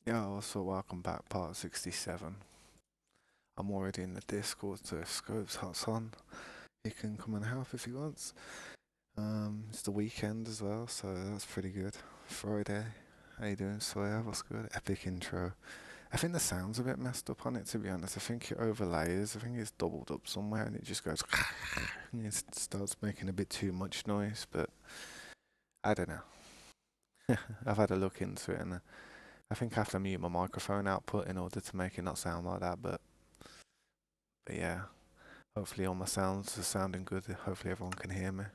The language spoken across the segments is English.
Yeah, also welcome back, part 67. I'm already in the Discord, so if Scopes hots on, he can come and help if he wants. It's the weekend as well, so that's pretty good. Friday. How you doing, Sawyer? What's good? Epic intro. I think the sound's a bit messed up on it, to be honest. I think it overlays. I think it's doubled up somewhere, and it just goes and it starts making a bit too much noise. But I don't know. I've had a look into it, and I think I have to mute my microphone output in order to make it not sound like that. But yeah, hopefully all my sounds are sounding good. Hopefully everyone can hear me.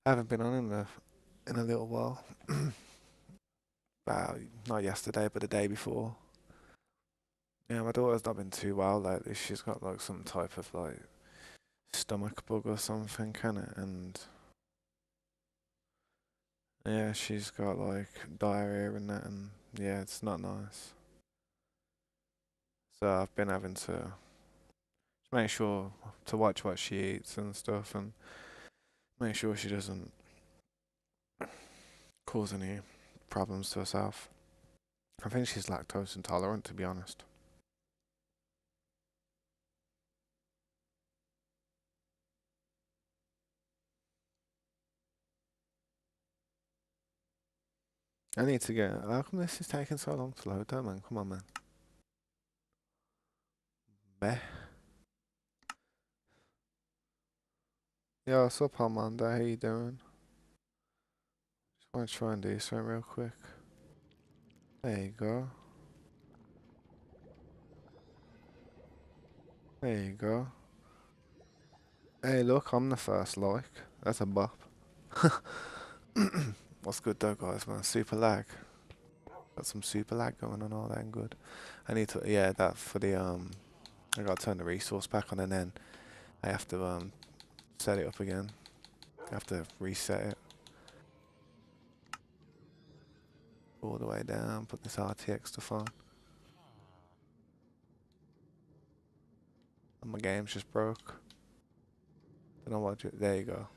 I haven't been on in a little while. About not yesterday, but the day before. Yeah, my daughter's not been too well lately. She's got like some type of like stomach bug or something, can it? And yeah, she's got like diarrhea and that, and yeah, it's not nice. So I've been having to make sure to watch what she eats and stuff, and make sure she doesn't cause any problems to herself. I think she's lactose intolerant, to be honest. I need to get. How come this is taking so long to load, though, man? Come on, man. Meh. Yo, what's up, Armando? How you doing? Just want to try and do something real quick. There you go. There you go. Hey, look, I'm the first like. That's a bop. What's good though, guys, man? Super lag. Got some super lag going on, all that and good. I need to, yeah, that for the, I gotta turn the resource back on and then I have to, set it up again. I have to reset it all the way down, put this RTX stuff on. And my game's just broke. Don't know what, there you go.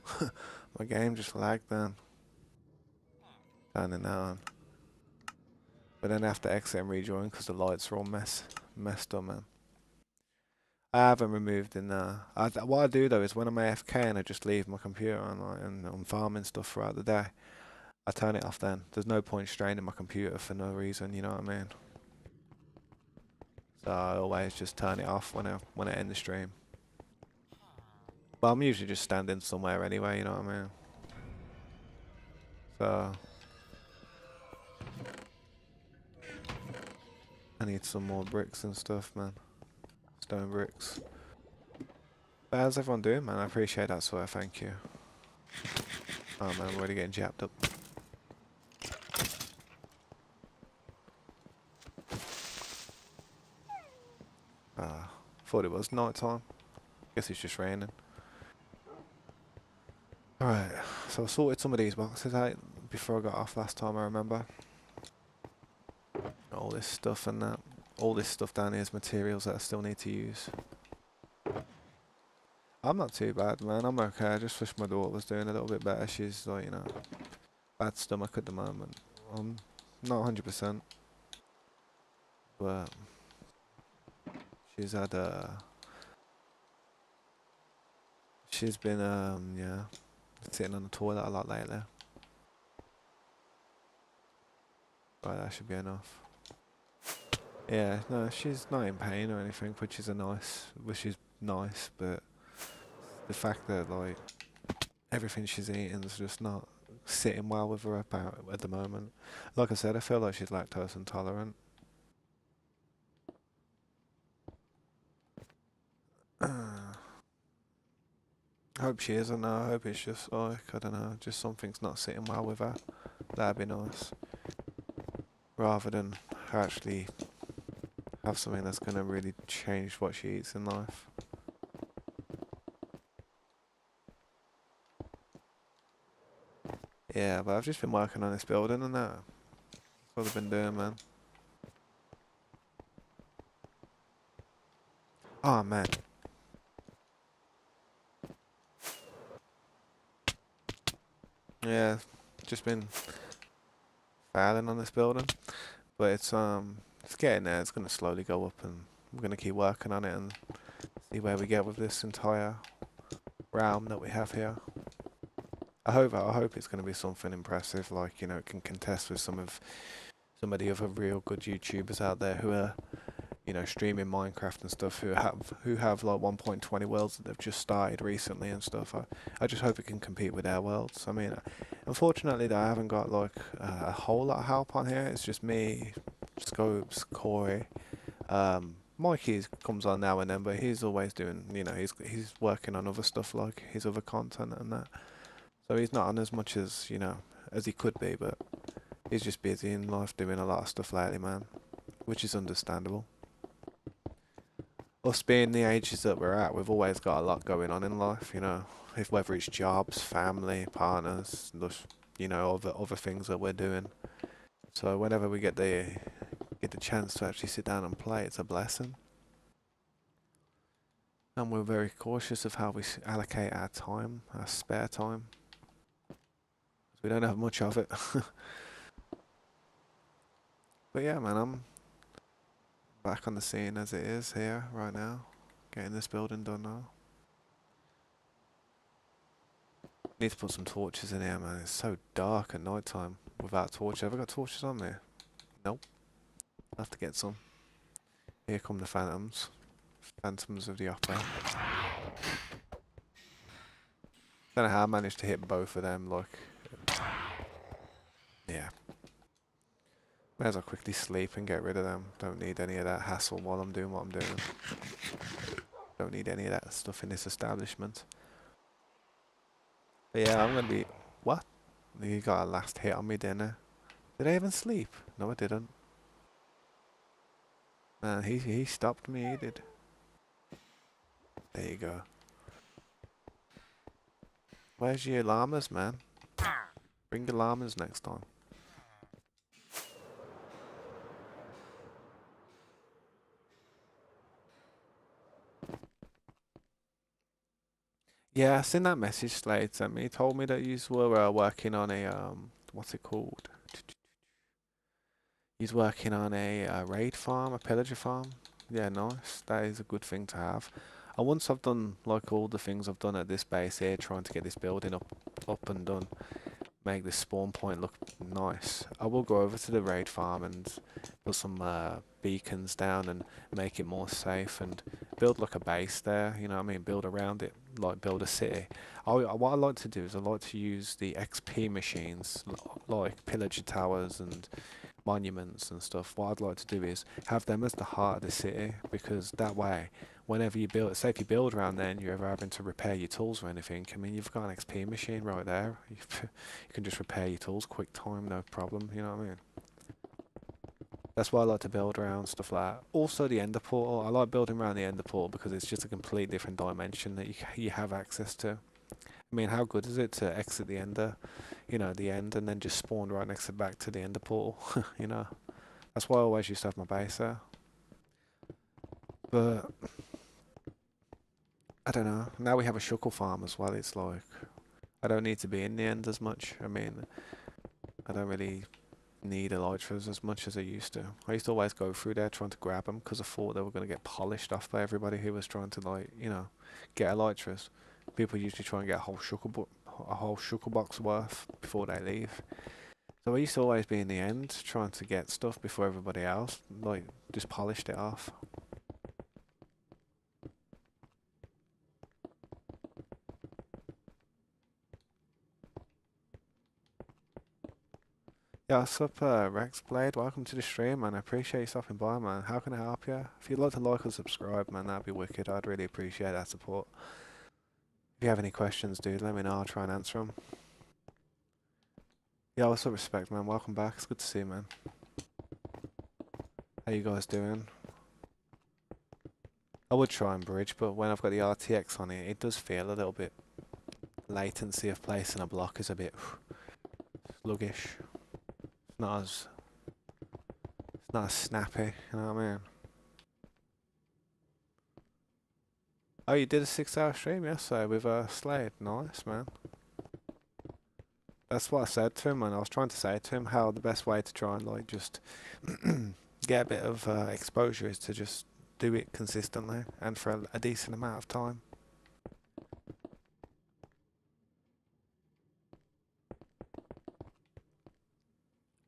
My game just lagged then. Turning that on. But then I have to exit and rejoin because the lights are all messed up, man. I haven't removed in there. What I do though is when I'm AFK and I just leave my computer on and I'm farming stuff throughout the day, I turn it off then. There's no point straining my computer for no reason, you know what I mean? So I always just turn it off when I end the stream. But I'm usually just standing somewhere anyway, you know what I mean? So I need some more bricks and stuff, man. Stone bricks. But how's everyone doing, man? I appreciate that, so thank you. Oh man, I'm already getting jabbed up. Thought it was night time. Guess it's just raining. Alright, so I sorted some of these boxes out before I got off last time, I remember. All this stuff and that. All this stuff down here is materials that I still need to use. I'm not too bad, man. I'm okay. I just wish my daughter was doing a little bit better. She's like, you know, bad stomach at the moment. I'm not 100%, but she's had she's been yeah, sitting on the toilet a lot lately. But that should be enough. Yeah, no, she's not in pain or anything, which is nice, but the fact that like everything she's eating is just not sitting well with her about at the moment. Like I said, I feel like she's lactose intolerant. I hope she isn't. No, I hope it's just like, I don't know, just something's not sitting well with her. That'd be nice. Rather than her actually have something that's gonna really change what she eats in life. Yeah, but I've just been working on this building and that. That's what I've been doing, man. Oh man. Yeah, just been failing on this building, but it's getting there. It's gonna slowly go up, and I'm gonna keep working on it and see where we get with this entire realm that we have here. I hope it's gonna be something impressive, like it can contest with some of the other real good YouTubers out there who are streaming Minecraft and stuff, who have like 1.20 worlds that they've just started recently and stuff. I just hope it can compete with their worlds. I mean, unfortunately, I haven't got like a whole lot of help on here. It's just me, Scopes, Corey. Mikey comes on now and then, but he's always doing, he's working on other stuff like his other content and that. So he's not on as much as he could be, but he's just busy in life doing a lot of stuff lately, man, which is understandable. Us being the ages that we're at, we've always got a lot going on in life, if whether it's jobs, family, partners, other things that we're doing. So whenever we get the chance to actually sit down and play, it's a blessing. And we're very cautious of how we allocate our time, our spare time. We don't have much of it. But yeah, man, I'm back on the scene as it is here right now, getting this building done now. Need to put some torches in here, man. It's so dark at night time without torches. Have I got torches on there? Nope. I'll have to get some. Here come the phantoms. Phantoms of the opera. Don't know how I managed to hit both of them, like... Yeah. May as well quickly sleep and get rid of them. Don't need any of that hassle while I'm doing what I'm doing. Don't need any of that stuff in this establishment. But yeah, I'm gonna be... What? You got a last hit on me, didn't I? Did I even sleep? No, I didn't. Man, he stopped me, he did. There you go. Where's your llamas, man? Bring the llamas next time. Yeah, I seen that message Slade sent me. He told me that you were working on a what's it called? He's working on a raid farm, a pillager farm. Yeah, nice. That is a good thing to have. And once I've done like all the things I've done at this base here, trying to get this building up and done, make this spawn point look nice, I will go over to the raid farm and put some beacons down and make it more safe and build like a base there, you know what I mean? Build around it, like build a city. What I like to do is I like to use the XP machines, like pillager towers and monuments and stuff. What I'd like to do is have them as the heart of the city, because that way, whenever you build, say if you build around there and you're ever having to repair your tools or anything, I mean, you've got an XP machine right there. You can just repair your tools quick time, no problem, you know what I mean? That's why I like to build around stuff like that. Also the ender portal, I like building around the ender portal because it's just a complete different dimension that you have access to. I mean, how good is it to exit the ender, the end, and then just spawn right next to back to the ender portal, you know? That's why I always used to have my base there. But I don't know. Now we have a shuckle farm as well. It's like I don't need to be in the end as much. I mean, I don't really need elytras as much as I used to. I used to always go through there trying to grab them because I thought they were going to get polished off by everybody who was trying to get elytras. People usually try and get a whole shuckle box worth before they leave. So I used to always be in the end trying to get stuff before everybody else, like just polished it off. Yeah, what's up, Rex Blade? Welcome to the stream, man. I appreciate you stopping by, man. How can I help you? If you'd like to like or subscribe, man, that'd be wicked. I'd really appreciate that support. If you have any questions, dude, let me know. I'll try and answer them. Yeah, what's up, Respect, man? Welcome back. It's good to see you, man. How you guys doing? I would try and bridge, but when I've got the RTX on it, it does feel a little bit... Latency of placing a block is a bit... sluggish. It's not as snappy, you know what I mean? Oh, you did a 6-hour stream yesterday with Slade. Nice, man. That's what I said to him, and I was trying to say to him how the best way to try and like just get a bit of exposure is to just do it consistently and for a decent amount of time.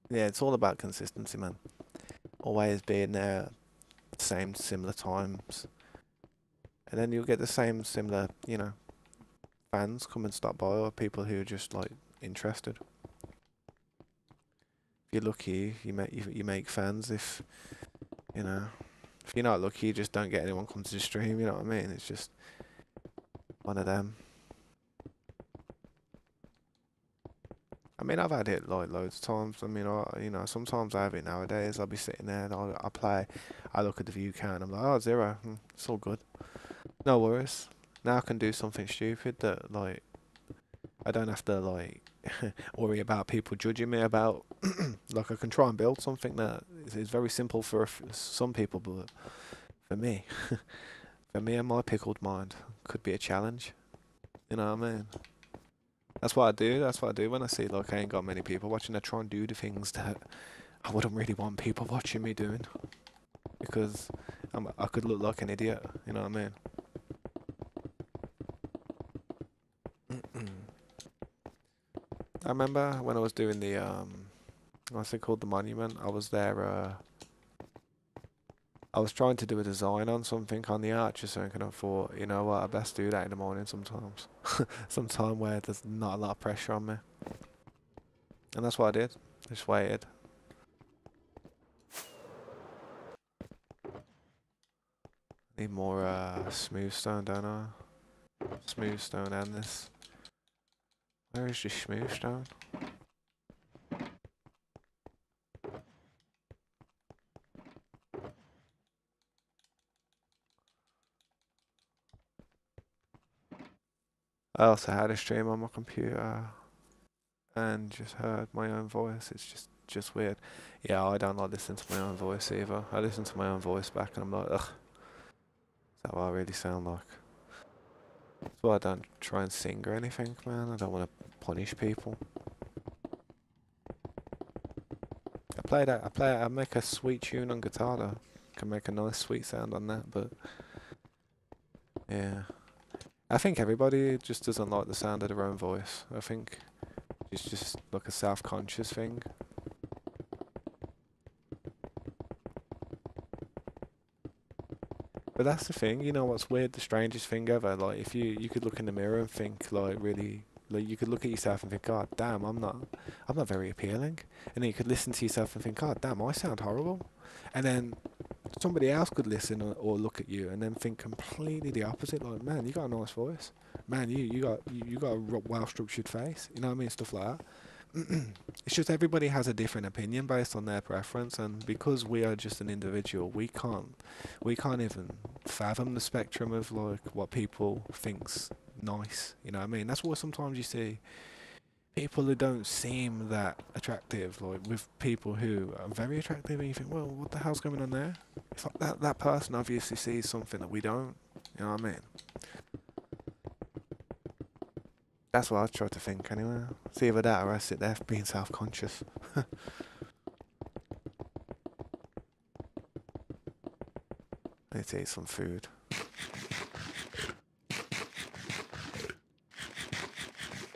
Yeah, it's all about consistency, man. Always being there, same similar times, and then you'll get the same similar, fans come and stop by or people who are just like interested. If you're lucky, you make fans. You know, if you're not lucky, you just don't get anyone come to the stream. You know what I mean? It's just one of them. I mean, I've had it like loads of times. I mean, sometimes I have it nowadays. I'll be sitting there and I play. I look at the view count. I'm like, oh, 0. It's all good. No worries. Now I can do something stupid that like I don't have to like worry about people judging me about. Like I can try and build something that is very simple for some people, but for me, for me and my pickled mind, could be a challenge. You know what I mean? That's what I do. That's what I do when I see like I ain't got many people watching. I try and do the things that I wouldn't really want people watching me doing because I could look like an idiot. You know what I mean? I remember when I was doing the what's it called, the monument. I was there. I was trying to do a design on something on the arch or something, and I thought, you know what, I best do that in the morning sometimes. Sometime where there's not a lot of pressure on me. And that's what I did. Just waited. Need more smooth stone, don't I? Smooth stone and this. Where is your smooth stone? I also had a stream on my computer and just heard my own voice. It's just weird. Yeah, I don't like listening to my own voice either. I listen to my own voice back and I'm like, ugh, is that what I really sound like? That's why I don't try and sing or anything, man. I don't want to punish people. I make a sweet tune on guitar though. Can make a nice sweet sound on that, but yeah. I think everybody just doesn't like the sound of their own voice. I think it's just like a self-conscious thing. But that's the thing, you know what's weird? The strangest thing ever. Like if you could look in the mirror and think like really, like you could look at yourself and think, God damn, I'm not very appealing. And then you could listen to yourself and think, God damn, I sound horrible. And then somebody else could listen or look at you and then think completely the opposite. Like, man, you got a nice voice. Man, you got a well structured face. You know what I mean? Stuff like that. It's just everybody has a different opinion based on their preference, and because we are just an individual, we can't even fathom the spectrum of like what people think's nice. You know what I mean? That's why sometimes you see people who don't seem that attractive, like with people who are very attractive, and you think, well, what the hell's going on there? It's like that person obviously sees something that we don't. You know what I mean? That's what I try to think anyway. It's either that or I sit there being self-conscious. I need to eat some food.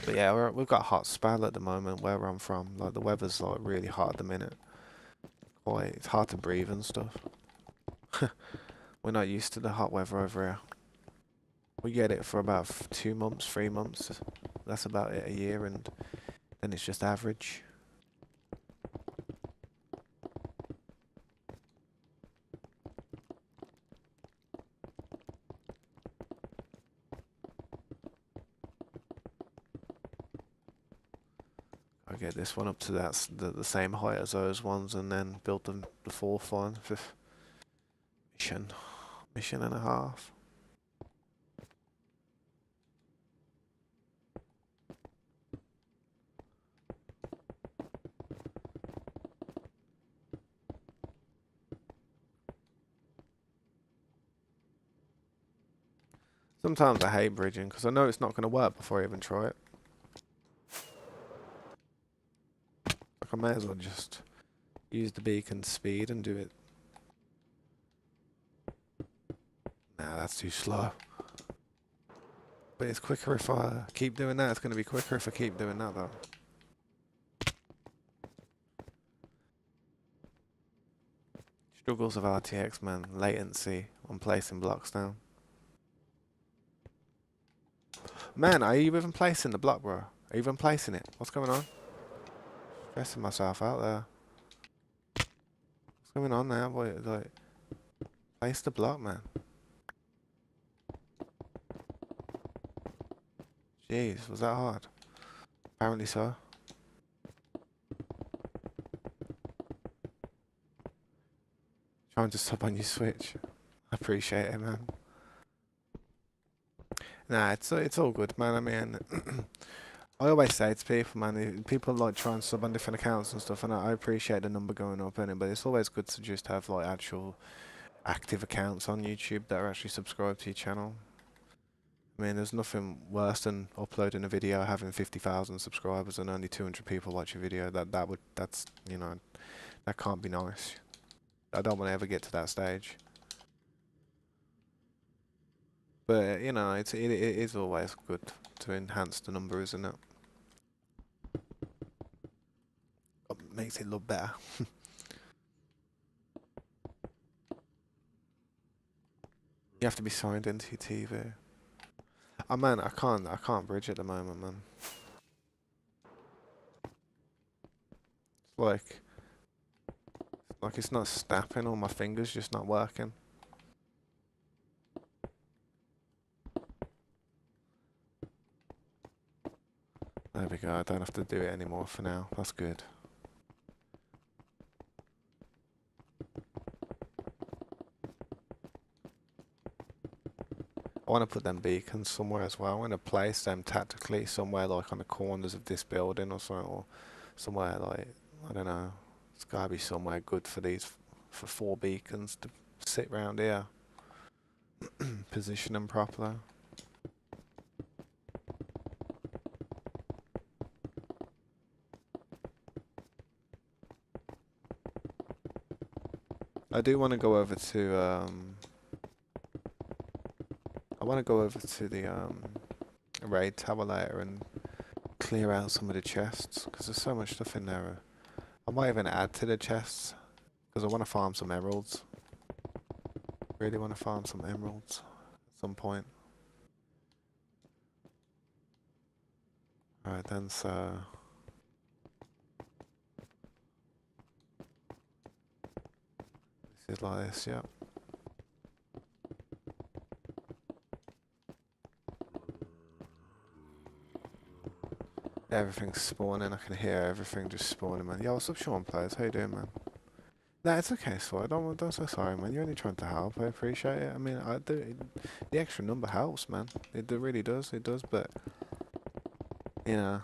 But yeah, we've got a hot spell at the moment where I'm from. Like the weather's like really hot at the minute. Quite, it's hard to breathe and stuff. We're not used to the hot weather over here. We get it for about 2 months, 3 months. That's about it a year, and then it's just average. I get this one up to the same height as those ones, and then build the fourth one. Fifth mission and a half. Sometimes I hate bridging because I know it's not going to work before I even try it. Like I may as well just use the beacon speed and do it. Nah, that's too slow. But it's quicker if I keep doing that. It's going to be quicker if I keep doing that though. Struggles of RTX, man. Latency on placing blocks down. Man, are you even placing the block, bro? Are you even placing it? What's going on? Stressing myself out there. What's going on now, boy? Like, place the block, man. Jeez, was that hard? Apparently so. Trying to sub on your Switch. I appreciate it, man. Nah, it's all good, man. I mean, I always say to people, man, people like try and sub on different accounts and stuff, and I appreciate the number going up in it, but it's always good to just have like actual active accounts on YouTube that are actually subscribed to your channel. I mean, there's nothing worse than uploading a video having 50,000 subscribers and only 200 people watch your video. That's you know, that can't be nice. I don't want to ever get to that stage. But you know, it is always good to enhance the number, isn't it? Makes it look better. You have to be signed into your TV. Oh man, I can't bridge at the moment, man. It's like it's not snapping, or my fingers just not working. There we go. I don't have to do it anymore for now. That's good. I want to put them beacons somewhere as well. I want to place them tactically somewhere like on the corners of this building or something, or somewhere like, I don't know. It's gotta be somewhere good for for 4 beacons to sit round here. Position them properly. I do want to go over to I want to go over to the raid tower later and clear out some of the chests because there's so much stuff in there. I might even add to the chests because I want to farm some emeralds. Really want to farm some emeralds at some point. Alright then, so this is like this, yep. Everything's spawning. I can hear everything just spawning, man. Yo, what's up, Sean Players? How you doing, man? Nah, it's okay, so don't say sorry, man. You're only trying to help. I appreciate it. I mean, the extra number helps, man. It really does. It does, but you know,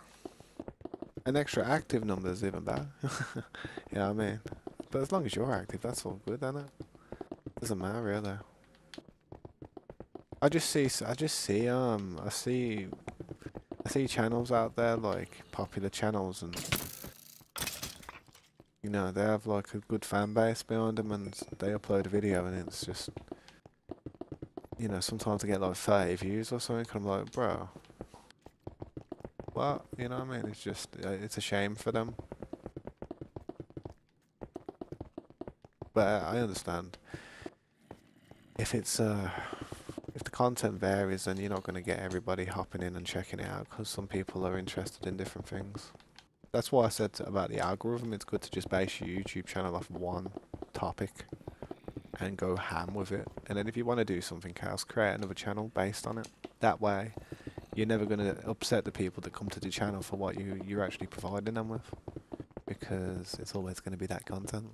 an extra active number is even better. You know what I mean? But as long as you're active, that's all good, isn't it? Doesn't matter really. I see channels out there, like popular channels, and you know, they have like a good fan base behind them, and they upload a video, and it's just, you know, sometimes I get like 30 views or something, and I'm like, bro, what? You know what I mean? It's just, it's a shame for them. But I understand. If it's, if the content varies, then you're not going to get everybody hopping in and checking it out, because some people are interested in different things. That's why I said about the algorithm, it's good to just base your YouTube channel off one topic and go ham with it. And then if you want to do something else, create another channel based on it. That way, you're never going to upset the people that come to the channel for what you're actually providing them with. Because it's always going to be that content.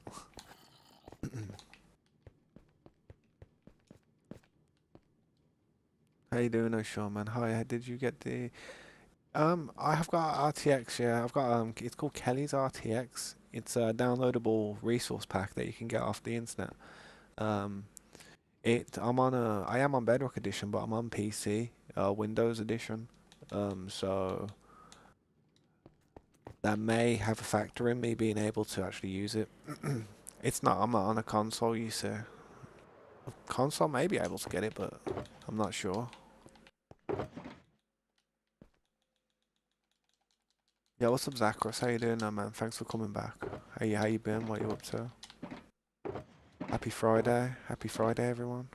How you doing, O'Shawn, man? Hi, did you get the... I have got RTX, yeah. I've got, it's called Kelly's RTX. It's a downloadable resource pack that you can get off the internet. Um, I am on Bedrock edition, but I'm on PC, Windows edition. So That may have a factor in me being able to actually use it. It's not. I'm not on a console. You see, console may be able to get it, but I'm not sure. Yeah, what's up, Zachary? How you doing, now, man? Thanks for coming back. How you been? What you up to? Happy Friday. Happy Friday, everyone.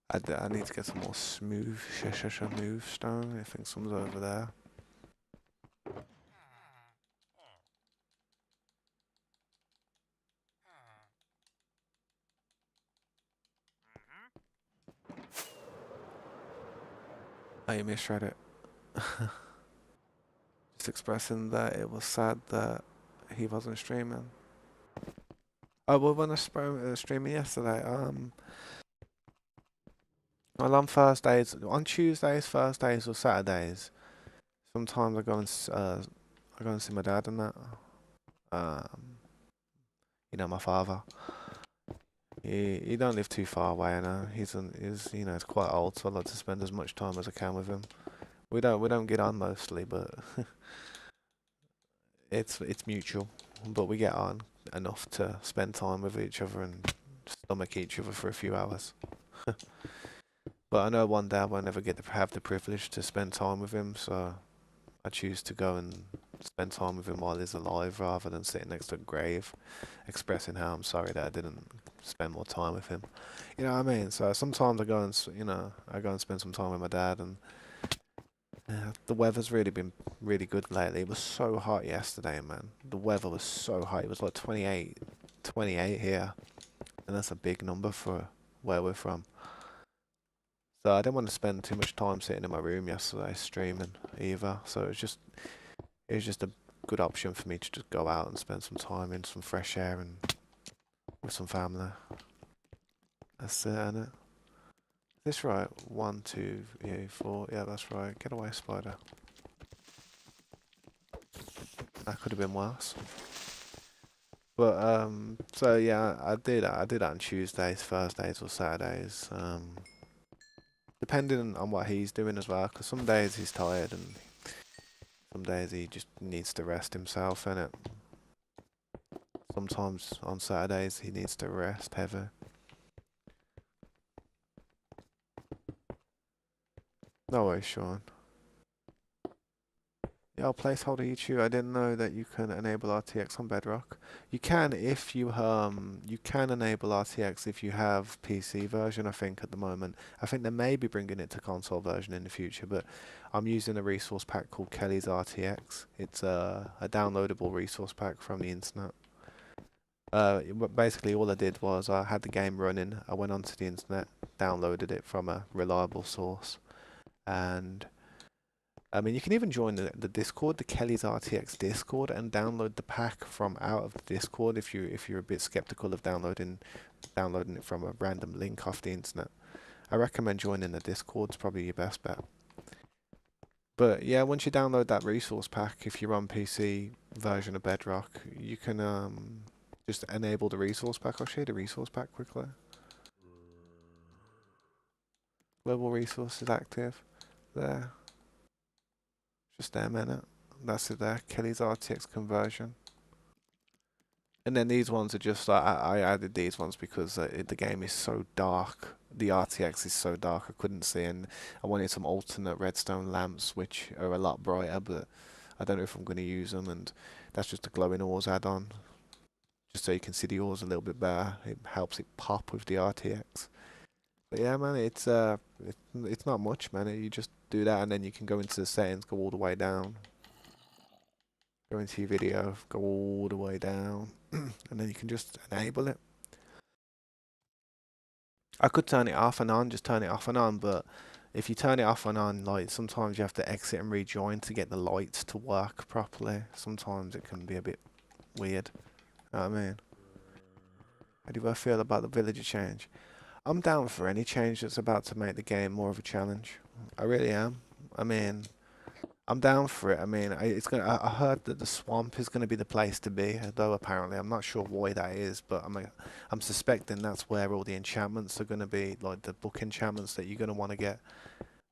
I need to get some more smooth move stone. I think some's over there. Oh, you misread it. Just expressing that it was sad that he wasn't streaming. Oh, we were streaming yesterday. Well, on Thursdays, on Tuesdays, Thursdays, or Saturdays, sometimes I go and see my dad and that. Um, my father. He don't live too far away, you know. He's quite old, so I like to spend as much time as I can with him. We don't get on mostly, but it's mutual. But we get on enough to spend time with each other and stomach each other for a few hours. But I know one day I won't ever get to have the privilege to spend time with him, so I choose to go and spend time with him while he's alive rather than sitting next to a grave, expressing how I'm sorry that I didn't spend more time with him. You know what I mean? So sometimes I go and spend some time with my dad, and the weather's really been really good lately. It was so hot yesterday, man. The weather was so hot. It was like 28 here, and that's a big number for where we're from. So I didn't want to spend too much time sitting in my room yesterday streaming either. So it was just a good option for me to just go out and spend some time in some fresh air and with some family. That's it, innit? Is this right? 1, 2, 3, 4. Yeah, that's right. Get away, spider. That could have been worse. But so yeah, I did that on Tuesdays, Thursdays, or Saturdays. Depending on what he's doing as well, because some days he's tired and some days he just needs to rest himself, innit? Sometimes on Saturdays he needs to rest heavy. No worries, Sean. Yeah, I'll placeholder YouTube. I didn't know that you can enable RTX on Bedrock. You can if you can enable RTX if you have PC version, I think at the moment. I think they may be bringing it to console version in the future, but I'm using a resource pack called Kelly's RTX. It's a downloadable resource pack from the internet. Basically all I did was I had the game running, I went onto the internet, downloaded it from a reliable source, and I mean, you can even join the Discord, the Kelly's RTX Discord, and download the pack from out of the Discord if you're a bit skeptical of downloading it from a random link off the internet. I recommend joining the Discord. It's probably your best bet. But yeah, once you download that resource pack, if you're on PC version of Bedrock, you can just enable the resource pack. I'll show you the resource pack quickly. Global resources active. There. Just there a minute. That's it there. Kelly's RTX conversion. And then these ones are just I added these ones because the game is so dark. The RTX is so dark I couldn't see, and I wanted some alternate redstone lamps which are a lot brighter, but I don't know if I'm going to use them. And that's just a glowing ores add-on, just so you can see the ores a little bit better. It helps it pop with the RTX. But yeah, man, it's not much, man. You just do that, and then you can go into the settings, go all the way down, go into your video, go all the way down, and then you can just enable it. I could turn it off and on, just turn it off and on, but if you turn it off and on, like sometimes you have to exit and rejoin to get the lights to work properly. Sometimes it can be a bit weird. You know what I mean? How do you feel about the villager change? I'm down for any change that's about to make the game more of a challenge. I really am. I mean, I'm down for it. I mean, I heard that the swamp is gonna be the place to be, though apparently I'm not sure why that is, but I'm suspecting that's where all the enchantments are gonna be, like the book enchantments that you're gonna want to get,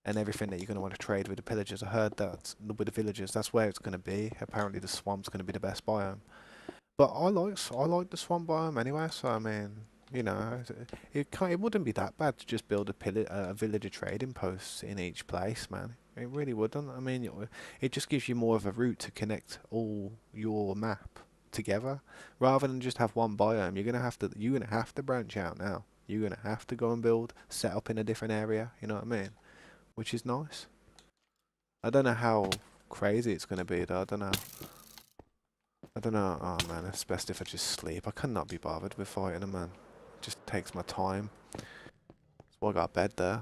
and everything that you're gonna want to trade with the pillagers. I heard that with the villagers, that's where it's gonna be. Apparently, the swamp's gonna be the best biome. But I like the swamp biome anyway. So I mean, it wouldn't be that bad to just build a villager trading post in each place, man. It really wouldn't. I mean, it just gives you more of a route to connect all your map together, rather than just have one biome. You're gonna have to branch out now. You're gonna have to go and build, set up in a different area. You know what I mean? Which is nice. I don't know how crazy it's gonna be though. I don't know. Oh man, it's best if I just sleep. I cannot be bothered with fighting a man. It just takes my time. That's why I got a bed there.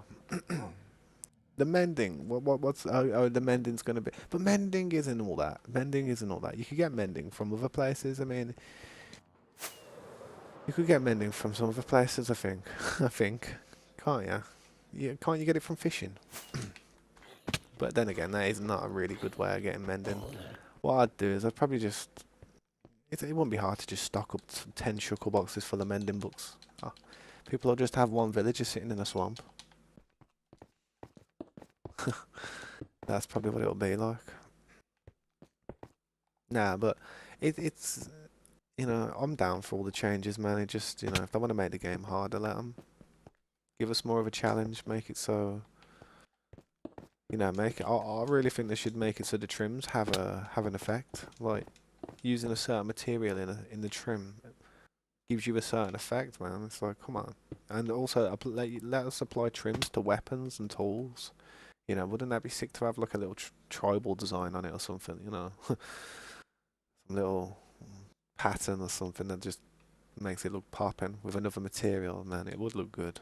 The mending. What's the mending's gonna be? But mending isn't all that. Mending isn't all that. You could get mending from other places. I mean, you could get mending from some other places. I think. I think. Can't you? Yeah, can't you get it from fishing? But then again, that is not a really good way of getting mending. What I'd do is I'd probably just it wouldn't be hard to just stock up 10 shuckle boxes full of mending books. Oh, people will just have one villager sitting in a swamp. That's probably what it'll be like. Nah, but it's I'm down for all the changes, man. It just if they want to make the game harder, let them. Give us more of a challenge. Make it so make it. I really think they should make it so the trims have an effect. Like using a certain material in the trim gives you a certain effect, man. It's like, come on. And also, let us apply trims to weapons and tools. Wouldn't that be sick to have like a little tribal design on it or something? Some little pattern or something that just makes it look popping with another material, man. It would look good.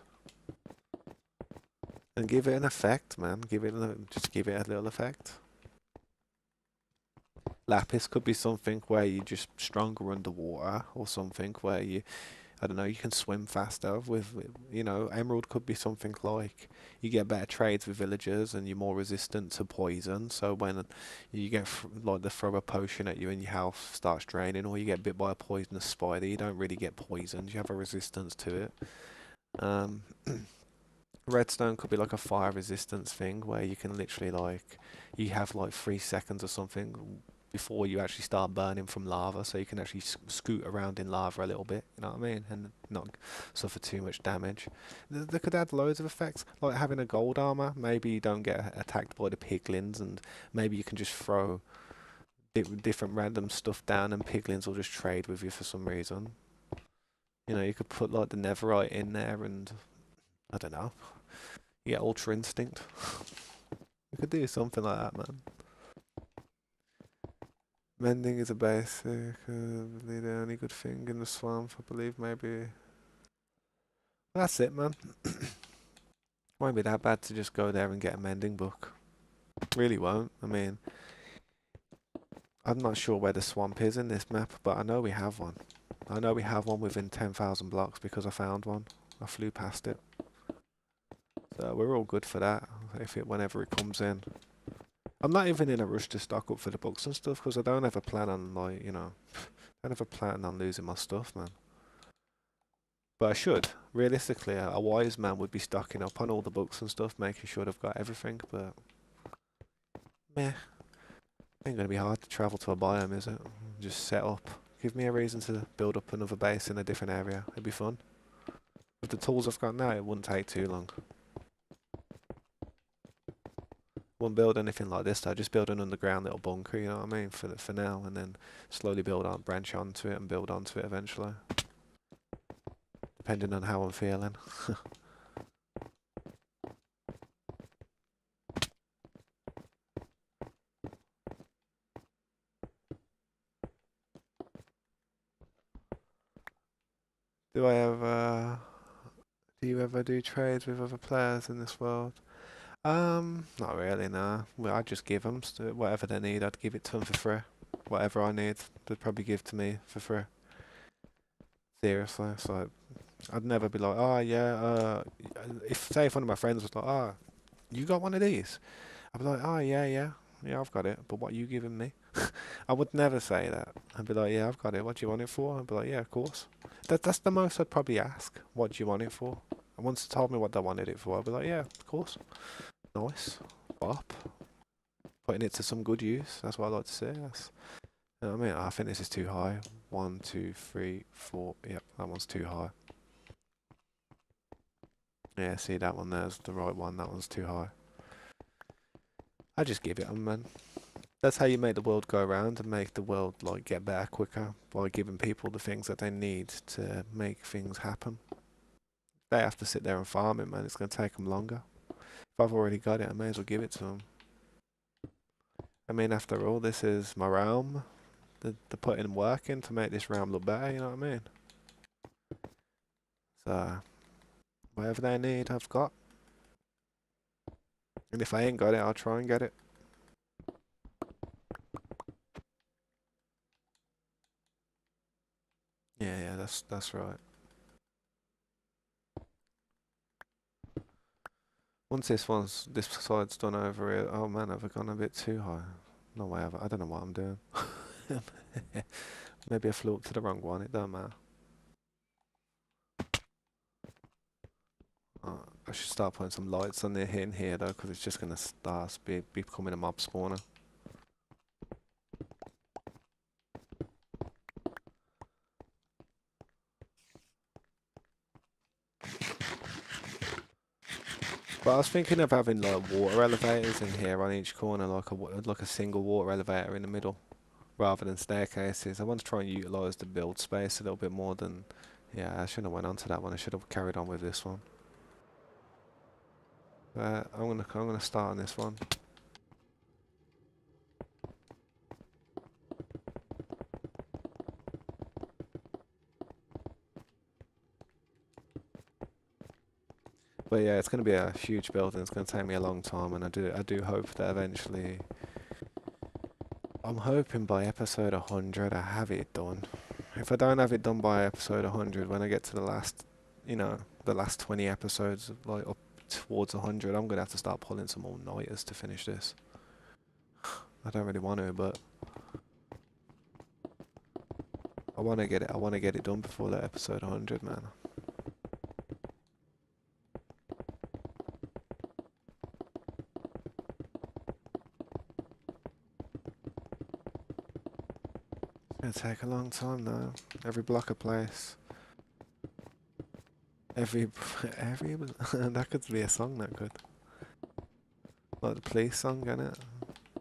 And give it an effect, man. Just give it a little effect. Lapis could be something where you're just stronger underwater, or something where I don't know, you can swim faster Emerald could be something like you get better trades with villagers and you're more resistant to poison. So when you get like they throw a potion at you and your health starts draining, or you get bit by a poisonous spider, you don't really get poisoned. You have a resistance to it. Um, Redstone could be like a fire resistance thing where you can literally you have like 3 seconds or something before you actually start burning from lava, so you can actually scoot around in lava a little bit. You know what I mean? And not suffer too much damage. They could add loads of effects, like having a gold armor. Maybe you don't get attacked by the piglins, and maybe you can just throw different random stuff down, and piglins will just trade with you for some reason. You could put like the netherite in there, and I don't know. You get ultra instinct. You could do something like that, man. Mending is a basic. The only good thing in the swamp, I believe, maybe. That's it, man. Won't be that bad to just go there and get a mending book. Really won't. I mean, I'm not sure where the swamp is in this map, but I know we have one. I know we have one within 10,000 blocks because I found one. I flew past it. So we're all good for that, whenever it comes in. I'm not even in a rush to stock up for the books and stuff because I don't have a plan on I don't have a plan on losing my stuff, man. But I should. Realistically, a wise man would be stocking up on all the books and stuff, making sure they've got everything. But meh, ain't gonna be hard to travel to a biome, is it? Just set up. Give me a reason to build up another base in a different area. It'd be fun. With the tools I've got now, it wouldn't take too long. Wouldn't build anything like this though. Just build an underground little bunker. You know what I mean? For now, and then slowly branch onto it, and build onto it eventually, depending on how I'm feeling. Do I ever? Do you ever do trades with other players in this world? Not really, nah. Well, I'd just give them whatever they need. I'd give it to them for free. Whatever I need, they'd probably give to me for free. Seriously, it's like I'd never be like, oh yeah, if one of my friends was like, oh, you got one of these, I'd be like, oh yeah, yeah. yeah, I've got it, but what are you giving me? I would never say that. I'd be like, yeah, I've got it. What do you want it for? I'd be like, yeah, of course. That's the most I'd probably ask. What do you want it for? And once they told me what they wanted it for, I'd be like, yeah, of course. Nice. Bop. Putting it to some good use. That's what I like to say. That's, you know what I mean? I think this is too high. 1, 2, 3, 4. Yep, that one's too high. Yeah, see that one there's the right one. That one's too high. I just give it them, man. That's how you make the world go around and make the world like get better quicker by giving people the things that they need to make things happen. They have to sit there and farm it, man. It's gonna take them longer. If I've already got it, I may as well give it to them. I mean, after all, this is my realm. They're putting work in to make this realm look better. You know what I mean? So whatever they need, I've got. And if I ain't got it, I'll try and get it. Yeah, that's right. Once this side's done over here, oh man, have I gone a bit too high? No way, I don't know what I'm doing. Maybe I flew up to the wrong one, it don't matter. I should start putting some lights on the in here though, because it's just gonna start becoming a mob spawner. But I was thinking of having like water elevators in here on each corner, like a single water elevator in the middle, rather than staircases. I want to try and utilise the build space a little bit more than. Yeah, I shouldn't have went on to that one. I should have carried on with this one. I'm gonna start on this one. But yeah, it's gonna be a huge building. It's gonna take me a long time, and I do hope that eventually. I'm hoping by episode 100 I have it done. If I don't have it done by episode 100, when I get to the last, the last 20 episodes, like up towards 100, I'm gonna have to start pulling some all-nighters to finish this. I don't really want to, but I want to get it. I want to get it done before that episode 100, man. It's gonna take a long time though. Every block of place. Every that could be a song that could. Like the police song, innit?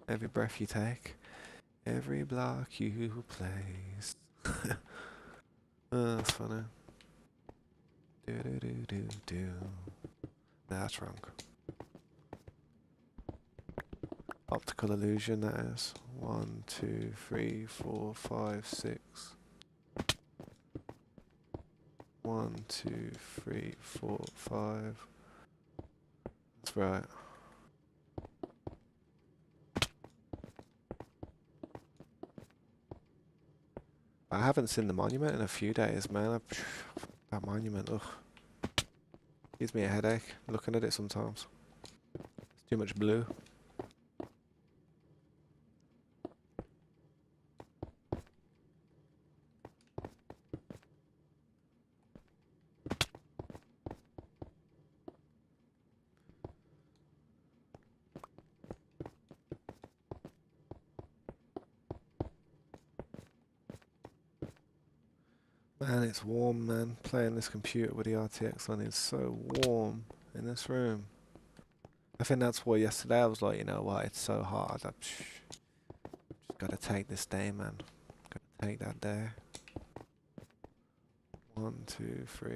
Every breath you take, every block you place. Oh, that's funny. Do do do do do. Nah, that's wrong. Optical illusion, that is. 1, 2, 3, 4, 5, 6. 1, 2, 3, 4, 5. That's right. I haven't seen the monument in a few days, man. That monument, ugh. Gives me a headache looking at it sometimes. It's too much blue. Man, it's warm, man. Playing this computer with the RTX on is so warm in this room. I think that's why yesterday I was like, you know what, it's so hot. Just gotta take this day, man. Gotta take that day. 1, 2, 3.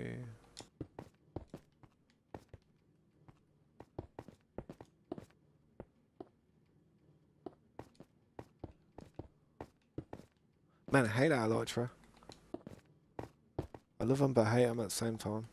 Man, I hate that Elytra. I love them but hate them at the same time.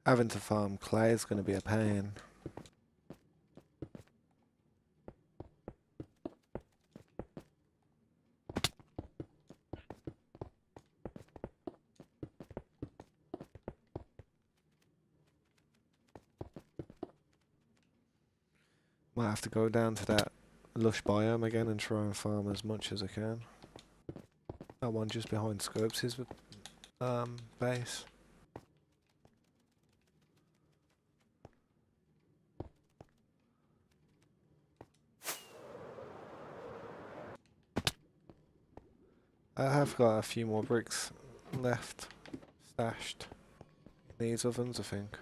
Having to farm clay is going to be a pain. Might have to go down to that lush biome again and try and farm as much as I can. That one just behind Scopes' base. I have got a few more bricks left, stashed in these ovens, I think.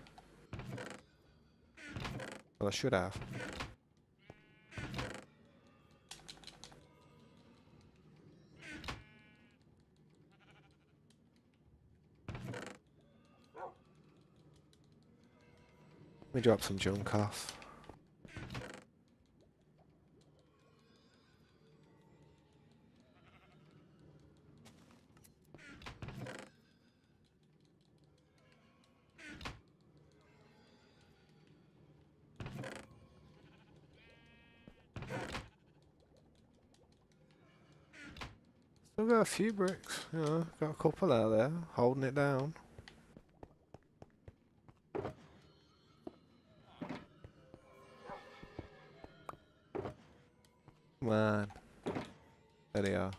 Well, I should have. Let me drop some junk off. Still got a few bricks, you know, got a couple out there, holding it down. Come on. There they are.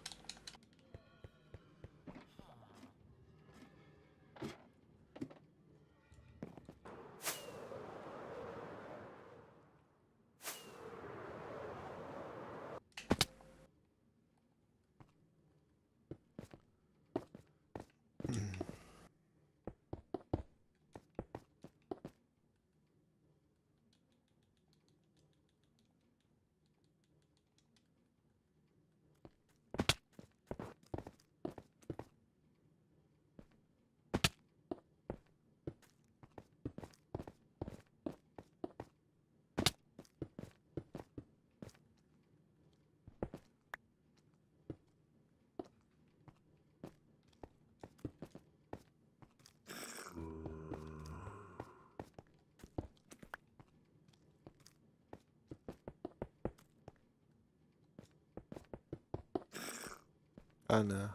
Oh no.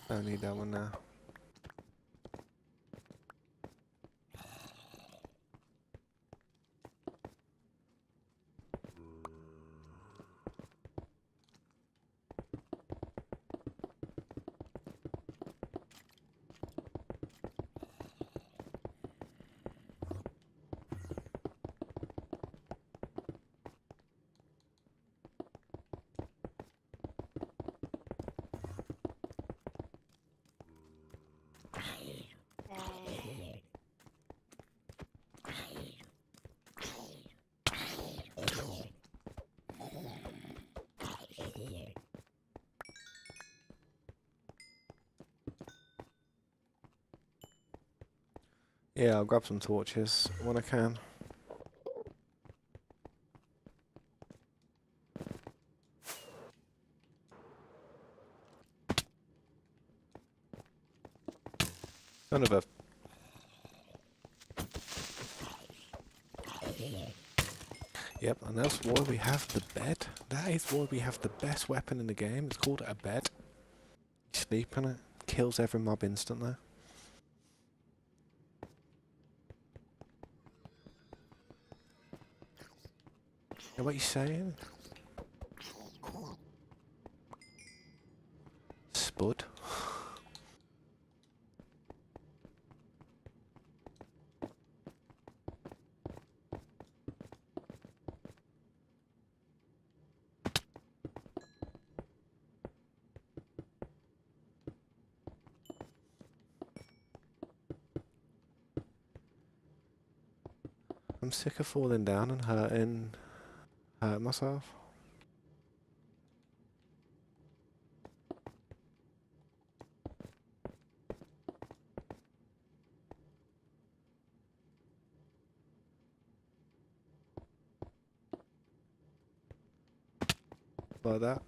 Don't need that one now. Yeah, I'll grab some torches when I can. Son of a... Yep, and that's why we have the bed. That is why we have the best weapon in the game. It's called a bed. You sleep in it, kills every mob instantly. Yeah, what you saying? Spud. I'm sick of falling down and hurting myself. Like that.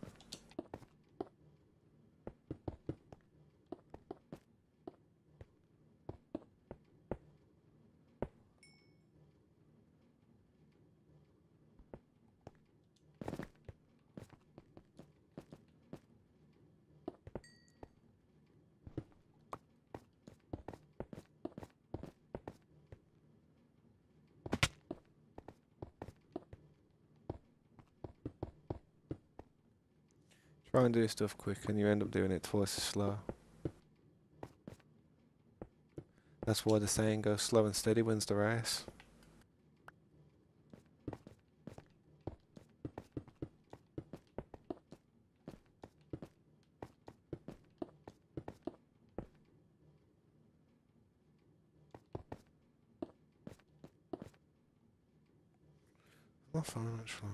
Try and do stuff quick and you end up doing it twice as slow. That's why the saying goes slow and steady wins the race. Not fun actually.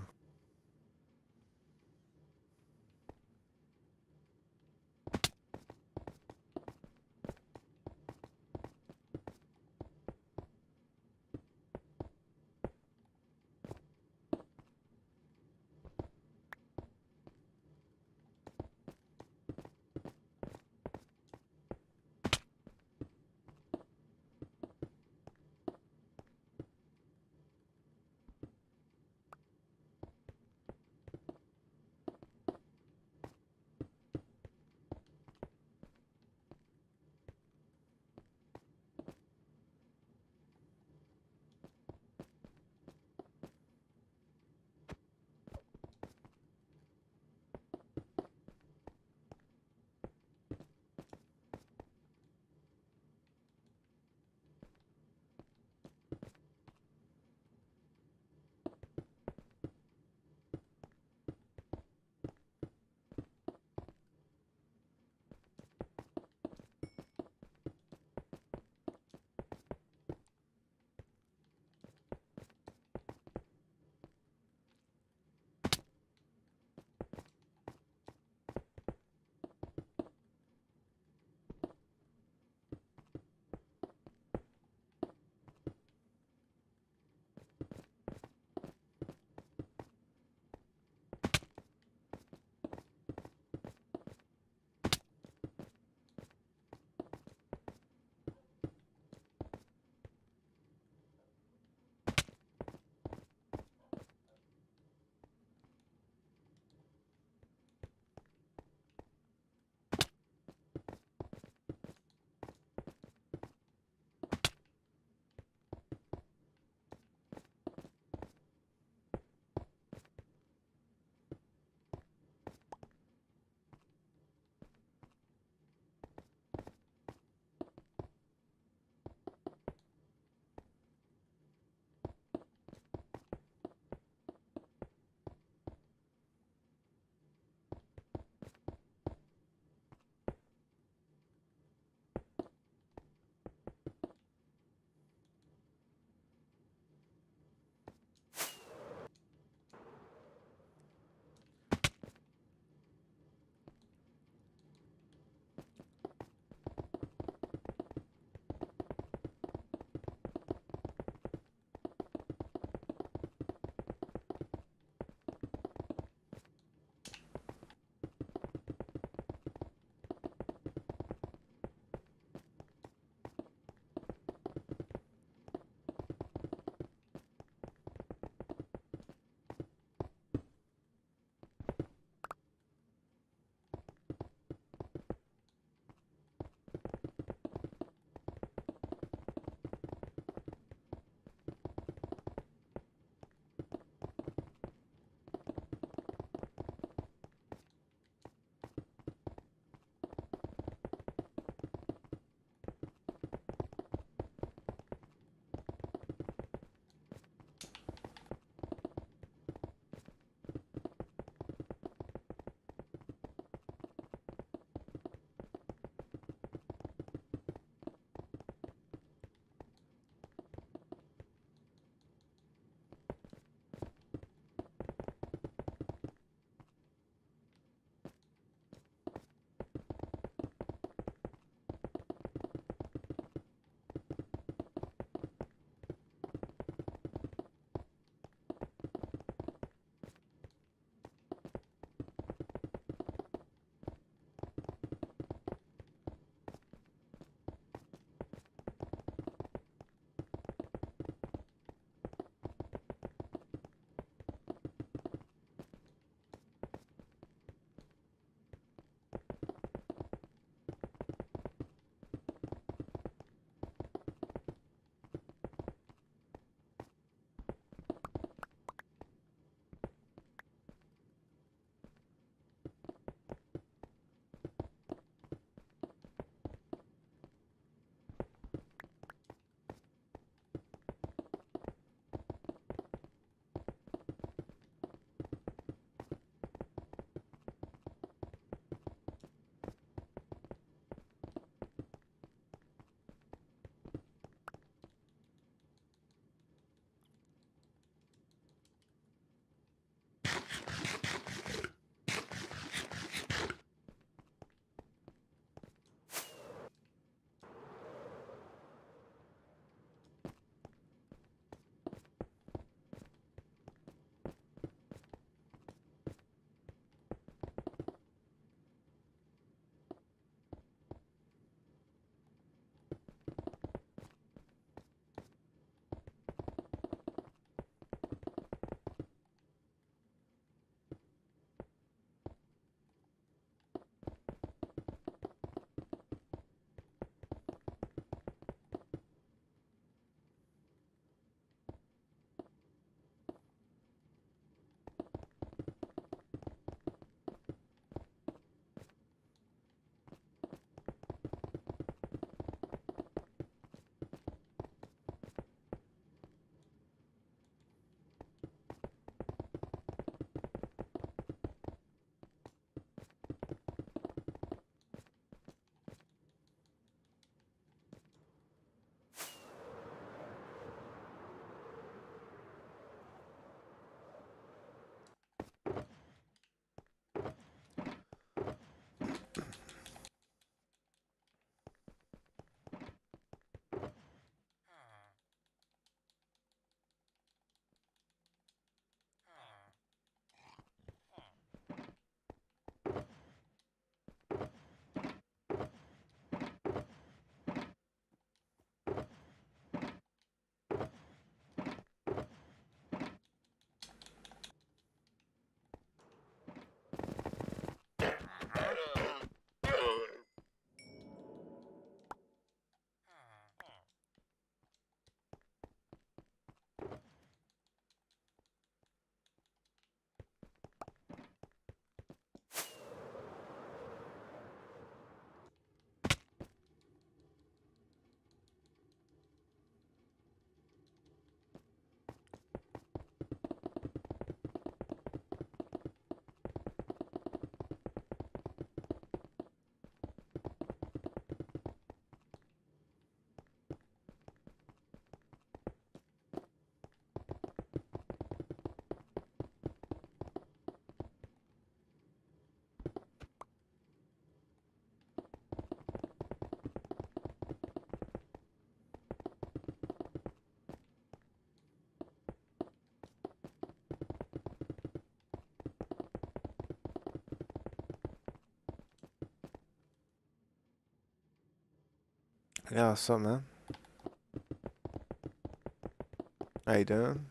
Yeah, what's up, man? How you doing?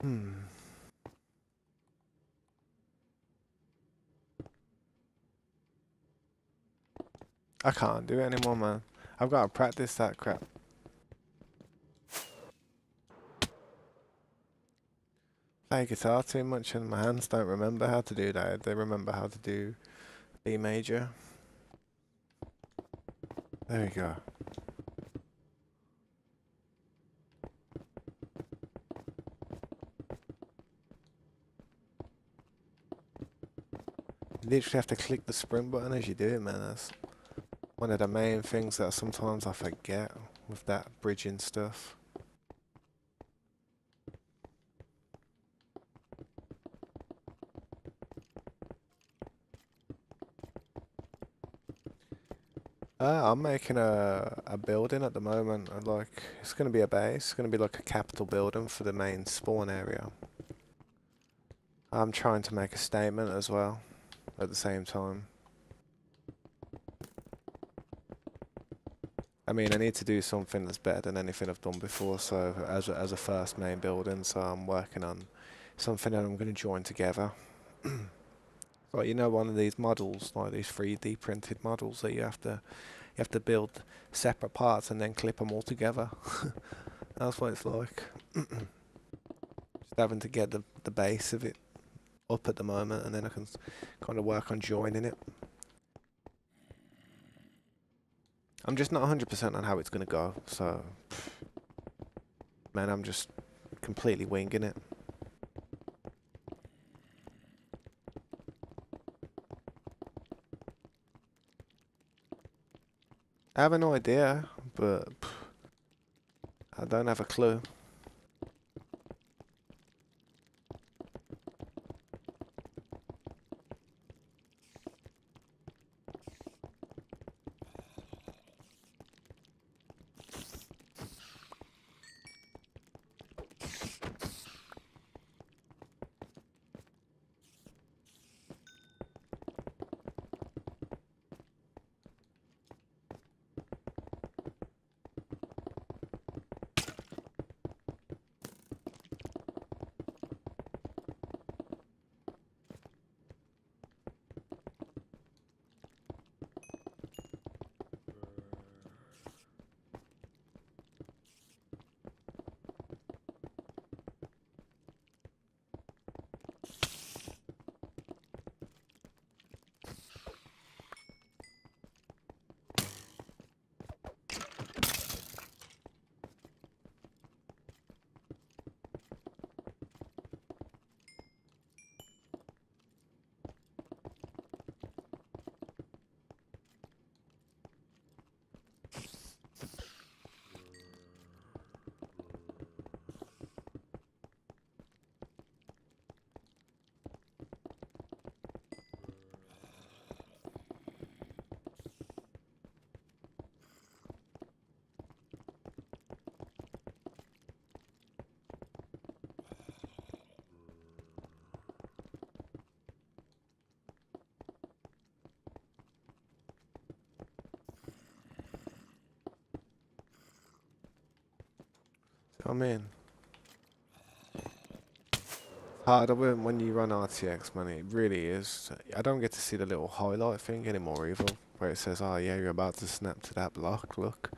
Hmm. I can't do it anymore, man. I've got to practice that crap. Play guitar too much and my hands don't remember how to do that. They remember how to do B major. There we go. You literally have to click the sprint button as you do it, man. That's one of the main things that sometimes I forget with that bridging stuff. I'm making a building at the moment. Like it's gonna be a base. It's gonna be like a capital building for the main spawn area. I'm trying to make a statement as well at the same time. I mean, I need to do something that's better than anything I've done before. So as a first main building, so I'm working on something that I'm going to join together. Like you know, one of these models, like these 3D printed models that you have to build separate parts and then clip them all together. That's what it's like. Just having to get the base of it up at the moment, and then I can kind of work on joining it. I'm just not 100% on how it's going to go, so man, I'm just completely winging it. I have an idea, but I don't have a clue. I mean, harder when you run RTX, man. It really is. I don't get to see the little highlight thing anymore, either, where it says, "Oh yeah, you're about to snap to that block." Look,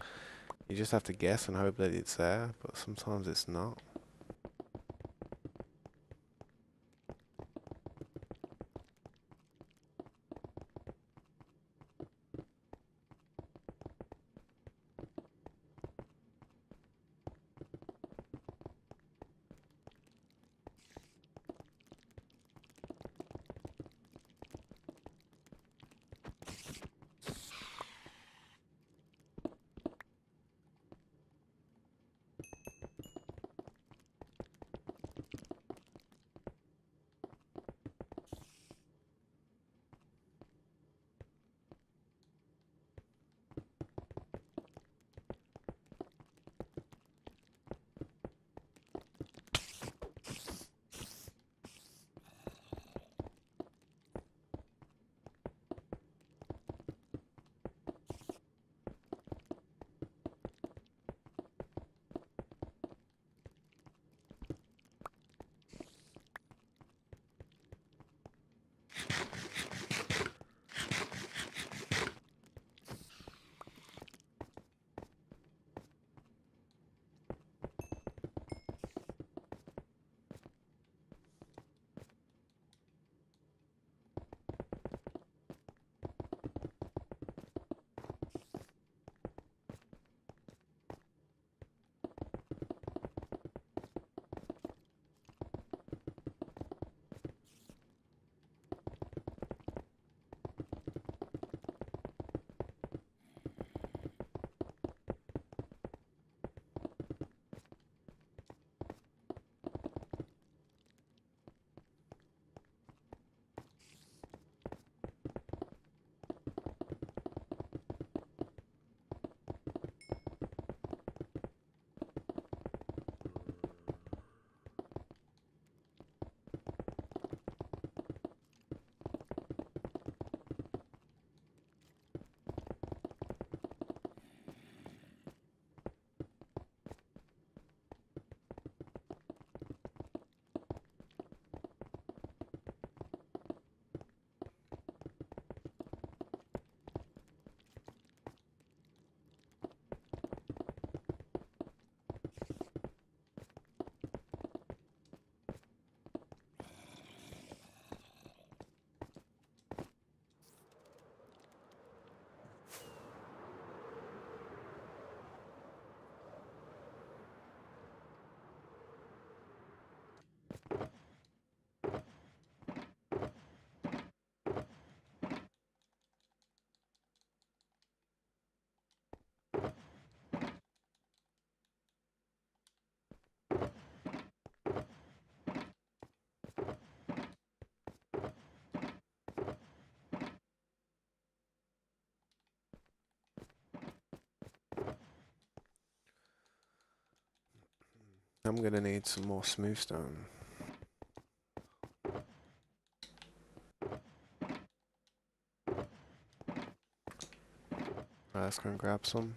you just have to guess and hope that it's there, but sometimes it's not. I'm gonna need some more smooth stone. Let's go and grab some.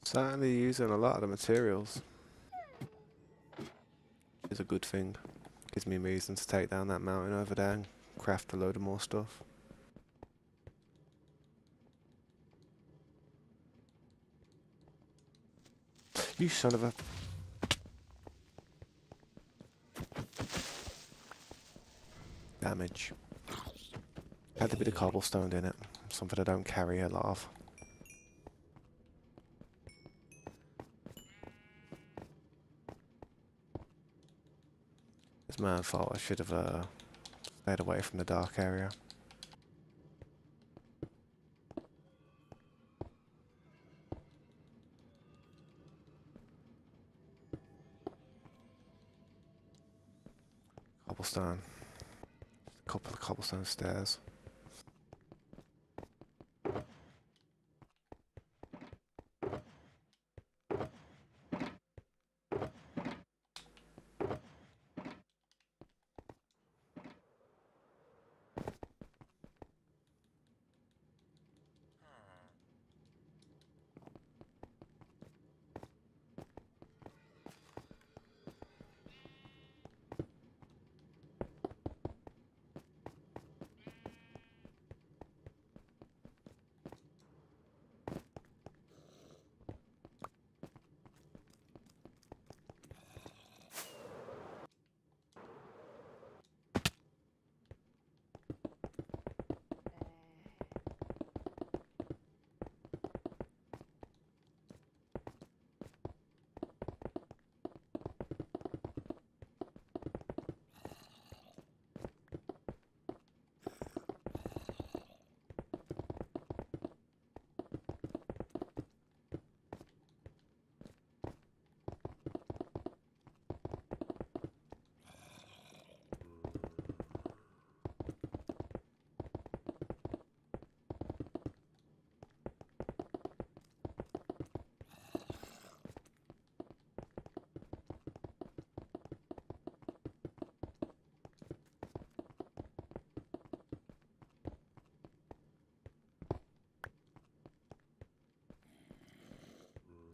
Certainly using a lot of the materials, which is a good thing. Gives me reason to take down that mountain over there and craft a load of more stuff. You son of a... Damage. Had a bit of cobblestone in it. Something I don't carry a lot of. It's my own fault. I should have stayed away from the dark area. Cobblestone. A couple of cobblestone stairs.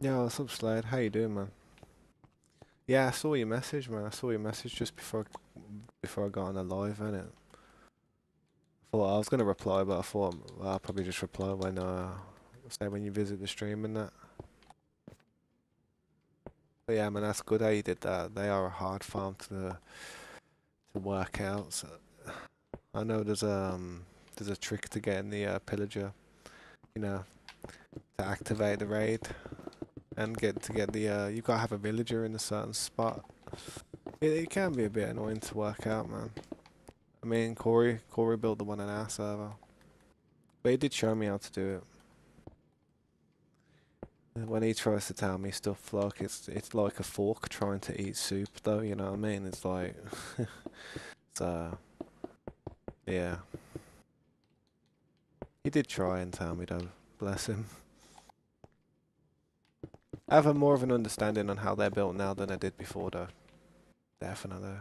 Yeah, what's up, Slade? How you doing, man? Yeah, I saw your message, man. I saw your message just before I got on the live, innit? Thought I was gonna reply, but I thought well, I'll probably just reply when say when you visit the stream and that. But yeah, man, that's good how you did that. They are a hard farm to work out. So I know there's a trick to getting the pillager, you know, to activate the raid and get the you gotta have a villager in a certain spot. It can be a bit annoying to work out, man. I mean, Corey built the one on our server, but he did show me how to do it. When he tries to tell me stuff like it's like a fork trying to eat soup, though. You know what I mean? It's like, it's yeah. He did try and tell me though. Bless him. I have a more of an understanding on how they're built now than I did before, though. Definitely.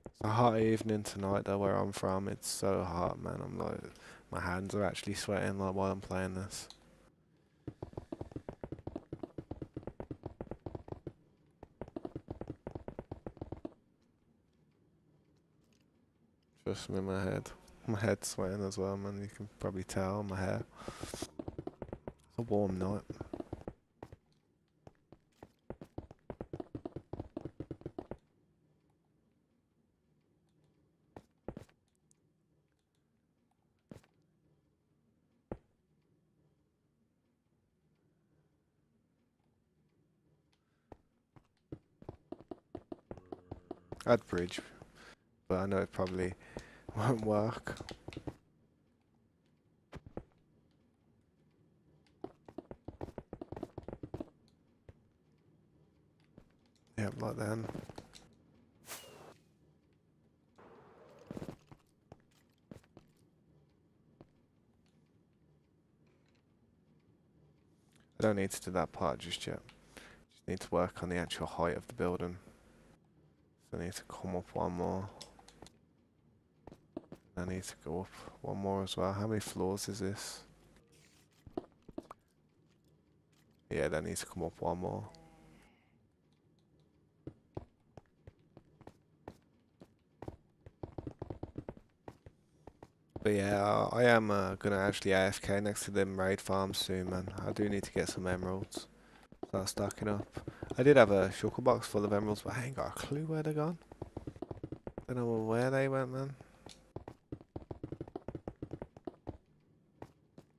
It's a hot evening tonight, though, where I'm from. It's so hot, man. I'm like, my hands are actually sweating like while I'm playing this. Just in my head. My head's sweating as well, man. You can probably tell on my hair. It's a warm night. I'd bridge, but I know it probably won't work. Yeah, like then. I don't need to do that part just yet. Just need to work on the actual height of the building. So I need to come up one more. I need to go up one more as well. How many floors is this? Yeah, that needs to come up one more. But yeah, I am gonna actually AFK next to them raid farms soon, man. I do need to get some emeralds. Start stacking up. I did have a shulker box full of emeralds, but I ain't got a clue where they're gone. Don't know where they went, man.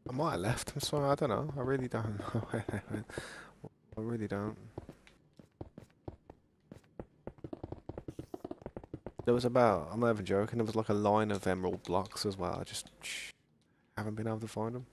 I might have left them somewhere. I don't know. I really don't know where they went. I really don't. There was about, I'm not even joking, there was like a line of emerald blocks as well. I just haven't been able to find them.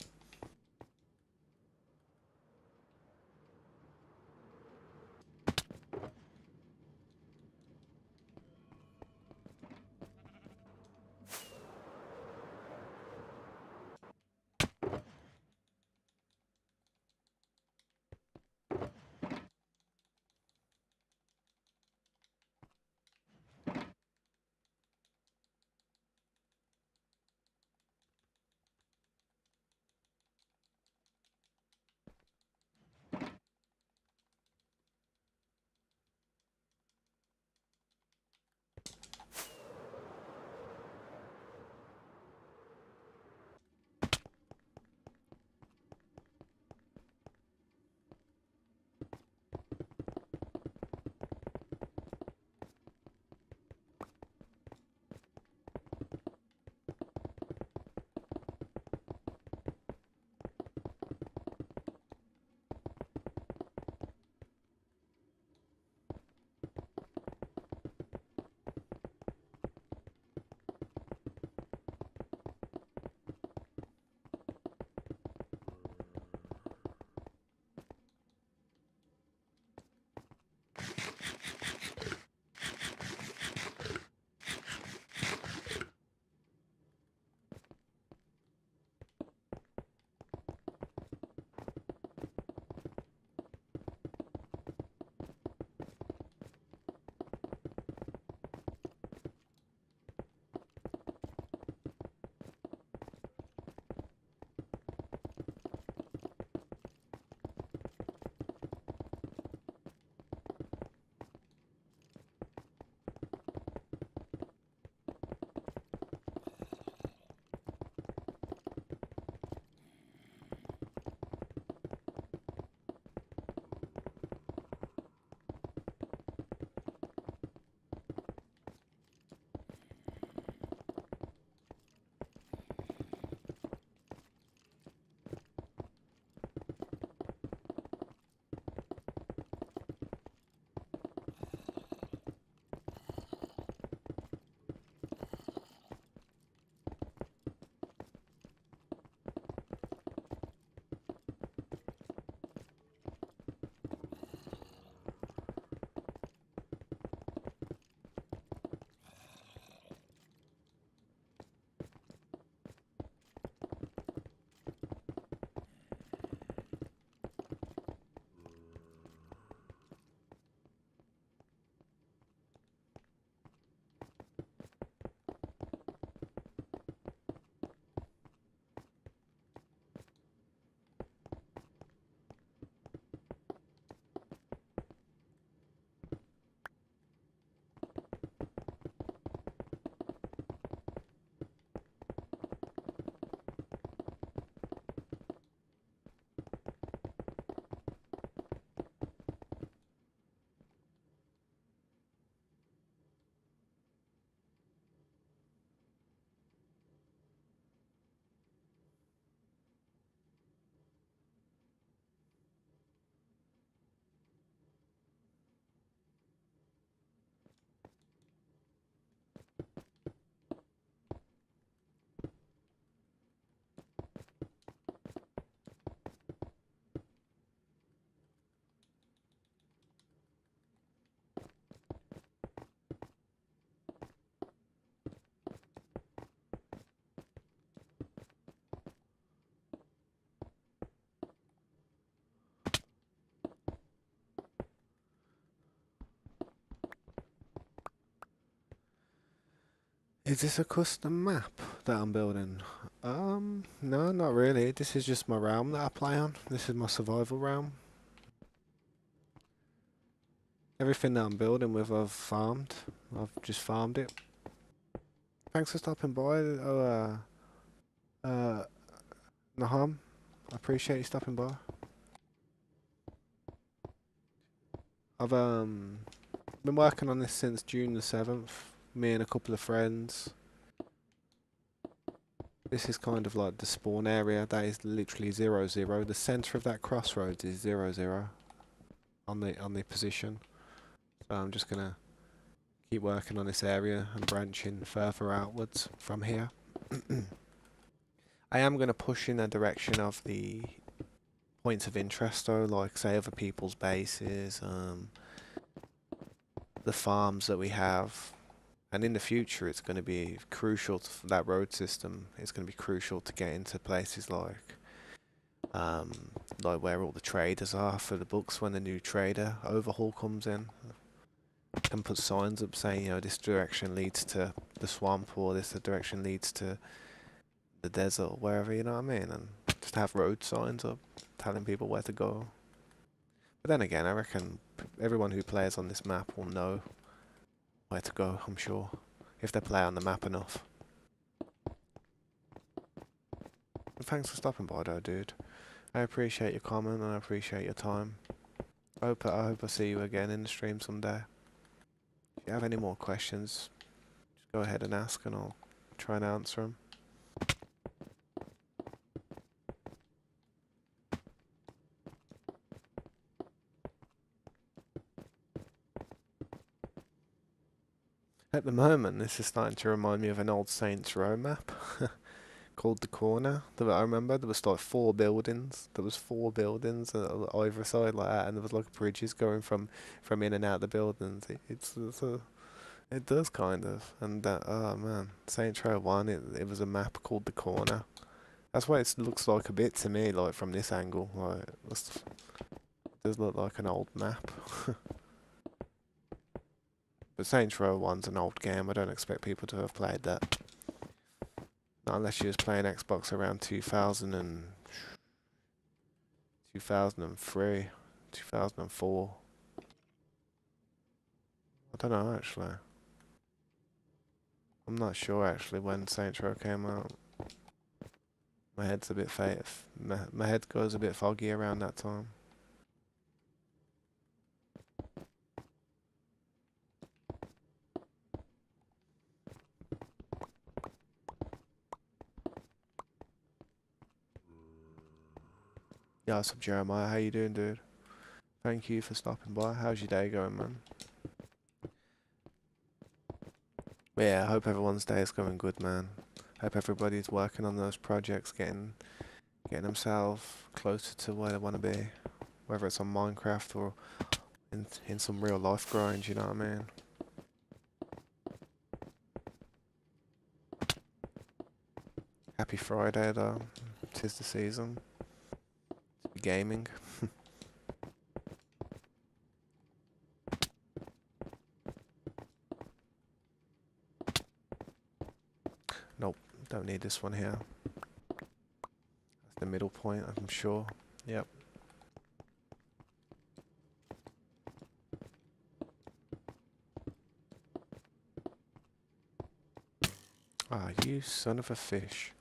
Is this a custom map that I'm building? No, not really. This is just my realm that I play on. This is my survival realm. Everything that I'm building with, I've farmed. I've just farmed it. Thanks for stopping by. Naham. I appreciate you stopping by. I've been working on this since June the 7th. Me and a couple of friends. This is kind of like the spawn area. That is literally 0, 0. The centre of that crossroads is 0, 0 on the position. So I'm just gonna keep working on this area and branching further outwards from here. I am gonna push in the direction of the points of interest though, like say other people's bases, the farms that we have. And in the future, it's going to be crucial to that road system. It's going to be crucial to get into places like where all the traders are for the books when the new trader overhaul comes in. Can put signs up saying, you know, this direction leads to the swamp or this direction leads to the desert or wherever, you know what I mean? And just have road signs up telling people where to go. But then again, I reckon everyone who plays on this map will know where to go, I'm sure, if they play on the map enough. And thanks for stopping by though, dude. I appreciate your comment and I appreciate your time. I hope I see you again in the stream someday. If you have any more questions, just go ahead and ask and I'll try and answer them. At the moment, this is starting to remind me of an old Saints Row map called The Corner. I remember there was like 4 buildings. There was 4 buildings on either side like that, and there was like bridges going from in and out the buildings. It does kind of. And oh man, Saints Row 1, it was a map called The Corner. That's what it looks like a bit to me, like from this angle. Like, it does look like an old map. But Saints Row 1's an old game. I don't expect people to have played that. Not unless you was playing Xbox around 2003, 2004. I don't know actually. I'm not sure actually when Saints Row came out. My head's a bit my head goes a bit foggy around that time. Yeah, what's up, Jeremiah? How you doing, dude? Thank you for stopping by. How's your day going, man? But yeah, I hope everyone's day is going good, man. Hope everybody's working on those projects, getting themselves closer to where they want to be. Whether it's on Minecraft or in some real life grind, you know what I mean? Happy Friday though. 'Tis the season. To be gaming. Nope, don't need this one here. That's the middle point, I'm sure. Yep. Ah, you son of a fish.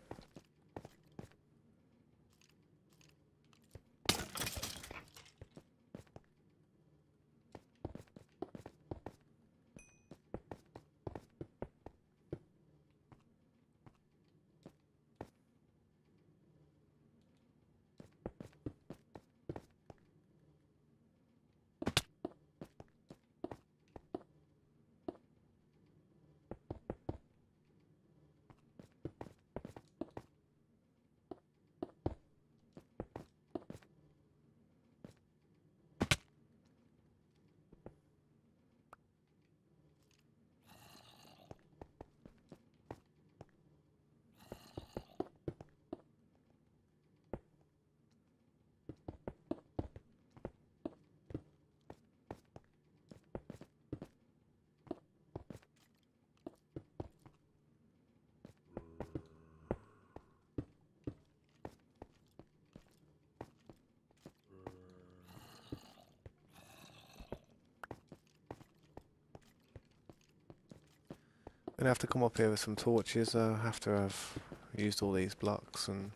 Gonna have to come up here with some torches after I've used all these blocks and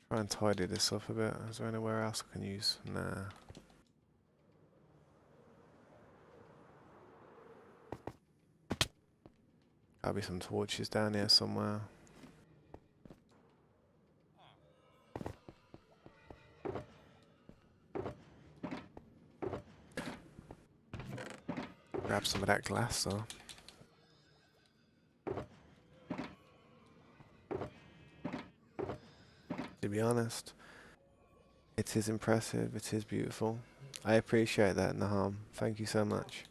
try and tidy this up a bit. Is there anywhere else I can use? Nah. Gotta be some torches down here somewhere. Grab some of that glass though. To be honest, it is impressive, it is beautiful. I appreciate that, Naham. Thank you so much.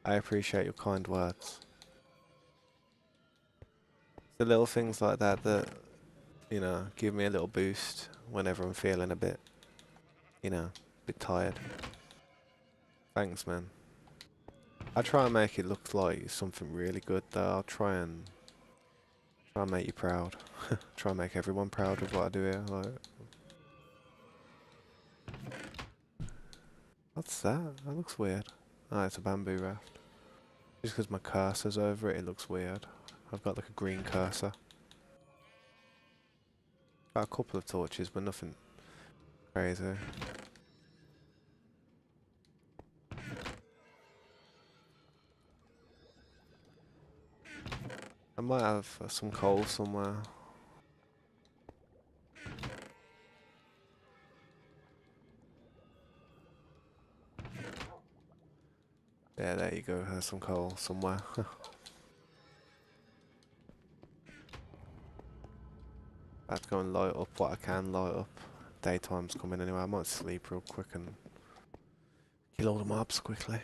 I appreciate your kind words. The little things like that that, you know, give me a little boost whenever I'm feeling a bit, you know, a bit tired. Thanks, man. I try and make it look like something really good though. I'll try and make you proud. Try and make everyone proud of what I do here. Like, what's that? That looks weird. Oh, it's a bamboo raft. Just because my cursor's over it, it looks weird. I've got like a green cursor. Got a couple of torches, but nothing crazy. I might have some coal somewhere. Yeah, there you go. There's some coal somewhere. I have to go and light up what I can light up. Daytime's coming anyway. I might sleep real quick and kill all the mobs quickly.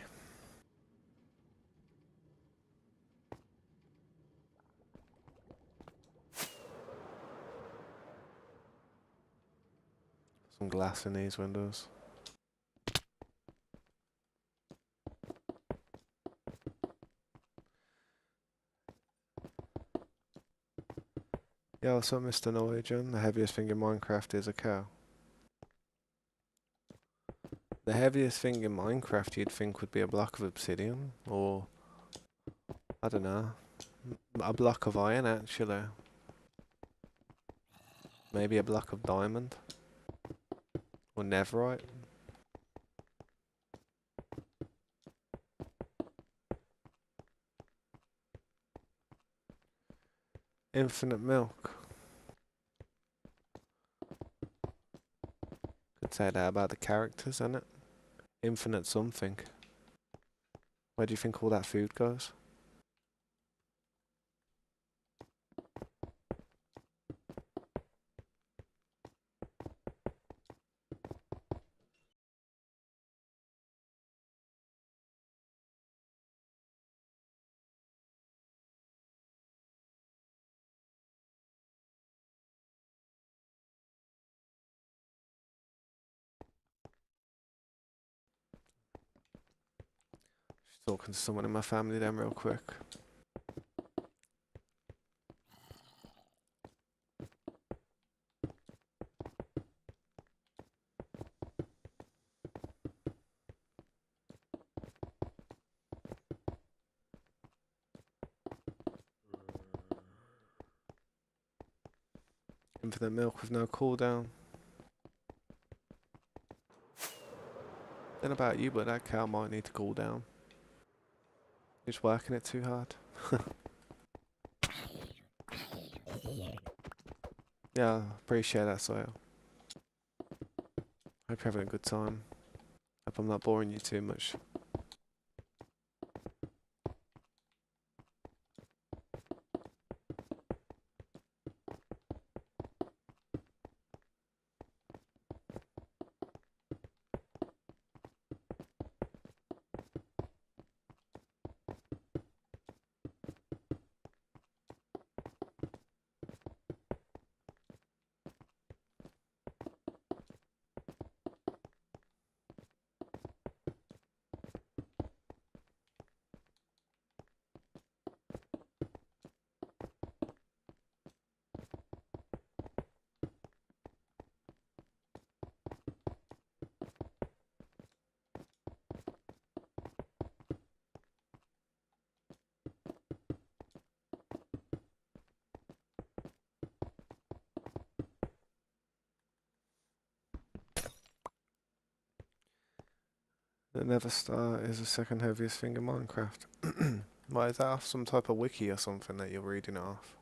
Some glass in these windows. Yeah, what's up, Mr. Norwegian? The heaviest thing in Minecraft is a cow. The heaviest thing in Minecraft you'd think would be a block of obsidian, or I don't know, a block of iron actually. Maybe a block of diamond, or netherite. Infinite milk. Could say that about the characters, innit? Infinite something. Where do you think all that food goes? Just talking to someone in my family then real quick. Infinite milk with no cooldown. Then about you, but that cow might need to cool down. Just working it too hard. Yeah, appreciate that, Sawyer. Hope you're having a good time. Hope I'm not boring you too much. The Nether Star is the second heaviest thing in Minecraft. Why is that off some type of wiki or something that you're reading it off?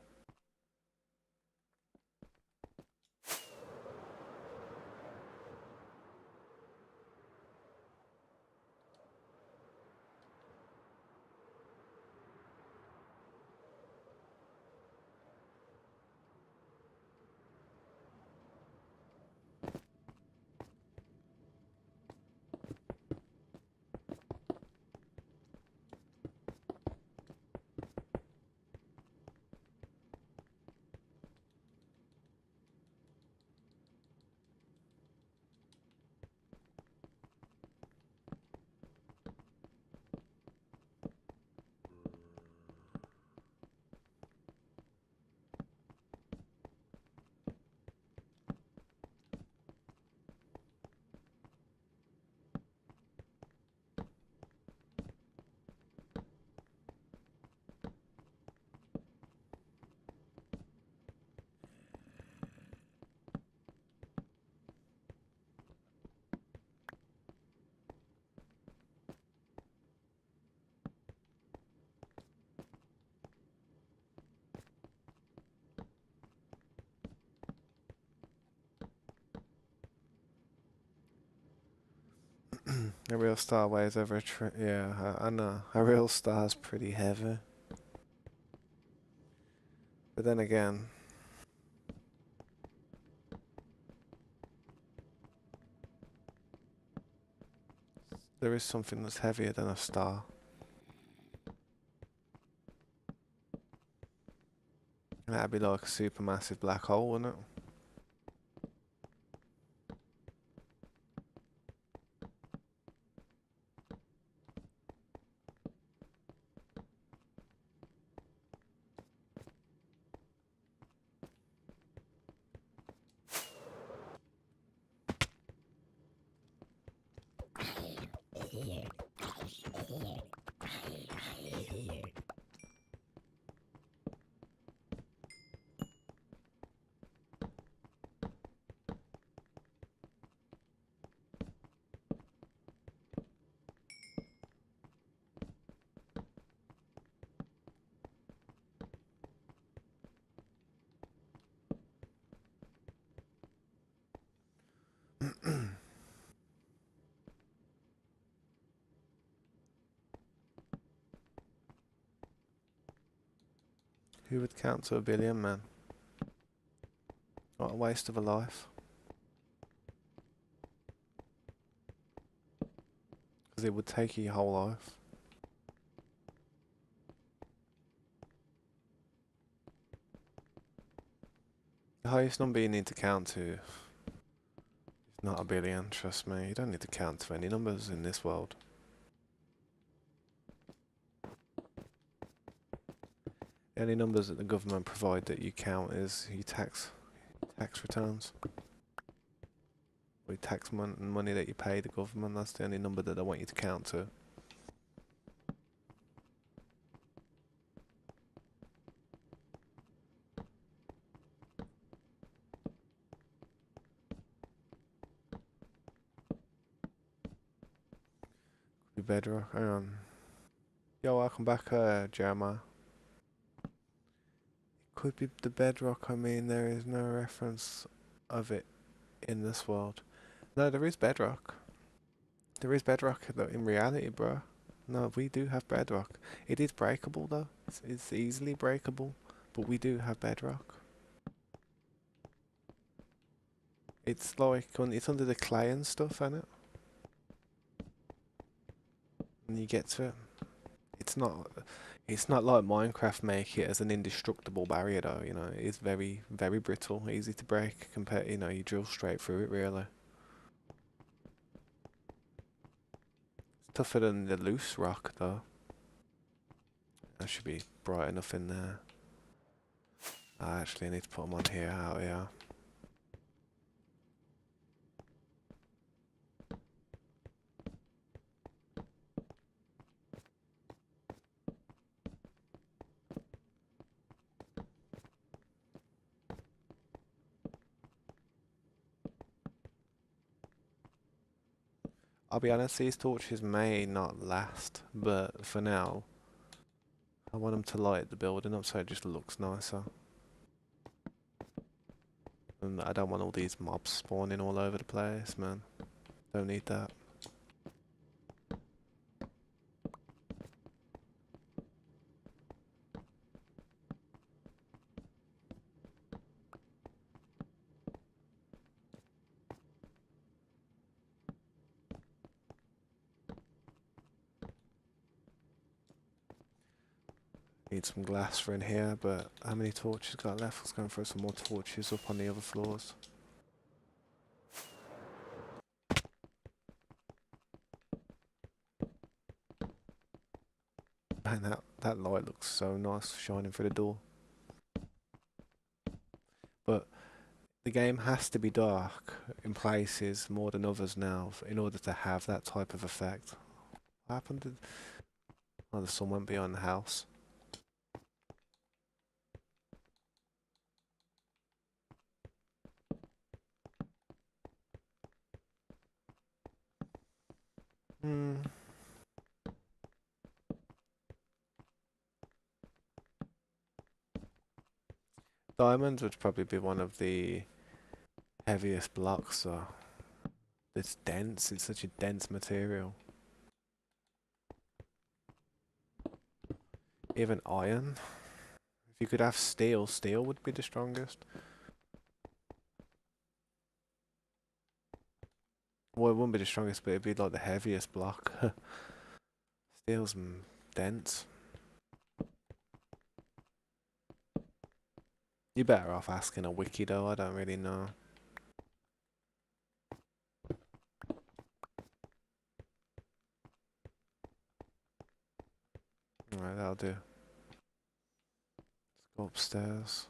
A real star weighs over yeah, I know. A real star's pretty heavy. But then again, there is something that's heavier than a star. That'd be like a supermassive black hole, wouldn't it? Who would count to 1 billion, man? What a waste of a life. Because it would take you your whole life. The highest number you need to count to is not 1 billion, trust me. You don't need to count to any numbers in this world. The only numbers that the government provide that you count is your tax returns. Or your tax money that you pay the government. That's the only number that they want you to count to. Bedrock, hang on. Yo, welcome back, Jeremiah. Could be the Bedrock, I mean, there is no reference of it in this world. No, there is Bedrock. There is Bedrock in reality, bro. No, we do have Bedrock. It is breakable, though. It's easily breakable, but we do have Bedrock. It's like, it's under the clay and stuff, isn't it? And you get to it. It's not like Minecraft make it as an indestructible barrier though, you know. It is very, very brittle, easy to break compared, you know, you drill straight through it really. It's tougher than the loose rock though. That should be bright enough in there. I actually need to put them on here, out here. I'll be honest, these torches may not last, but for now, I want them to light the building up so it just looks nicer. And I don't want all these mobs spawning all over the place, man. Don't need that. Need some glass for in here, but how many torches got left? Let's go and throw some more torches up on the other floors. Man, that light looks so nice shining through the door. But the game has to be dark in places more than others now in order to have that type of effect. What happened to... Oh, the sun went behind the house. Hmm. Diamonds would probably be one of the heaviest blocks, so it's dense, it's such a dense material. Even iron. If you could have steel, steel would be the strongest. Well, it wouldn't be the strongest, but it'd be like the heaviest block. Steel's dense. You're better off asking a wiki though, I don't really know. Alright, that'll do. Let's go upstairs.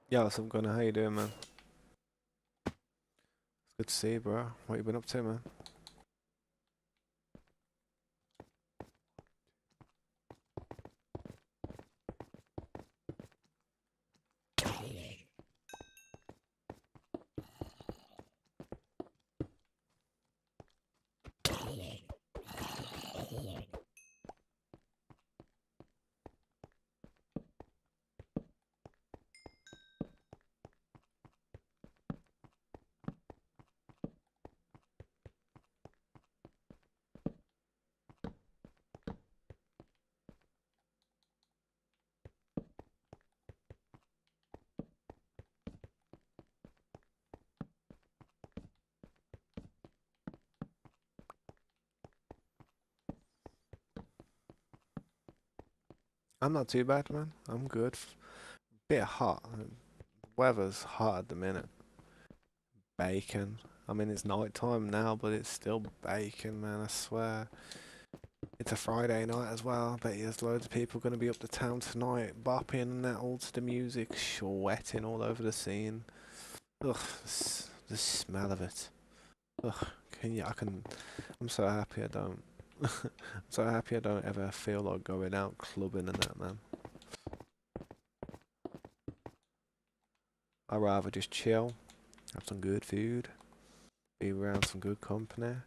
Yeah, what's up, Gunnar? How you doing, man? It's good to see you, bro. What you been up to, man? I'm not too bad, man. I'm good. Bit hot. weather's hot at the minute. Bacon. I mean, it's night time now, but it's still bacon, man. I swear. It's a Friday night as well. I bet there's loads of people going to be up to town tonight, bopping and that all to the music, sweating all over the scene. Ugh, the smell of it. Ugh, I'm so happy I don't. I'm so happy I don't ever feel like going out clubbing and that, man. I'd rather just chill, have some good food, be around some good company, and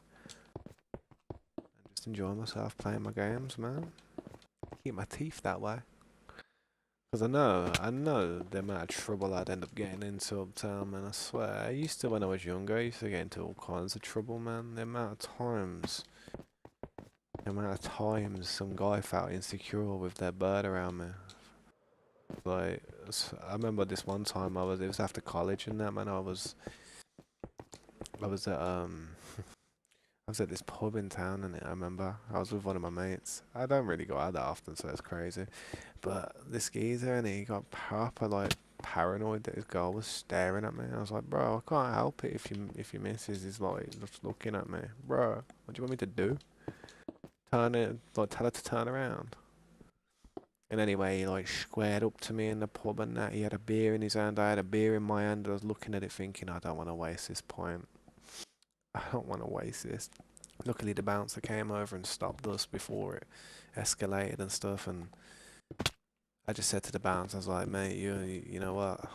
just enjoy myself playing my games, man. Keep my teeth that way. Because I know the amount of trouble I'd end up getting into uptown, man. I swear. I used to, when I was younger, I used to get into all kinds of trouble, man. The amount of times some guy felt insecure with their bird around me. Like, I remember this one time it was after college and that, man. I was at, I was at this pub in town, and I remember I was with one of my mates. I don't really go out that often, so it's crazy. But this geezer, and he got proper like paranoid that his girl was staring at me. I was like, bro, I can't help it if your missus is like just looking at me, bro. What do you want me to do? Tell her to turn around. And anyway, he like squared up to me in the pub and that. He had a beer in his hand. I had a beer in my hand. I was looking at it, thinking, I don't want to waste this point. I don't want to waste this. Luckily, the bouncer came over and stopped us before it escalated and stuff. And I just said to the bouncer, I was like, mate, you know what?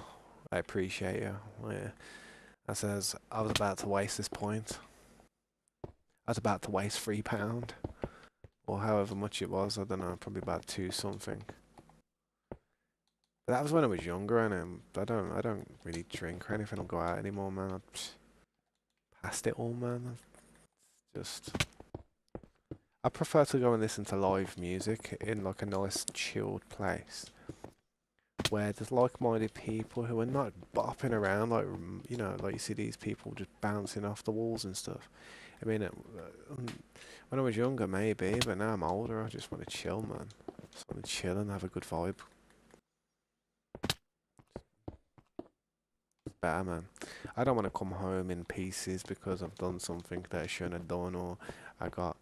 I appreciate you. Yeah. I says, I was about to waste this point. I was about to waste £3. Or however much it was. I don't know, probably about two something. But that was when I was younger, and I don't really drink or anything or go out anymore, man. I've past it all, man. Just I prefer to go and listen to live music in like a nice chilled place where there's like-minded people who are not bopping around like like you see these people just bouncing off the walls and stuff. I mean, when I was younger maybe, but now I'm older, I just want to chill, man. Just want to chill and have a good vibe. Better, man. I don't want to come home in pieces because I've done something that I shouldn't have done, or I got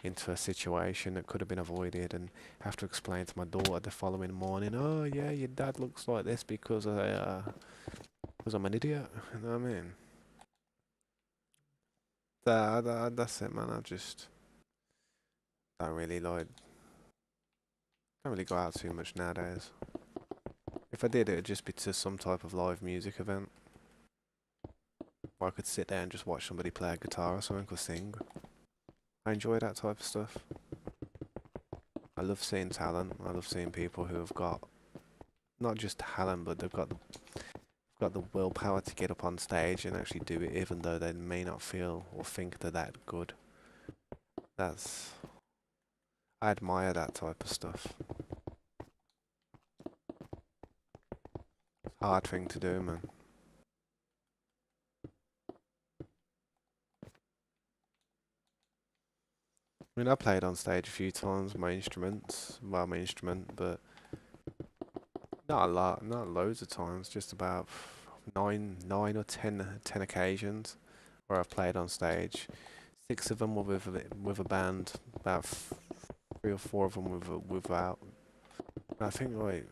into a situation that could have been avoided and have to explain to my daughter the following morning, oh yeah, your dad looks like this because because I'm an idiot. You know what I mean? That's it, man. I just don't really like don't really go out too much nowadays. If I did, it'd just be to some type of live music event, or I could sit there and just watch somebody play a guitar or something or sing. I enjoy that type of stuff. I love seeing talent. I love seeing people who have got not just talent, but they've got the willpower to get up on stage and actually do it, even though they may not feel or think they're that good. That's I admire that type of stuff. It's a hard thing to do, man. I mean, I played on stage a few times, my instruments, well, my instrument, but not a lot, not loads of times, just about nine or ten occasions where I've played on stage. 6 of them were with a band, about 3 or 4 of them without. I think like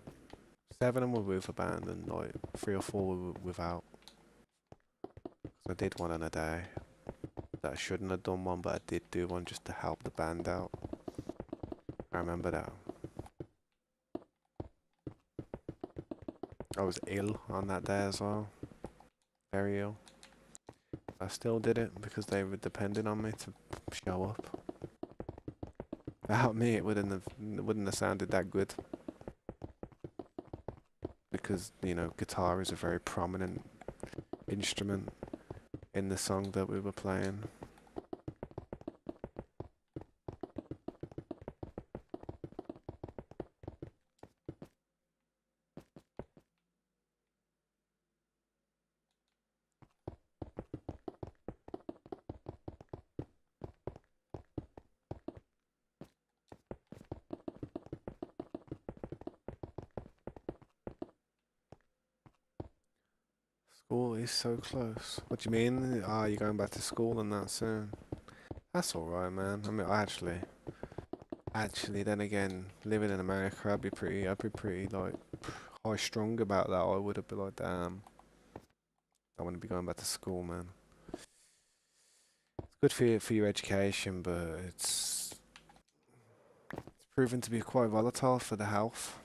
7 of them were with a band and like 3 or 4 were without. I did one on a day that I shouldn't have done one, but I did do one just to help the band out. I remember that. I was ill on that day as well. Very ill. I still did it because they were depending on me to show up. Without me, it wouldn't have sounded that good. Because, guitar is a very prominent instrument in the song that we were playing. Oh, it's so close. What do you mean? Ah, you're going back to school and that soon. That's alright, man. I mean, actually, then again, living in America, I'd be pretty, like, high strung about that. I would have been like, damn, I want to be going back to school, man. It's good for your education, but it's proven to be quite volatile for the health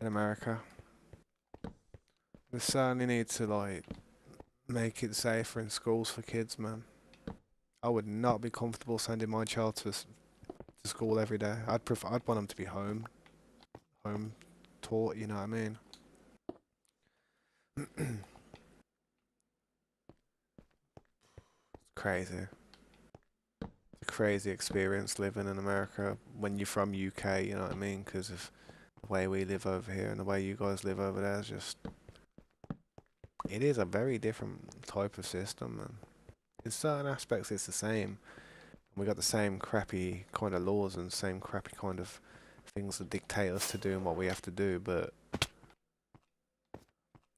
in America. They certainly need to, like, make it safer in schools for kids, man. I would not be comfortable sending my child to school every day. I'd want them to be home taught. You know what I mean? Crazy. It's a crazy experience living in America when you're from UK. You know what I mean? Because of the way we live over here and the way you guys live over there is just. It is a very different type of system, and in certain aspects it's the same. We got the same crappy kind of laws and same crappy kind of things that dictate us to do and what we have to do, but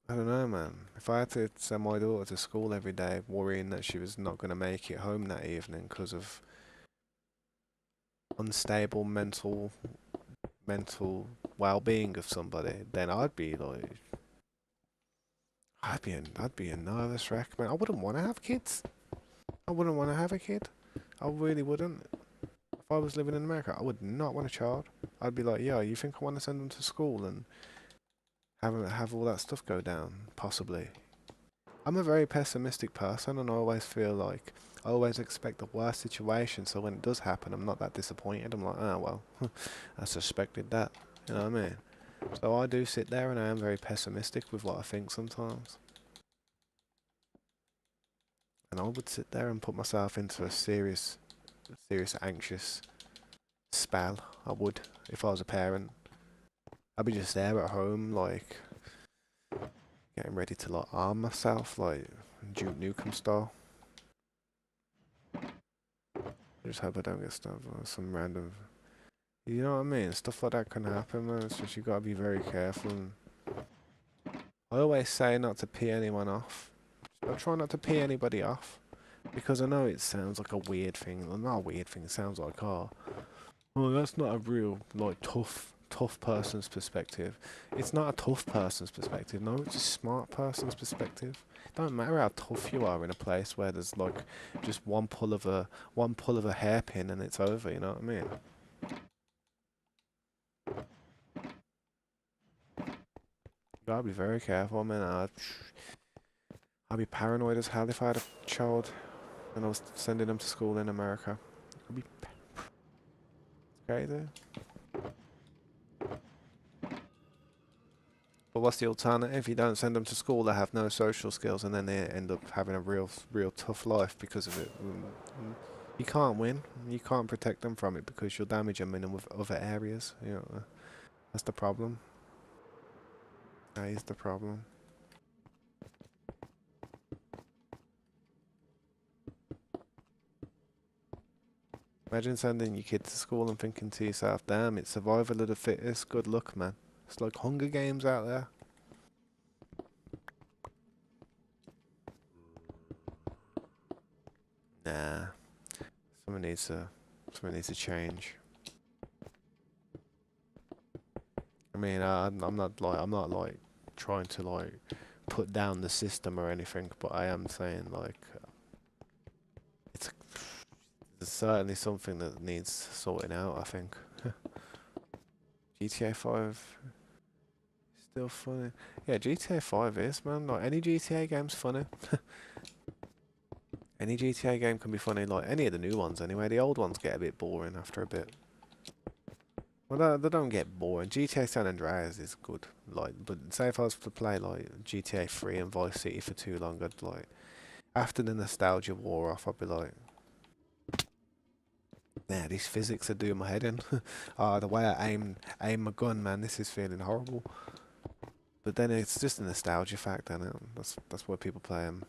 I don't know, man. If I had to send my daughter to school every day, worrying that she was not going to make it home that evening because of unstable mental well-being of somebody, then I'd be like, I'd be a nervous wreck, man. I wouldn't want to have kids. I wouldn't want to have a kid. I really wouldn't. If I was living in America, I would not want a child. I'd be like, yo, you think I want to send them to school and have all that stuff go down? Possibly. I'm a very pessimistic person, and I always feel like I always expect the worst situation. So when it does happen, I'm not that disappointed. I'm like, oh well, I suspected that. You know what I mean? So I do sit there, and I am very pessimistic with what I think sometimes. And I would sit there and put myself into a serious anxious spell. I would if I was a parent. I'd be just there at home, like getting ready to like arm myself, like Duke Nukem style. I just hope I don't get stuff or some random. You know what I mean? Stuff like that can happen, man. It's just you gotta be very careful. And I always say not to pee anyone off. I try not to pee anybody off because I know it sounds like a weird thing. Well, not a weird thing. It sounds like, oh, well, that's not a real like tough person's perspective. It's not a tough person's perspective. No, it's a smart person's perspective. It don't matter how tough you are in a place where there's like just one pull of a hairpin and it's over. You know what I mean? You gotta be very careful, man. I'd be paranoid as hell if I had a child and I was sending them to school in America. I'd be crazy. But what's the alternative? You don't send them to school, they have no social skills, and then they end up having a real tough life because of it. You can't win. You can't protect them from it because you'll damage them in with other areas. You know, that's the problem. That is the problem. Imagine sending your kid to school and thinking to yourself, damn, it's survival of the fittest. Good luck, man. It's like Hunger Games out there. Nah, something needs to, something needs to change. I mean, I'm not like trying to like put down the system or anything, but I am saying like it's, it's certainly something that needs sorting out. I think GTA 5 is still funny. Yeah, GTA 5 is, man. Like any GTA game's funny. Any GTA game can be funny. Like any of the new ones, anyway. The old ones get a bit boring after a bit. Well, they don't get boring. GTA San Andreas is good. Like, but say if I was to play like GTA 3 and Vice City for too long, I'd like after the nostalgia wore off, I'd be like, nah, these physics are doing my head in. Ah, the way I aim my gun, man, this is feeling horrible. But then it's just a nostalgia factor, and that's why people play them.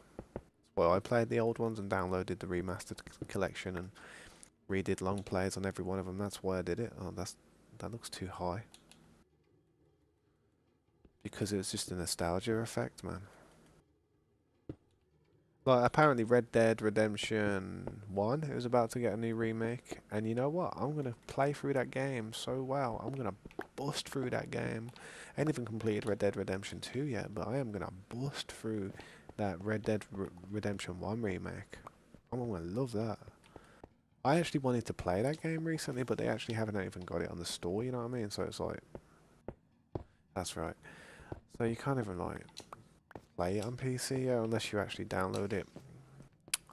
Well, I played the old ones and downloaded the remastered collection and redid long plays on every one of them. That's why I did it. Oh, that looks too high because it was just a nostalgia effect, man. Like apparently Red Dead Redemption 1 it was about to get a new remake, and you know what? I'm gonna play through that game so well. I'm gonna bust through that game. I ain't even completed Red Dead Redemption 2 yet, but I am gonna bust through that Redemption 1 remake. I'm gonna love that. I actually wanted to play that game recently, but they actually haven't even got it on the store, you know what I mean? So it's like, that's right. So you can't even like play it on PC unless you actually download it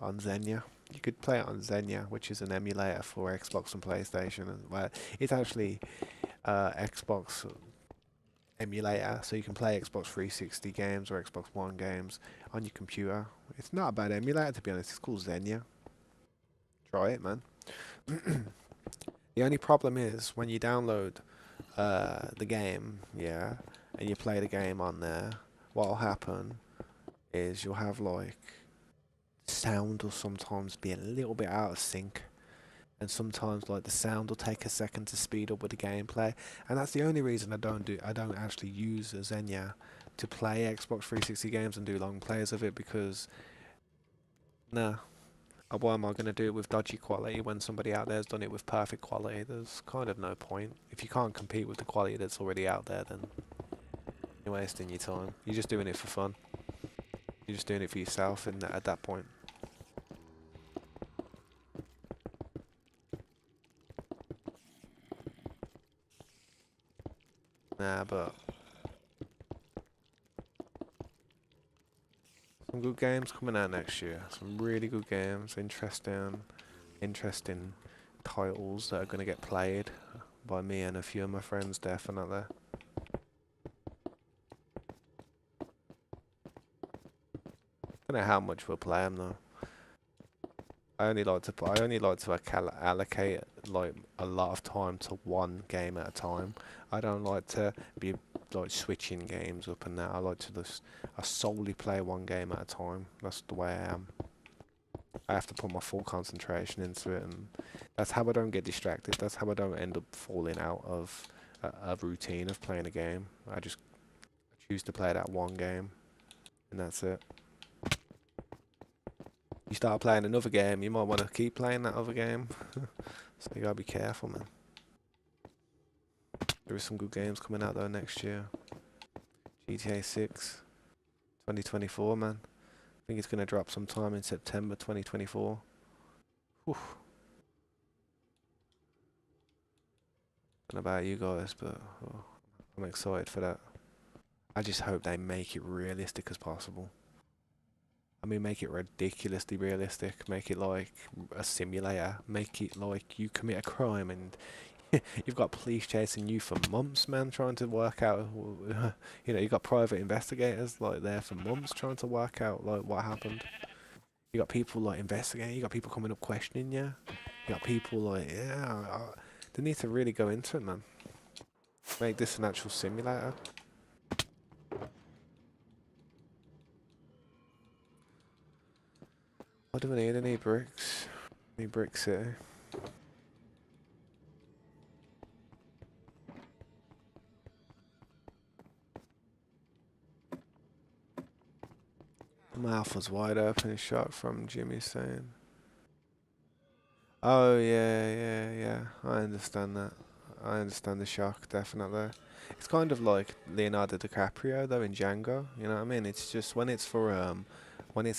on Xenia. You could play it on Xenia, which is an emulator for Xbox and PlayStation. And well, it's actually Xbox emulator, so you can play Xbox 360 games or Xbox One games on your computer. It's not a bad emulator, to be honest. It's called Xenia. Try it, man. The only problem is when you download the game, yeah, and you play the game on there, what'll happen is you'll have like sound will sometimes be a little bit out of sync, and sometimes like the sound will take a second to speed up with the gameplay, and that's the only reason I don't actually use a Xenia to play Xbox 360 games and do long plays of it, because nah, why am I going to do it with dodgy quality when somebody out there's done it with perfect quality? There's kind of no point. If you can't compete with the quality that's already out there, then you're wasting your time. You're just doing it for fun. You're just doing it for yourself, and at that point. Nah, but some good games coming out next year. Some really good games. Interesting titles that are going to get played by me and a few of my friends, definitely. Don't know how much we'll play them though. I only like to allocate like a lot of time to one game at a time. I don't like to be like switching games up and that. I solely play one game at a time. That's the way I am. I have to put my full concentration into it, and that's how I don't get distracted. That's how I don't end up falling out of a routine of playing a game. I just choose to play that one game, and that's it. You start playing another game, you might want to keep playing that other game. So you gotta be careful, man. There is some good games coming out though next year. GTA 6, 2024, man. I think it's gonna drop sometime in September 2024. Whew. Don't know about you guys, but oh, I'm excited for that. I just hope they make it realistic as possible. I mean, make it ridiculously realistic. Make it like a simulator. Make it like you commit a crime and you've got police chasing you for months, man, trying to work out. You've got private investigators like there for months trying to work out like what happened. You got people like investigating. You got people coming up questioning you. You got people like, yeah, they need to really go into it, man. Make this an actual simulator. What do we need? I need bricks. I need Brick City. My mouth was wide open in shock from Jimmy saying, "Oh yeah. I understand that. I understand the shock, definitely. It's kind of like Leonardo DiCaprio though in Django. You know what I mean? It's just when it's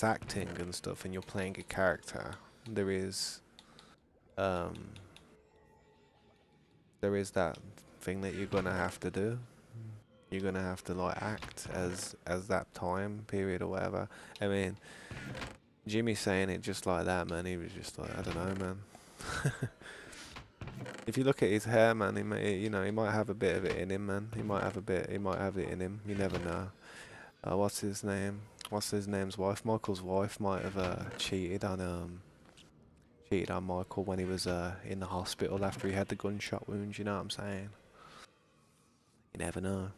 acting and stuff, and you're playing a character, there is um, there is that thing that you're gonna have to do. You're gonna have to like act as that time period or whatever. I mean, Jimmy saying it just like that, man. He was just like, I don't know, man. If you look at his hair, man, he might have a bit of it in him, man. He might have it in him. You never know. What's his name? What's his name's wife? Michael's wife might have cheated on Michael when he was in the hospital after he had the gunshot wounds. You know what I'm saying? You never know.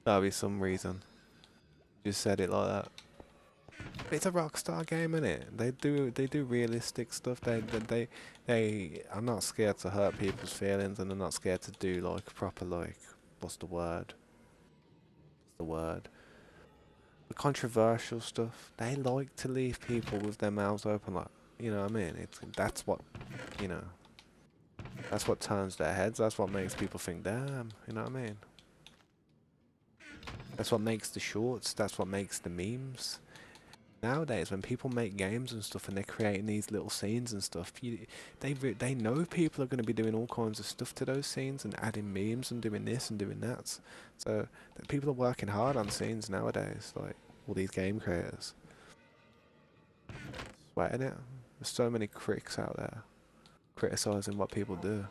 That'll be some reason. Just said it like that. It's a Rockstar game, innit? They do realistic stuff. They. I'm not scared to hurt people's feelings, and I'm not scared to do like proper like what's the word? What's the word? controversial stuff. They like to leave people with their mouths open, like, you know what I mean? That's what, you know, that's what turns their heads. That's what makes people think, damn, you know what I mean? That's what makes the shorts. That's what makes the memes. Nowadays, when people make games and stuff, and they're creating these little scenes and stuff, they know people are going to be doing all kinds of stuff to those scenes and adding memes and doing this and doing that. So people are working hard on scenes nowadays, like all these game creators. Sweating it. There's so many critics out there criticizing what people do.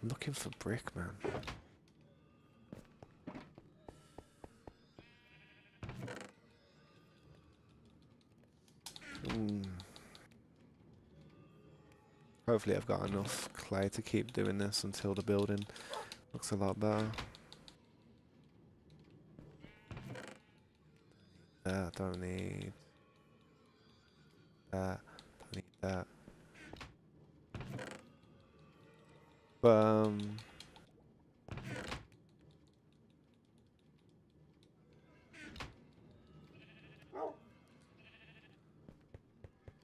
I'm looking for brick, man. Hopefully I've got enough clay to keep doing this until the building looks a lot better. That, don't need that, don't need that. But,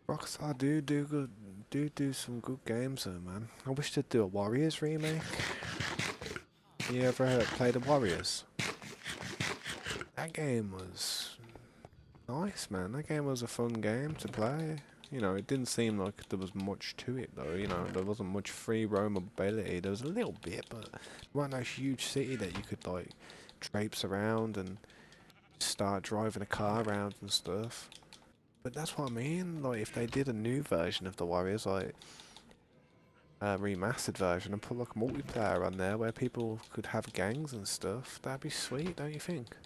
Rockstar do some good games though, man. I wish they'd do a Warriors remake. You ever play the Warriors? That game was nice, man. That game was a fun game to play. You know, it didn't seem like there was much to it though, you know, there wasn't much free roam ability. There was a little bit, but it wasn't a huge city that you could like traipse around and start driving a car around and stuff. But that's what I mean, like if they did a new version of the Warriors, like a remastered version, and put like multiplayer on there where people could have gangs and stuff, that'd be sweet, don't you think?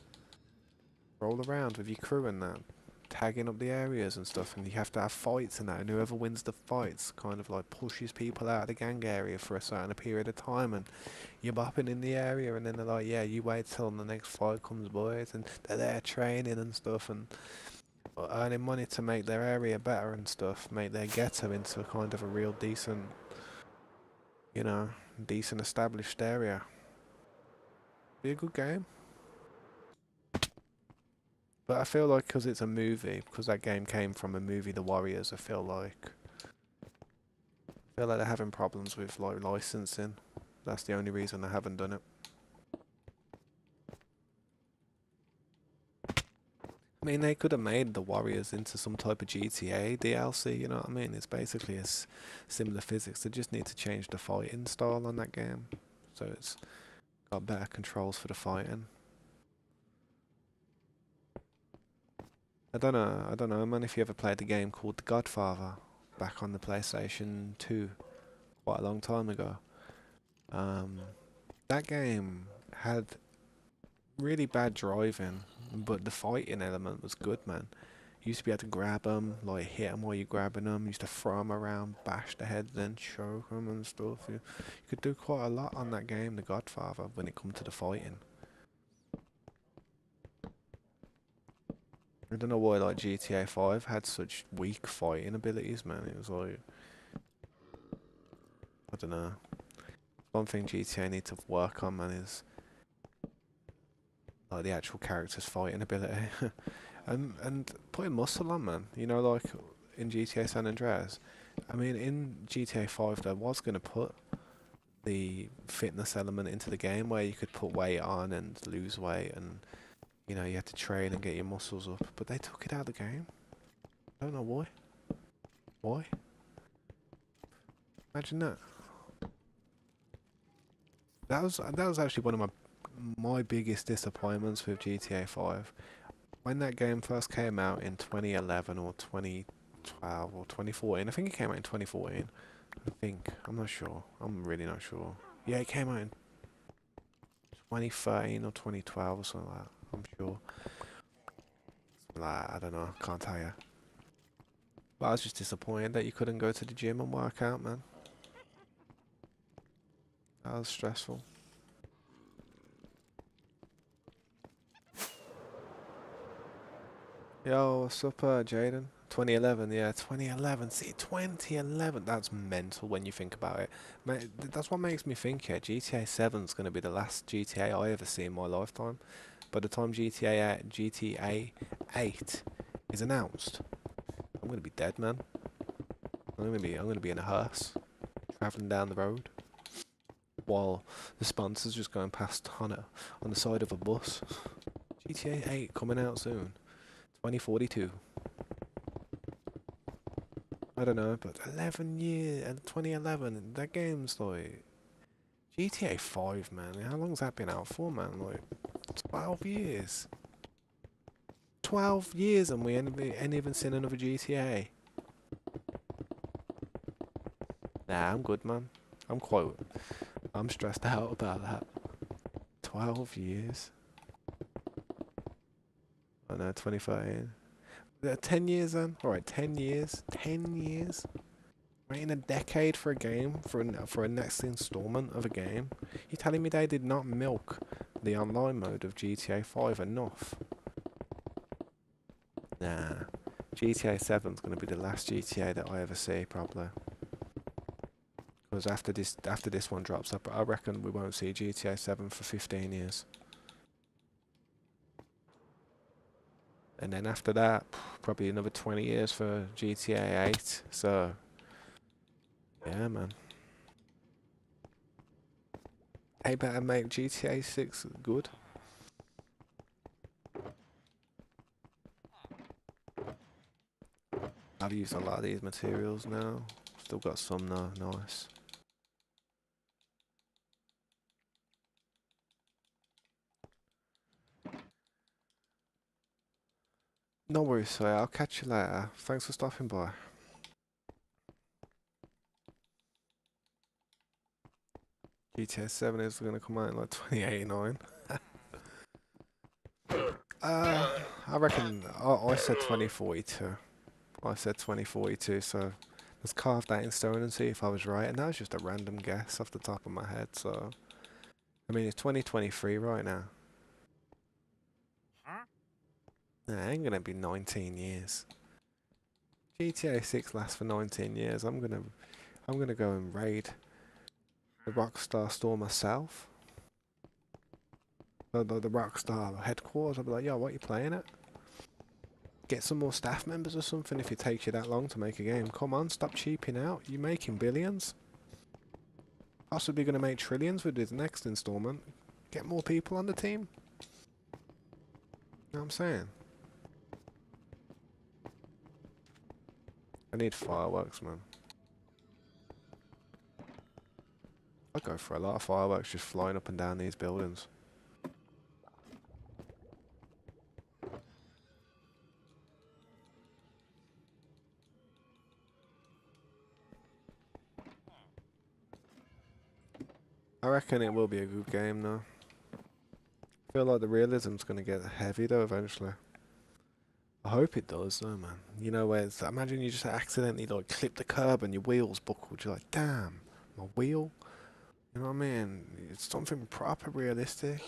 Roll around with your crew and that, tagging up the areas and stuff, and you have to have fights and that, and whoever wins the fights kind of like pushes people out of the gang area for a certain period of time, and you're bopping in the area, and then they're like, yeah, you wait till the next fight comes, boys, and they're there training and stuff, and earning money to make their area better and stuff, make their ghetto into kind of a real decent, you know, decent established area. Be a good game. But I feel like because it's a movie, because that game came from a movie, The Warriors, I feel like they're having problems with like licensing. That's the only reason I haven't done it. I mean, they could have made the Warriors into some type of GTA DLC, you know what I mean? It's basically similar physics. They just need to change the fighting style on that game. So it's got better controls for the fighting. I don't know, man, if you ever played the game called The Godfather back on the PlayStation 2 quite a long time ago. That game had really bad driving, but the fighting element was good, man. You used to be able to grab them, like hit them while you're grabbing them. You used to throw them around, bash the head, then choke them and stuff. You could do quite a lot on that game, The Godfather, when it comes to the fighting. I don't know why like GTA 5 had such weak fighting abilities, man. It was like, I don't know. One thing GTA need to work on, man, is like the actual character's fighting ability. and putting muscle on, man. You know, like in GTA San Andreas. I mean, in GTA 5, they was going to put the fitness element into the game where you could put weight on and lose weight, and you know, you had to train and get your muscles up. But they took it out of the game. I don't know why. Why? Imagine that. That was actually one of my biggest disappointments with GTA 5. When that game first came out in 2011 or 2012 or 2014, I think it came out in 2014. I think. I'm not sure. I'm really not sure. Yeah, it came out in 2013 or 2012 or something like that. I'm sure. Like, I don't know. Can't tell you. But I was just disappointed that you couldn't go to the gym and work out, man. That was stressful. Yo, what's up, Jaden? 2011, yeah, 2011. See, 2011. That's mental when you think about it. That's what makes me think, yeah, GTA 7's going to be the last GTA I ever see in my lifetime. by the time GTA 8 is announced, I'm gonna be dead, man. I'm gonna be in a hearse, traveling down the road, while the sponsor's just going past on the side of a bus. GTA 8 coming out soon, 2042. I don't know, but 11 years, 2011, that game's like GTA 5, man. How long's that been out for, man? Like 12 years. 12 years, and we ain't even seen another GTA. Nah, I'm good, man. I'm stressed out about that. 12 years. I know, 2013. 10 years then? Alright, 10 years. 10 years? Waiting a decade for a game, for a next installment of a game? You're telling me they did not milk the online mode of GTA 5 enough? Nah. GTA 7's going to be the last GTA that I ever see, probably. Because after this one drops up, I reckon we won't see GTA 7 for 15 years. And then after that, probably another 20 years for GTA 8. So, yeah, man. They better make GTA 6 good. I've used a lot of these materials now. Still got some though, nice. No worries, sir. I'll catch you later. Thanks for stopping by. GTA 7 is going to come out in like 2089. I reckon I said 2042. I said 2042, so let's carve that in stone and see if I was right. And that was just a random guess off the top of my head, so... I mean, it's 2023 right now. Nah, it ain't gonna be 19 years. GTA 6 lasts for 19 years. I'm gonna go and raid the Rockstar store myself. The Rockstar headquarters. I'll be like, yo, what are you playing at? Get some more staff members or something if it takes you that long to make a game. Come on, stop cheaping out. You're making billions. Possibly gonna make trillions with this next installment. Get more people on the team. You know what I'm saying? I need fireworks, man. I go for a lot of fireworks just flying up and down these buildings. I reckon it will be a good game though. I feel like the realism's gonna get heavy though eventually. I hope it does though, man. You know where it's, imagine you just accidentally like clip the curb and your wheel's buckled. You're like, damn, my wheel? You know what I mean? It's something proper realistic.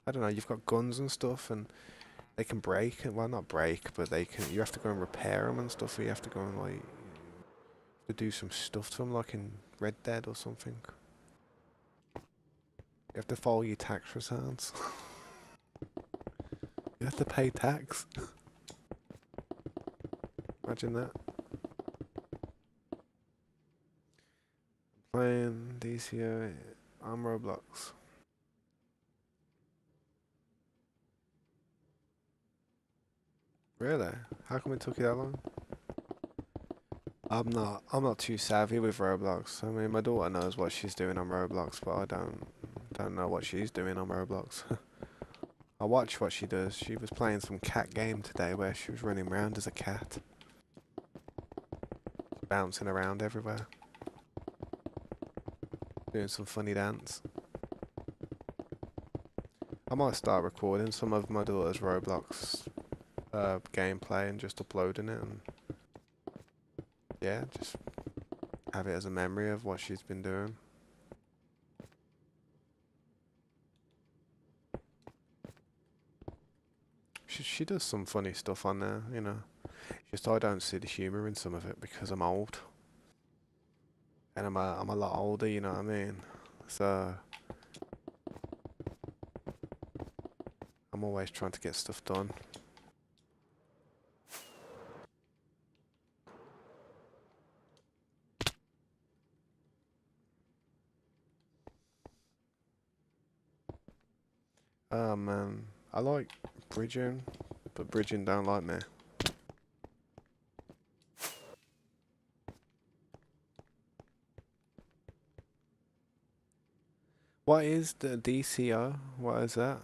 I don't know, you've got guns and stuff and they can break, well not break, but they can, you have to go and repair them and stuff, or you have to go and like, to do some stuff to them like in Red Dead or something. You have to file your tax returns. You have to pay tax. Imagine that. Playing DCO on Roblox. Really? How come it took you that long? I'm not too savvy with Roblox. I mean, my daughter knows what she's doing on Roblox, but I don't know what she's doing on Roblox. I watch what she does. She was playing some cat game today where she was running around as a cat. Bouncing around everywhere. Doing some funny dance. I might start recording some of my daughter's Roblox gameplay and just uploading it and yeah, just have it as a memory of what she's been doing. She does some funny stuff on there, you know. Just I don't see the humour in some of it because I'm old. And I'm a lot older, you know what I mean? So I'm always trying to get stuff done. Oh man, I like bridging, but bridging don't like me. What is the DCO? What is that?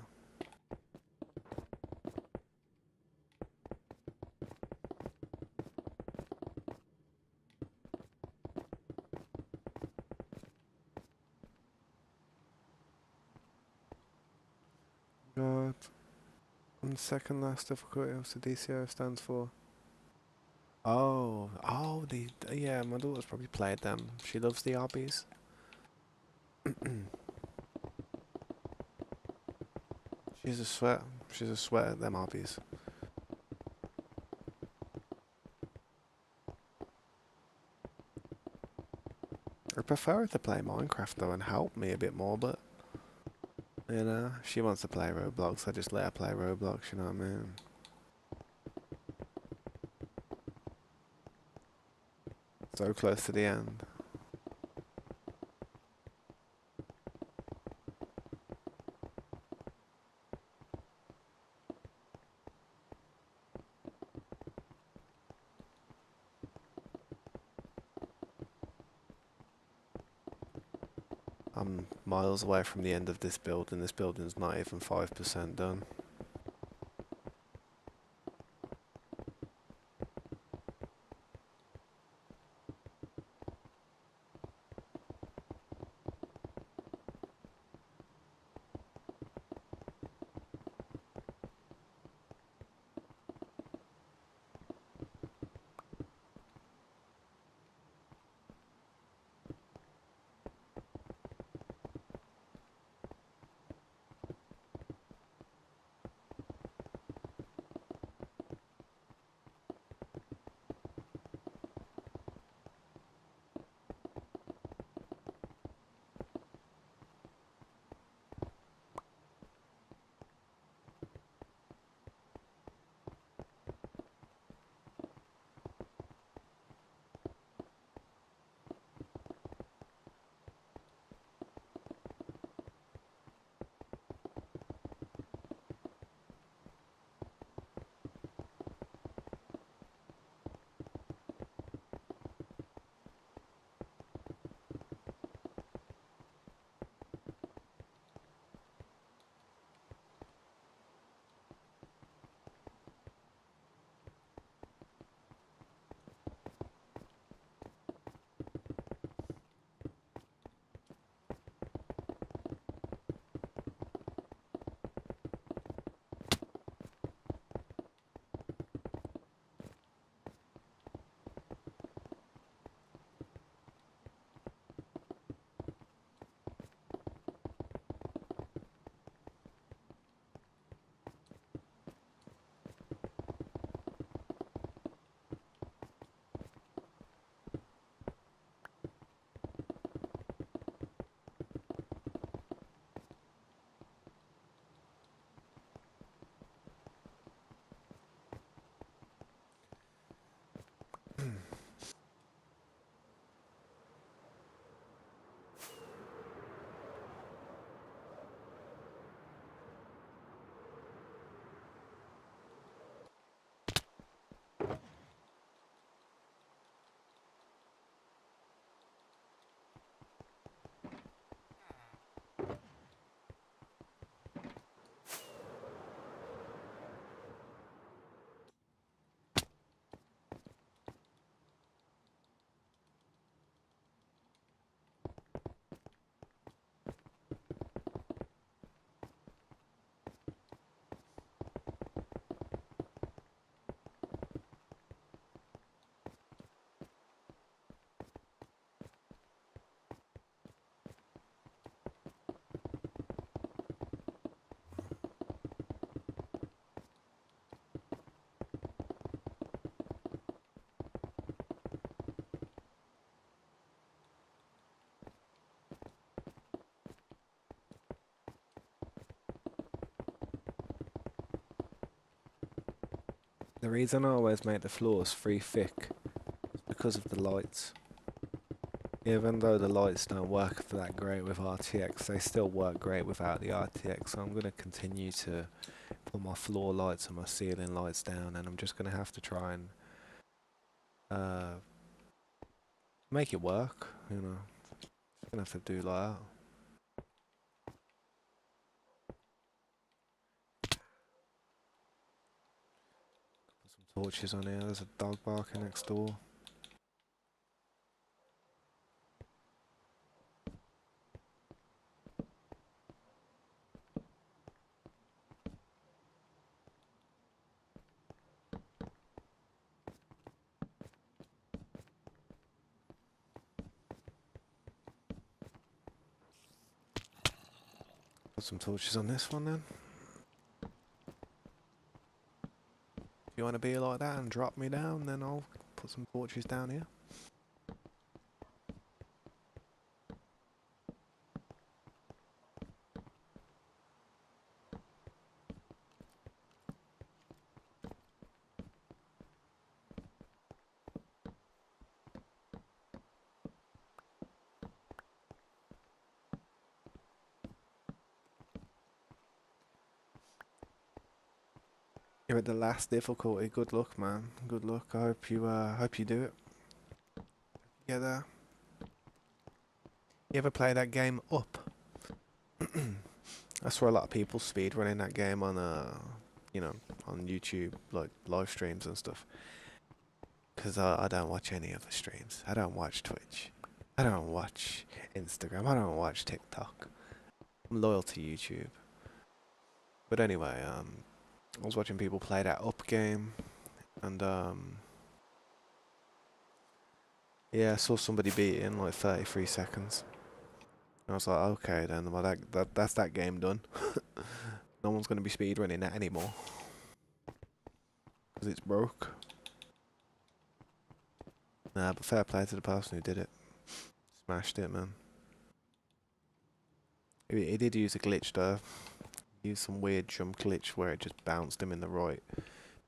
God. On second last difficulty, what's the DCO stands for? Oh, yeah, my daughter's probably played them. She loves the hobbies. She's a sweat. She's a sweat at them hobbies. I prefer her to play Minecraft though and help me a bit more, but you know, she wants to play Roblox. I just let her play Roblox. You know what I mean? So close to the end. I'm miles away from the end of this build, and this building's not even 5% done. The reason I always make the floors 3 thick is because of the lights. Even though the lights don't work that great with RTX, they still work great without the RTX. So I'm going to continue to put my floor lights and my ceiling lights down, and I'm just going to have to try and make it work, you know. Just going to have to do like that. Put some torches on here. There's a dog barking next door. Put some torches on this one then. If you want to be like that and drop me down, then I'll put some torches down here. You're at the last difficulty. Good luck, man. Good luck. I hope you do it. Get there. You ever play that game Up? That's where a lot of people speed running that game on you know, on YouTube, like live streams and stuff. Because I don't watch any of the streams. I don't watch Twitch. I don't watch Instagram. I don't watch TikTok. I'm loyal to YouTube. But anyway, I was watching people play that Up game, and yeah, I saw somebody beat it in like 33 seconds. And I was like, okay then, well that's that game done. No one's gonna be speedrunning that anymore. Because it's broke. Nah, but fair play to the person who did it. Smashed it, man. He did use a glitch though. He used some weird jump glitch where it just bounced him in the right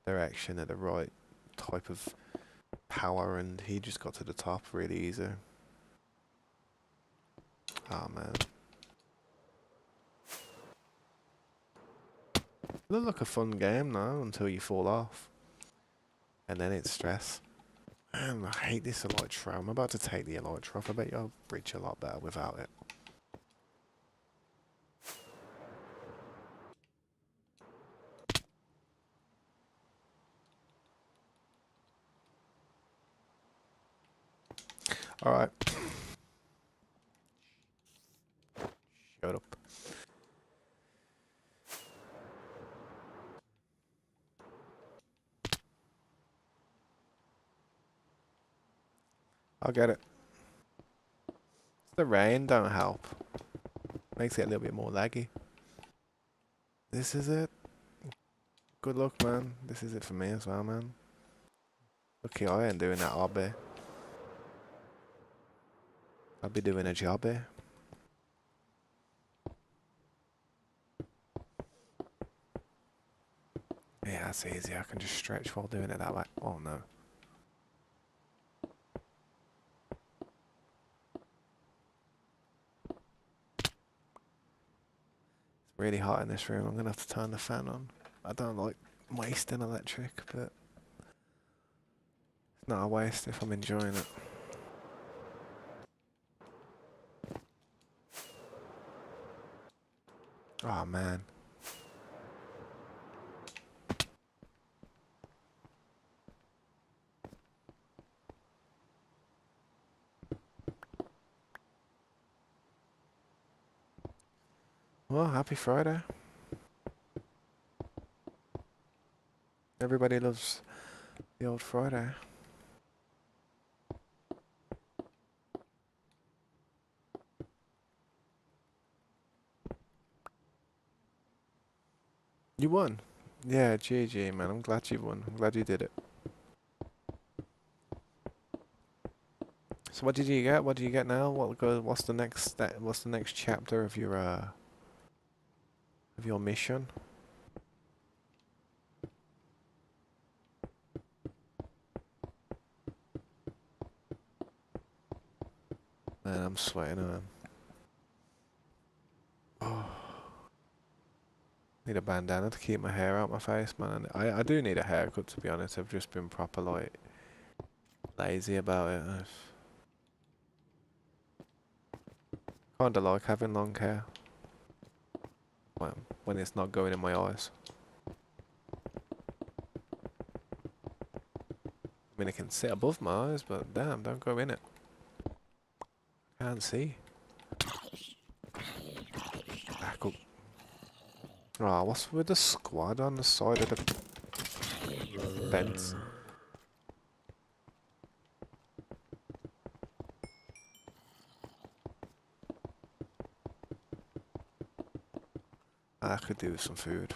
direction at the right type of power, and he just got to the top really easy. Oh man. It looked like a fun game now until you fall off. And then it's stress. Man, I hate this elytra. I'm about to take the elytra off. I bet you'll bridge a lot better without it. Alright. Shut up. I'll get it. The rain don't help. Makes it a little bit more laggy. This is it. Good luck, man. This is it for me as well, man. Lucky I ain't doing that hobby. I'll be doing a job here. Yeah, that's easy. I can just stretch while doing it that way. Oh no. It's really hot in this room. I'm gonna have to turn the fan on. I don't like wasting electric, but it's not a waste if I'm enjoying it. Oh man. Well, happy Friday. Everybody loves the old Friday. You won. Yeah, GG, man. I'm glad you won. I'm glad you did it. So what did you get? What do you get now? What's the next step? What's the next chapter of your mission? Man, I'm sweating, man. Oh, need a bandana to keep my hair out my face, man. I do need a haircut, to be honest. I've just been proper, like, lazy about it. Kinda like having long hair. Well, when it's not going in my eyes. I mean, it can sit above my eyes, but damn, don't go in it. Can't see. Back up. Oh, what's with the squad on the side of the fence? I could do with some food.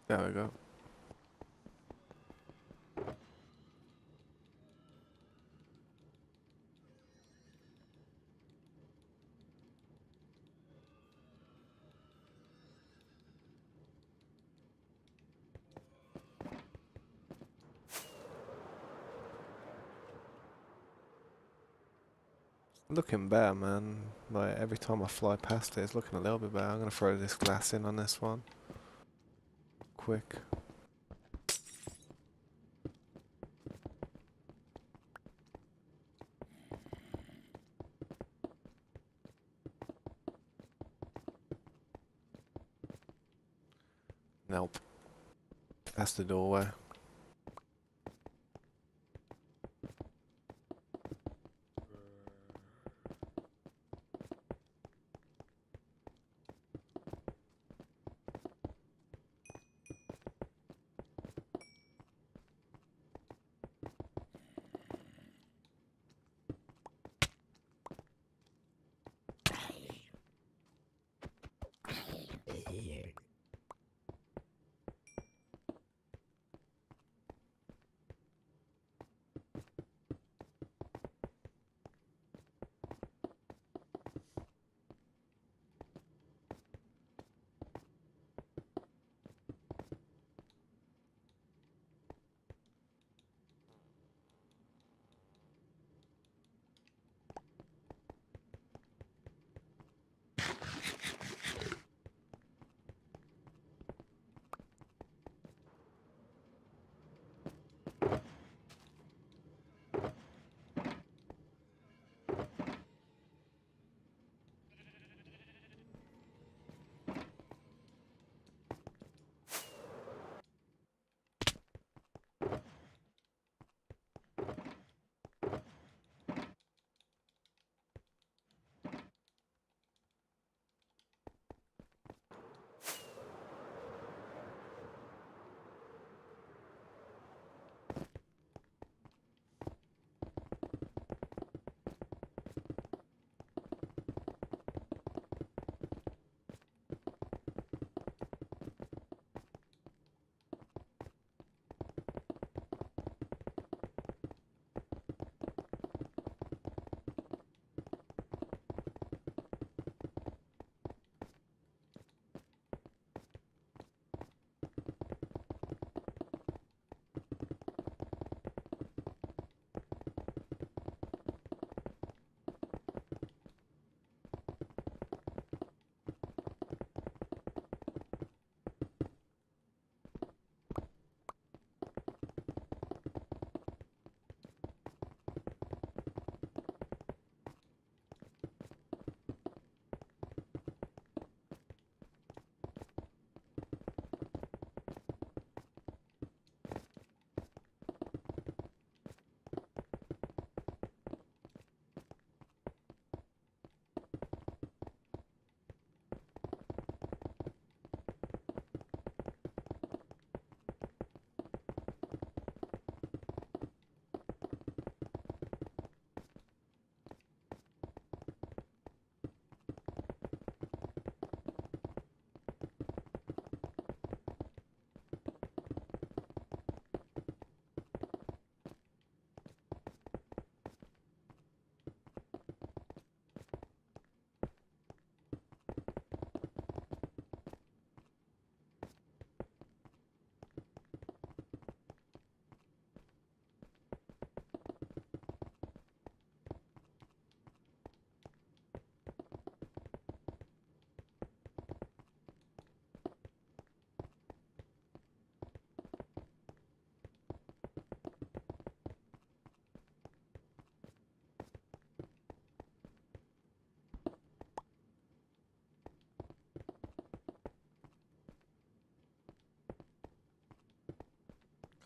There we go. Looking better, man. Like, every time I fly past it, it's looking a little bit better. I'm gonna throw this glass in on this one. Quick. Nope. That's the doorway.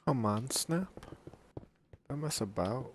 Come on, Snap. Don't mess about.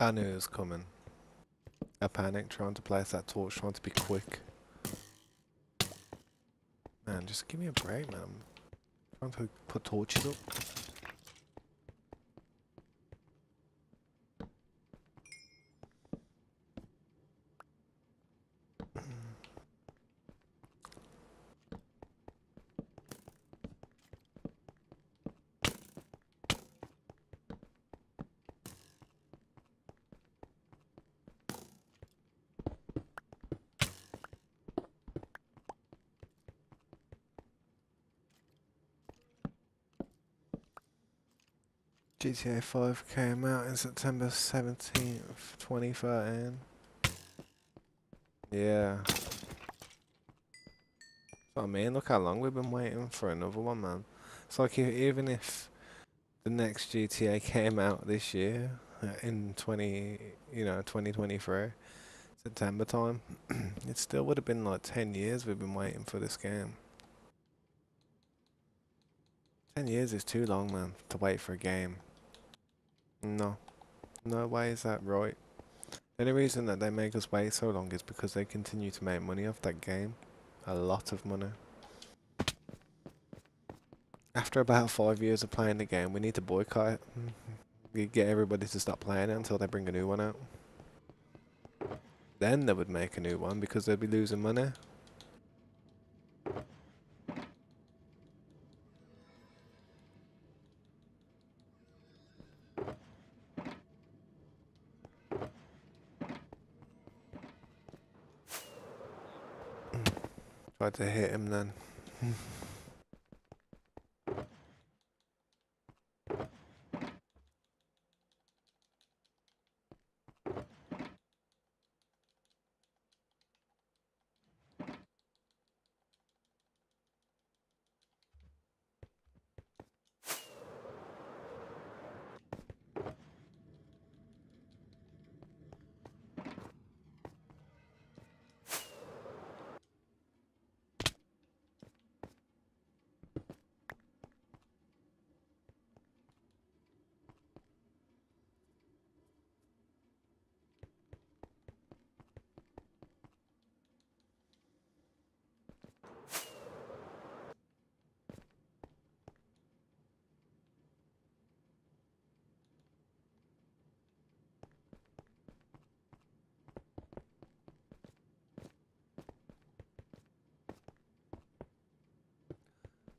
I knew it was coming. I panicked trying to place that torch, trying to be quick. Man, just give me a break, man. I'm trying to put torches up. GTA 5 came out in September 17th, 2013. Yeah. So I mean, look how long we've been waiting for another one, man. It's like even if the next GTA came out this year, in 2023, September time, it still would have been like 10 years we've been waiting for this game. 10 years is too long, man, to wait for a game. No. No way is that right. The only reason that they make us wait so long is because they continue to make money off that game. A lot of money. After about 5 years of playing the game, we need to boycott it. We get everybody to stop playing it until they bring a new one out. Then they would make a new one because they'd be losing money. Tried to hit him then.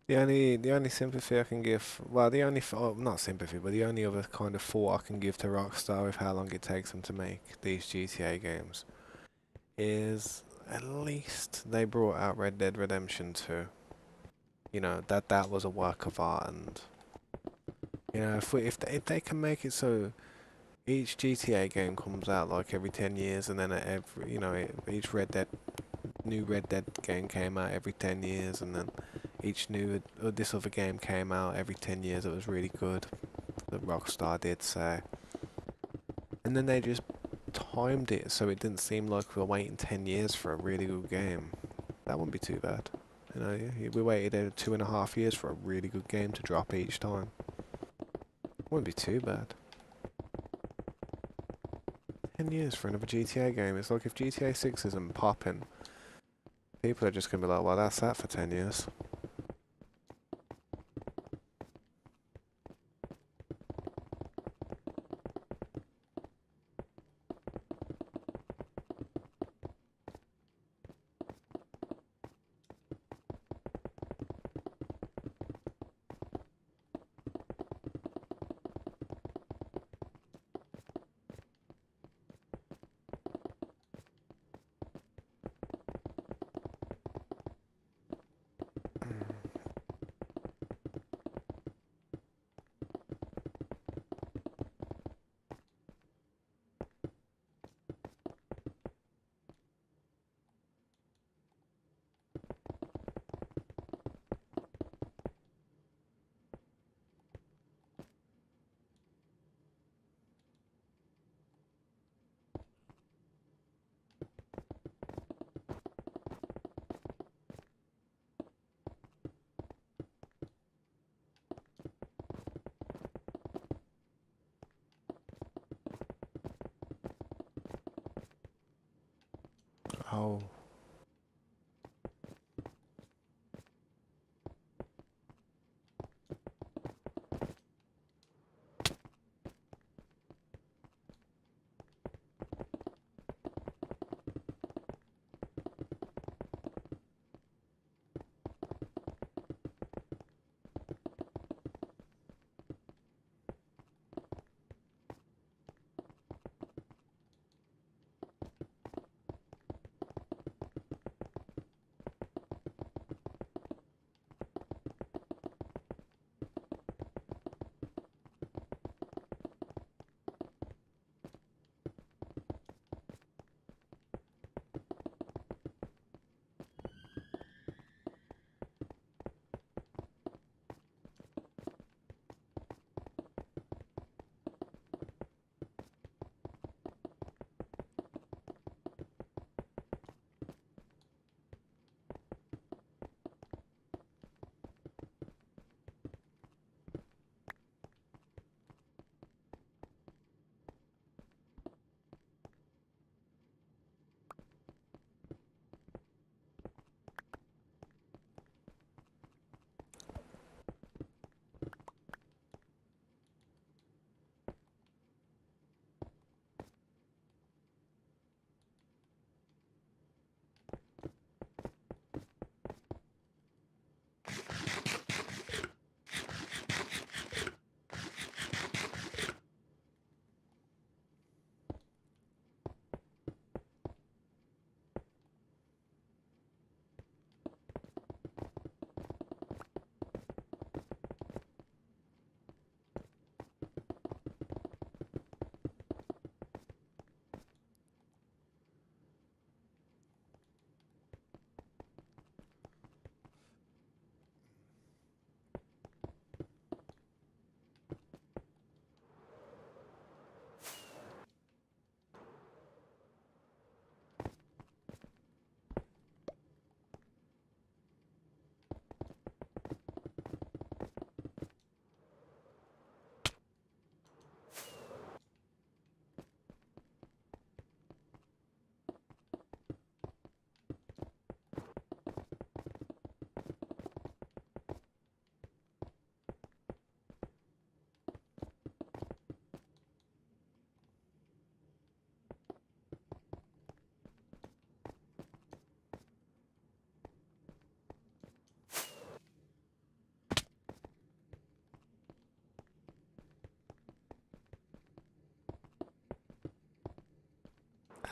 The only sympathy I can give, well, not sympathy, but the only other kind of thought I can give to Rockstar with how long it takes them to make these GTA games is at least they brought out Red Dead Redemption 2. You know, that was a work of art, and you know, if they can make it so each GTA game comes out like every 10 years, and then each new Red Dead game came out every 10 years, and then each this other game came out every 10 years. It was really good. That Rockstar did say, and then they just timed it so it didn't seem like we were waiting 10 years for a really good game. That wouldn't be too bad. You know, we waited 2.5 years for a really good game to drop each time. Wouldn't be too bad. 10 years for another GTA game. It's like if GTA 6 isn't popping, people are just gonna be like, well, that's that for 10 years. Oh.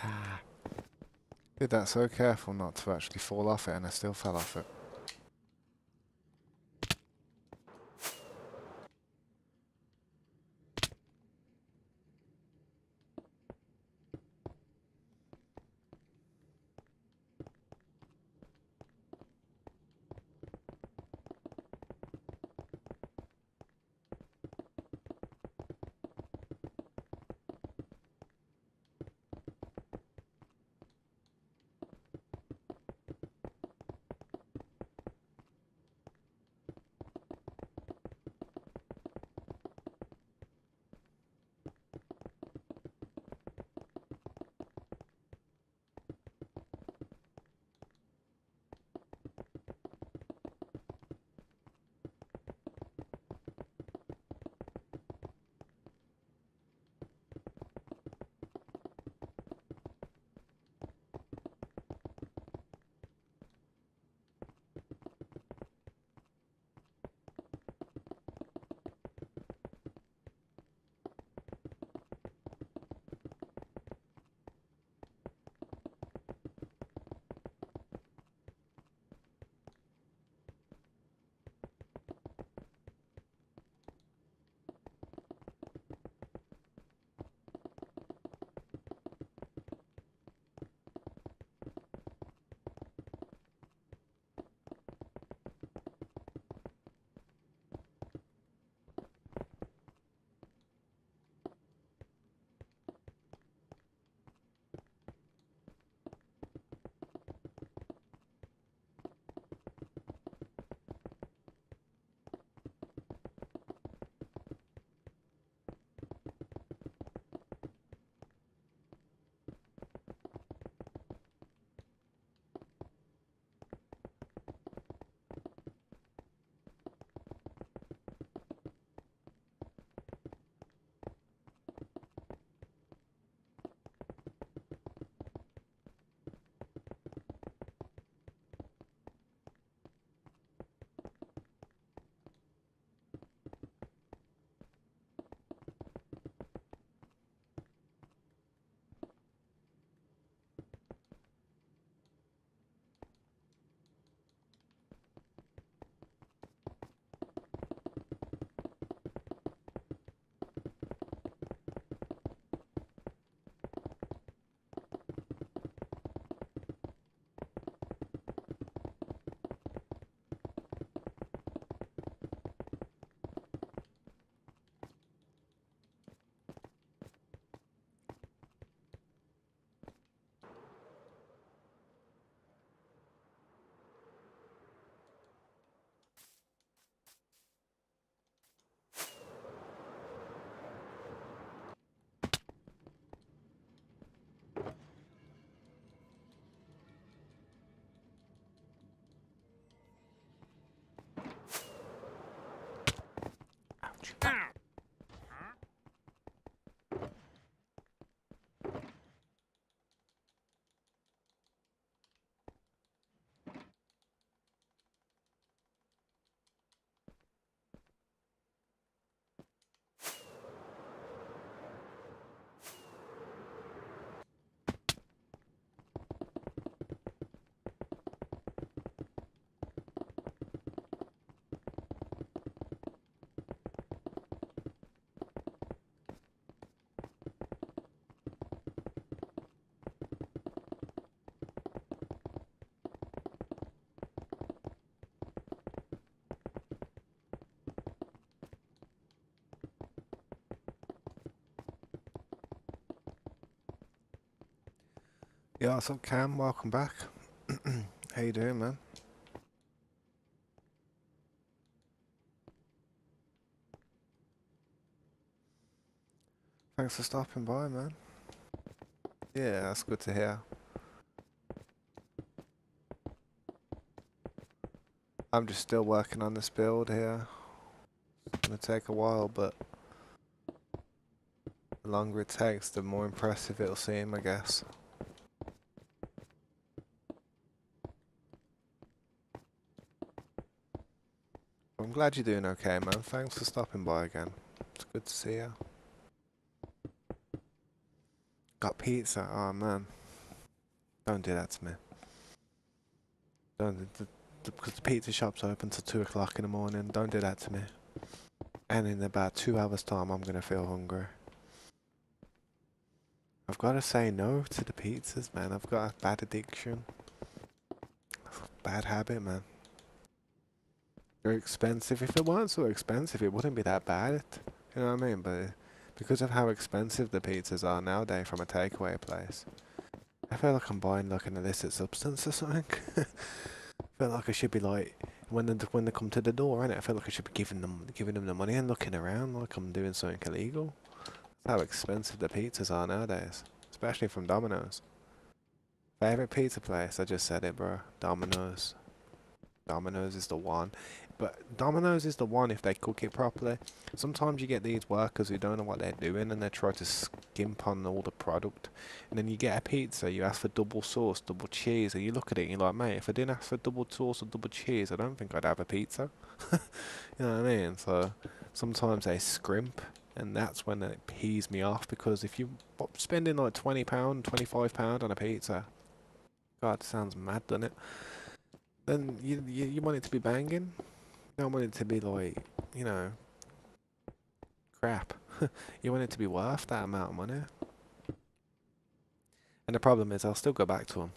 Ah. Did that so careful not to actually fall off it, and I still fell off it. much. Yeah, what's up, Cam? Welcome back. How you doing, man? Thanks for stopping by, man. Yeah, that's good to hear. I'm just still working on this build here. It's gonna take a while, but the longer it takes, the more impressive it'll seem, I guess. I'm glad you're doing okay, man. Thanks for stopping by again. It's good to see you. Got pizza? Oh, man. Don't do that to me. Don't, because the pizza shop's open till 2 o'clock in the morning. Don't do that to me. And in about 2 hours' time, I'm gonna feel hungry. I've got to say no to the pizzas, man. I've got a bad addiction. Bad habit, man. They're expensive. If it weren't so expensive, it wouldn't be that bad. You know what I mean? But because of how expensive the pizzas are nowadays from a takeaway place, I feel like I'm buying like an illicit substance or something. I feel like I should be like when they come to the door, innit? I feel like I should be giving them the money and looking around like I'm doing something illegal. That's how expensive the pizzas are nowadays, especially from Domino's. Favorite pizza place? I just said it, bro. Domino's. Domino's is the one. But Domino's is the one if they cook it properly. Sometimes you get these workers who don't know what they're doing and they try to skimp on all the product. And then you get a pizza, you ask for double sauce, double cheese, and you look at it and you're like, mate, if I didn't ask for double sauce or double cheese, I don't think I'd have a pizza. You know what I mean? So sometimes they scrimp, and that's when it pees me off, because if you're spending like £20, £25 on a pizza, God, sounds mad, doesn't it? Then you want it to be banging. You don't want it to be like, you know, crap. You want it to be worth that amount of money. And the problem is, I'll still go back to them.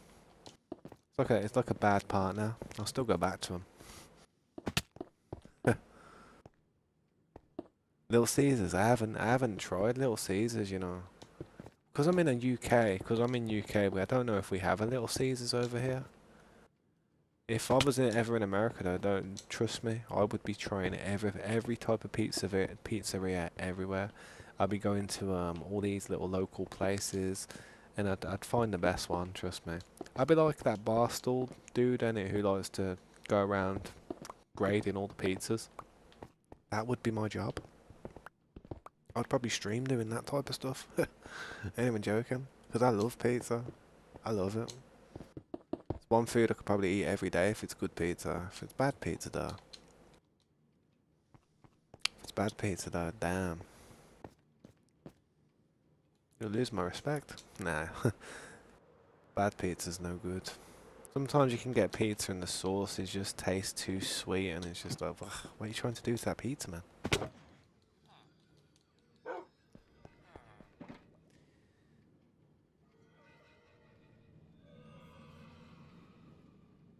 It's like a bad partner. I'll still go back to them. Little Caesars. I haven't tried Little Caesars. You know, because I'm in the UK. Because I'm in UK, I don't know if we have a Little Caesars over here. If I was ever in America, though, don't trust me, I would be trying every type of pizzeria everywhere. I'd be going to all these little local places, and I'd find the best one. Trust me. I'd be like that barstool dude, innit, who likes to go around grading all the pizzas. That would be my job. I'd probably stream doing that type of stuff. Ain't even joking, because I love pizza. I love it. It's one food I could probably eat every day if it's good pizza. If it's bad pizza, though. If it's bad pizza, though, damn. You'll lose my respect. Nah. Bad pizza's no good. Sometimes you can get pizza and the sauce is just tastes too sweet, and it's just like, ugh, what are you trying to do to that pizza, man?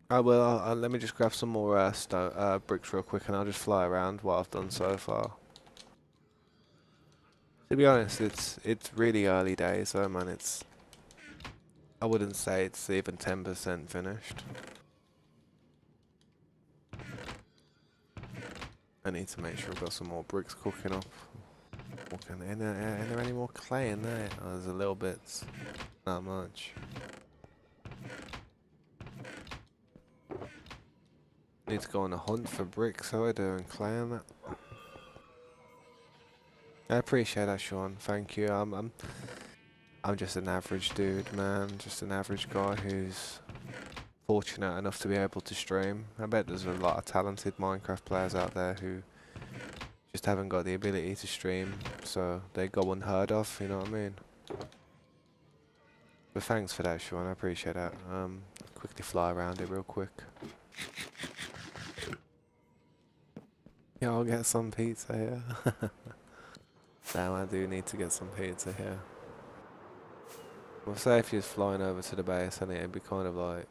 I will. Let me just grab some more bricks real quick, and I'll just fly around what I've done so far. To be honest, it's really early days, though, man. I wouldn't say it's even 10% finished. I need to make sure I've got some more bricks cooking up. Is there any more clay in there? Oh, there's a little bit. Not much. Need to go on a hunt for bricks, so I do, and clay and that. I appreciate that, Sean. Thank you. I'm just an average dude, man. Just an average guy who's fortunate enough to be able to stream. I bet there's a lot of talented Minecraft players out there who just haven't got the ability to stream, so they go unheard of, you know what I mean? But thanks for that, Sean, I appreciate that. Quickly fly around it real quick. Yeah, I'll get some pizza here. Damn, I do need to get some pizza here. Well, say if you're flying over to the base, I think it'd be kind of like...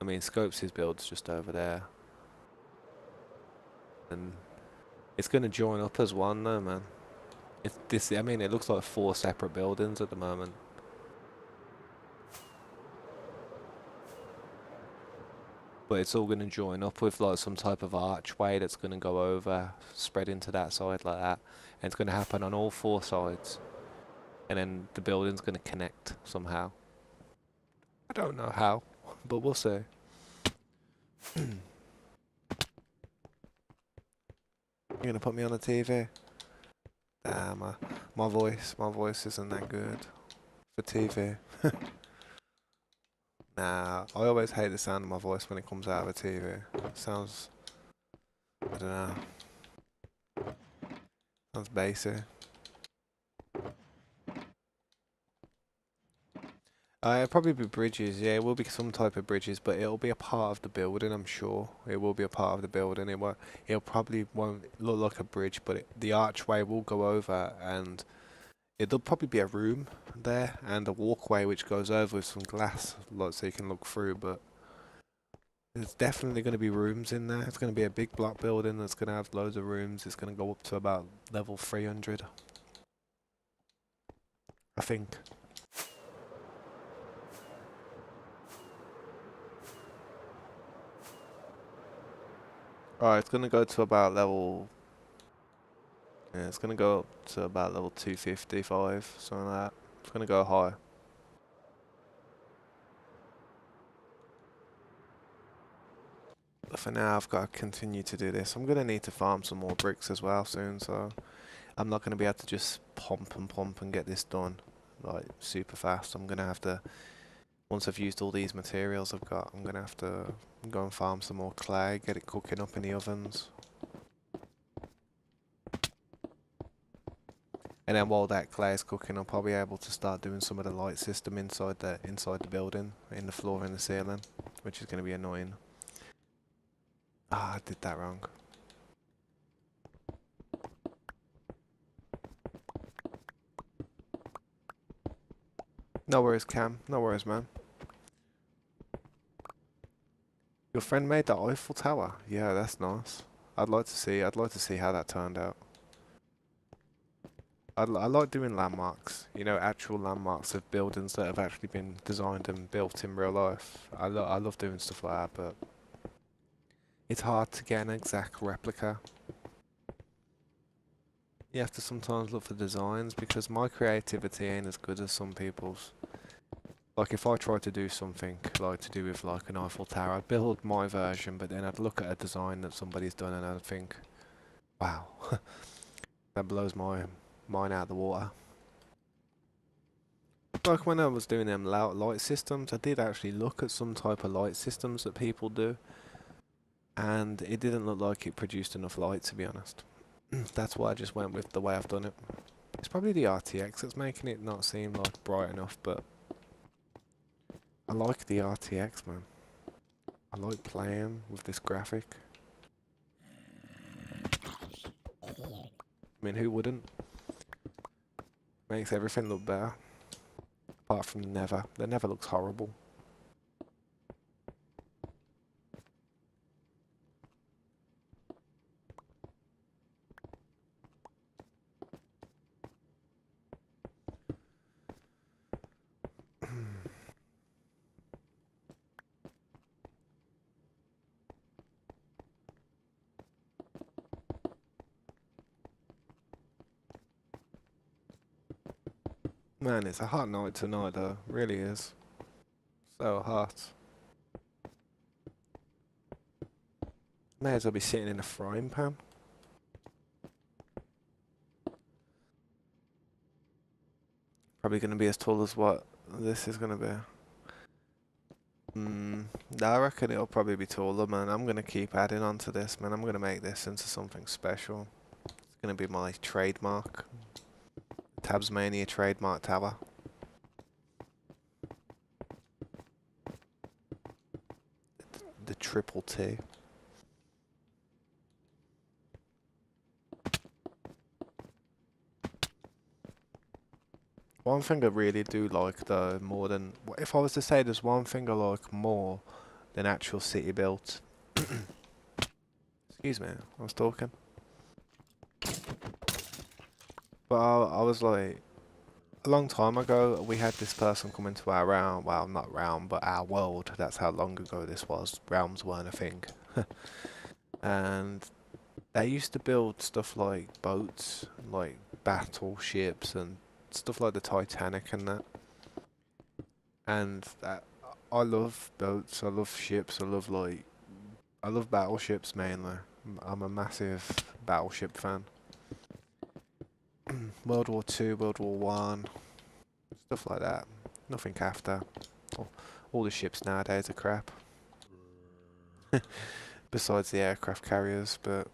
I mean, Scopes' build's just over there. And it's going to join up as one though, man. I mean, it looks like 4 separate buildings at the moment. But it's all going to join up with like some type of archway that's going to go over, spread into that side like that. And it's going to happen on all 4 sides. And then the building's going to connect somehow. I don't know how, but we'll see. You're going to put me on the TV? Damn, my voice isn't that good for TV. Nah, I always hate the sound of my voice when it comes out of a TV. It sounds, I don't know, sounds basic. It'll probably be bridges, yeah, it will be some type of bridges, but it'll be a part of the building, I'm sure. It will be a part of the building. It'll probably won't look like a bridge, but the archway will go over, and there'll probably be a room there, and a walkway which goes over with some glass, like so you can look through, but there's definitely going to be rooms in there. It's going to be a big block building that's going to have loads of rooms. It's going to go up to about level 300, I think. Alright, it's going to go to about level... Yeah, it's going to go up to about level 255, something like that. It's going to go high. But for now, I've got to continue to do this. I'm going to need to farm some more bricks as well soon, so... I'm not going to be able to just pump and get this done, like, super fast. I'm going to have to... Once I've used all these materials I've got, I'm going to have to go and farm some more clay, get it cooking up in the ovens. And then while that clay is cooking up, I'll be able to start doing some of the light system inside the building, in the floor and the ceiling, which is going to be annoying. Ah, I did that wrong. No worries, Cam. No worries, man. Your friend made the Eiffel Tower. Yeah, that's nice. I'd like to see. I'd like to see how that turned out. I like doing landmarks. You know, actual landmarks of buildings that have actually been designed and built in real life. I love doing stuff like that, but it's hard to get an exact replica. You have to sometimes look for designs because my creativity ain't as good as some people's. Like if I tried to do something like to do with like an Eiffel Tower, I'd build my version, but then I'd look at a design that somebody's done and I'd think, wow, that blows my mind out of the water. Like when I was doing them light systems, I did actually look at some type of light systems that people do, and it didn't look like it produced enough light, to be honest. That's why I just went with the way I've done it. It's probably the RTX that's making it not seem like bright enough, but I like the RTX, man. I like playing with this graphic. I mean, who wouldn't? Makes everything look better. Apart from the Nether. The Nether looks horrible. Man, it's a hot night tonight though. Really is. So hot. May as well be sitting in a frying pan. Probably going to be as tall as what this is going to be. No, I reckon it'll probably be taller, man. I'm going to keep adding on to this, man. I'm going to make this into something special. It's going to be my trademark. Tasmania trademark tower. The triple T. One thing I really do like though, more than, if I was to say there's one thing I like more than actual city built. Excuse me, I was talking. But I was like, a long time ago, we had this person come into our realm, well, not realm, but our world. That's how long ago this was. Realms weren't a thing. And they used to build stuff like boats, like battleships and stuff like the Titanic and that. And I love boats, I love ships, I love battleships mainly. I'm a massive battleship fan. World War Two, World War One, stuff like that. Nothing after. All the ships nowadays are crap. Besides the aircraft carriers, but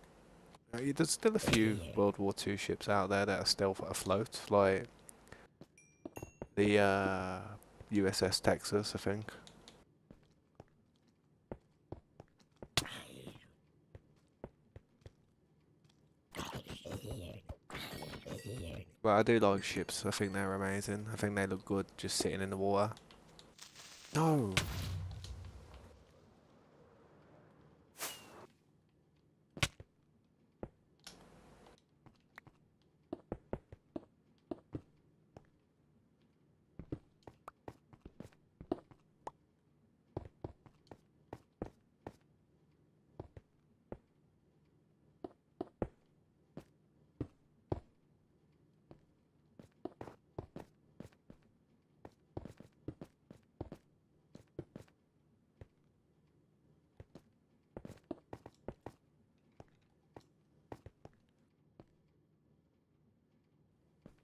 there's still a few World War Two ships out there that are still afloat, like the USS Texas, I think. But I do like ships. I think they're amazing. I think they look good just sitting in the water. No.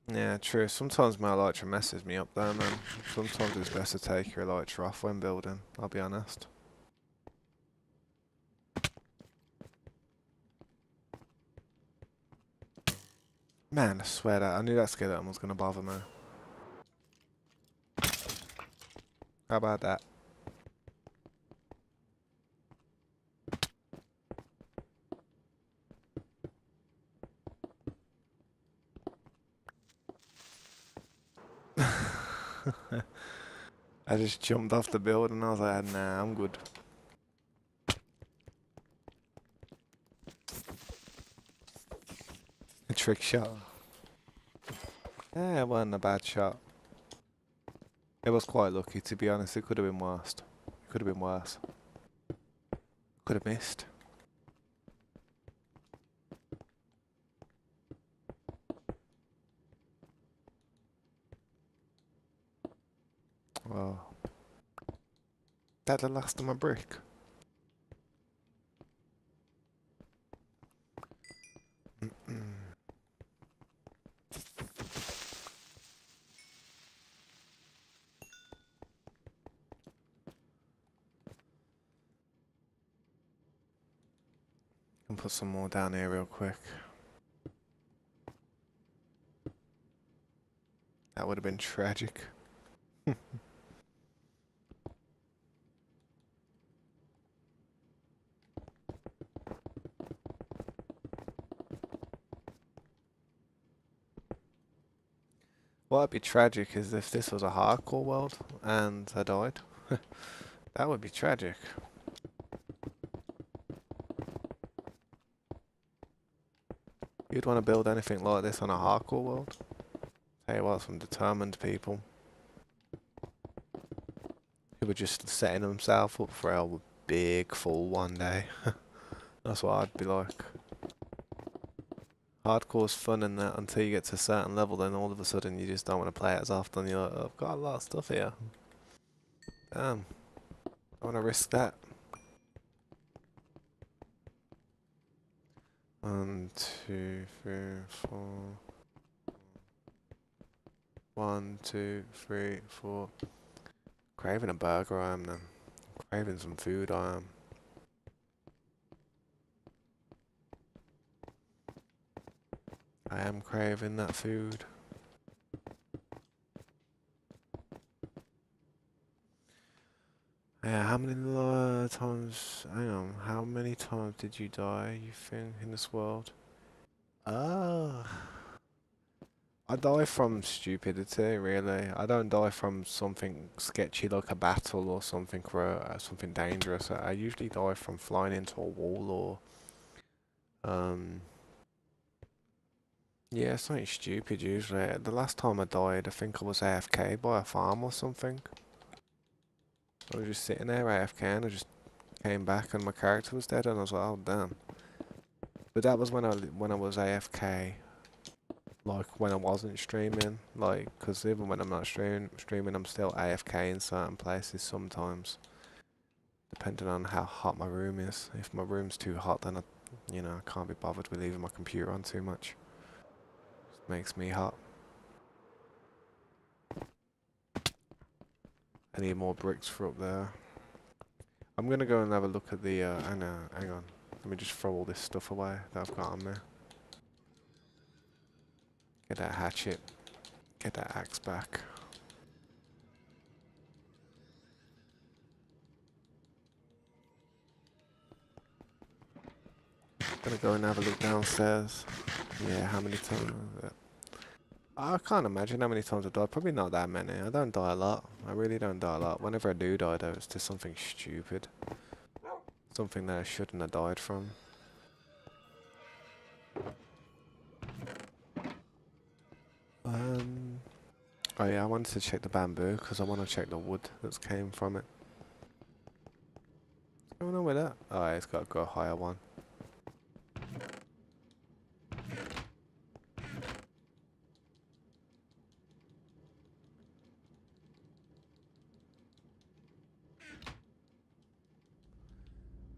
Yeah, true. Sometimes my elytra messes me up though, man. Sometimes it's best to take your elytra off when building, I'll be honest. Man, I swear that I knew that skeleton was gonna bother me. How about that? I just jumped off the building and I was like, nah, I'm good. A trick shot. Yeah, it wasn't a bad shot. It was quite lucky, to be honest. It could have been worse. It could have been worse. Could have missed. Oh. That the last of my brick. Can put some more down here real quick. That would have been tragic. What would be tragic is if this was a hardcore world and I died. That would be tragic. You'd want to build anything like this on a hardcore world? Tell you what, some determined people who were just setting themselves up for a big fall one day. That's what I'd be like. Hardcore's fun and that until you get to a certain level, then all of a sudden you just don't want to play it as often. You're like, oh, I've got a lot of stuff here. Damn. I want to risk that. 1, 2, 3, 4. 1, 2, 3, 4. Craving a burger, I am then. Craving some food, I am. I am craving that food. Yeah, how many times, hang on, how many times did you die, you think, in this world? Ah, I die from stupidity, really. I don't die from something sketchy like a battle or something something dangerous. I usually die from flying into a wall or, yeah, something stupid usually. The last time I died, I think I was AFK by a farm or something. I was just sitting there AFK and I just came back and my character was dead and I was like, oh damn. But that was when I was AFK, like when I wasn't streaming, like, because even when I'm not streaming, I'm still AFK in certain places sometimes, depending on how hot my room is. If my room's too hot, then I can't be bothered with leaving my computer on too much. It makes me hot. I need more bricks for up there. I'm gonna go and have a look at the, hang on. Let me just throw all this stuff away that I've got on there. Get that hatchet. Get that axe back. Gonna go and have a look downstairs. Yeah, how many times? I can't imagine how many times I've died. Probably not that many. I don't die a lot. I really don't die a lot. Whenever I do die, though, it's just something stupid. Something that I shouldn't have died from. Oh yeah, I wanted to check the bamboo because I want to check the wood that came from it. What's going on with that? Oh, yeah, it's got to go higher one.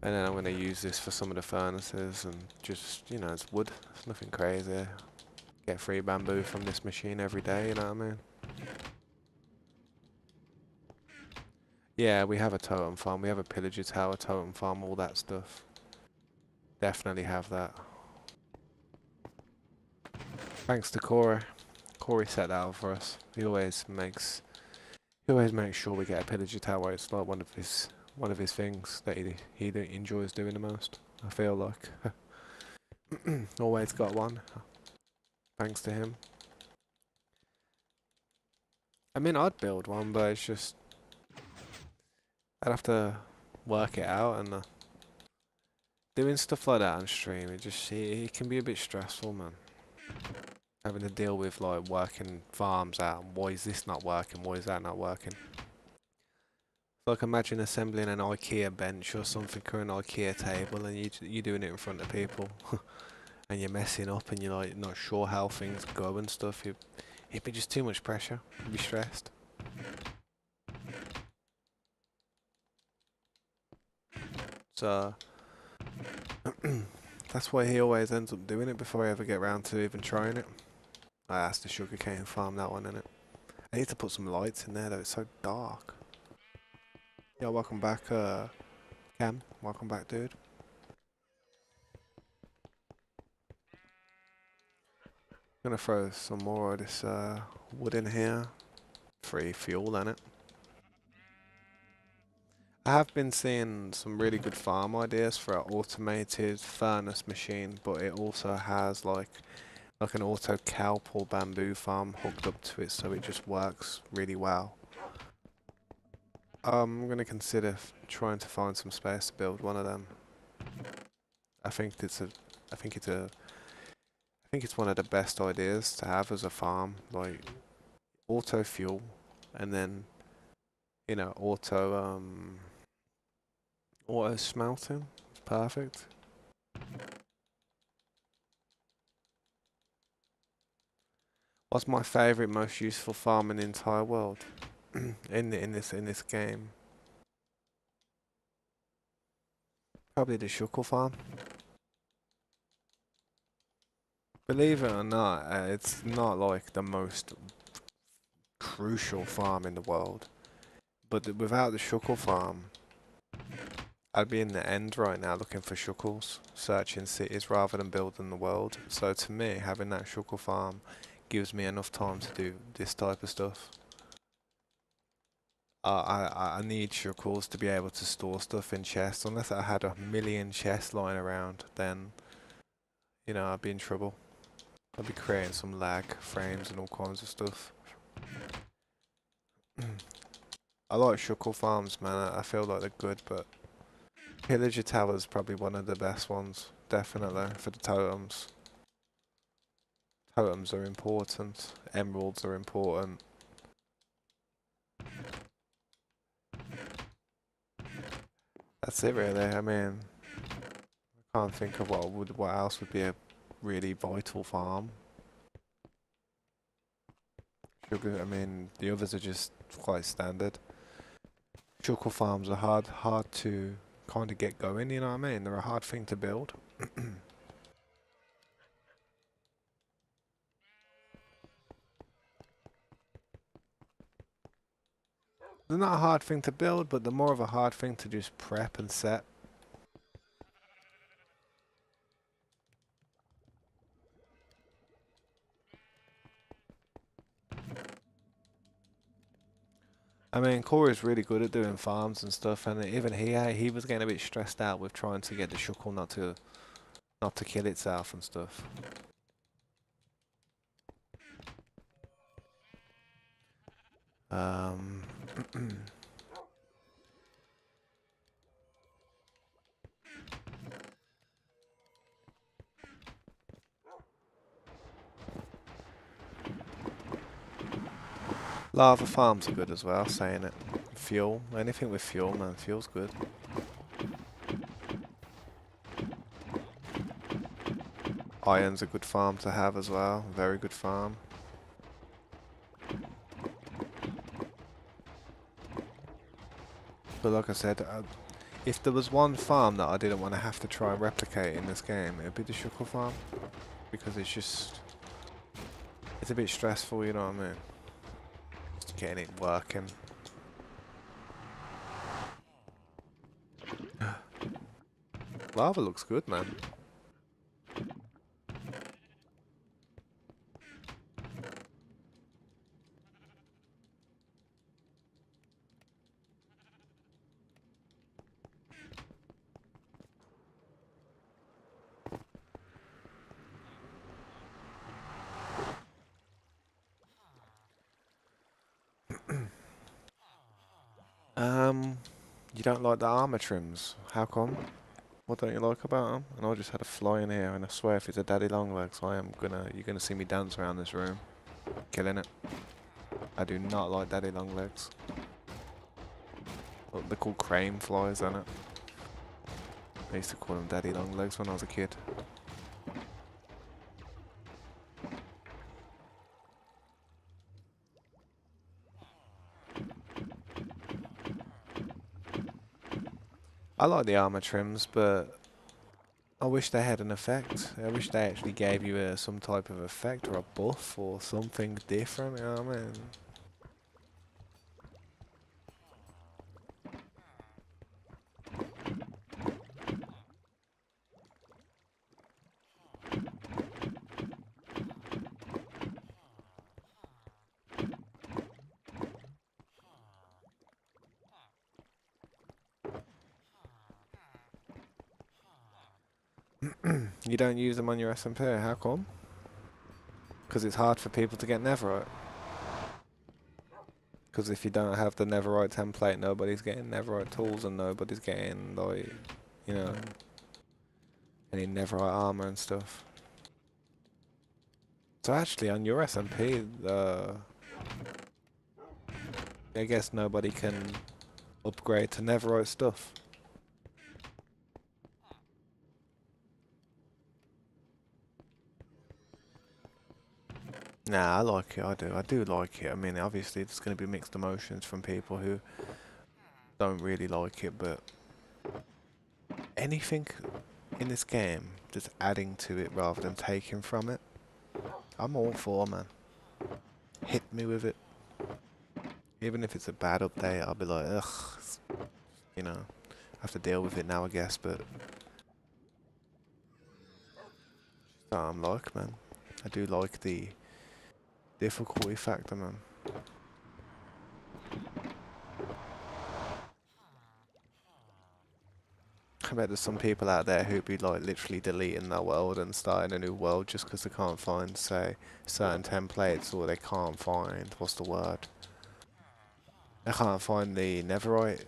And then I'm going to use this for some of the furnaces and just, it's wood. It's nothing crazy. Get free bamboo from this machine every day, you know what I mean? Yeah, we have a totem farm. We have a pillager tower, totem farm, all that stuff. Definitely have that. Thanks to Corey. Corey set that out for us. He always makes sure we get a pillager tower. It's like one of his things that he enjoys doing the most. I feel like always got one. Thanks to him. I mean, I'd build one, but it's just I'd have to work it out and doing stuff like that on stream. It can be a bit stressful, man. Having to deal with like working farms out. Why is this not working? Why is that not working? Like imagine assembling an IKEA bench or something or an IKEA table and you doing it in front of people and you're messing up and you're like not sure how things go and stuff. It'd be just too much pressure. You'd be stressed. So that's why he always ends up doing it before I ever get around to even trying it. I asked the sugarcane farm that one, innit? I need to put some lights in there though, it's so dark. Yeah, welcome back, Cam. Welcome back, dude. Gonna throw some more of this wood in here. Free fuel, innit? I have been seeing some really good farm ideas for an automated furnace machine, but it also has like an auto kelp or bamboo farm hooked up to it, so it just works really well. I'm gonna consider trying to find some space to build one of them. I think it's one of the best ideas to have as a farm, like auto fuel, and then auto smelting. It's perfect. What's my favourite, most useful farm in the entire world? in this game, probably the Shuckle farm. Believe it or not, it's not like the most crucial farm in the world. But without the shuckle farm, I'd be in the end right now looking for shuckles, searching cities rather than building the world. So to me, having that shuckle farm gives me enough time to do this type of stuff. I need shuckles to be able to store stuff in chests. Unless I had a million chests lying around, then, you know, I'd be in trouble. I'd be creating some lag frames and all kinds of stuff. I like shuckle farms, man. I feel like they're good, but Pillager Tower's probably one of the best ones, definitely, for the totems. Totems are important. Emeralds are important. That's it, really. I mean, I can't think of what else would be a really vital farm. Sugar. I mean, the others are just quite standard. Shuckle farms are hard to kind of get going. You know what I mean? They're a hard thing to build. They're not a hard thing to build, but they're more of a hard thing to just prep and set. I mean, Corey's really good at doing farms and stuff, and even he was getting a bit stressed out with trying to get the shuckle not to kill itself and stuff. Um, lava farms are good as well, saying it. Fuel, anything with fuel, man, fuel's good. Iron's a good farm to have as well, very good farm. But like I said, if there was one farm that I didn't want to have to try and replicate in this game, it would be the shuckle farm. Because it's a bit stressful, you know what I mean? Just getting it working. Lava looks good, man. You don't like the armor trims? How come? What don't you like about them? And I just had a fly in here, and I swear if it's a daddy long legs, you're gonna see me dance around this room, killing it. I do not like daddy long legs. Well, they're called crane flies, aren't it? I used to call them daddy long legs when I was a kid. I like the armor trims, but I wish they had an effect. I wish they actually gave you some type of effect or a buff or something different, you know what I mean? You don't use them on your SMP, how come? Because it's hard for people to get netherite. Because if you don't have the netherite template, nobody's getting netherite tools and nobody's getting, like, you know, any netherite armor and stuff. So actually, on your SMP, I guess nobody can upgrade to netherite stuff. Nah, I like it, I do like it. I mean, obviously there's going to be mixed emotions from people who don't really like it, but anything in this game just adding to it rather than taking from it, I'm all for, man. Hit me with it. Even if it's a bad update, I'll be like, ugh, you know, I have to deal with it now, I guess. But I'm like, man, I do like the difficulty factor, man. I bet there's some people out there who'd be like literally deleting that world and starting a new world just because they can't find, say, certain templates, or they can't find, what's the word? They can't find the Netherite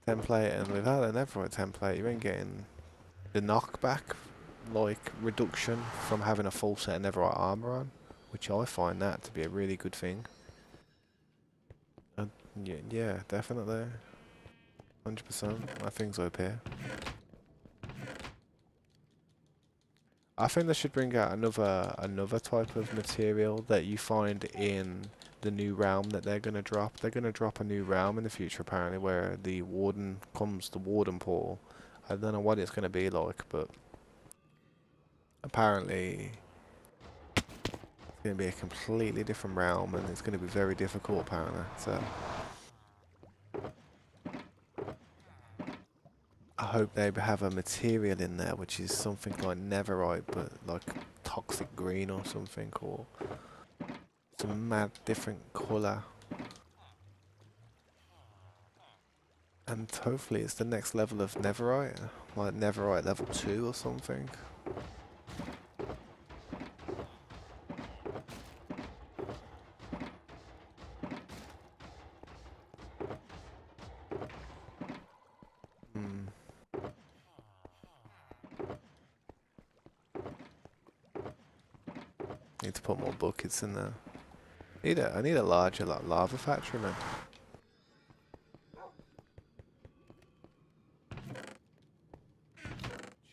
template, and without the Netherite template, you ain't getting the knockback, like, reduction from having a full set of Netherite armor on, which I find that to be a really good thing. Yeah, yeah, definitely. 100%. My thing's OP. I think they should bring out another type of material that you find in the new realm that they're gonna drop. They're gonna drop a new realm in the future apparently, where the warden portal. I don't know what it's gonna be like, but apparently it's gonna be a completely different realm, and it's gonna be very difficult apparently. So I hope they have a material in there which is something like netherite, but like toxic green or something, or some mad different colour. And hopefully it's the next level of netherite, like netherite level 2 or something. Hmm. Need to put more buckets in there. I need a larger like lava factory, man.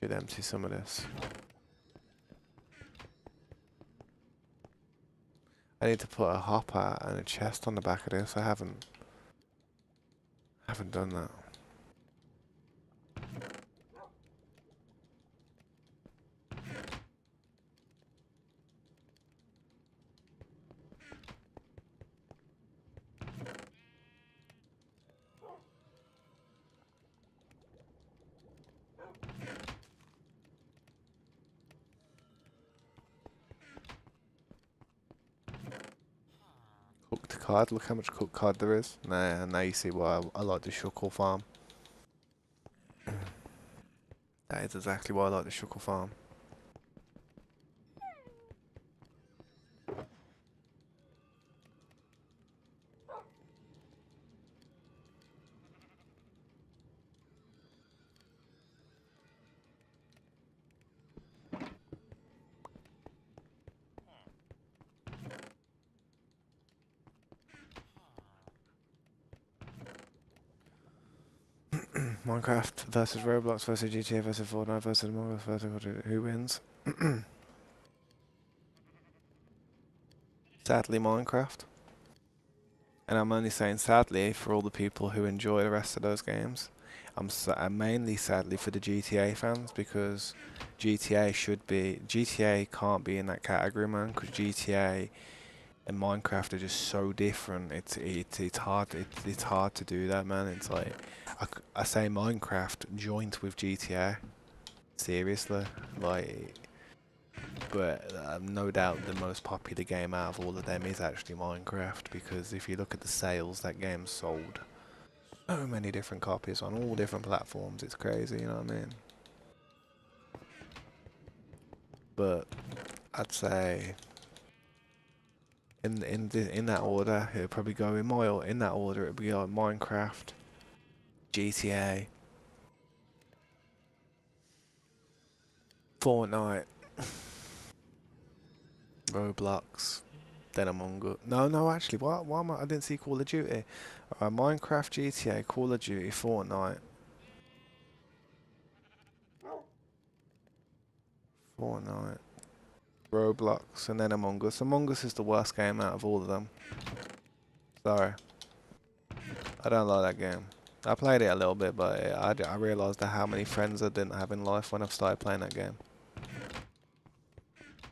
Should empty some of this. I need to put a hopper and a chest on the back of this. I haven't done that. Cooked cod. Look how much cooked cod there is. Nah, now you see why I like the shuckle farm. That is exactly why I like the shuckle farm. Minecraft versus Roblox versus GTA versus Fortnite versus Among Us versus who wins? Sadly, Minecraft. And I'm only saying sadly for all the people who enjoy the rest of those games. I'm mainly sadly for the GTA fans, because GTA can't be in that category, man. Because GTA and Minecraft are just so different. It's hard to do that, man. It's like I say Minecraft joint with GTA. Seriously, like. But no doubt the most popular game out of all of them is actually Minecraft, because if you look at the sales, that game sold so many different copies on all different platforms. It's crazy, you know what I mean? But I'd say in that order, it'd probably go in that order. It'd be like Minecraft, GTA, Fortnite, Roblox, then Among Us. No, actually, why am I didn't see Call of Duty. Minecraft, GTA, Call of Duty, Fortnite. Fortnite, Roblox, and then Among Us. Among Us is the worst game out of all of them. Sorry. I don't like that game. I played it a little bit, but I realised how many friends I didn't have in life when I started playing that game.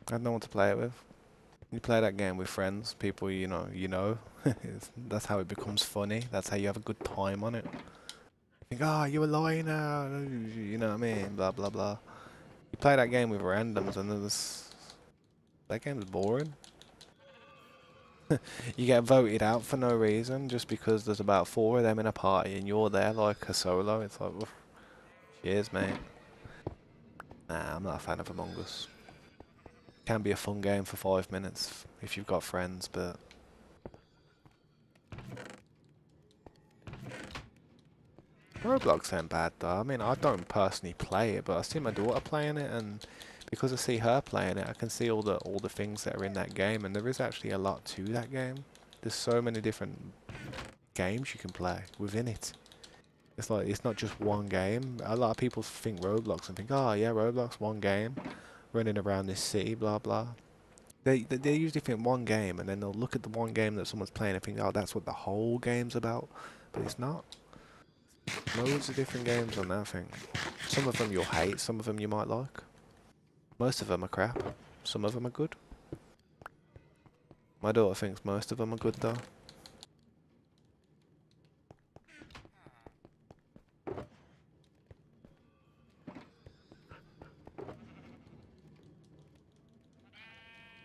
I had no one to play it with. You play that game with friends, people you know. That's how it becomes funny. That's how you have a good time on it. You think, oh, you're a lying now. You know what I mean? Blah, blah, blah. You play that game with randoms and that game's boring. You get voted out for no reason just because there's about 4 of them in a party and you're there like a solo. It's like, oof, cheers, mate. Nah, I'm not a fan of Among Us. Can be a fun game for 5 minutes if you've got friends, but Roblox ain't bad though. I mean, I don't personally play it, but I see my daughter playing it, and because I see her playing it, I can see all the things that are in that game, and there is actually a lot to that game. There's so many different games you can play within it. It's like it's not just one game. A lot of people think Roblox and think, oh yeah, Roblox, one game, running around this city, blah blah. They usually think one game, and then they'll look at the one game that someone's playing and think, oh, that's what the whole game's about, but it's not. Loads of different games on that thing. Some of them you'll hate, some of them you might like. Most of them are crap. Some of them are good. My daughter thinks most of them are good though.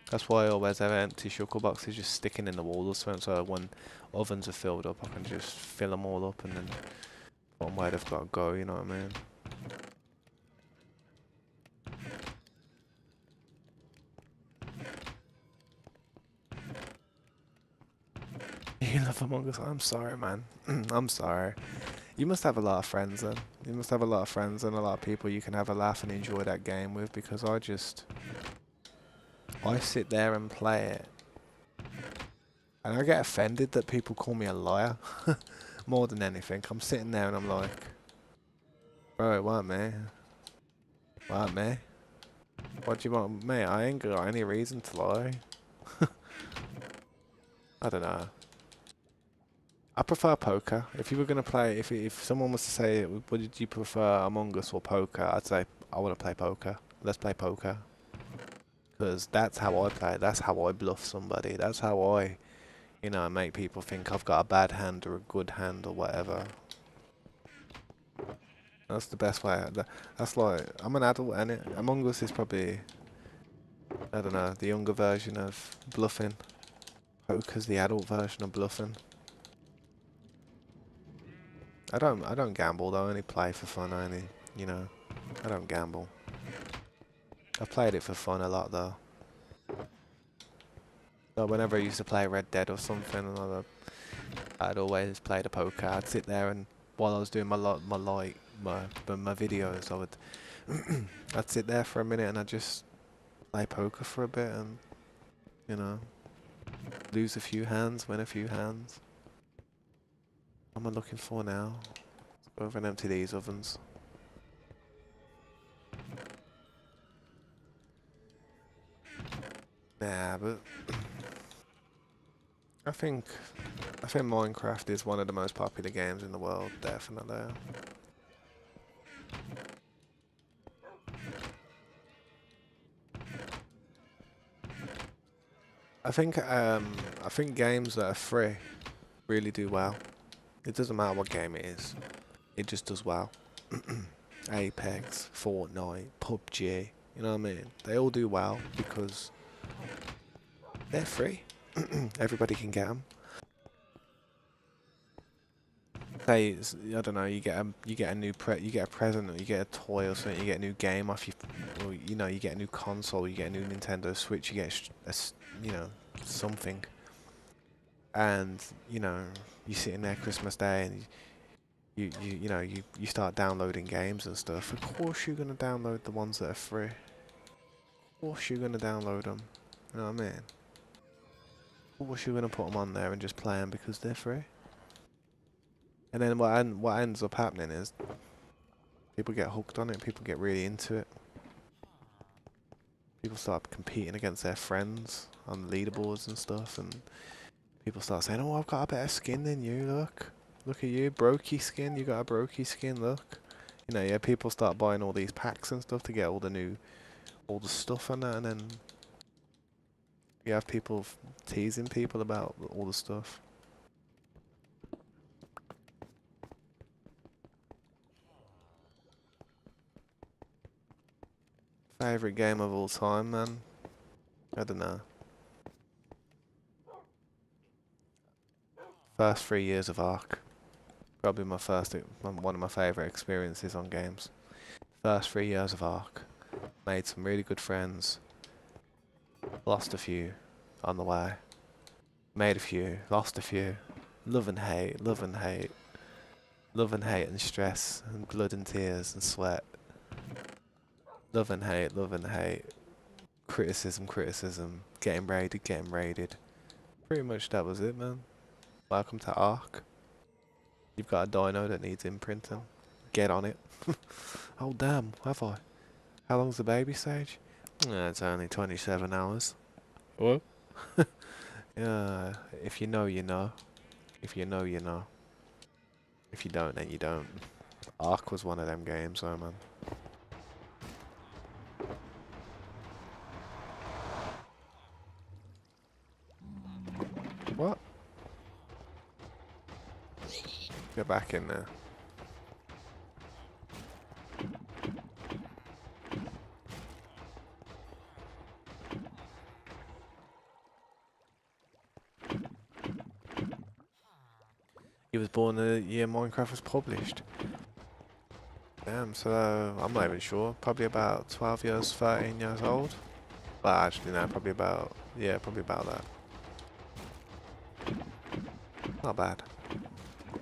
That's why I always have empty sugar boxes just sticking in the wall or something, so when ovens are filled up I can just fill them all up and then put them where they've got to go, you know what I mean? You love Among Us? I'm sorry, man. I'm sorry. You must have a lot of friends then. You must have a lot of friends and a lot of people you can have a laugh and enjoy that game with, because I sit there and play it and I get offended that people call me a liar more than anything. I'm sitting there and I'm like, bro, it weren't me. Weren't me. What do you want, me? I ain't got any reason to lie. I don't know. I prefer poker. If you were gonna play, if someone was to say, would you prefer Among Us or poker? I'd say I want to play poker. Let's play poker. Because that's how I play. That's how I bluff somebody. That's how I, make people think I've got a bad hand or a good hand or whatever. That's the best way. That's like, I'm an adult, and Among Us is probably, I don't know, the younger version of bluffing. Poker's the adult version of bluffing. I don't gamble though. I only play for fun. I don't gamble. I've played it for fun a lot though. So whenever I used to play Red Dead or something, I'd always play the poker. I'd sit there and while I was doing my videos, I'd sit there for a minute and I'd just play poker for a bit and lose a few hands, win a few hands. What am I looking for now? Let's go over and empty these ovens. Nah, but I think Minecraft is one of the most popular games in the world, definitely. I think games that are free really do well. It doesn't matter what game it is. It just does well. Apex, Fortnite, PUBG, you know what I mean? They all do well because they're free. Everybody can get them. Say, I don't know, you get a you get a present, or you get a toy or something, you get a new game off or you get a new console, you get a new Nintendo Switch, you get something, and you're sitting there Christmas Day and you start downloading games and stuff. Of course you're gonna download the ones that are free. Of course you're gonna download them. You know what I mean? Of course you're gonna put them on there and just play them because they're free. And then what ends up happening is people get hooked on it. People get really into it. People start competing against their friends on leaderboards and stuff, and people start saying, "Oh, I've got a better skin than you. Look at you, brokey skin. You got a brokey skin. Look." Yeah. People start buying all these packs and stuff to get all the stuff on that, and then you have people teasing people about all the stuff. favourite game of all time, man. I don't know. First 3 years of Ark. Probably one of my favourite experiences on games. First 3 years of Ark. Made some really good friends. Lost a few on the way. Made a few. Lost a few. Love and hate. Love and hate. Love and hate and stress and blood and tears and sweat. Love and hate. Love and hate. Criticism, criticism. Getting raided, getting raided. Pretty much that was it, man. Welcome to Ark. You've got a dino that needs imprinting. Get on it. Oh damn, have I? How long's the baby stage? It's only 27 hours. What? Yeah, if you know, you know. If you know, you know. If you don't, then you don't. Ark was one of them games, though, man. What? Get back in there. He was born the year Minecraft was published. Damn, so I'm not even sure. Probably about 12 years, 13 years old. Well, actually, no, probably about, yeah, probably about that. Not bad.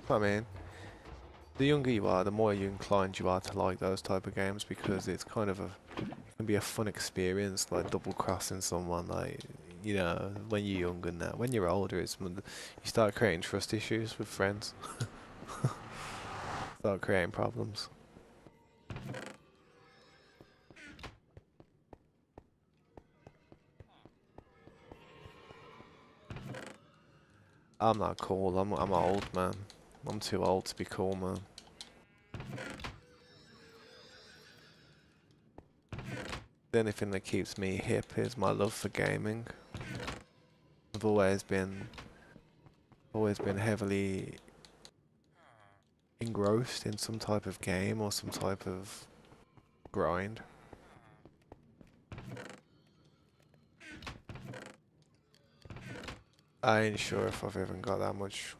I mean, the younger you are, the more you inclined you are to like those type of games because it's kind of it can be a fun experience, like double crossing someone, like, you know, when you're younger now. When you're older, you start creating trust issues with friends. Start creating problems. I'm not cool. I'm old, man. I'm too old to be cool, man. The only thing that keeps me hip is my love for gaming. I've always been heavily engrossed in some type of game or some type of grind. I ain't sure if I've even got that much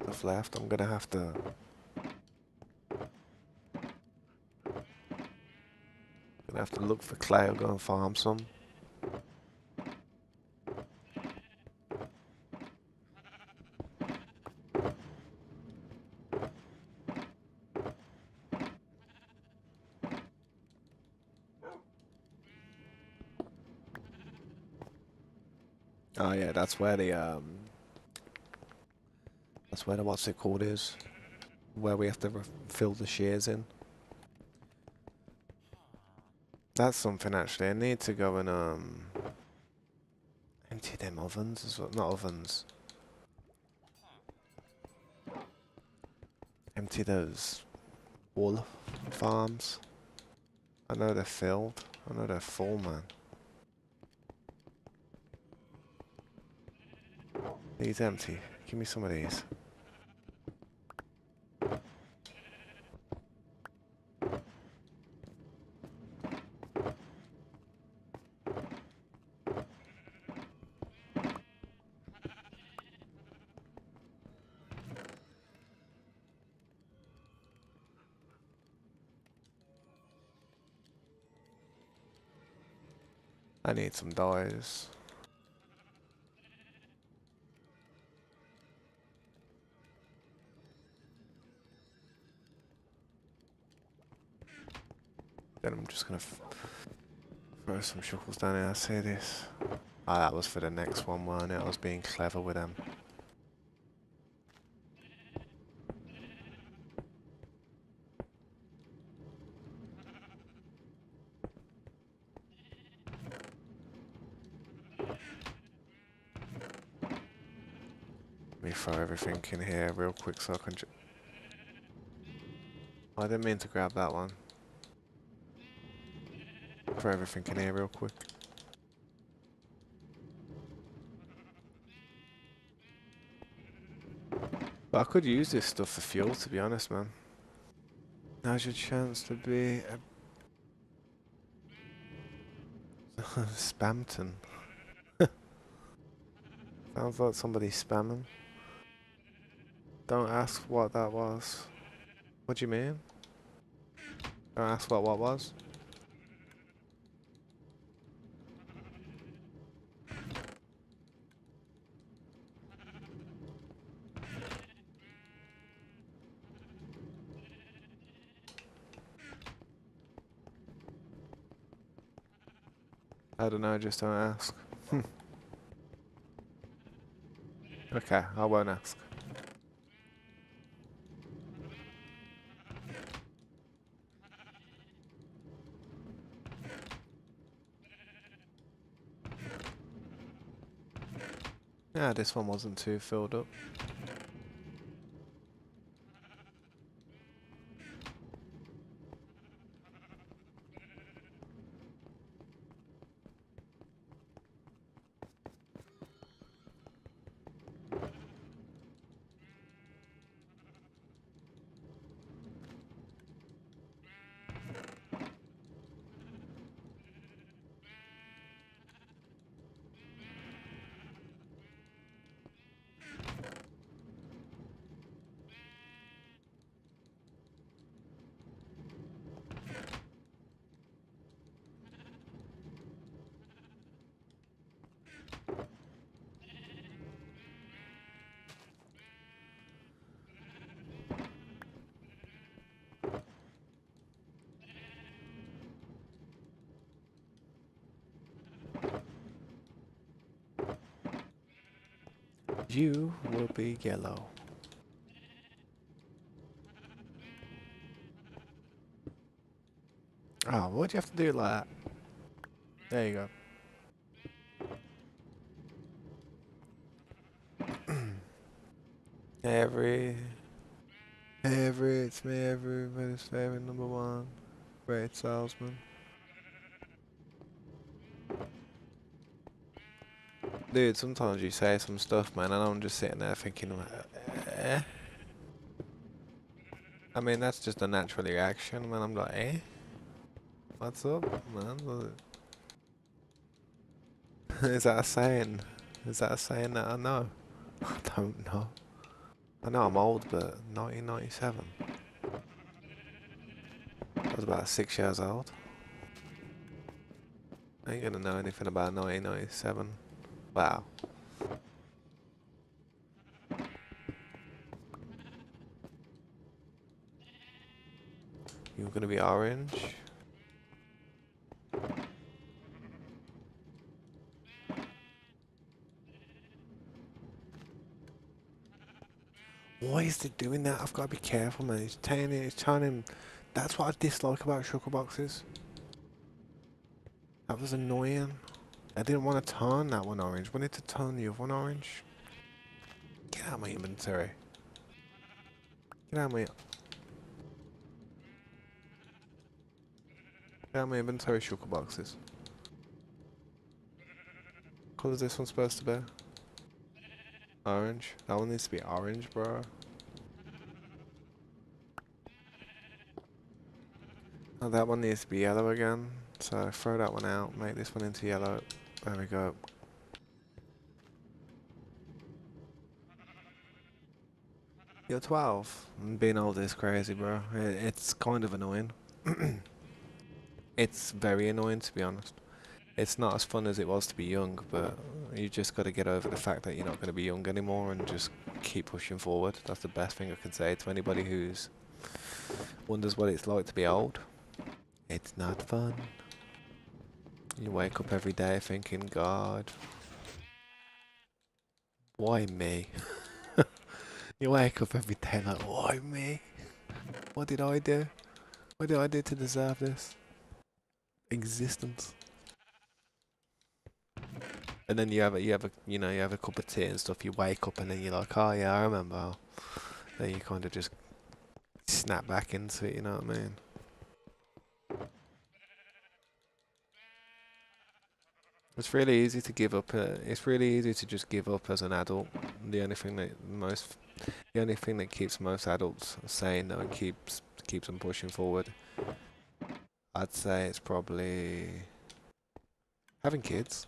stuff left. I'm gonna have to look for clay or go and farm some. Oh yeah, that's where the what's it called is, where we have to fill the shears in. That's something actually. I need to go and empty them ovens as well. Not ovens. Empty those wool farms. I know they're filled. I know they're full, man. These empty. Give me some of these. I need some dyes. Then I'm just gonna throw some shovels down here. I see this. Ah, that was for the next one, wasn't it? I was being clever with them. Let me throw everything in here real quick so I can I didn't mean to grab that one. Throw everything in here real quick. But I could use this stuff for fuel, to be honest, man. Now's your chance to be Spamton. Sounds like somebody spamming. Don't ask what that was. What do you mean? Don't ask what was? I don't know, just don't ask. Okay, I won't ask. Yeah, this one wasn't too filled up. You will be yellow. Oh, why'd you have to do it like that? There you go. It's me, everybody's favorite #1. Great salesman. Dude, sometimes you say some stuff, man, and I'm just sitting there thinking, like, eh? I mean, that's just a natural reaction, man. I'm like, eh? What's up, man? Is that a saying? Is that a saying that I know? I don't know. I know I'm old, but 1997. I was about 6 years old. I ain't gonna know anything about 1997. Wow. You're gonna be orange? Why is it doing that? I've got to be careful, man. It's turning. That's what I dislike about sugar boxes. That was annoying. I didn't want to turn that one orange. I wanted to turn the other one orange. Get out of my inventory. Get out of my... Get out of my inventory, sugar boxes. What colour is this one supposed to be? Orange. That one needs to be orange, bro. Oh, that one needs to be yellow again. So throw that one out. Make this one into yellow. There we go. You're 12. And being old is crazy, bro. It's kind of annoying. It's very annoying, to be honest. It's not as fun as it was to be young, but you just got to get over the fact that you're not going to be young anymore and just keep pushing forward. That's the best thing I can say to anybody who's wonders what it's like to be old. It's not fun. You wake up every day thinking, God, why me? You wake up every day like, why me? What did I do? What did I do to deserve this? Existence. And then you have a cup of tea and stuff. You wake up and then you're like, oh yeah, I remember. Then you kind of just snap back into it. You know what I mean? It's really easy to give up. It's really easy to just give up as an adult. The only thing that keeps most adults sane though and keeps them pushing forward, I'd say it's probably Having kids.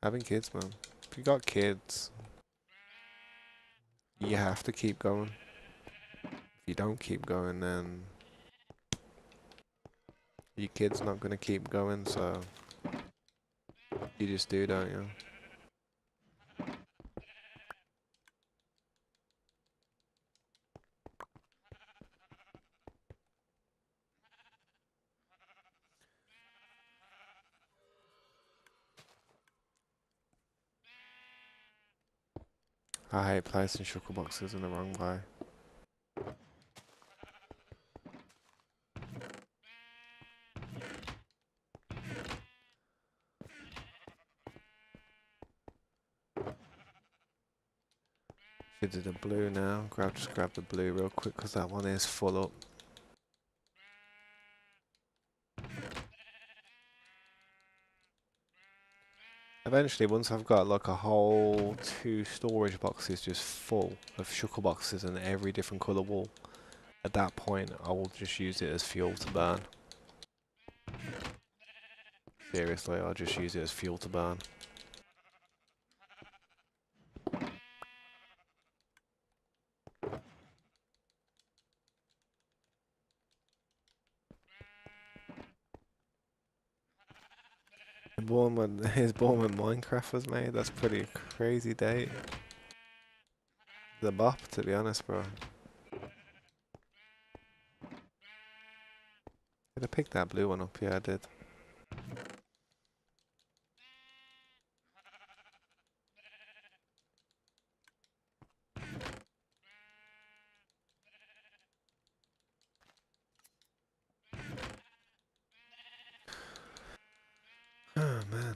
Having kids, man. If you got kids, you have to keep going. If you don't keep going, then your kid's not gonna keep going, so you just do, don't you? I hate placing shulker boxes in the wrong way. Should do the blue now. Just grab the blue real quick because that one is full up. Eventually, once I've got like a whole 2 storage boxes just full of shulker boxes and every different colour wall, at that point I will just use it as fuel to burn. Seriously, I'll just use it as fuel to burn. He's born when Minecraft was made. That's pretty crazy date. The bop, to be honest, bro. Did I pick that blue one up? Yeah, I did. Oh man.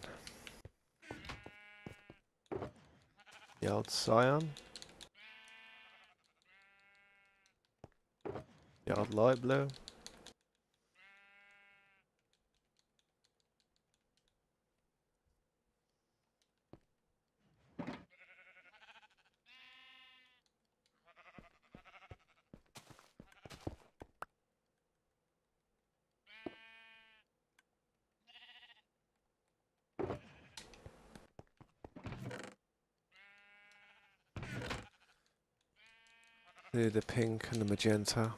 The old cyan. The old light blue. The pink and the magenta.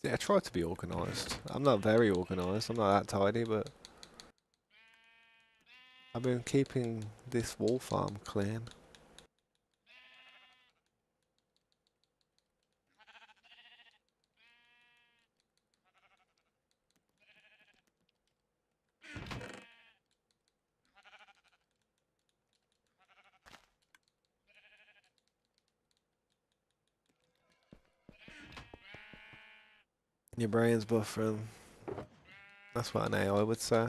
Yeah, I try to be organised. I'm not very organised, I'm not that tidy, but I've been keeping this wall farm clean. Your brain's buffering. That's what an AI would say.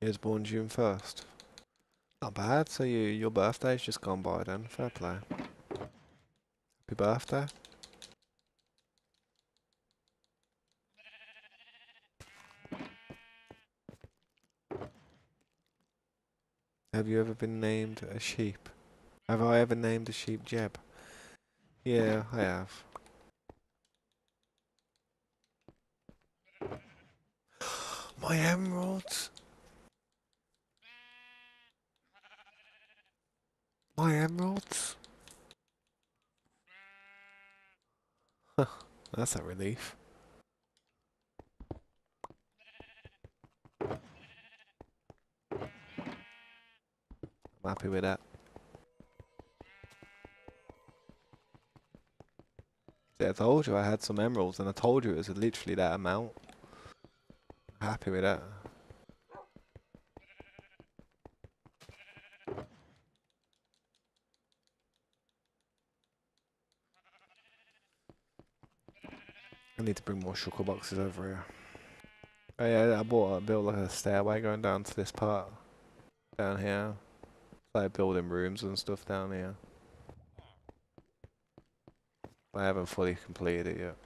He was born June 1st. Not bad, so your birthday's just gone by then. Fair play. Happy birthday. Have you ever been named a sheep? Have I ever named a sheep Jeb? Yeah, I have. My emeralds! My emeralds! That's a relief. I'm happy with that. See, I told you I had some emeralds and I told you it was literally that amount. Happy with that. I need to bring more shulker boxes over here. Oh yeah, I built like a stairway going down to this part. Down here. Like building rooms and stuff down here. I haven't fully completed it yet.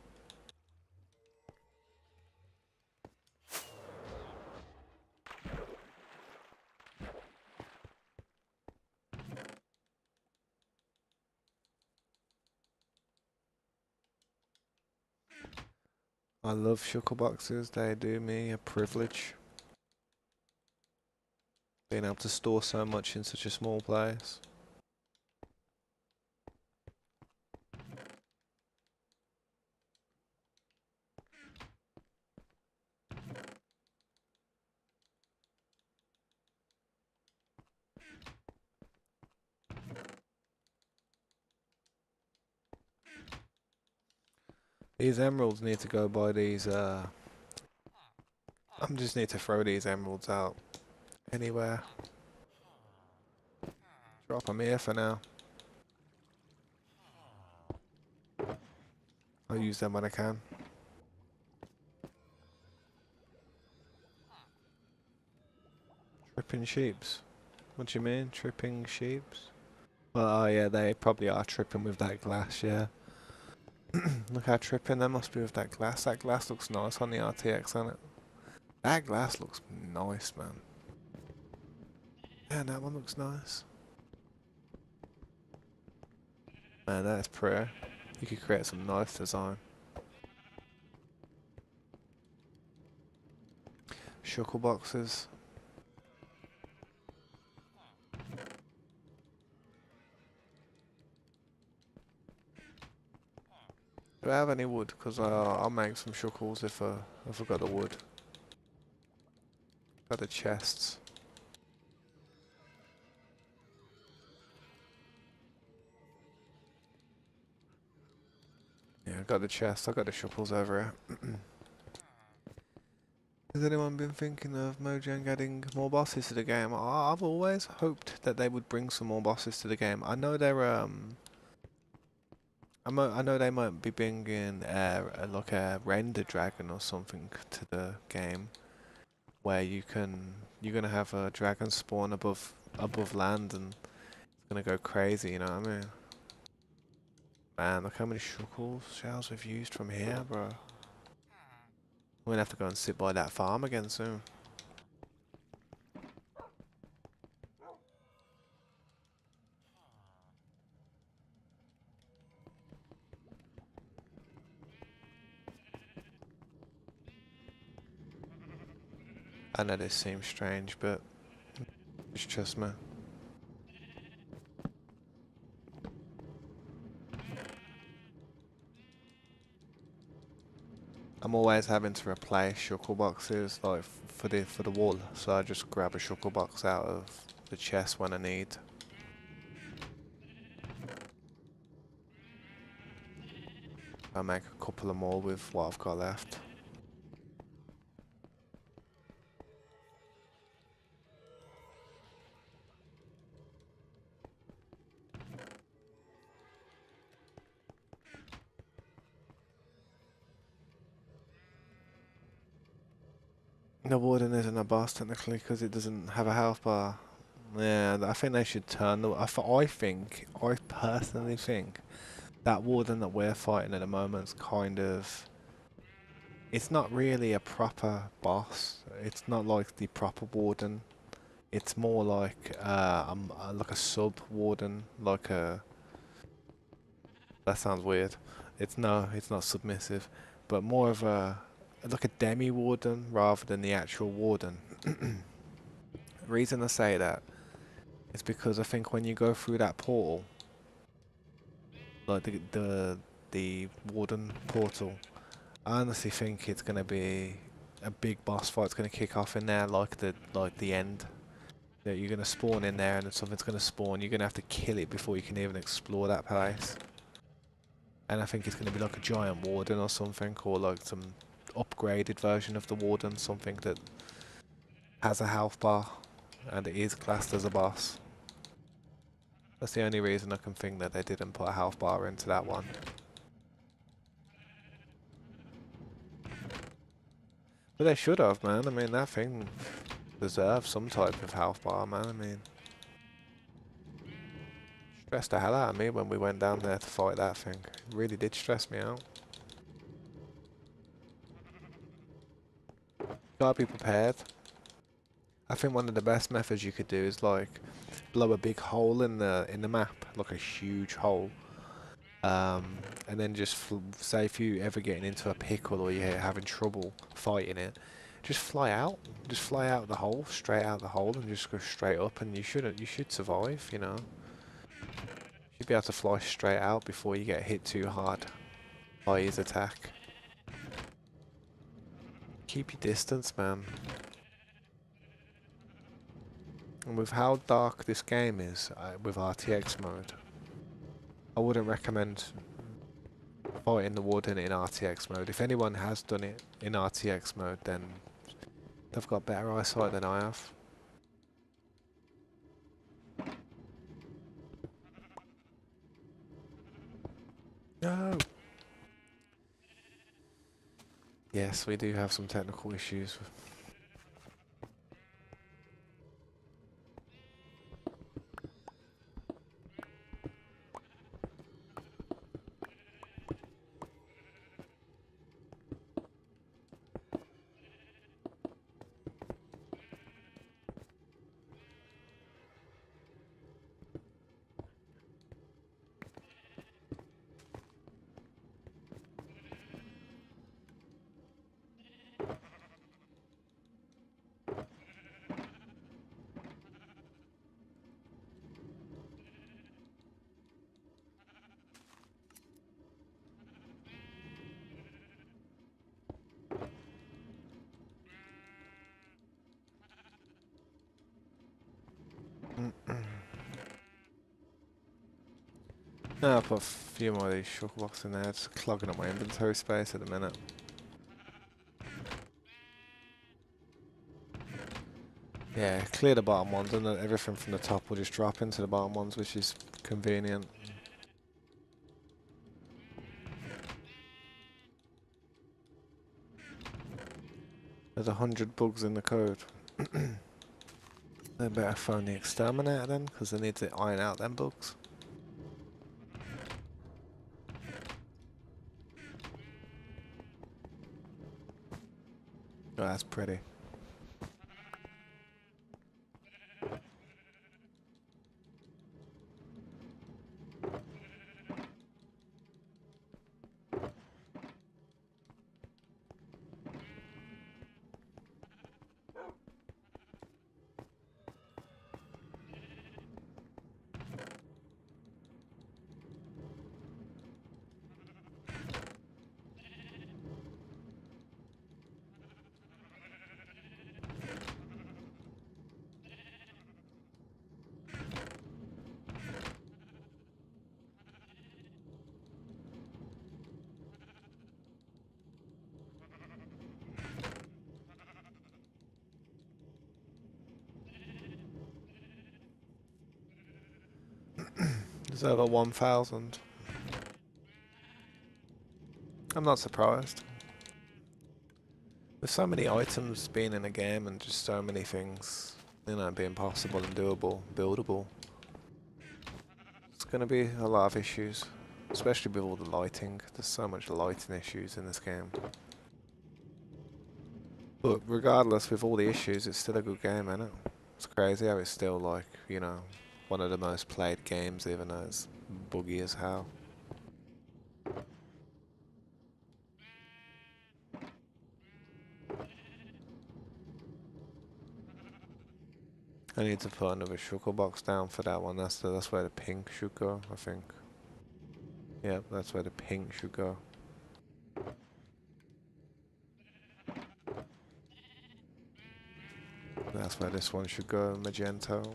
I love shuttle boxes. They do me a privilege. Being able to store so much in such a small place. These emeralds need to go by these, I just need to throw these emeralds out anywhere. Drop them here for now. I'll use them when I can. Tripping sheeps? What do you mean, tripping sheeps? Well, oh yeah, they probably are tripping with that glass, yeah. Look how tripping they must be with that glass. That glass looks nice on the RTX, doesn't it? That glass looks nice, man. Yeah, that one looks nice. Man, that's prayer. You could create some nice design. Shuckle boxes. Do I have any wood? Because I'll make some shuckles if I got the wood. Got the chests. Yeah, I got the chest. I got the shuckles over here. Has anyone been thinking of Mojang adding more bosses to the game? I've always hoped that they would bring some more bosses to the game. I know they're I know they might be bringing like a render dragon or something to the game, where you're gonna have a dragon spawn above land and it's gonna go crazy. You know what I mean? Man, look how many shells we've used from here, bro. We're gonna have to go and sit by that farm again soon. I know this seems strange, but just trust me. I'm always having to replace shuckle boxes like for the wool, so I just grab a shuckle box out of the chest when I need. I make a couple of more with what I've got left. The warden isn't a boss technically because it doesn't have a health bar. Yeah, I think they should turn the. I personally think that warden that we're fighting at the moment is kind of. It's not really a proper boss. It's not like the proper warden. It's more like a sub warden, like a. That sounds weird. It's not submissive, but more of a like a demi warden rather than the actual warden. The reason I say that is because I think when you go through that portal, like the warden portal, I honestly think it's gonna be a big boss fight. It's gonna kick off in there, like the end. That you're gonna spawn in there, and then something's gonna spawn. You're gonna have to kill it before you can even explore that place. And I think it's gonna be like a giant warden or something, or like some upgraded version of the warden, something that has a health bar and it is classed as a boss. That's the only reason I can think that they didn't put a health bar into that one. But they should have, man. I mean, that thing deserves some type of health bar, man. I mean, stressed the hell out of me when we went down there to fight that thing. It really did stress me out. Gotta be prepared. I think one of the best methods you could do is like blow a big hole in the map, like a huge hole, And then just say if you ever getting into a pickle or you're having trouble fighting it, just fly out. Just fly out the hole, straight out the hole, and just go straight up, and you should survive. You know, you should be able to fly straight out before you get hit too hard by his attack. Keep your distance, man. And with how dark this game is with RTX mode, I wouldn't recommend fighting the warden in RTX mode. If anyone has done it in RTX mode, then they've got better eyesight than I have. No! Yes, we do have some technical issues. No, I'll put a few more of these shulker blocks in there, just clogging up my inventory space at the minute. Yeah, clear the bottom ones and then everything from the top will just drop into the bottom ones, which is convenient. There's 100 bugs in the code. They better phone the exterminator then, because they need to iron out them bugs. Oh, that's pretty. There's over 1,000. I'm not surprised. With so many items being in a game and just so many things, you know, being possible and doable, buildable, it's going to be a lot of issues, especially with all the lighting. There's so much lighting issues in this game. But regardless, with all the issues, it's still a good game, isn't it? It's crazy how it's still like, you know, one of the most played games, even though it's buggy as hell. I need to put another shulker box down for that one. That's where the pink should go, I think. Yep, that's where the pink should go. That's where this one should go, magento.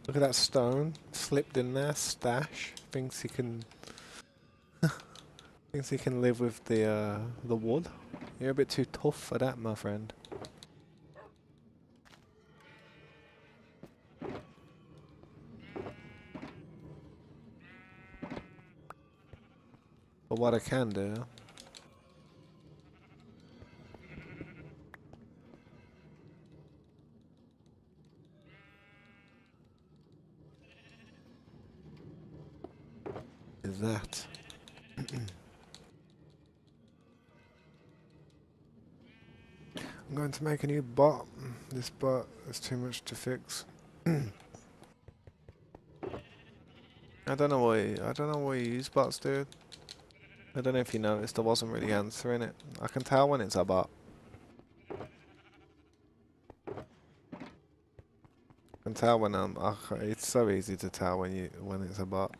Look at that stone slipped in there. Stash thinks he can live with the wood. You're a bit too tough for that, my friend. But what I can do is that. I'm going to make a new bot. This bot is too much to fix. I don't know why you use bots, dude. I don't know if you noticed, I wasn't really answering it. I can tell when it's a bot. I can tell when it's so easy to tell when it's a bot.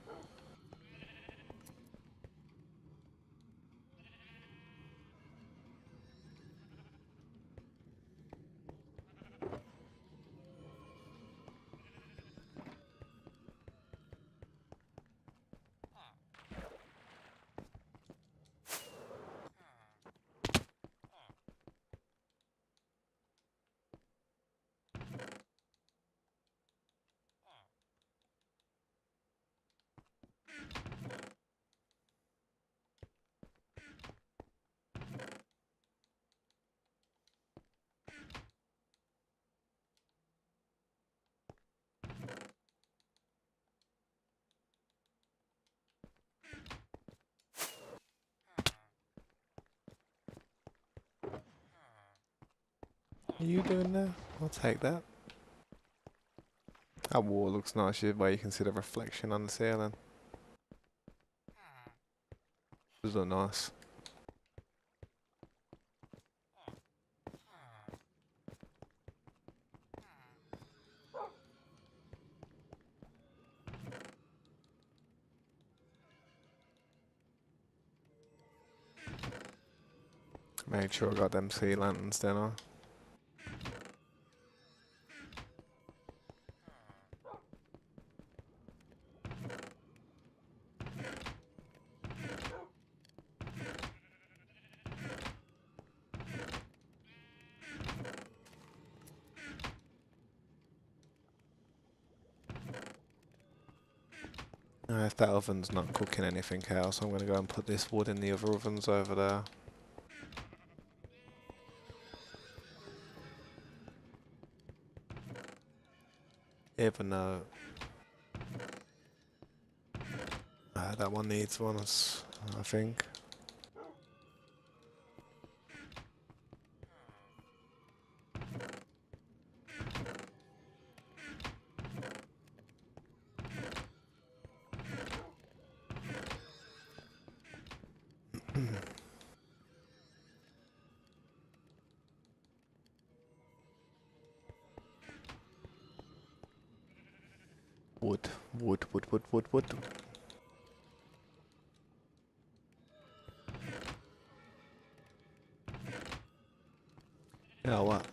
Are you doing that? I'll take that. That wall looks nice, where you can see the reflection on the ceiling. Those look nice. Made sure I got them sea lanterns, didn't I? If that oven's not cooking anything else, I'm going to go and put this wood in the other ovens over there. Even though that one needs one, I think. Wood. Yeah, what?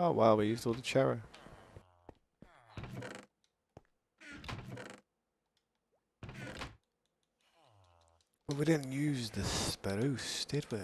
Oh wow, we used all the cherry. But we didn't use the spruce, did we?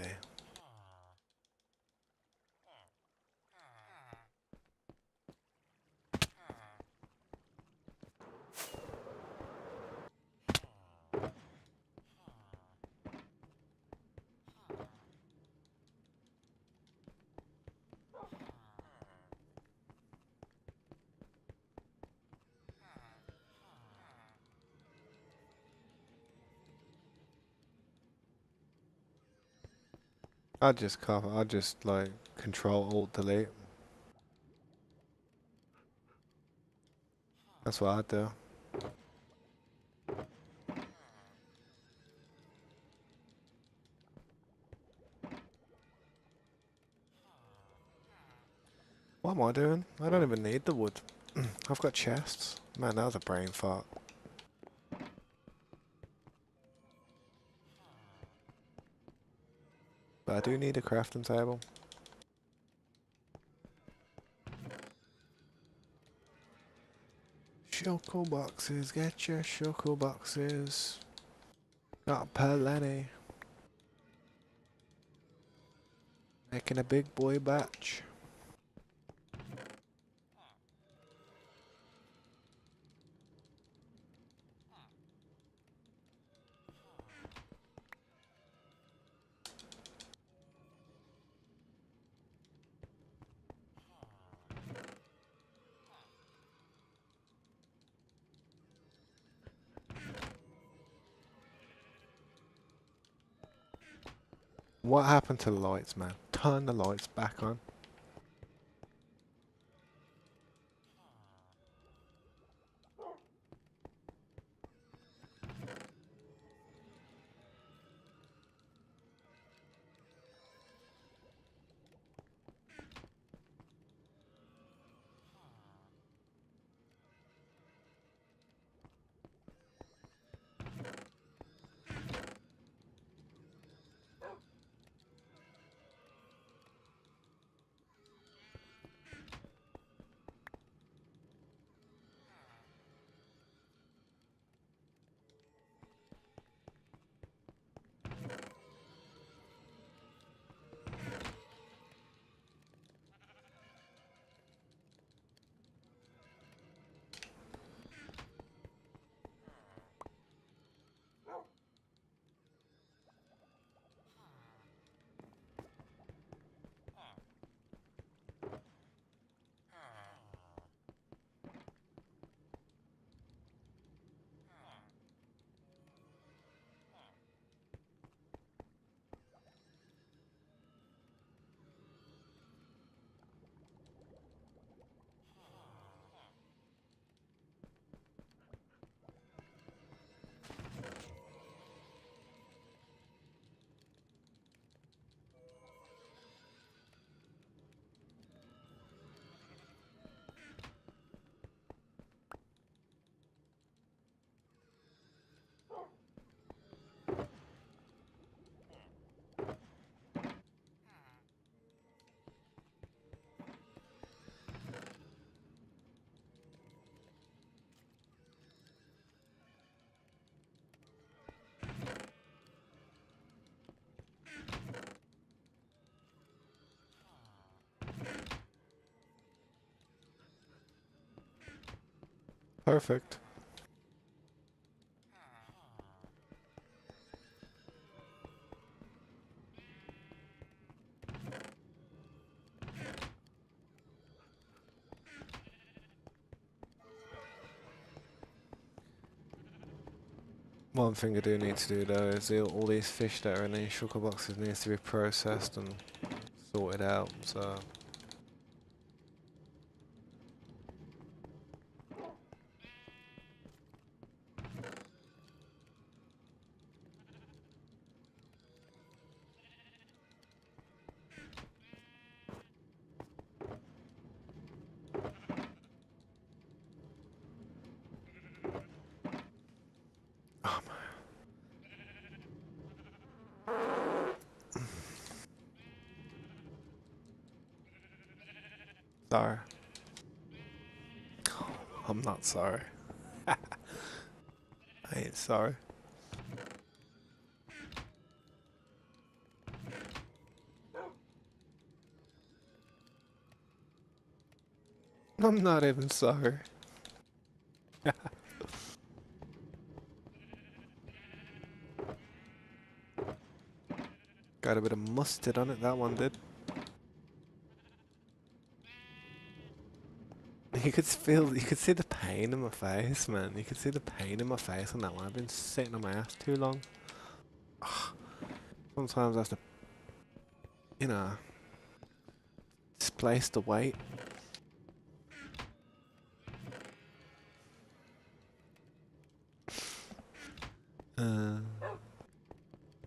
I just like control alt delete. That's what I do. What am I doing? I don't even need the wood. I've got chests. Man, that was a brain fart. But I do need a crafting table. Shulker boxes, get your shulker boxes. Got plenty. Making a big boy batch. What happened to the lights, man? Turn the lights back on. Perfect. One thing I do need to do though is all these fish that are in these shulker boxes needs to be processed and sorted out, so... Oh man. Sorry. I'm not sorry. I ain't sorry. I'm not even sorry. Got a bit of mustard on it, that one did. You could see the pain in my face, man. You could see the pain in my face on that one. I've been sitting on my ass too long. Ugh. Sometimes I have to, you know, displace the weight. I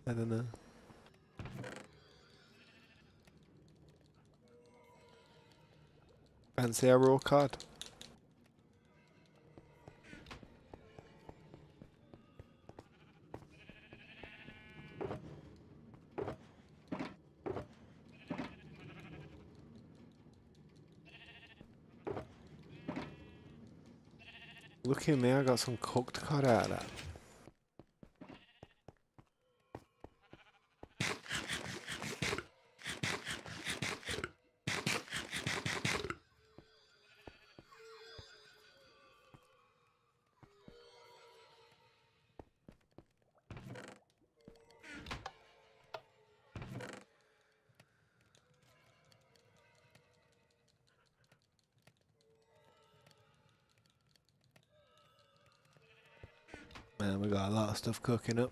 don't know. Fancy a raw cod? Look at me, I got some cooked cod out of that. Man, we got a lot of stuff cooking up.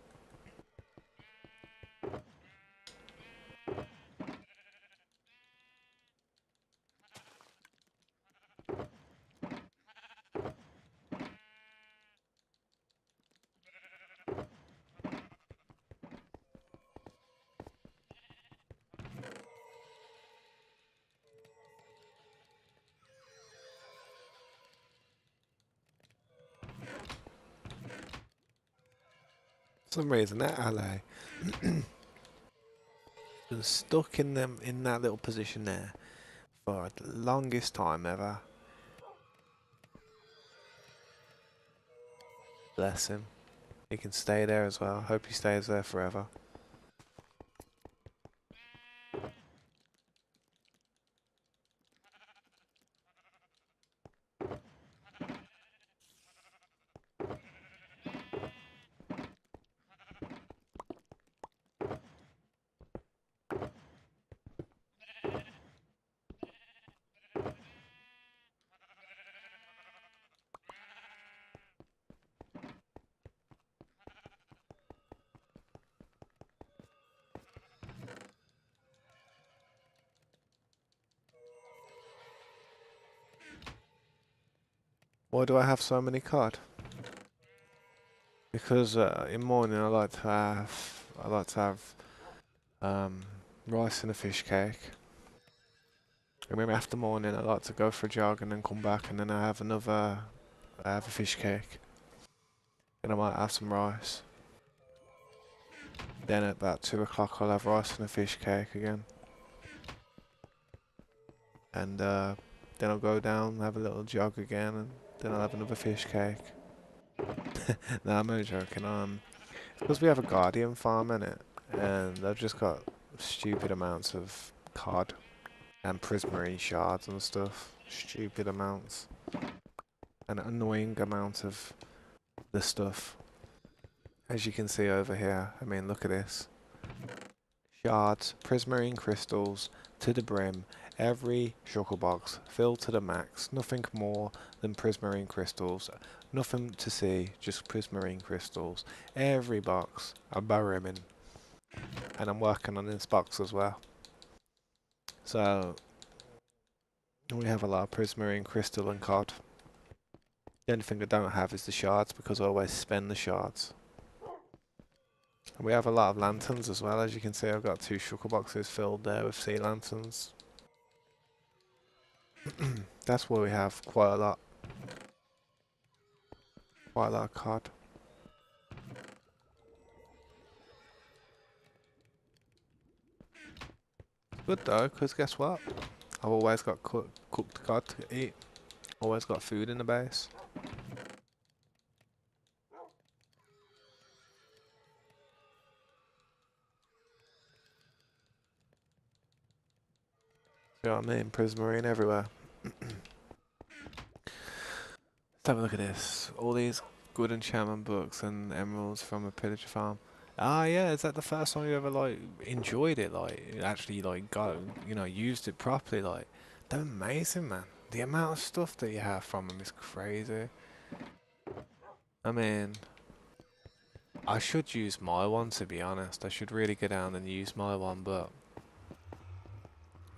For some reason, that ally been stuck in that little position there for the longest time ever. Bless him. He can stay there as well. Hope he stays there forever. Why do I have so many cod? Because in morning I like to have rice and a fish cake. And then after morning I like to go for a jog and then come back and then I have a fish cake. And I might have some rice. Then at about 2 o'clock I'll have rice and a fish cake again. And then I'll go down, have a little jog again, and then I'll have another fish cake. Nah, I'm only joking. Because we have a guardian farm in it, and they've just got stupid amounts of cod and prismarine shards and stuff. Stupid amounts. An annoying amount of the stuff. As you can see over here, I mean, look at this. Shards, prismarine crystals to the brim, every shulker box filled to the max, nothing more than prismarine crystals, nothing to see, just prismarine crystals. Every box, I'm barrimming, and I'm working on this box as well. So, we have a lot of prismarine crystal and cod. The only thing I don't have is the shards because I always spend the shards. And we have a lot of lanterns as well. As you can see, I've got 2 shulker boxes filled there with sea lanterns. That's where we have quite a lot of cod. Good though, because guess what? I've always got cooked cod to eat. Always got food in the base. You know what I mean? Prismarine everywhere. Let's have a look at this. All these good enchantment books and emeralds from a pillager farm. Ah, yeah, is that the first time you ever, like, enjoyed it? Like, actually, like, used it properly? Like, they're amazing, man. The amount of stuff that you have from them is crazy. I mean, I should use my one, to be honest. I should really go down and use my one, but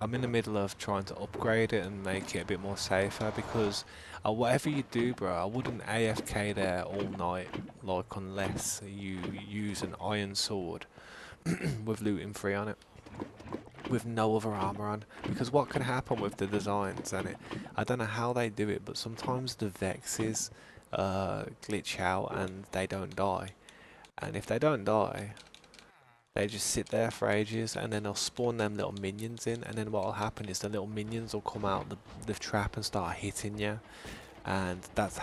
I'm in the middle of trying to upgrade it and make it a bit more safer because whatever you do, bro, I wouldn't AFK there all night, like, unless you use an iron sword with looting free on it, with no other armor on. Because what can happen with the designs, and I don't know how they do it, but sometimes the vexes glitch out and they don't die. And if they don't die, they just sit there for ages, and then they'll spawn them little minions in, and then what'll happen is the little minions will come out the trap and start hitting you, and that's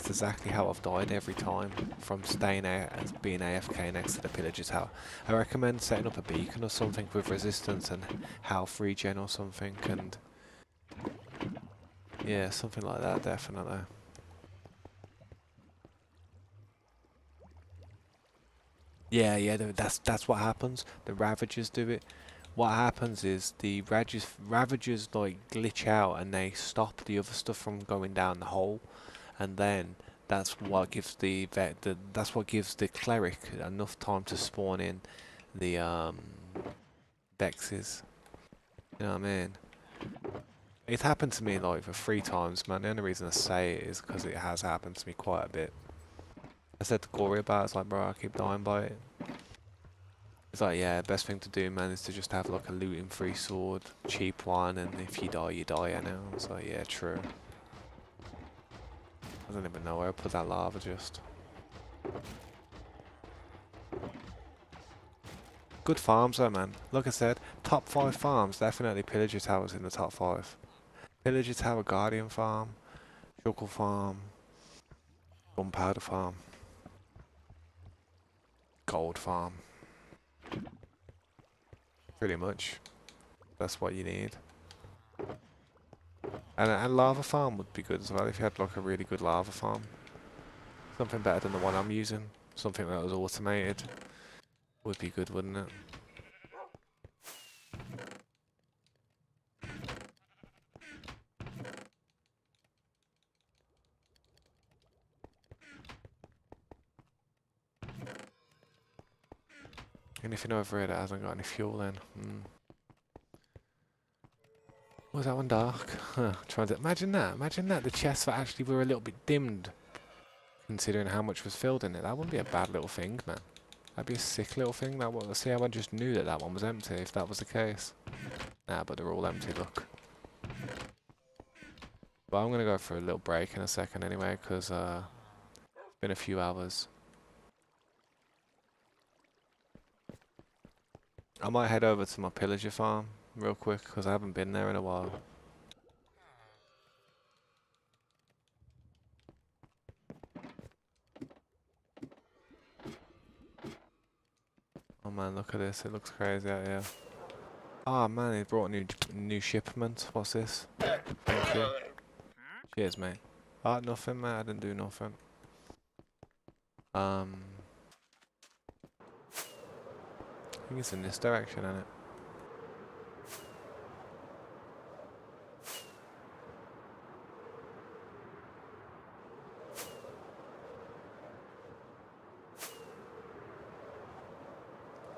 exactly how I've died every time, from being AFK next to the pillager tower. I recommend setting up a beacon or something with resistance and health regen or something, and yeah, something like that, definitely. Yeah, yeah, that's what happens. The Ravagers do it. What happens is the Ravagers like glitch out and they stop the other stuff from going down the hole, and then that's what gives that's what gives the cleric enough time to spawn in the Vexes. You know what I mean? It's happened to me like for 3 times, man. The only reason I say it is because it has happened to me quite a bit. I said to Corey about it, it's like, bro, I keep dying by it. It's like, yeah, best thing to do, man, is to just have like a looting free sword, cheap one, and if you die, you die, you know? It's like, yeah, true. I don't even know where I put that lava just. Good farms though, man. Like I said, top 5 farms, definitely Pillager Tower's in the top 5. Pillager Tower, Guardian Farm, Chuckle Farm, Gunpowder Farm, Gold Farm. Pretty much. That's what you need. And Lava Farm would be good as well if you had like a really good Lava Farm. Something better than the one I'm using. Something that was automated. Would be good, wouldn't it? Anything over here that hasn't got any fuel in. Was that one dark? Huh, trying to imagine that the chests actually were a little bit dimmed, considering how much was filled in it. That wouldn't be a bad little thing, man. That'd be a sick little thing. That was. See how I just knew that that one was empty. If that was the case. Nah, but they're all empty. Look. But I'm gonna go for a little break in a second anyway, because it's been a few hours. I might head over to my pillager farm real quick because I haven't been there in a while. Oh man, look at this. It looks crazy out here. Ah man, he brought a new shipment. What's this? Thank you. Cheers, mate. Ah, nothing, mate. I didn't do nothing. I think it's in this direction, isn't it?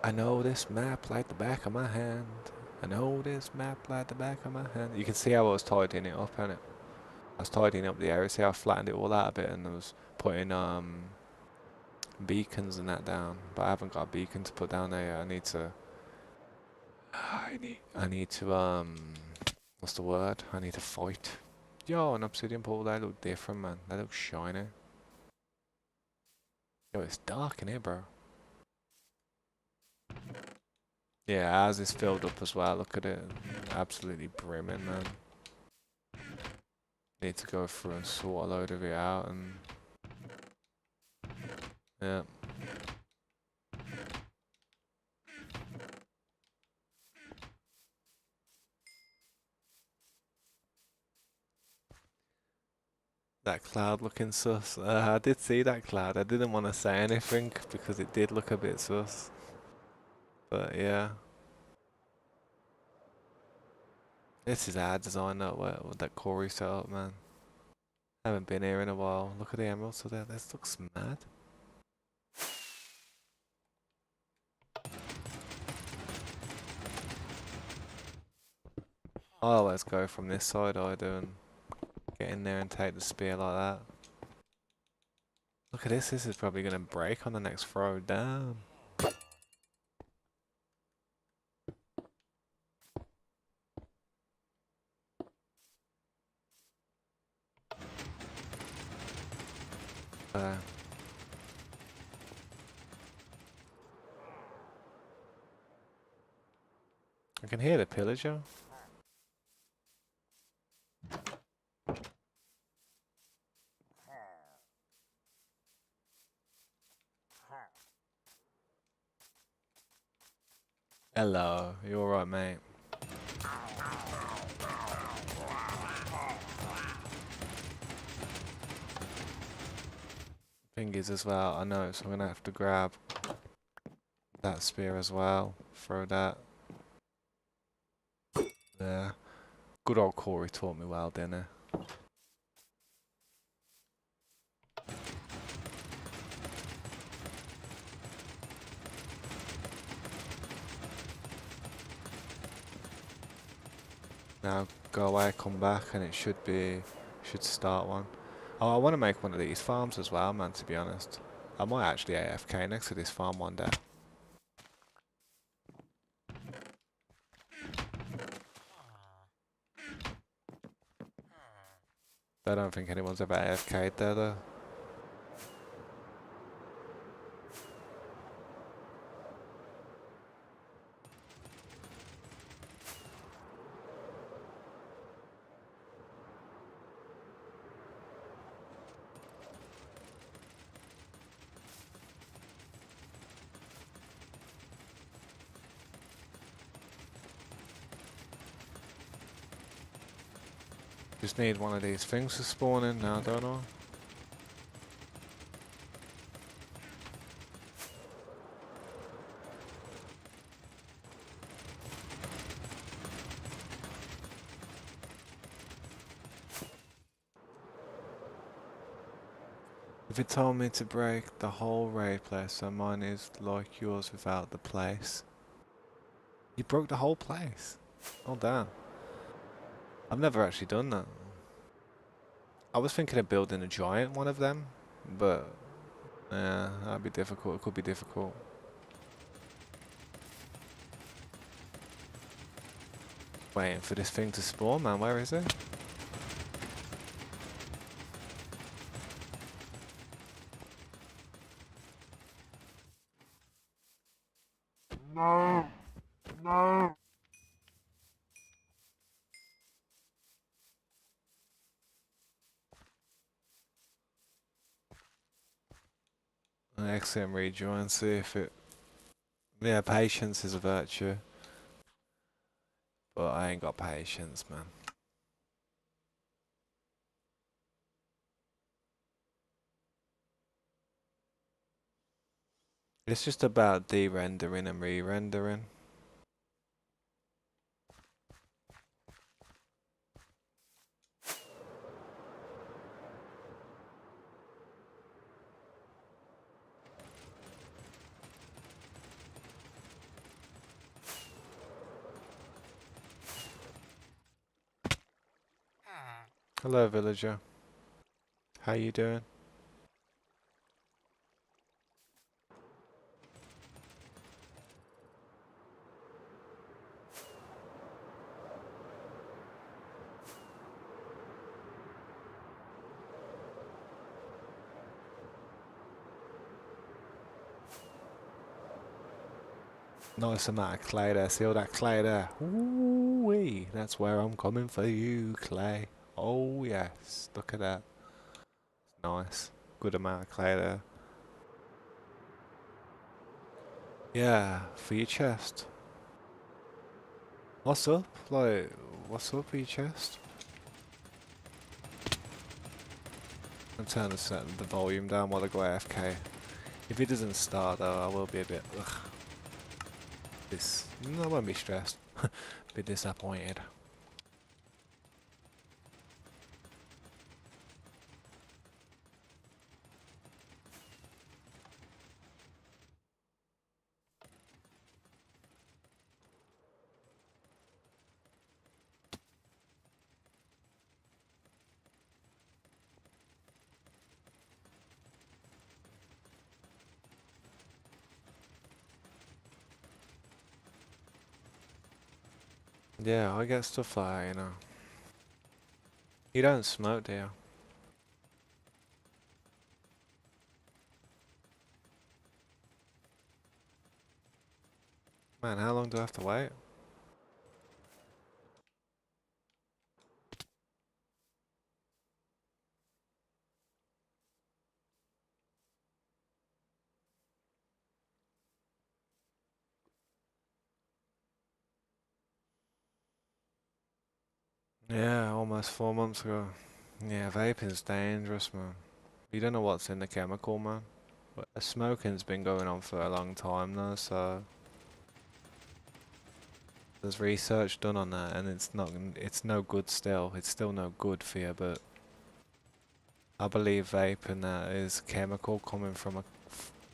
I know this map like the back of my hand. I know this map like the back of my hand. You can see how I was tidying it up, innit? I was tidying up the area. See how I flattened it all out a bit, and I was putting beacons and that down. But I haven't got a beacon to put down there yet. I need to. I need to What's the word? I need to fight. Yo, an obsidian pool. They look different, man. They look shiny. Yo, it's dark in here, bro. Yeah, ours is filled up as well. Look at it. Absolutely brimming, man. Need to go through and sort a load of it out and... Yeah. That cloud looking sus. I did see that cloud. I didn't want to say anything because it did look a bit sus. But yeah. This is our design that Corey set up, man. Haven't been here in a while. Look at the emeralds so there. This looks mad. I always go from this side, I do, and get in there and take the spear like that. Look at this. This is probably going to break on the next throw. Damn. I can hear the pillager. Hello, you alright, mate? Thing is as well, I know, so I'm gonna have to grab that spear as well. Throw that there. Good old Corey taught me well, didn't he? Now go away, come back, and it should start one. Oh, I want to make one of these farms as well, man, to be honest. I might actually AFK next to this farm one day. I don't think anyone's ever AFK'd there, though. Just need one of these things to spawn in now, don't I? If it told me to break the whole raid place, so mine is like yours without the place. You broke the whole place? Oh damn. I've never actually done that. I was thinking of building a giant one of them, but yeah, that'd be difficult. It could be difficult. Waiting for this thing to spawn, man. Where is it? No, no. Exit and rejoin, see if it... Yeah, patience is a virtue. But I ain't got patience, man. It's just about de-rendering and re-rendering. Hello, villager. How you doing? Nice amount of clay there. See all that clay there? Ooh wee. That's where I'm coming for you, clay. Oh yes. Look at that. Nice. Good amount of clay there. Yeah, for your chest. What's up? Like, what's up for your chest? I'm turning the volume down while I go AFK. If it doesn't start though, I will be a bit ugh. No, I won't be stressed. A bit disappointed. Yeah, I get stuff like that, you know. You don't smoke, do you? Man, how long do I have to wait? Yeah, almost 4 months ago. Yeah, vaping's dangerous, man. You don't know what's in the chemical, man. But smoking's been going on for a long time now, so there's research done on that, and it's no good still. It's still no good for you, but I believe vaping that is chemical coming from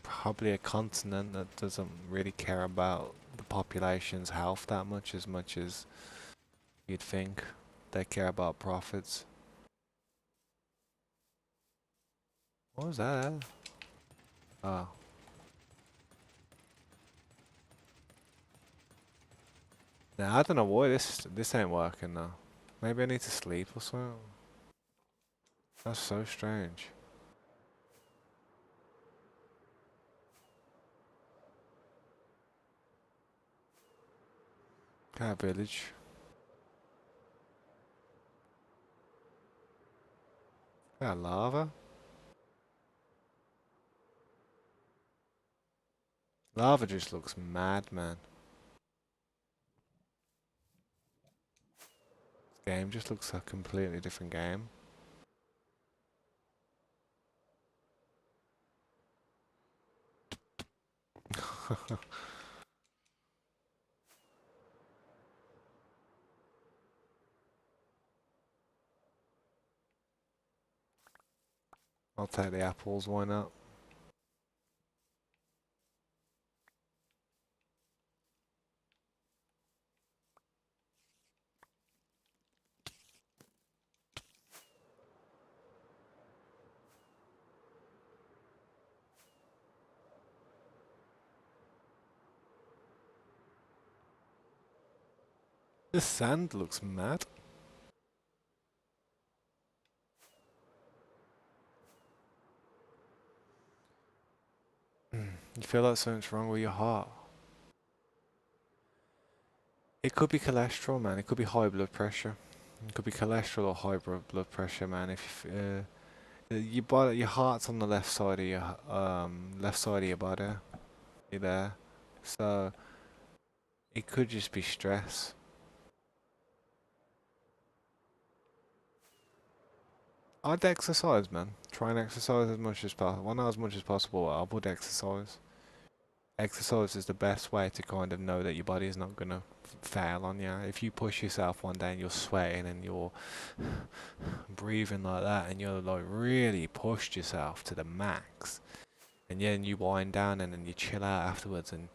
probably a continent that doesn't really care about the population's health that much as you'd think. They care about profits. What was that? Oh. Nah, I don't know why this ain't working though. Maybe I need to sleep or something. That's so strange. Cat village. Got lava? Lava just looks mad, man. This game just looks a completely different game. I'll take the apples, why not? This sand looks mad. You feel like something's wrong with your heart. It could be cholesterol, man. It could be high blood pressure. It could be cholesterol or high blood pressure, man. If your body, your heart's on the left side of your left side of your body, you there. So it could just be stress. I'd exercise, man. Try and exercise as much as possible. Well, not as much as possible. I would exercise. Exercise is the best way to kind of know that your body is not gonna fail on you. If you push yourself one day and you're sweating and you're breathing like that and you're like really pushed yourself to the max, and then you wind down and then you chill out afterwards, and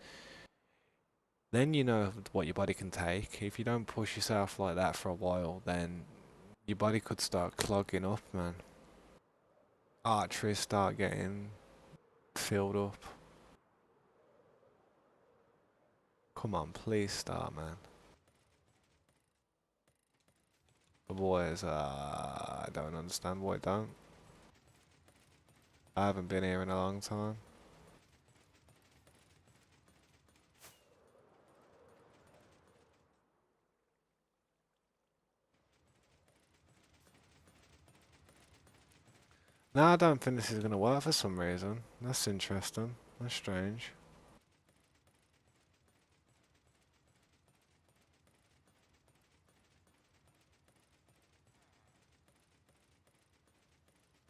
then you know what your body can take. If you don't push yourself like that for a while, then your body could start clogging up, man. Arteries start getting filled up. Come on, please start, man. The boys, I don't understand why it don't. I haven't been here in a long time. No, I don't think this is gonna work for some reason. That's interesting. That's strange.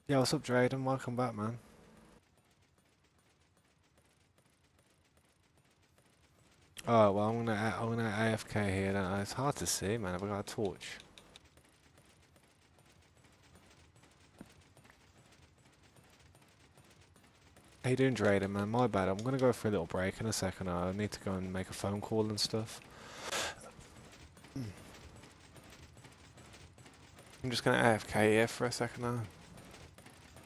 Yeah, what's up, Drayden? Welcome back, man. Oh well, I'm gonna AFK here. Don't I? It's hard to see, man. I've got a torch. How you doing, Drayden, man? My bad. I'm gonna go for a little break in a second. I need to go and make a phone call and stuff. I'm just gonna AFK here for a second now.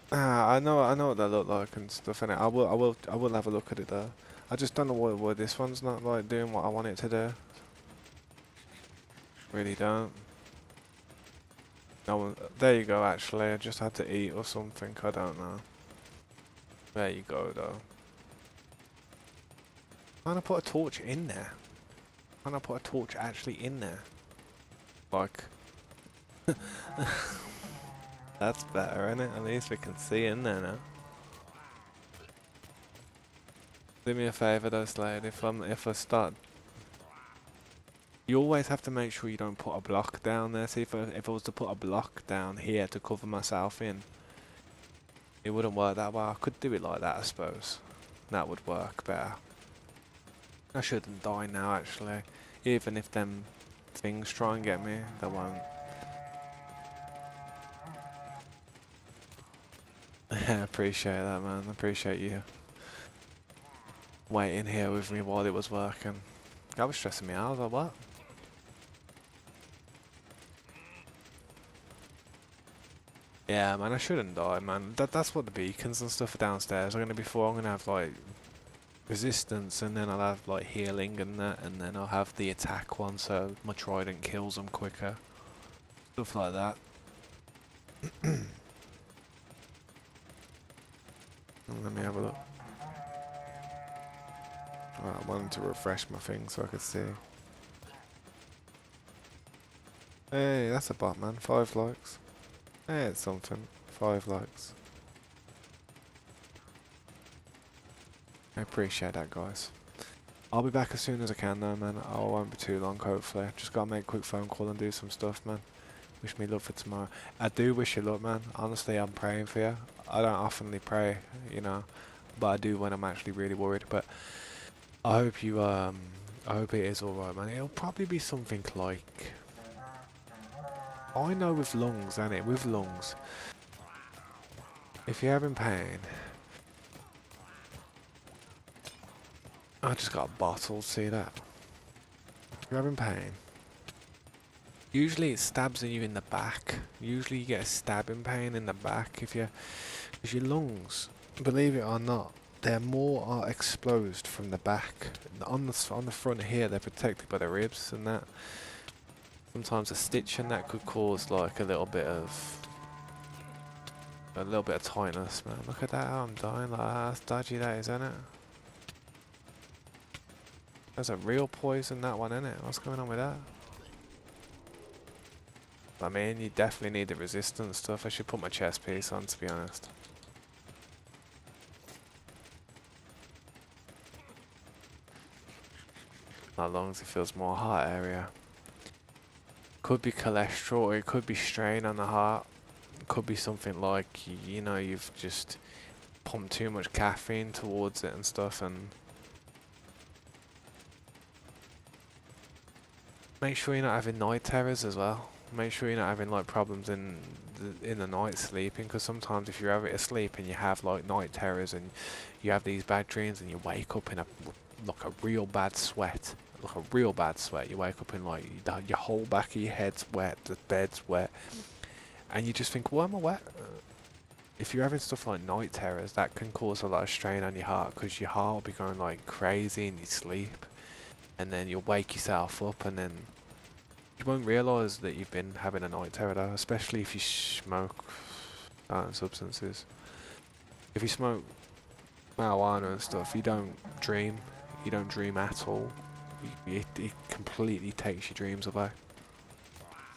I know what they look like and stuff, and I will have a look at it though. I just don't know why this one's not like doing what I want it to do. Really don't. No, there you go. Actually, I just had to eat or something. I don't know. There you go, though. Can't I put a torch in there? Can't I put a torch actually in there? Like, that's better, isn't it? At least we can see in there now. Do me a favour, though, Slade. If I start, You always have to make sure you don't put a block down there. See, if I was to put a block down here to cover myself in, it wouldn't work that well. I could do it like that, I suppose. That would work better. I shouldn't die now, actually. Even if them things try and get me, they won't. I appreciate that, man. I appreciate you waiting here with me while it was working. That was stressing me out. I was like, what? Yeah, man, I shouldn't die, man. That's what the beacons and stuff are downstairs are going to be for. I'm going to have, like, resistance, and then I'll have, like, healing and that, and then I'll have the attack one, so my trident kills them quicker. Stuff like that. Let me have a look. Right, I wanted to refresh my thing so I could see. Hey, that's a bot, man. 5 likes. Hey, it's something. 5 likes. I appreciate that, guys. I'll be back as soon as I can, though, man. I won't be too long, hopefully. Just gotta make a quick phone call and do some stuff, man. Wish me luck for tomorrow. I do wish you luck, man. Honestly, I'm praying for you. I don't oftenly pray, you know, but I do when I'm actually really worried. But I hope you, I hope it is alright, man. It'll probably be something like, I know with lungs, innit? With lungs, if you're having pain, I just got a bottle, see that? If you're having pain, usually it stabs you in the back. Usually you get a stabbing pain in the back if you, because your lungs, believe it or not, they're more exposed from the back. On the front here, they're protected by the ribs and that. Sometimes a stitch and that could cause like a little bit of tightness, man. Look at that, how I'm dying. Like, that's dodgy, that is, isn't it? There's a real poison, that one, isn't it? What's going on with that? I mean, you definitely need the resistance stuff. I should put my chest piece on, to be honest. Not lungs, it feels more heart area. Could be cholesterol, or it could be strain on the heart. It could be something like, you know, you've just pumped too much caffeine towards it and stuff, and make sure you're not having night terrors as well. Make sure you're not having like problems in the night sleeping, because sometimes if you're asleep and you have like night terrors and you have these bad dreams and you wake up in like a real bad sweat. Like a real bad sweat. You wake up in like your whole back of your head's wet, the bed's wet, and you just think, why am I wet? If you're having stuff like night terrors, that can cause a lot of strain on your heart, because your heart will be going like crazy in your sleep, and then you'll wake yourself up, and then you won't realise that you've been having a night terror, though, especially if you smoke certain substances. If you smoke marijuana and stuff, you don't dream. You don't dream at all. It completely takes your dreams away.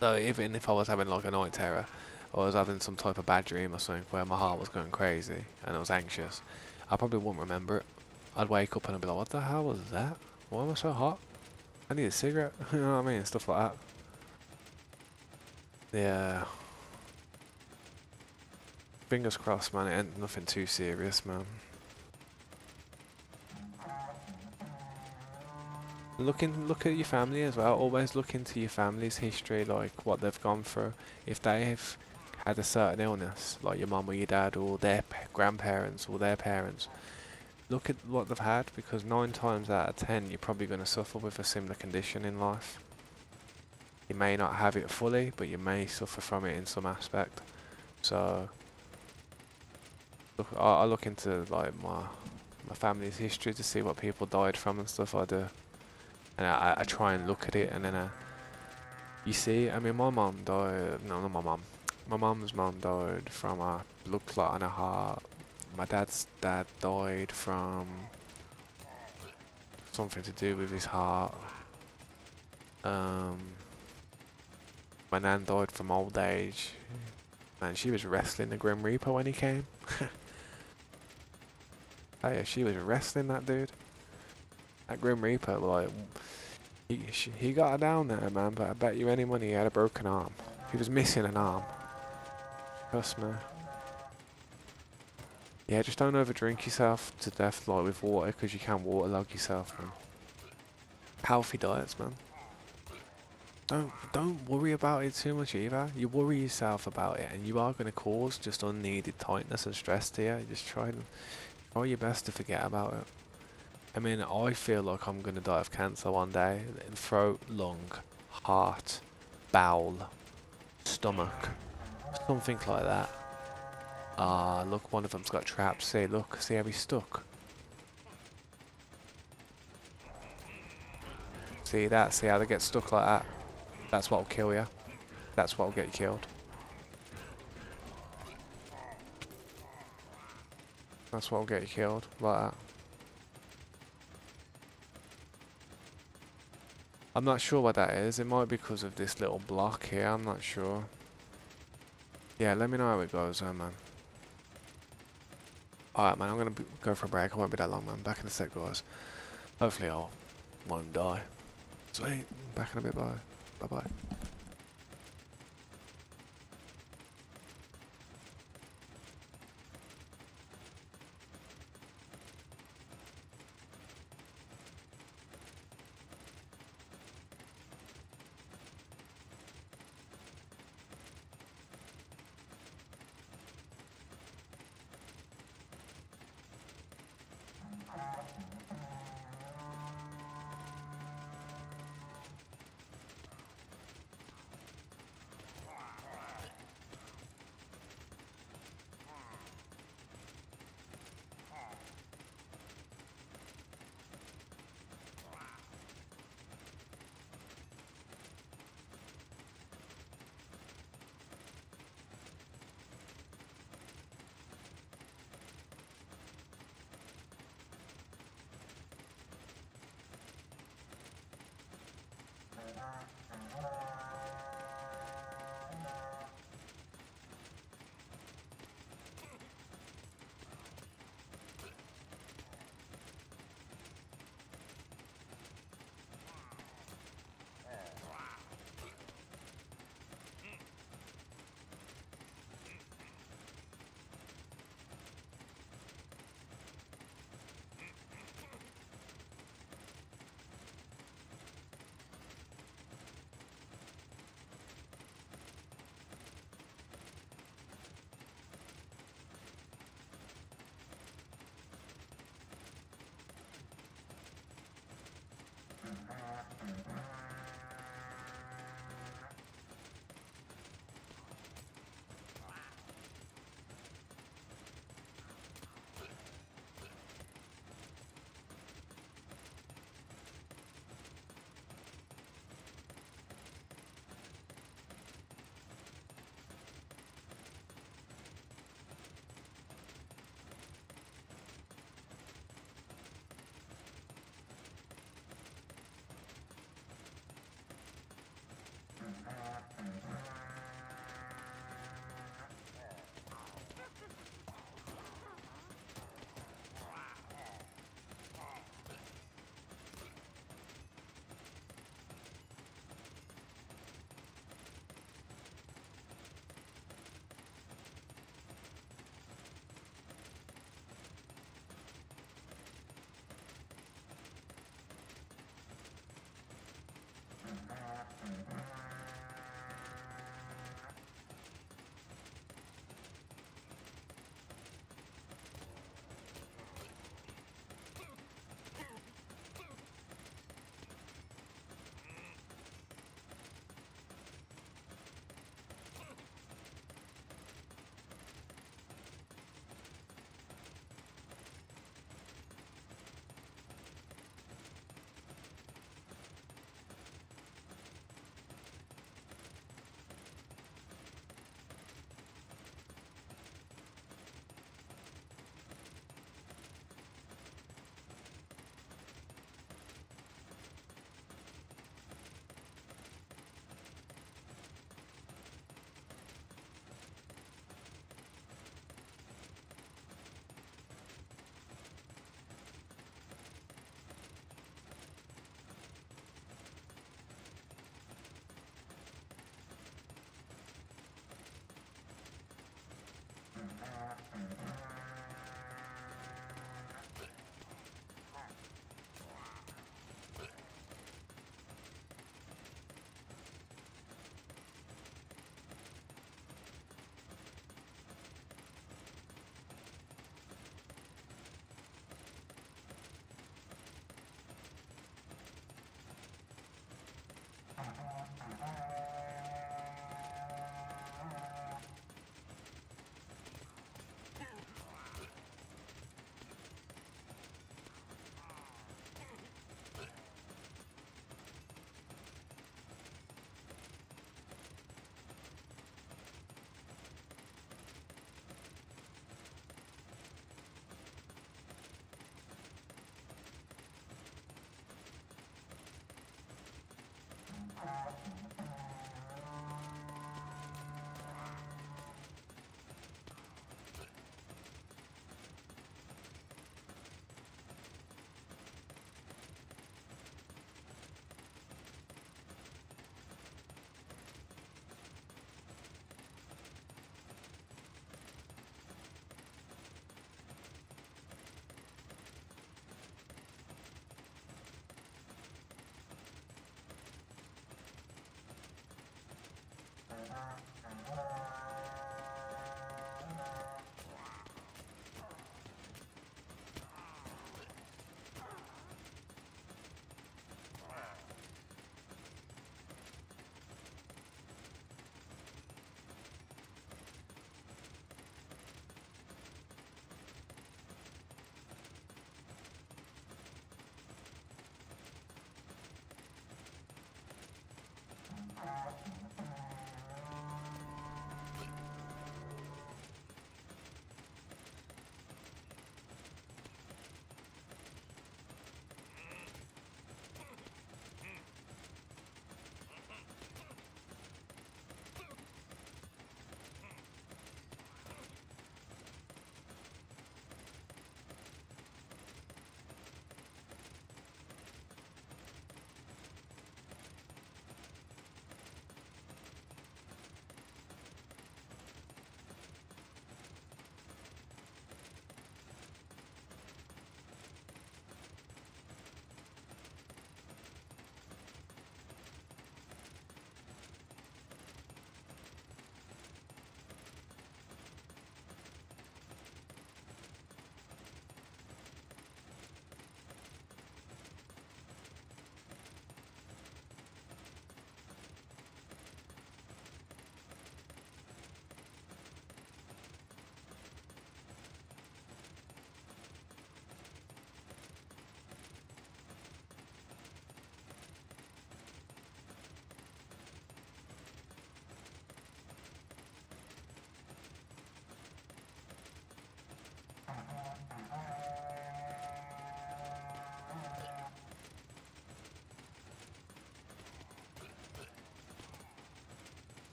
So even if I was having like a night terror, or I was having some type of bad dream or something where my heart was going crazy and I was anxious, I probably wouldn't remember it. I'd wake up and I'd be like, what the hell was that? Why am I so hot? I need a cigarette. You know what I mean? Stuff like that. Yeah. Fingers crossed, man. It ain't nothing too serious, man. Look at your family as well. Always look into your family's history, like what they've gone through. If they've had a certain illness, like your mum or your dad or their grandparents or their parents, look at what they've had, because 9 times out of 10 you're probably going to suffer with a similar condition in life. You may not have it fully, but you may suffer from it in some aspect. So I look into like my family's history to see what people died from and stuff. I do. And I try and look at it, and then you see, I mean, my mum died, no, not my mum. My mum's mum died from a blood clot on her heart. My dad's dad died from something to do with his heart. My nan died from old age. Man, she was wrestling the Grim Reaper when he came. Oh yeah, she was wrestling that dude. That Grim Reaper, like, He got her down there, man, but I bet you any money he had a broken arm. He was missing an arm. Trust me. Yeah, just don't overdrink yourself to death like with water, because you can't waterlog yourself, man. Healthy diets, man. Don't worry about it too much either. You worry yourself about it, and you are going to cause just unneeded tightness and stress to you. Just try your best to forget about it. I mean, I feel like I'm going to die of cancer one day. In throat, lung, heart, bowel, stomach, something like that. Ah, look, one of them's got trapped. See, look, see how he's stuck. See that? See how they get stuck like that? That's what'll kill you. That's what'll get you killed. That's what'll get you killed, like that. I'm not sure what that is. It might be because of this little block here. I'm not sure. Yeah, let me know how it goes, man. Alright, man, I'm gonna go for a break. I won't be that long, man. Back in a sec, guys. Hopefully I won't die. Sweet. Back in a bit, bye. Bye-bye.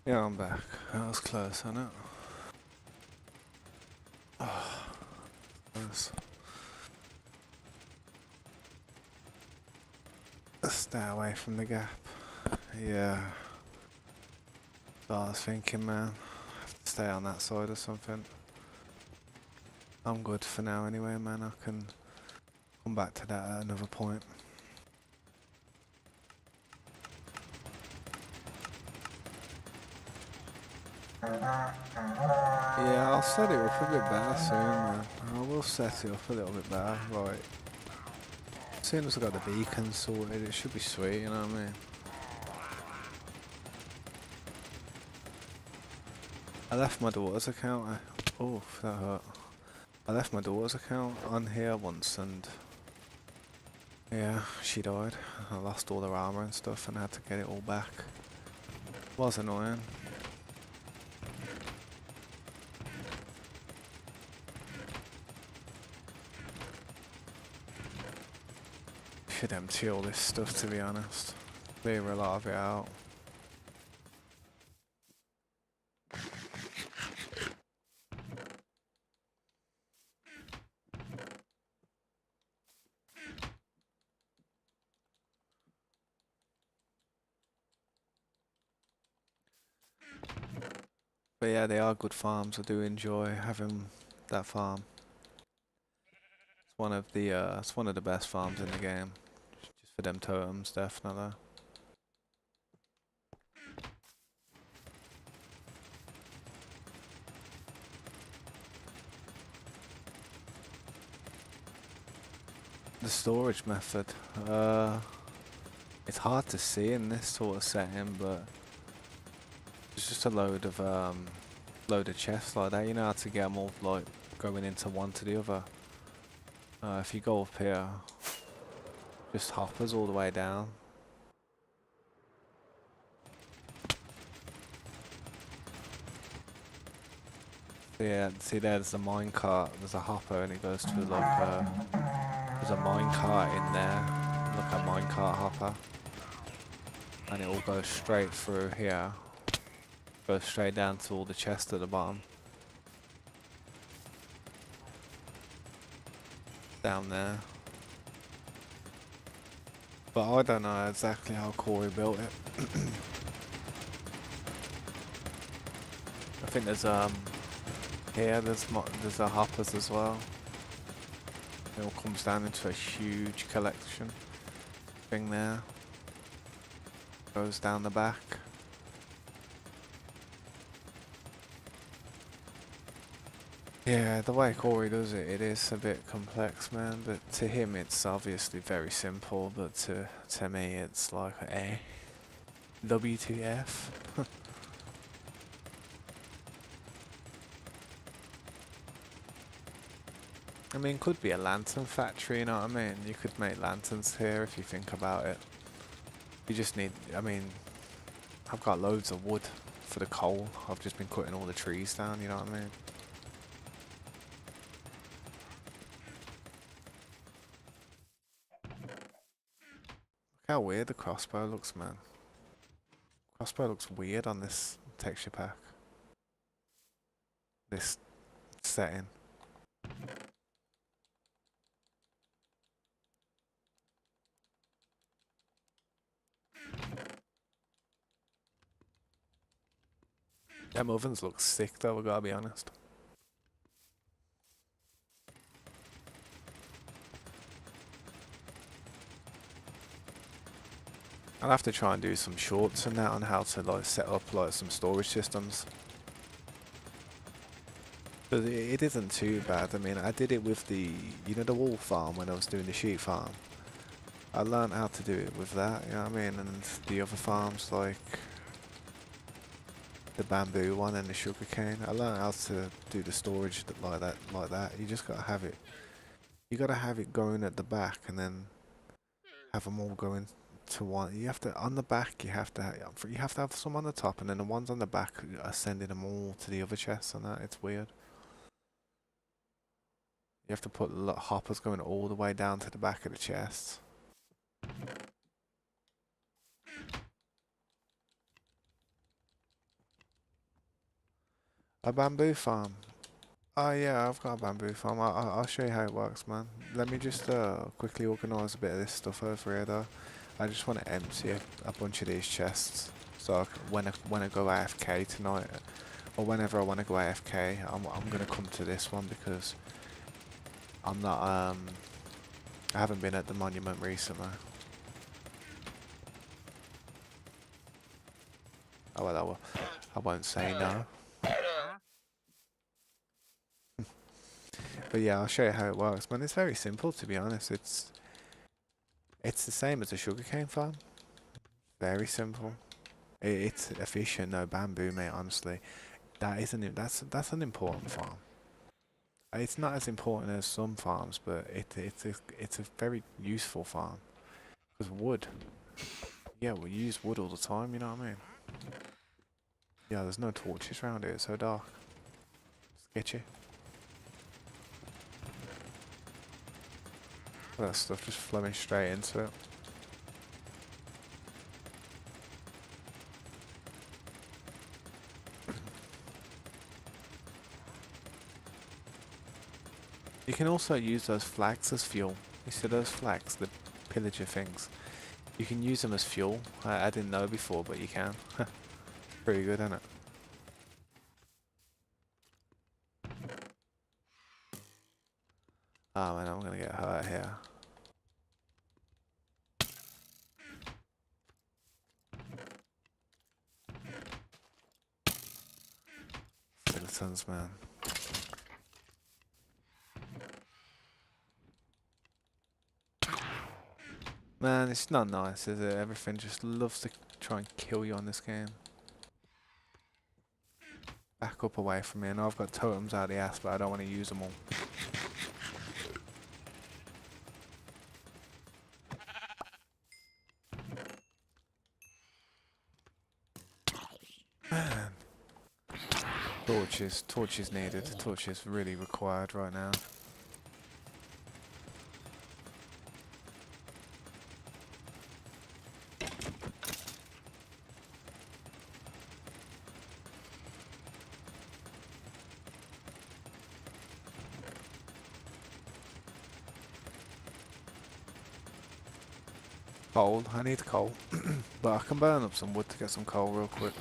Yeah, I'm back. That was close, wasn't it? Oh, close. Stay away from the gap. Yeah. So I was thinking, man, I have to stay on that side or something. I'm good for now anyway, man. I can come back to that at another point. Yeah, I'll set it up a bit better soon, man. I will set it up a little bit better, right. As soon as I got the beacon sorted, it should be sweet, you know what I mean? I left my daughter's account. Oh, that hurt. I left my daughter's account on here once and yeah, she died. I lost all her armor and stuff and I had to get it all back. Was annoying. Should empty all this stuff, to be honest. Clear a lot of it out. But yeah, they are good farms. I do enjoy having that farm. It's one of the best farms in the game. Just for them totems, definitely. The storage method. It's hard to see in this sort of setting, but it's just a load of chests like that. You know how to get them all like going into one to the other. If you go up here, just hoppers all the way down. So yeah, see there's the minecart, there's a hopper and it goes to like there's a minecart in there like a minecart hopper, and it will go straight through here, go straight down to all the chests at the bottom, down there. But I don't know exactly how Corey built it. I think there's here there's hoppers as well. It all comes down into a huge collection thing there. Goes down the back. Yeah, the way Corey does it, it is a bit complex, man. But to him, it's obviously very simple. But to me, it's like WTF. I mean, could be a lantern factory, you know what I mean? You could make lanterns here if you think about it. You just need, I mean, I've got loads of wood for the coal. I've just been cutting all the trees down, you know what I mean? Look how weird the crossbow looks, man. Crossbow looks weird on this texture pack. This setting. Them ovens look sick though, I gotta be honest. I'll have to try and do some shorts and that on how to like set up like some storage systems. But it isn't too bad. I mean, I did it with the, you know, the wool farm when I was doing the sheep farm. I learned how to do it with that, you know what I mean? And the other farms like the bamboo one and the sugar cane. I learned how to do the storage like that. You just gotta have it. You gotta have it going at the back and then have them all going to one. You have to on the back. You have to have some on the top, and then the ones on the back are sending them all to the other chests and that. It's weird. You have to put hoppers going all the way down to the back of the chests. A bamboo farm. Oh yeah, I've got a bamboo farm. I'll show you how it works, man. Let me just quickly organise a bit of this stuff over here, though. I just want to empty a bunch of these chests, so when I go AFK tonight, or whenever I want to go AFK, I'm gonna come to this one because I'm not I haven't been at the monument recently. Oh well, I won't say no. But yeah, I'll show you how it works, man. It's very simple, to be honest. It's the same as a sugarcane farm. Very simple. It's efficient, no bamboo, mate. Honestly, that's an important farm. It's not as important as some farms, but it's a very useful farm. Because wood, yeah, we use wood all the time. You know what I mean? Yeah, there's no torches around here. It's so dark. Sketchy. That stuff just flowing straight into it. You can also use those flags as fuel. You see those flags, the pillager things? You can use them as fuel. I didn't know before, but you can. Pretty good, isn't it? Oh man, I'm gonna get hurt here. Skeletons, man. Man, it's not nice, is it? Everything just loves to try and kill you on this game. Back up away from me. I know I've got totems out the ass, but I don't want to use them all. Man. Torches needed. Torches really required right now. Coal. I need coal. But I can burn up some wood to get some coal real quick.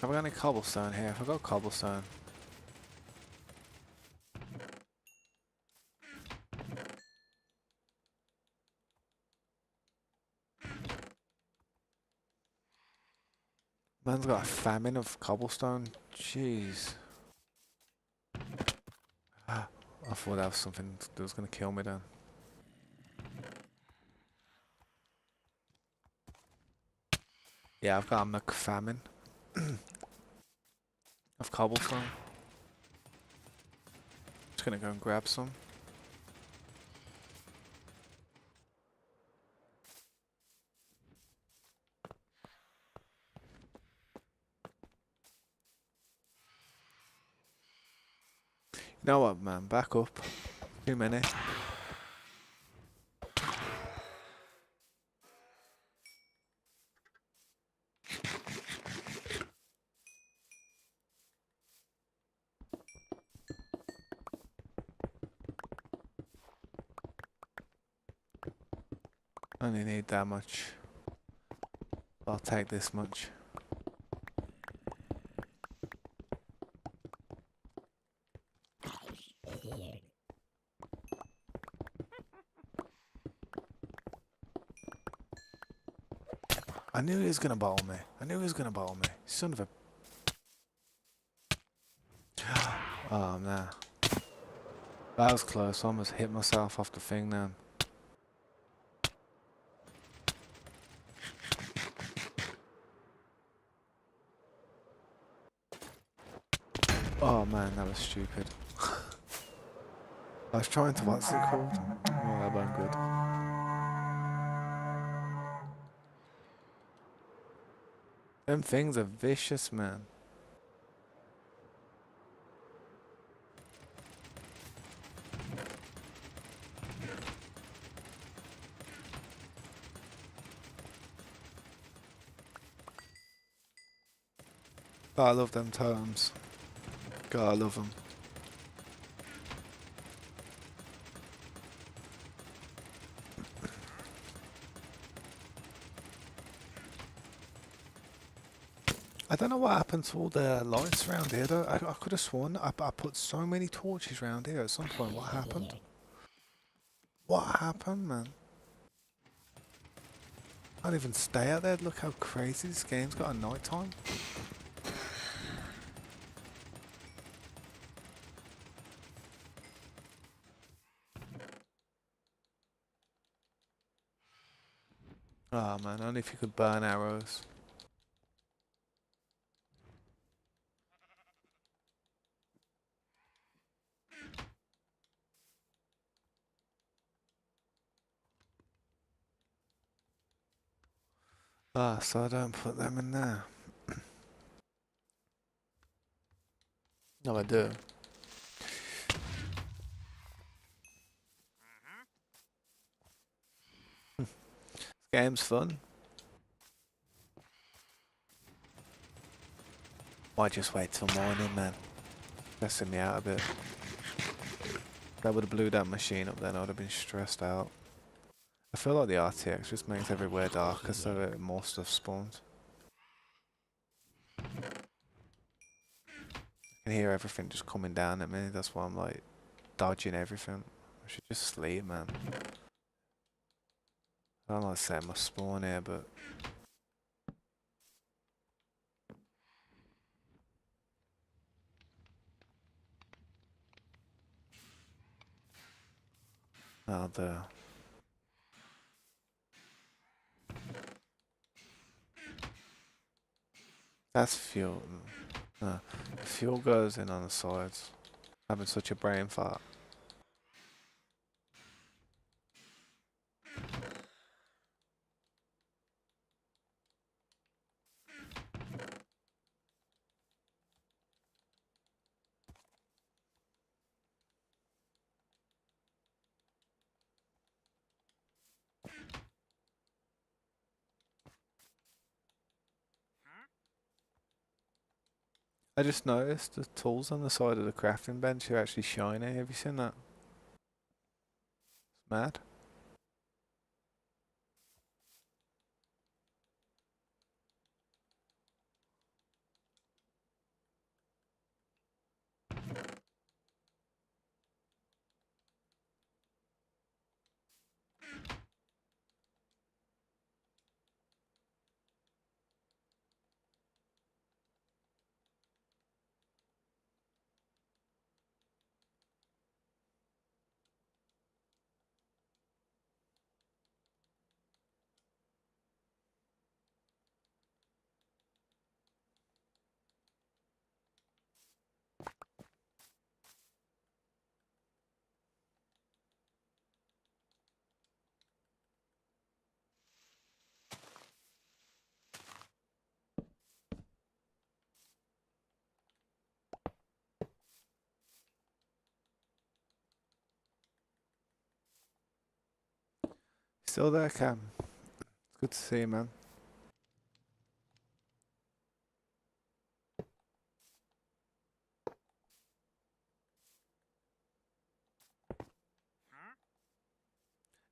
Have I got any cobblestone here? I've got cobblestone. Man's got a famine of cobblestone. Jeez. I thought that was something that was going to kill me then. Yeah, I've got a McFamine of cobblestone. Just gonna go and grab some. You know what, man? Back up. Too many. I only need that much. I'll take this much. I knew he was gonna bottle me. I knew he was gonna bottle me. Son of a... Oh, nah. That was close. I almost hit myself off the thing then. Oh man, that was stupid. I was trying to, what's it called? Oh, that wasn't good. Them things are vicious, man. Oh, I love them terms. God, I love them. I don't know what happened to all the lights around here though. I could have sworn I put so many torches around here at some point. What happened? What happened, man? I can't even stay out there. Look how crazy this game's got at night time. Oh man, only if you could burn arrows. Ah, so I don't put them in there. No, I do. Game's fun. Why just wait till morning, man? Stressing me out a bit. If I would have blew that machine up then, I would have been stressed out. I feel like the RTX just makes everywhere darker so that more stuff spawns. I can hear everything just coming down at me, that's why I'm like dodging everything. I should just sleep, man. I don't like setting my spawn here, but... Oh, that's fuel. No, fuel goes in on the sides. Having such a brain fart. I just noticed the tools on the side of the crafting bench are actually shiny. Have you seen that? It's mad. Still there, Cam? It's good to see you, man.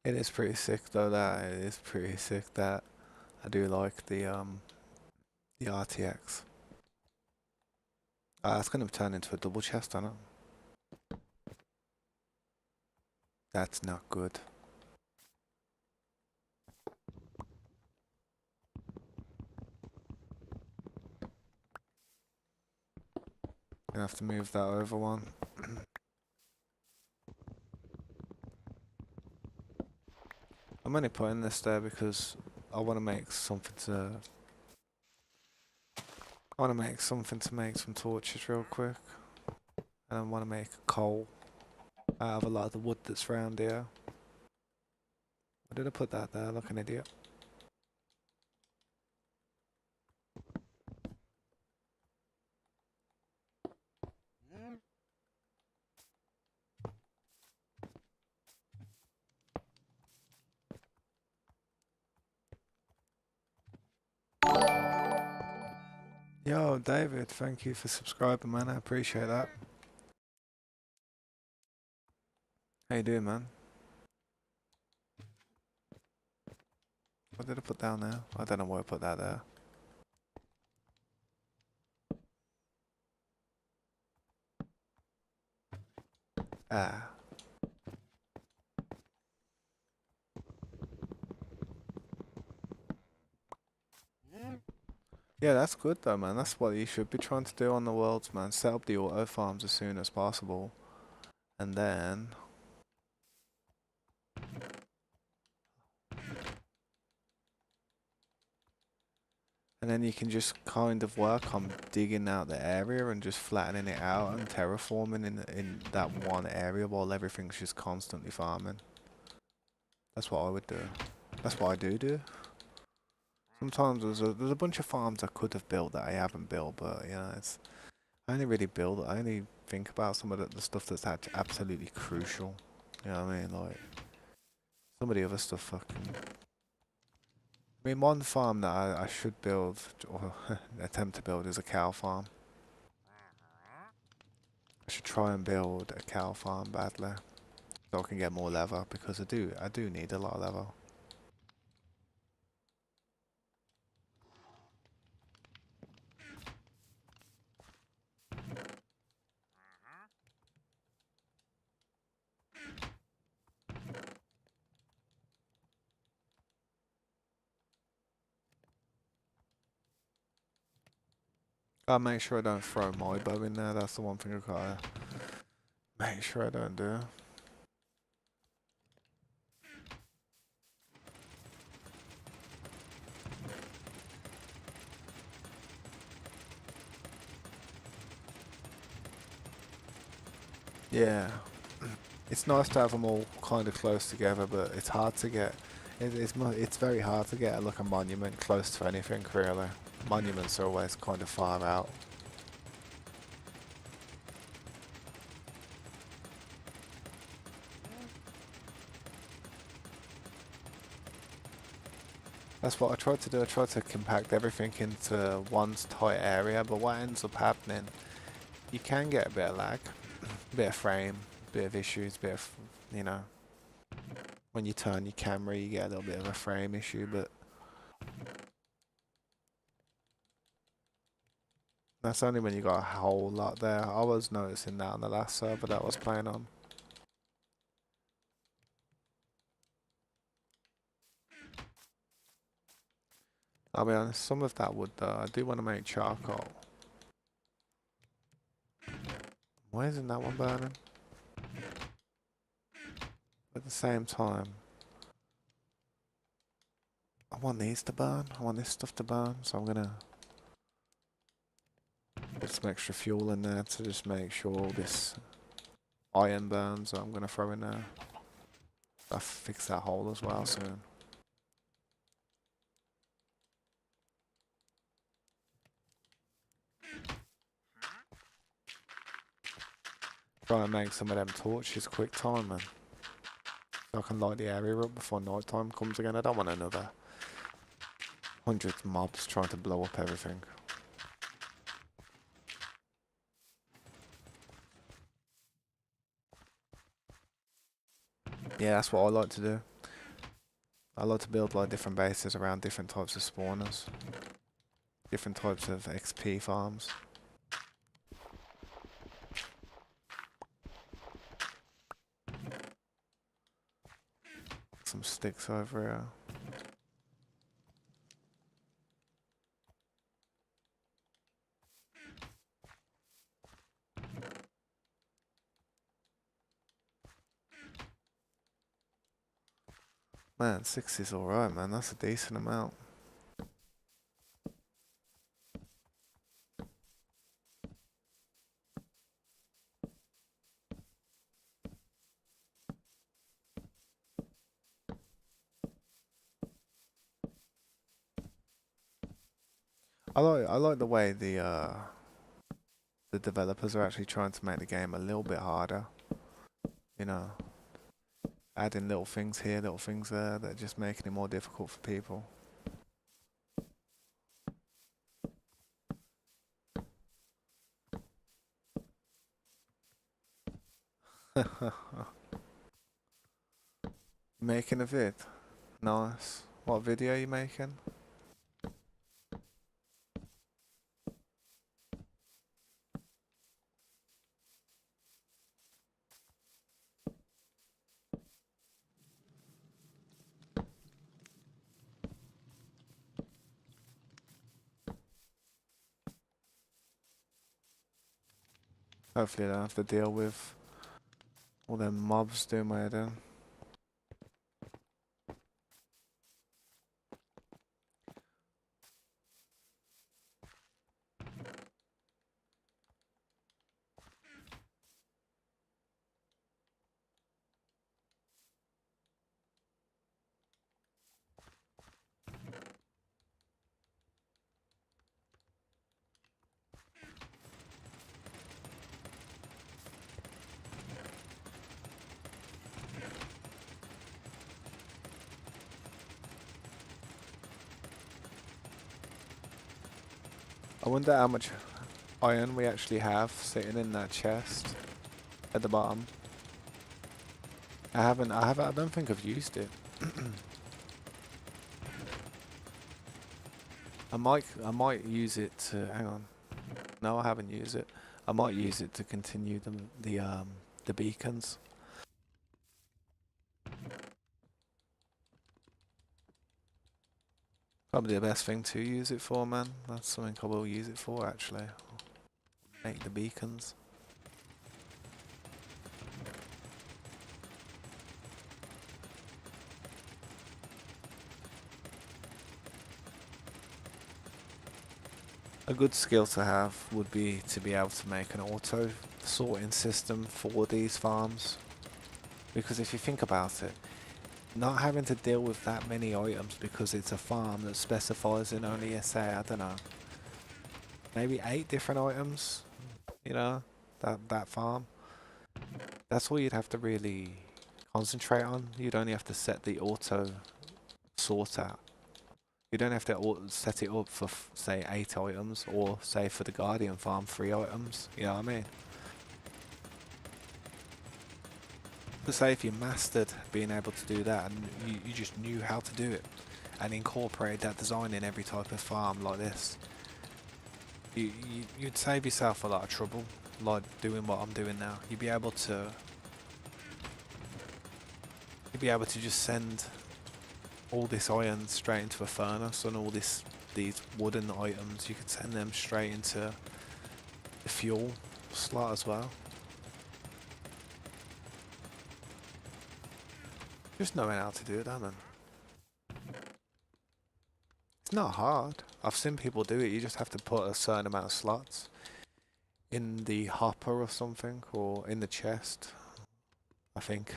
It is pretty sick though. That it is pretty sick. That I do like the RTX. It's gonna turn into a double chest, I know. That's not good. Gonna have to move that over one. I'm only putting this there because I want to make something to. I want to make something to make some torches real quick, and I want to make coal out of a lot of the wood that's around here. Why did I put that there like an idiot? Yo, David, thank you for subscribing, man. I appreciate that. How you doing, man? What did I put down there? I don't know why I put that there. Ah. Yeah, that's good though, man. That's what you should be trying to do on the worlds, man. Set up the auto farms as soon as possible. And then you can just kind of work on digging out the area and just flattening it out and terraforming in that one area while everything's just constantly farming. That's what I would do. That's what I do. Sometimes there's a bunch of farms I could have built that I haven't built, but you know, I only really build. I only think about some of the stuff that's absolutely crucial. You know what I mean? Like some of the other stuff, fucking. I mean, one farm that I should build or attempt to build is a cow farm. I should try and build a cow farm badly so I can get more leather because I do need a lot of leather. Gotta make sure I don't throw my bow in there. That's the one thing I gotta make sure I don't do. Yeah. It's nice to have them all kind of close together, but it's hard to get. It's very hard to get like a monument close to anything really. Monuments are always kind of far out. That's what I tried to do. I tried to compact everything into one tight area, but what ends up happening, you can get a bit of lag, a bit of frame, a bit of issues, a bit of, you know, when you turn your camera, you get a little bit of a frame issue, but that's only when you got a whole lot there. I was noticing that on the last server that I was playing on. I'll be honest, some of that wood though, I do want to make charcoal. Why isn't that one burning? At the same time, I want these to burn. I want this stuff to burn, so I'm gonna put some extra fuel in there to just make sure all this iron burns that I'm gonna throw in there. I'll fix that hole as well soon. Try and make some of them torches quick time, man. So I can light the area up before night time comes again. I don't want another hundreds of mobs trying to blow up everything. Yeah, that's what I like to do. I like to build like different bases around different types of spawners. Different types of XP farms. Some sticks over here. Man, 6 is alright, man. That's a decent amount. I like the way the developers are actually trying to make the game a little bit harder. You know, adding little things here, little things there, that are just making it more difficult for people. Making a vid. Nice. What video are you making? Hopefully I don't have to deal with all them mobs doing my head in. I wonder how much iron we actually have sitting in that chest at the bottom. I don't think I've used it. I might use it to, hang on. No, I haven't used it. I might use it to continue the beacons. Probably the best thing to use it for, man. That's something I will use it for, actually. Make the beacons. A good skill to have would be to be able to make an auto sorting system for these farms. Because if you think about it, not having to deal with that many items because it's a farm that specifies in only, say, I don't know, maybe 8 different items, you know, that farm. That's all you'd have to really concentrate on. You'd only have to set the auto sort out. You don't have to set it up for, say, 8 items, or say for the Guardian farm 3 items. You know what I mean? To say if you mastered being able to do that and you just knew how to do it and incorporated that design in every type of farm like this, you'd save yourself a lot of trouble, like doing what I'm doing now. You'd be able to just send all this iron straight into a furnace, and all these wooden items, you could send them straight into the fuel slot as well. Just knowing how to do that, man. It's not hard. I've seen people do it. You just have to put a certain amount of slots in the hopper or something, or in the chest, I think.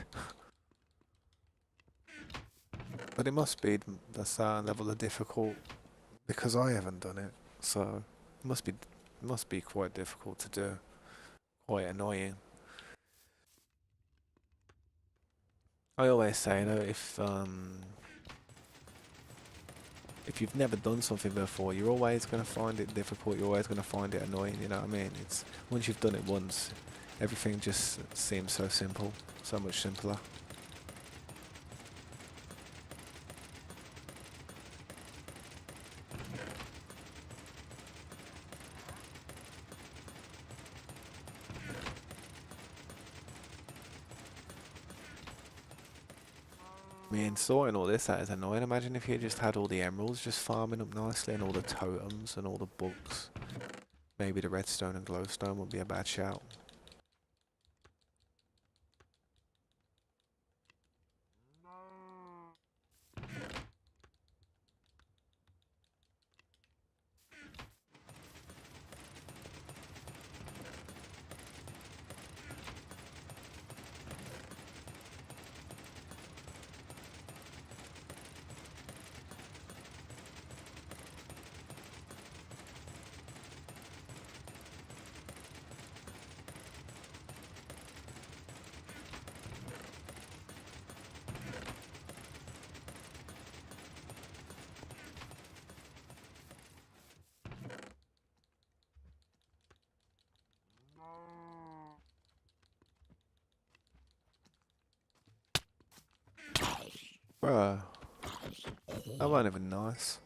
But it must be a certain level of difficult, because I haven't done it. So it must be quite difficult to do. Quite annoying. I always say though, if you've never done something before, you're always going to find it difficult. You're always going to find it annoying. You know what I mean? It's once you've done it once, everything just seems so simple, so much simpler. I mean, sorting all this out is annoying. Imagine if you just had all the emeralds just farming up nicely, and all the totems and all the books. Maybe the redstone and glowstone would be a bad shout. Bruh, that wasn't even nice.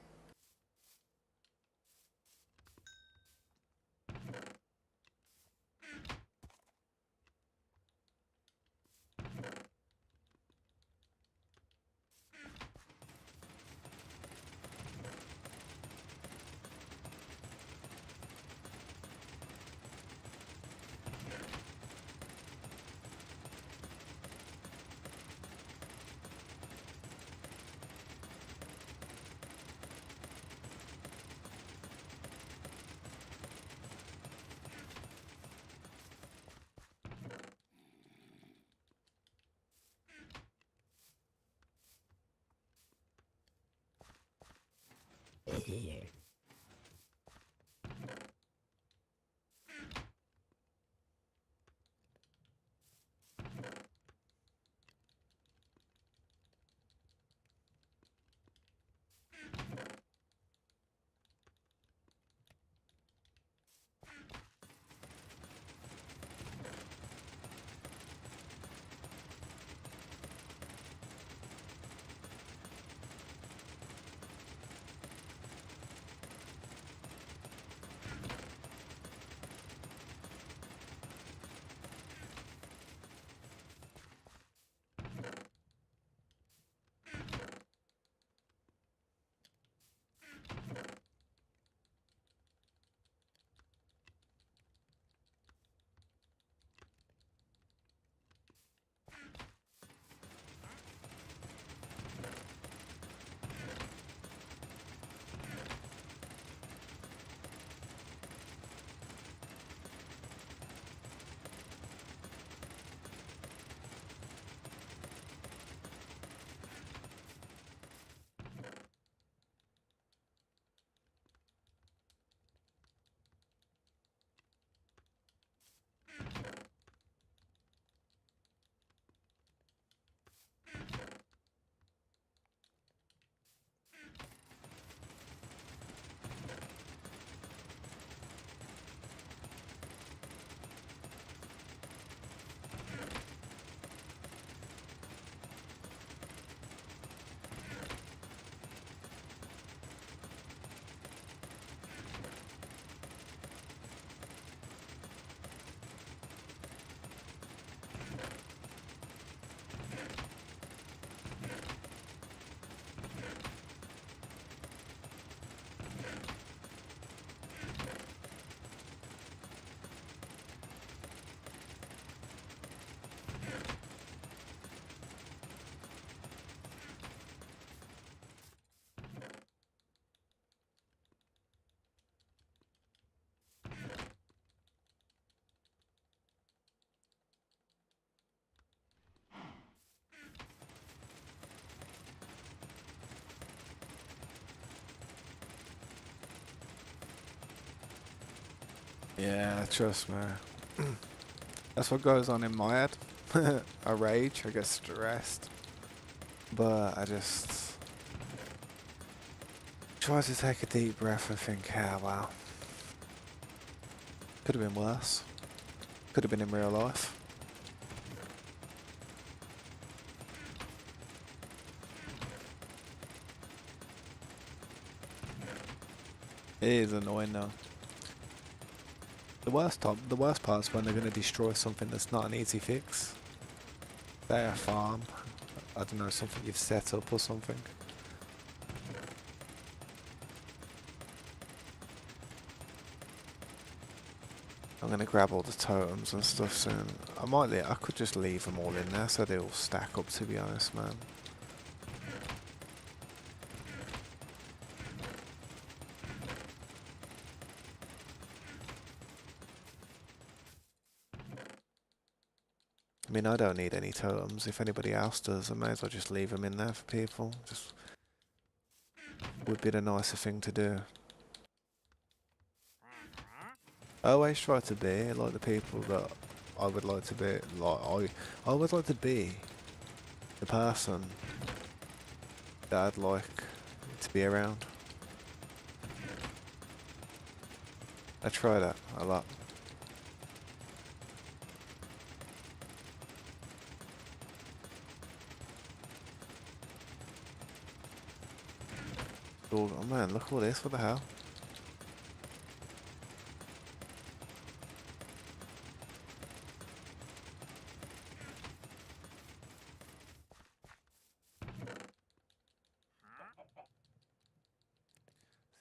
Yeah, trust me. That's what goes on in my head. I rage, I get stressed. But I just try to take a deep breath and think, ah, wow. Could have been worse. Could have been in real life. It is annoying though. The worst part's when they're going to destroy something that's not an easy fix. Say a farm, I don't know, something you've set up or something. I'm going to grab all the totems and stuff soon. I could just leave them all in there so they all stack up, to be honest, man. I mean, I don't need any totems. If anybody else does, I may as well just leave them in there for people. Just would be the nicer thing to do. I always try to be like the people that I would like to be. I would like to be the person that I'd like to be around. I try that a lot. Oh man, look at all this, what the hell?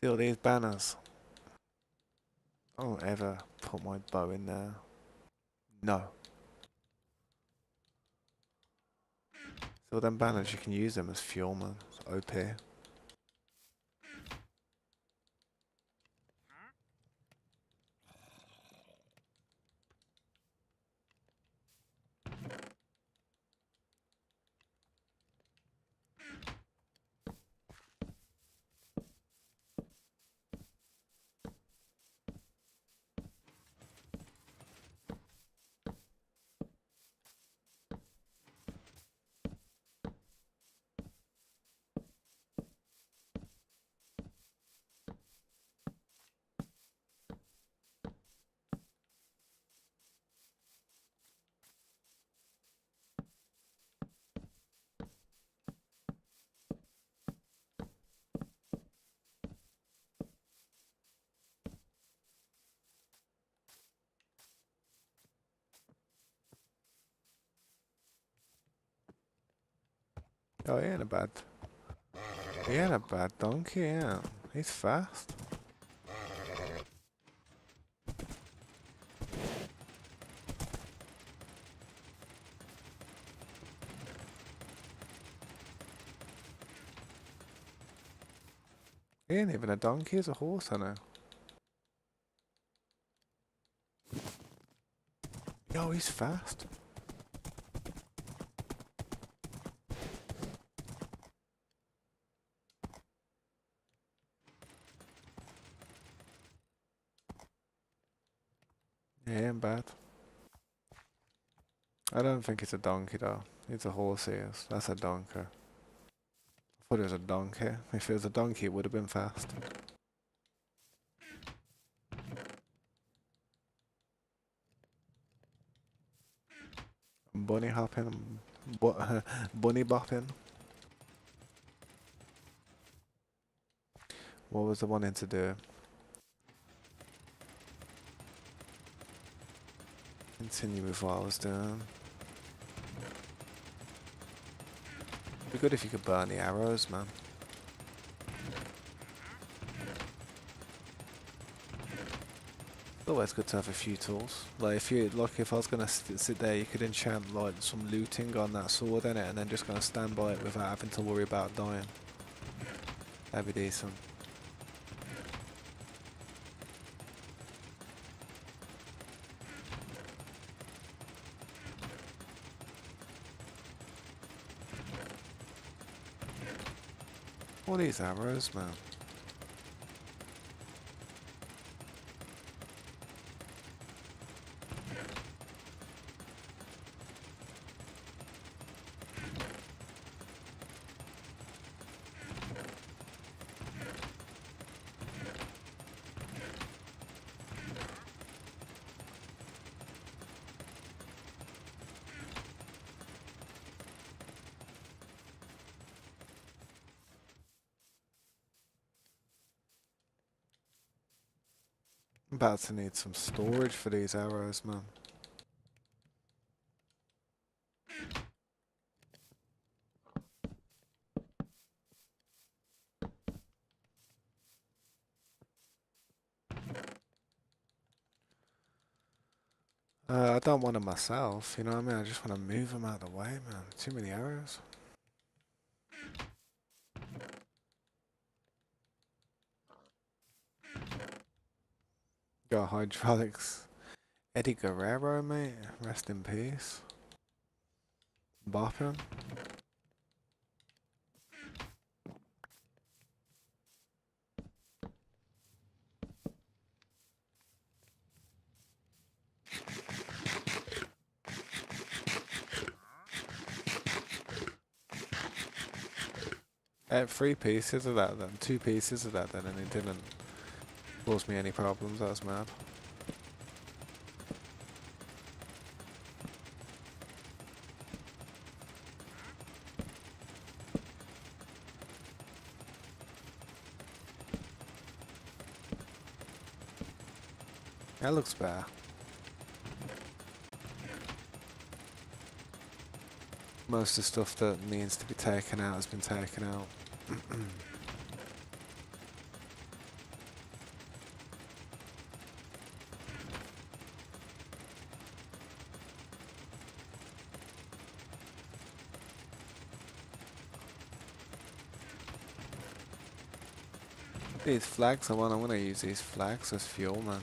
See all these banners? I don't ever put my bow in there. No. See all them banners, you can use them as fuel, man. It's OP. Oh, he ain't a bad donkey, yeah. He's fast. He ain't even a donkey, he's a horse, I know. Yo, he's fast. Yeah, he ain't bad. I don't think it's a donkey though. It's a horse, he is. That's a donkey. I thought it was a donkey. If it was a donkey, it would have been fast. Bunny hopping. Bunny bopping. What was I wanting to do? Continue with what I was doing. It'd be good if you could burn the arrows, man. It's always good to have a few tools. Like if I was gonna sit there, you could enchant like some looting on that sword in it, and then just gonna stand by it without having to worry about dying. That'd be decent. All these arrows, man. I'm about to need some storage for these arrows, man. I don't want them myself, you know what I mean? I just want to move them out of the way, man. Too many arrows. Got hydraulics. Eddie Guerrero, mate. Rest in peace. Bopping. Three pieces of that then. 2 pieces of that then, and it didn't cause me any problems. That was mad. That looks better. Most of the stuff that needs to be taken out has been taken out. These flags, I'm gonna use these flags as fuel, man.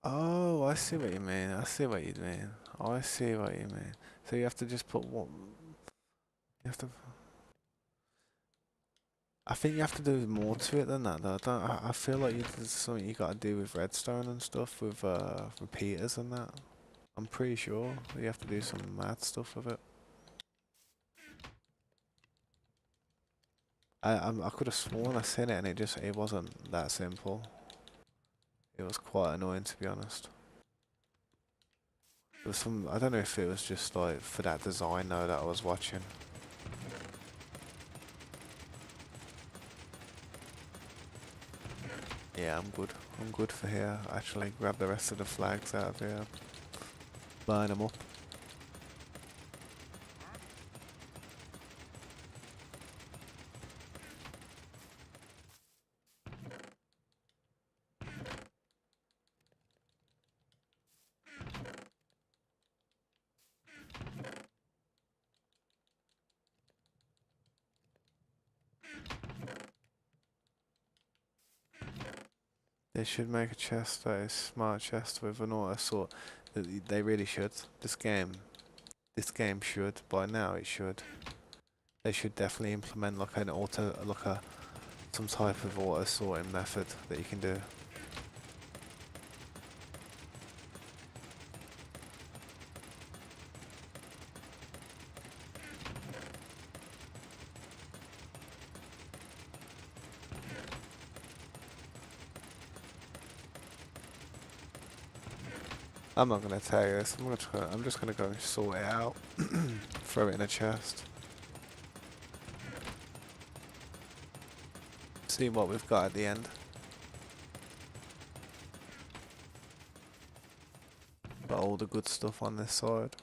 Oh, I see what you mean. I see what you mean. I see what you mean. So you have to just put one. You have to. I think you have to do more to it than that, though. I feel like there's something you got to do with redstone and stuff, with repeaters and that. I'm pretty sure you have to do some mad stuff with it. I could have sworn I seen it and it wasn't that simple. It was quite annoying, to be honest. There was some, I don't know if it was just like for that design though that I was watching. Yeah, I'm good. I'm good for here. Actually, grab the rest of the flags out of here. Line them up. They should make a chest that is smart chest with an auto sort. They really should. This game should. By now it should. They should definitely implement like an some type of auto sorting method that you can do. I'm not gonna tell you this. I'm just gonna go and sort it out. Throw it in a chest. See what we've got at the end. Got all the good stuff on this side.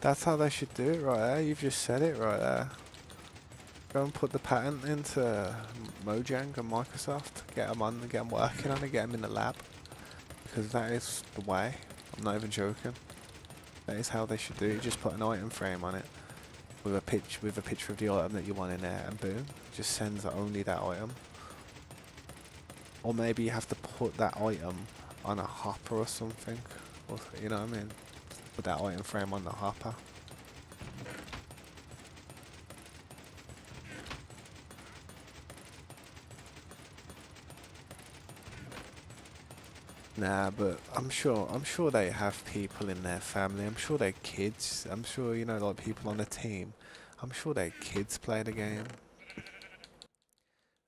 That's how they should do it right there. You've just said it right there. Go and put the patent into Mojang and Microsoft. Get them working on it, get them in the lab. Because that is the way. I'm not even joking. That is how they should do it. Just put an item frame on it with a picture of the item that you want in there, and boom, it just sends only that item. Or maybe you have to put that item on a hopper or something. Or, you know what I mean? Put that item frame on the hopper. Nah, but I'm sure they have people in their family. I'm sure they're kids. I'm sure, you know, like people on the team. I'm sure their kids play the game.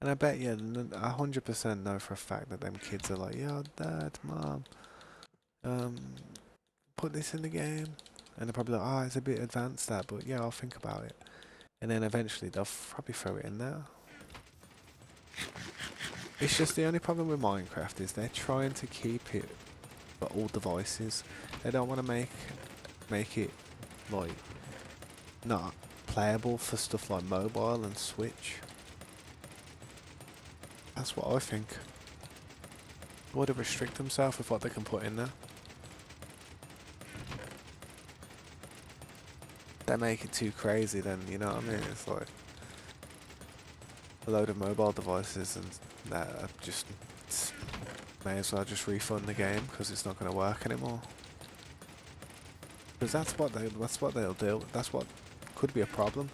And I bet you 100% know for a fact that them kids are like, yo, dad, mom, um, put this in the game. And they're probably like, oh, it's a bit advanced that, but yeah, I'll think about it. And then eventually they'll probably throw it in there. It's just the only problem with Minecraft is they're trying to keep it for all devices. They don't want to make it like not playable for stuff like mobile and Switch. That's what I think. They want to restrict themselves with what they can put in there. They make it too crazy, then you know what I mean. It's like a load of mobile devices and that just may as well just refund the game because it's not going to work anymore. Because that's what they'll do. That's what could be a problem.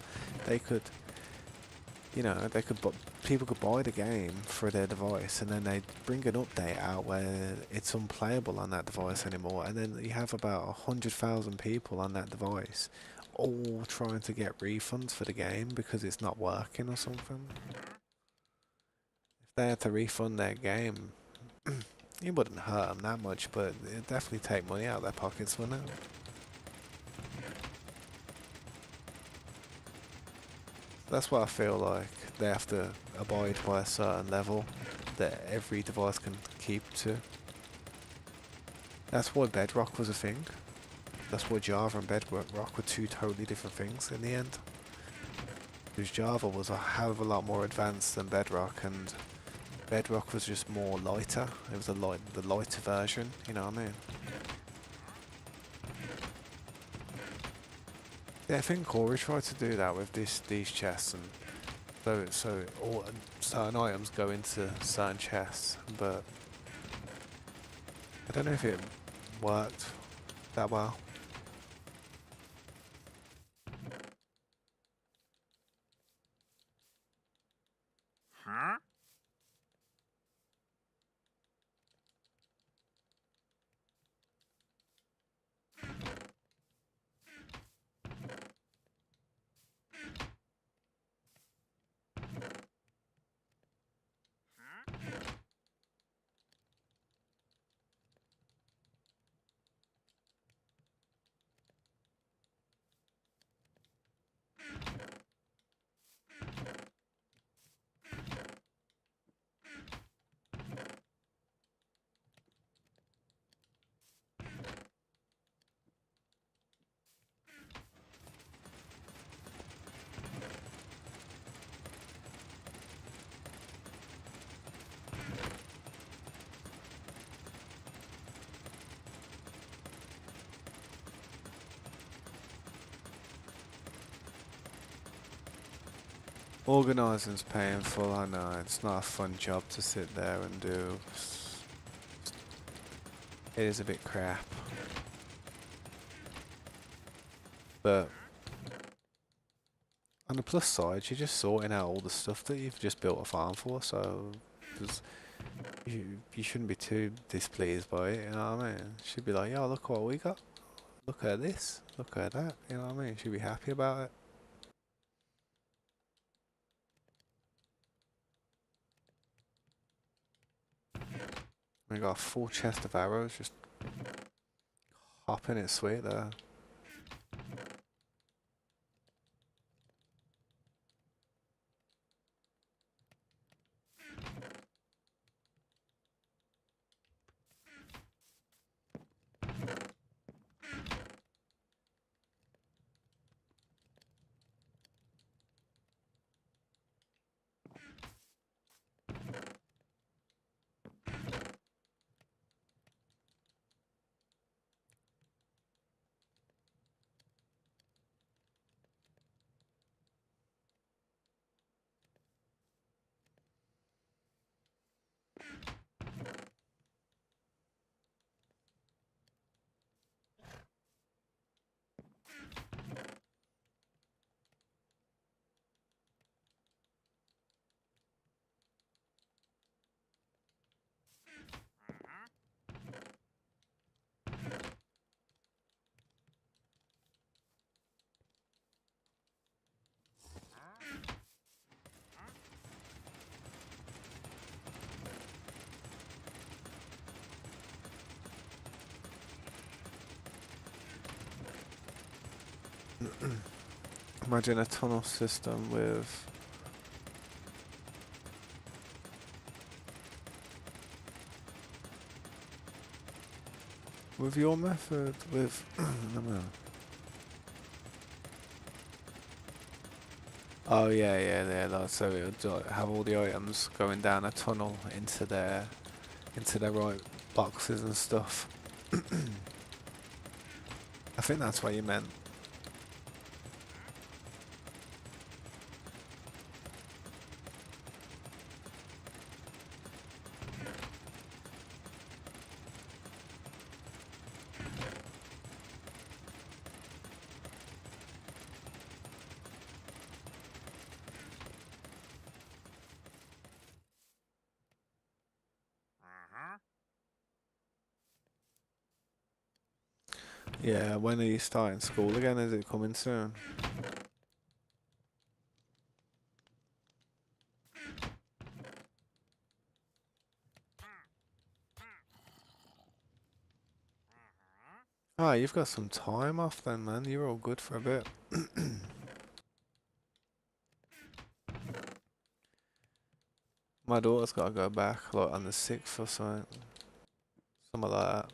They could, you know, people could buy the game for their device and then they bring an update out where it's unplayable on that device anymore, and then you have about 100,000 people on that device all trying to get refunds for the game because it's not working or something. If they had to refund their game, it wouldn't hurt them that much, but it'd definitely take money out of their pockets, wouldn't it? That's what I feel like. They have to abide by a certain level that every device can keep to. That's why Bedrock was a thing. That's why Java and Bedrock were two totally different things in the end. Because Java was a hell of a lot more advanced than Bedrock, and Bedrock was just more lighter. It was the lighter version, you know what I mean? Yeah, I think Corey tried to do that with these chests, and so all certain items go into certain chests, but I don't know if it worked that well. Huh? Organising's painful, I know, it's not a fun job to sit there and do. It is a bit crap. But on the plus side, you're just sorting out all the stuff that you've just built a farm for, so you shouldn't be too displeased by it, you know what I mean? You should be like, yo, look what we got. Look at this, look at that, you know what I mean? You should be happy about it. We got a full chest of arrows, just hopping it sweet there. Imagine a tunnel system with your method with no. Oh yeah. Like, so it would like, have all the items going down a tunnel into their right boxes and stuff. I think that's what you meant. Yeah, when are you starting school again? Is it coming soon? Ah, you've got some time off then, man. You're all good for a bit. My daughter's got to go back like on the 6th or something. Something like that.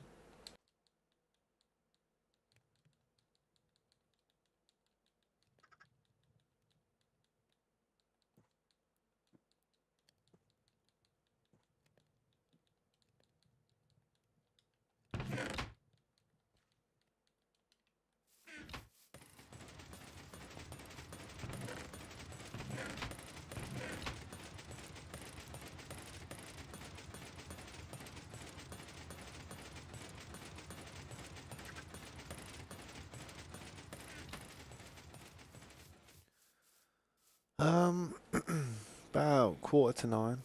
About 8:45.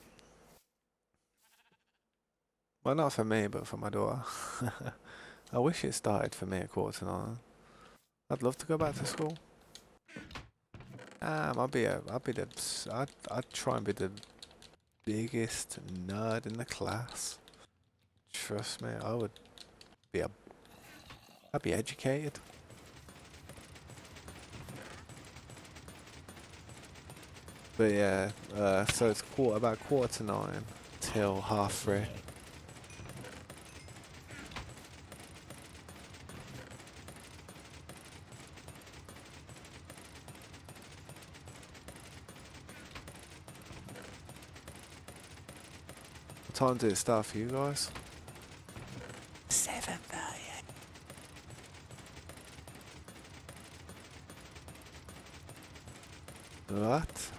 Well, not for me, but for my daughter. I wish it started for me at 8:45. I'd love to go back to school. I'd try and be the biggest nerd in the class. Trust me, be a, I'd be educated. But yeah, so it's about 8:45 till 3:30. What time did it start for you guys? 7:30. What?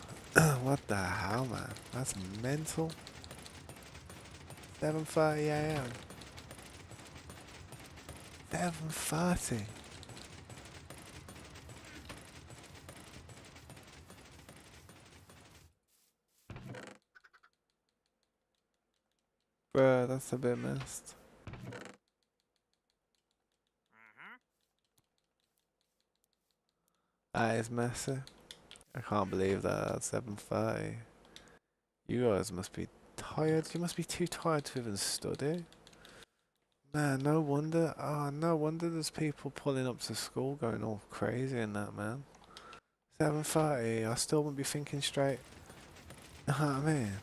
What the hell, man? That's mental. 7:30 a.m. 7:30. Bruh, that's a bit missed. That is messy. I can't believe that at 7:30. You guys must be tired. You must be too tired to even study. Man, no wonder. Oh, no wonder there's people pulling up to school going all crazy and that, man. 7:30. I still wouldn't be thinking straight. You know what I mean?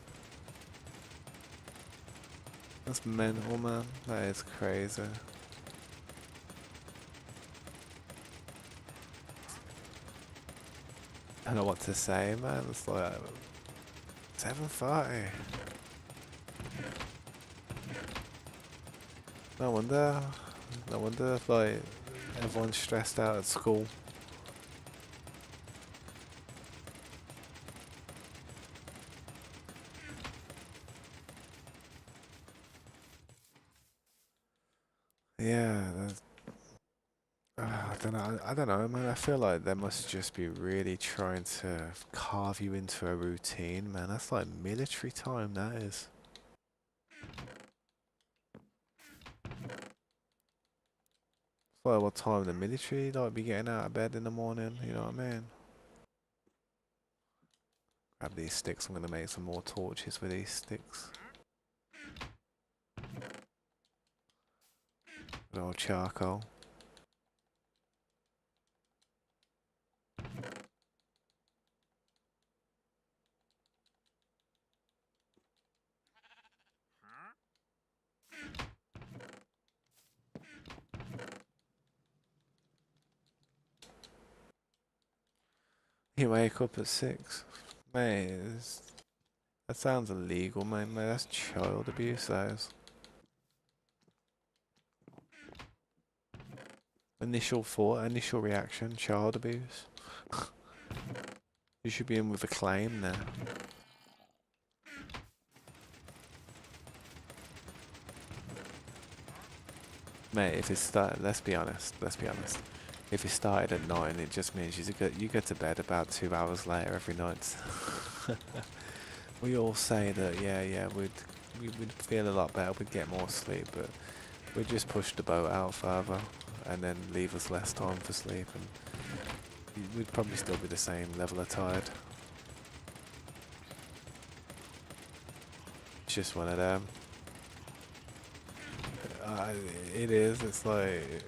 That's mental, man. That is crazy. I don't know what to say, man. It's like 7:30. No wonder. No wonder if like everyone's stressed out at school. Yeah, I don't know. I don't know, man. I feel like they must just be really trying to carve you into a routine, man. That's like military time. That is. It's like what time the military like be getting out of bed in the morning. You know what I mean? Grab these sticks. I'm gonna make some more torches with these sticks. Good old charcoal. You wake up at 6. Mate, that sounds illegal, mate. Mate, that's child abuse, that is. Initial thought, initial reaction, child abuse. You should be in with a claim there. Mate, if it started, let's be honest. If it started at 9, it just means you get to bed about 2 hours later every night. We all say that, yeah, we'd feel a lot better, we'd get more sleep, but we'd just push the boat out further and then leave us less time for sleep, and we'd probably still be the same level of tired. It's just one of them. It is. It's like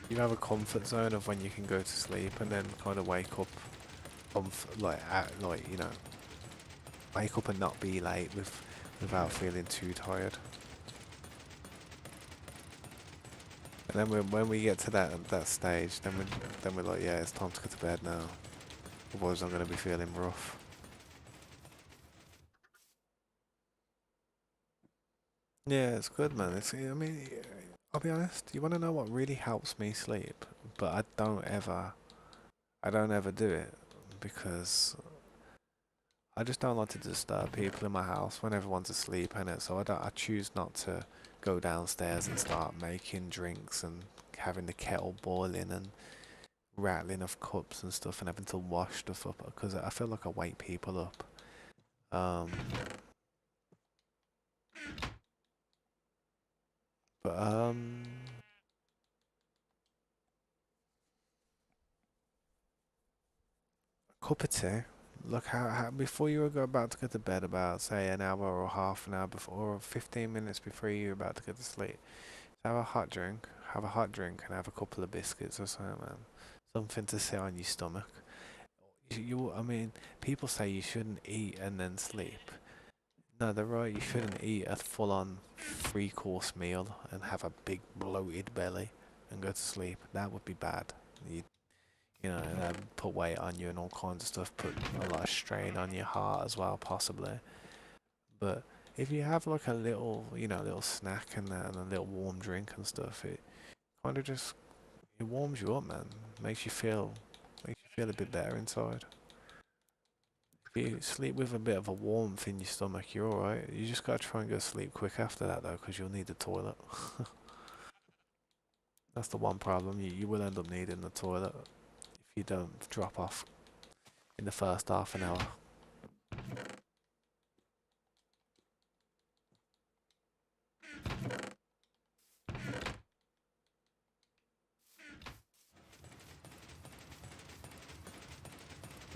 you have a comfort zone of when you can go to sleep and then kind of wake up, wake up and not be late without feeling too tired. And then when we get to that stage, then we're like, yeah, it's time to go to bed now. Otherwise, I'm gonna be feeling rough. Yeah, it's good, man. I mean, I'll be honest. You want to know what really helps me sleep, but I don't ever do it because I just don't like to disturb people in my house when everyone's asleep, innit? So I choose not to go downstairs and start making drinks and having the kettle boiling and rattling of cups and stuff and having to wash stuff up because I feel like I wake people up. But cup of tea. Look, how before you were about to go to bed, about say an hour or half an hour before, or 15 minutes before you're about to go to sleep, have a hot drink. Have a hot drink and have a couple of biscuits or something, man. Something to sit on your stomach. I mean, people say you shouldn't eat and then sleep. No, they're right. You shouldn't eat a full-on three-course meal and have a big bloated belly and go to sleep. That would be bad. That would put weight on you and all kinds of stuff. Put a lot of strain on your heart as well, possibly. But if you have like a little snack and a little warm drink and stuff, it kind of just it warms you up, man. Makes you feel a bit better inside. If you sleep with a bit of a warmth in your stomach, you're alright. You just gotta try and go to sleep quick after that though, because you'll need the toilet. That's the one problem. You will end up needing the toilet if you don't drop off in the first half an hour.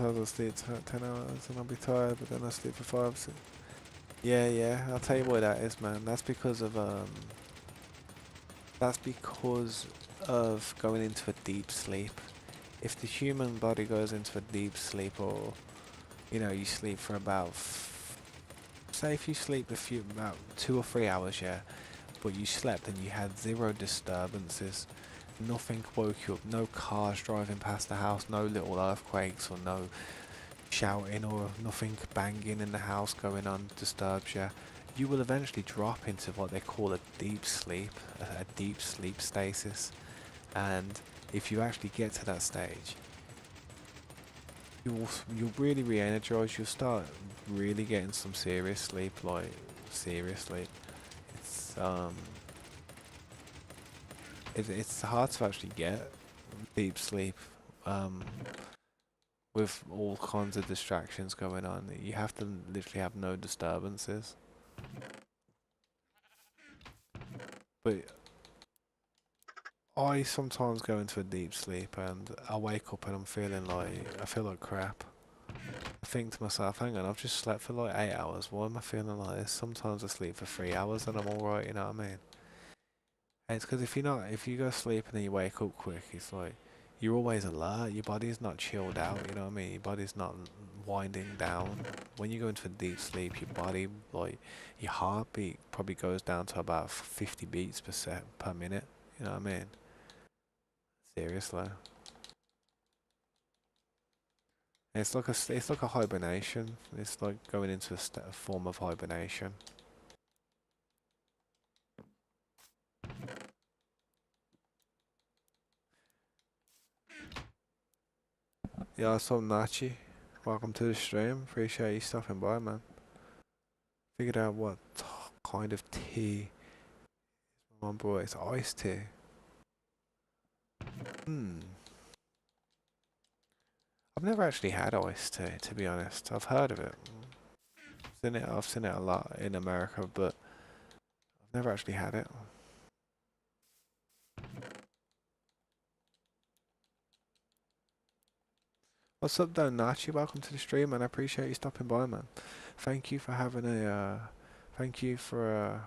I'll sleep 10 hours and I'll be tired, but then I'll sleep for 5, 6. Yeah, I'll tell you why that is, man. That's because of going into a deep sleep. If the human body goes into a deep sleep, or you sleep for about, say if you sleep about 2 or 3 hours, yeah, but you slept and you had zero disturbances, nothing woke you up, no cars driving past the house, no little earthquakes or no shouting or nothing banging in the house going on disturbs you, you will eventually drop into what they call a deep sleep, a deep sleep stasis. And if you actually get to that stage, you'll really re-energize. You'll start really getting some serious sleep, like seriously. It's it's hard to actually get deep sleep with all kinds of distractions going on. You have to literally have no disturbances. But I sometimes go into a deep sleep and I wake up and I feel like crap. I think to myself, hang on, I've just slept for like 8 hours. Why am I feeling like this? Sometimes I sleep for 3 hours and I'm alright, you know what I mean? And it's because if you go to sleep and then you wake up quick, it's like you're always alert. Your body's not chilled out, you know what I mean? Your body's not winding down. When you go into a deep sleep, your body, like your heartbeat, probably goes down to about 50 beats per minute. You know what I mean? Seriously. It's like a hibernation. It's like going into a form of hibernation. Yeah, so Nachi, welcome to the stream. Appreciate you stopping by, man. Figured out what kind of tea my mum brought. It's iced tea. I've never actually had iced tea, to be honest. I've heard of it. I've seen it a lot in America, but I've never actually had it. What's up, though, Nachi? Welcome to the stream, man. I appreciate you stopping by, man. Thank you for having thank you for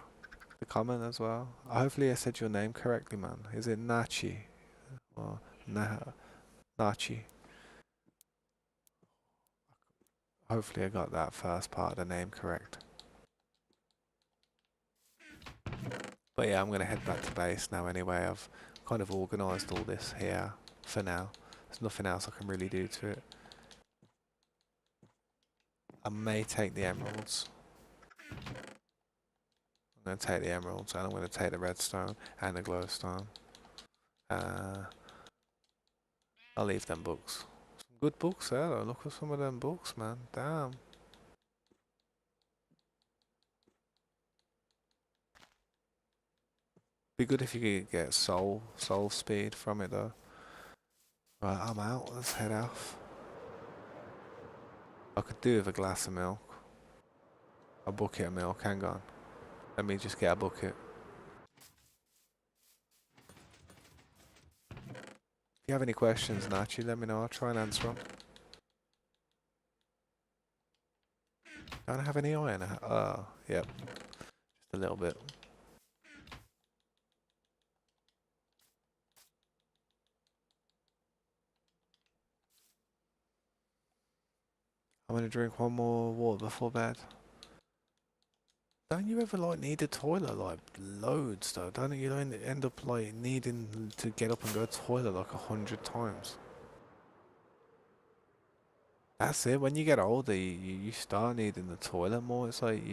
the comment as well. Hopefully, I said your name correctly, man. Is it Nachi or Nachi? Hopefully, I got that first part of the name correct. But yeah, I'm gonna head back to base now. Anyway, I've kind of organised all this here for now. There's nothing else I can really do to it. I may take the emeralds. I'm going to take the emeralds and I'm going to take the redstone and the glowstone. I'll leave them books. Some good books there though. Look at some of them books, man. Damn. Be good if you could get soul speed from it though. Right, I'm out. Let's head off. I could do with a glass of milk. A bucket of milk. Hang on. Let me just get a bucket. If you have any questions, Nachi, let me know. I'll try and answer them. Don't have any iron. Yep. Just a little bit. I'm gonna drink one more water before bed. Don't you ever like need a toilet like loads though? Don't you end up like needing to get up and go to the toilet like 100 times? That's it. When you get older, you start needing the toilet more. It's like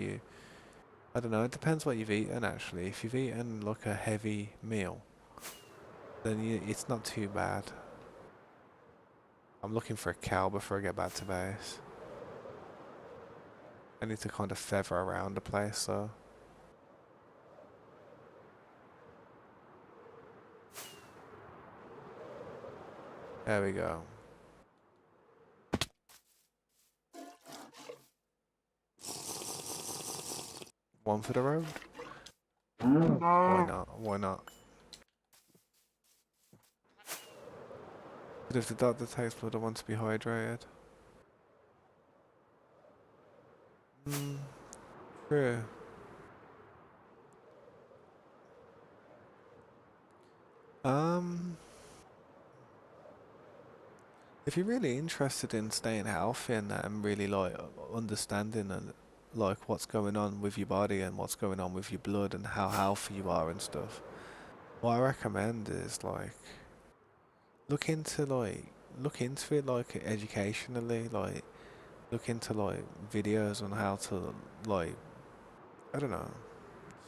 I don't know. It depends what you've eaten actually. If you've eaten like a heavy meal, then it's not too bad. I'm looking for a cow before I get back to base. I need to kind of feather around the place, so. There we go. One for the road? Why not? Why not? But if the doctor takes blood, I want to be hydrated. True. If you're really interested in staying healthy and that and really like understanding and like what's going on with your body and what's going on with your blood and how healthy you are and stuff, what I recommend is like look into it like educationally, like look into like videos on how to like I don't know,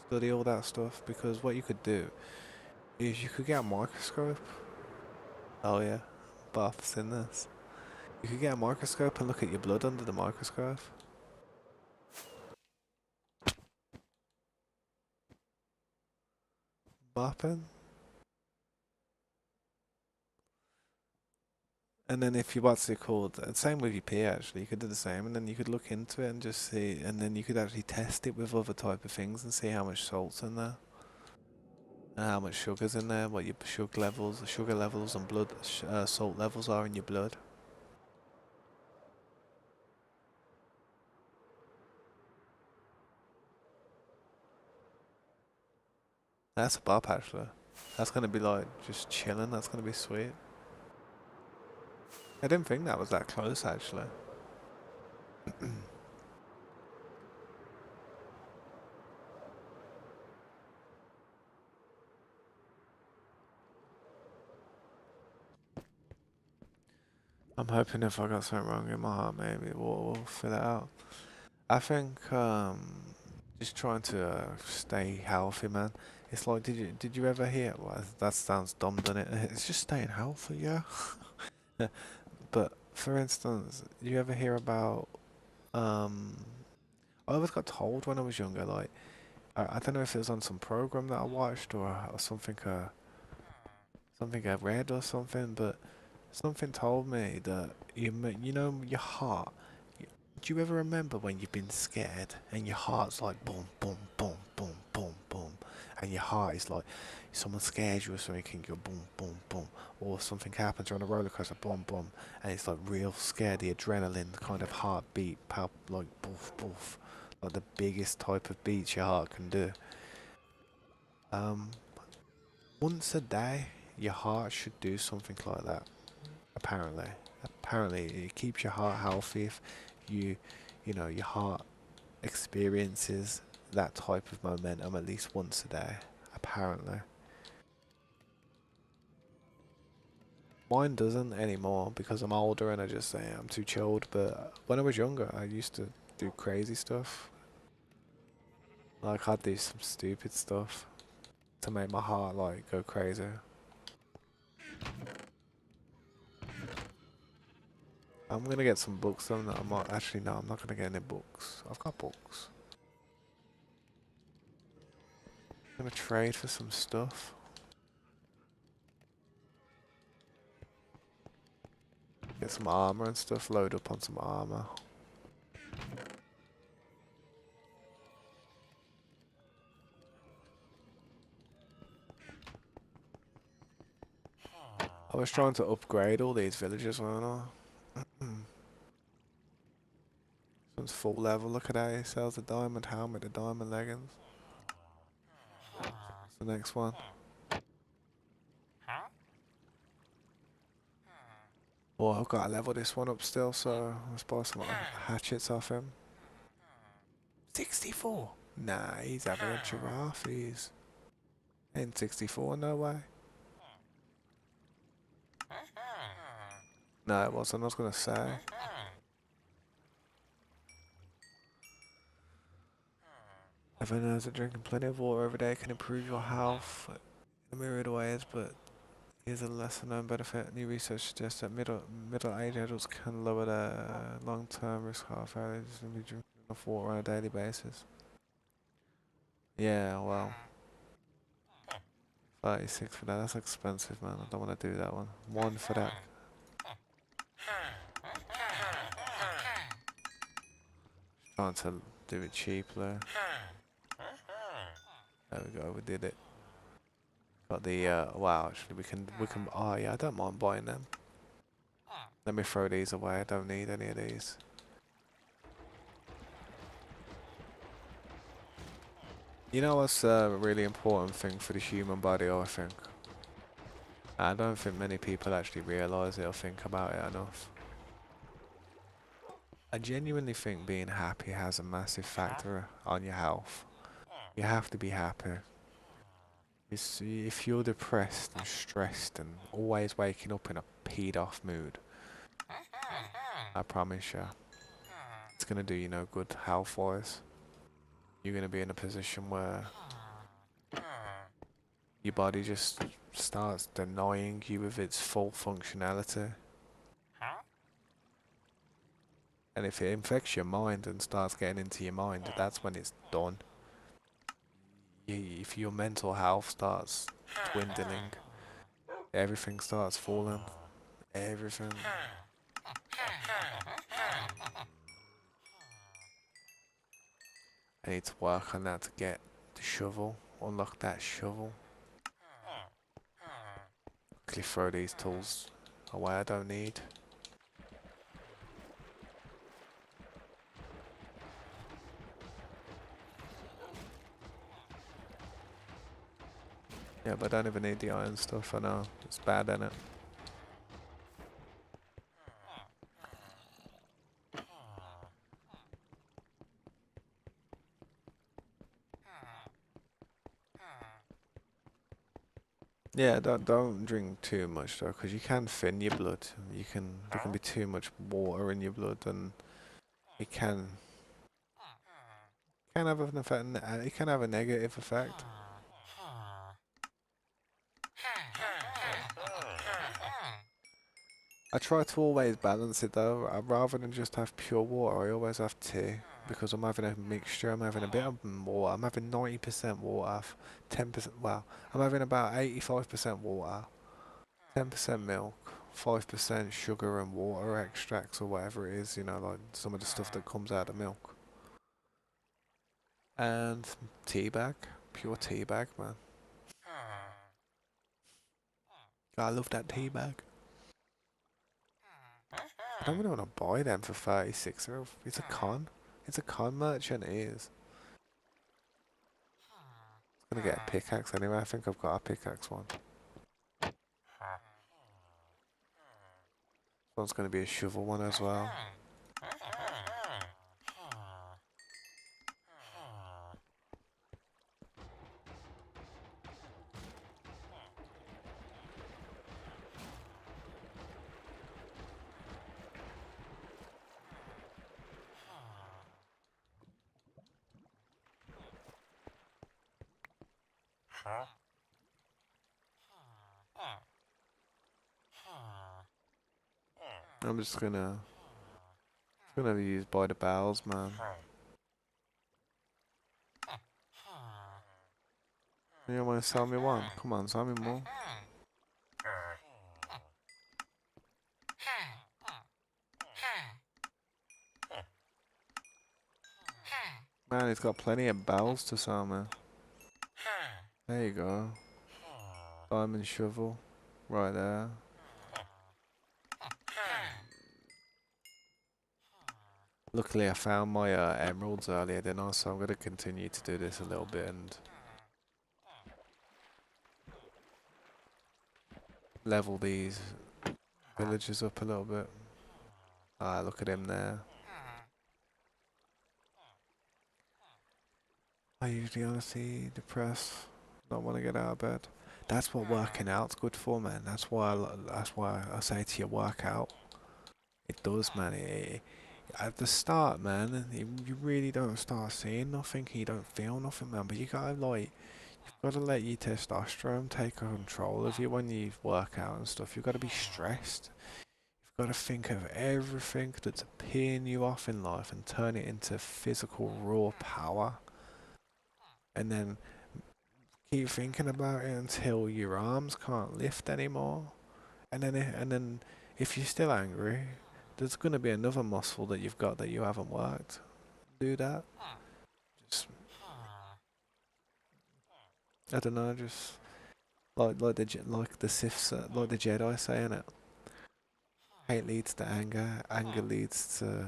study all that stuff because what you could do is you could get a microscope. Oh yeah, buffs in this. You could get a microscope and look at your blood under the microscope. Bopping. And then if you what's it called? Same with your pee actually. You could do the same, and then you could look into it and just see, and then you could actually test it with other type of things and see how much salt's in there, and how much sugar's in there, what your sugar levels, and blood salt levels are in your blood. That's a bop actually. That's gonna be like just chilling. That's gonna be sweet. I didn't think that was that close actually. I'm hoping if I got something wrong in my heart, maybe we'll fill it out. I think just trying to stay healthy, man. It's like, did you ever hear? Well, that sounds dumb, doesn't it? It's just staying healthy, yeah. But for instance, you ever hear about um? I always got told when I was younger, like I don't know if it was on some program that I watched or something, something I read or something, but something told me that you know your heart. Do you ever remember when you've been scared and your heart's like boom, boom, boom, boom, boom, boom, and your heart is like someone scares you or something, and you go boom, boom, boom, or something happens on a roller coaster, boom, boom, and it's like real scared. The adrenaline kind of heartbeat, like boof, boof, like the biggest type of beats your heart can do. Um, Once a day, your heart should do something like that. Apparently, apparently, it keeps your heart healthy if you, your heart experiences that type of momentum at least once a day. Apparently, mine doesn't anymore because I'm older and I just say I'm too chilled. But when I was younger, I used to do crazy stuff. Like I'd do some stupid stuff to make my heart like go crazy. I'm gonna get some books though. No, I'm not actually. No, I'm not gonna get any books. I've got books. I'm gonna trade for some stuff. Get some armor and stuff. Load up on some armor. I was trying to upgrade all these villages, weren't I? One's full level. Look at that. He sells a diamond helmet, a diamond leggings. What's the next one? Oh, I've got to level this one up still, so let's buy some hatchets off him. 64? Nah, he's having a giraffe. He's ain't 64, no way. No, it wasn't. I was gonna say. Everyone knows that drinking plenty of water every day can improve your health in a myriad of ways, but here's a lesser known benefit. New research suggests that middle-aged adults can lower their long-term risk of heart failure just by drinking enough water on a daily basis. Yeah, well, 36 for that. That's expensive, man. I don't want to do that one. One for that. Trying to do it cheaply. There we go. We did it. Got the wow. Actually, we can. Oh yeah, I don't mind buying them. Let me throw these away. I don't need any of these. You know what's a really important thing for the human body, I think? I don't think many people actually realise it or think about it enough. I genuinely think being happy has a massive factor on your health. You have to be happy. If you're depressed and stressed and always waking up in a peed off mood, I promise you, it's going to do you no good health wise. You're going to be in a position where your body just starts denying you of its full functionality. And if it infects your mind and starts getting into your mind, that's when it's done. If your mental health starts dwindling, everything starts falling. Everything. I need to work on that to get the shovel. Unlock that shovel. Quickly throw these tools away I don't need. Yeah, but I don't even need the iron stuff, I know. It's bad, innit? Yeah, don't drink too much though, because you can thin your blood. There can be too much water in your blood, and it can have an effect. It can have a negative effect. I try to always balance it though. Rather than just have pure water, I always have tea because I'm having a mixture. I'm having a bit of water. I'm having 90% water, 10%. Well, I'm having about 85% water, 10% milk, 5% sugar and water extracts or whatever it is. You know, like some of the stuff that comes out of milk. And tea bag, pure tea bag, man. I love that tea bag. I don't really want to buy them for 36. It's a con. It's a con merchant, it is. I'm gonna get a pickaxe anyway. I think I've got a pickaxe one. This one's gonna be a shovel one as well. I'm just gonna be used by the bowels, man. You wanna sell me one? Come on, sell me more. Man, he's got plenty of bowels to sell me. There you go. Diamond shovel. Right there. Luckily I found my emeralds earlier, didn't I? So I'm gonna continue to do this a little bit and level these villagers up a little bit. Ah, look at him there. I usually honestly depressed, not want to get out of bed. That's what working out's good for, man. That's why I say to you, work out. It does, man. At the start, man, you really don't start seeing nothing. You don't feel nothing, man. But you've gotta let your testosterone take control of you when you work out and stuff. You've got to be stressed. You've got to think of everything that's peeing you off in life and turn it into physical raw power. And then keep thinking about it until your arms can't lift anymore. And then if you're still angry, there's gonna be another muscle that you've got that you haven't worked. Do that. Just I don't know, just like the Siths, like the Jedi saying it. Hate leads to anger. Anger leads to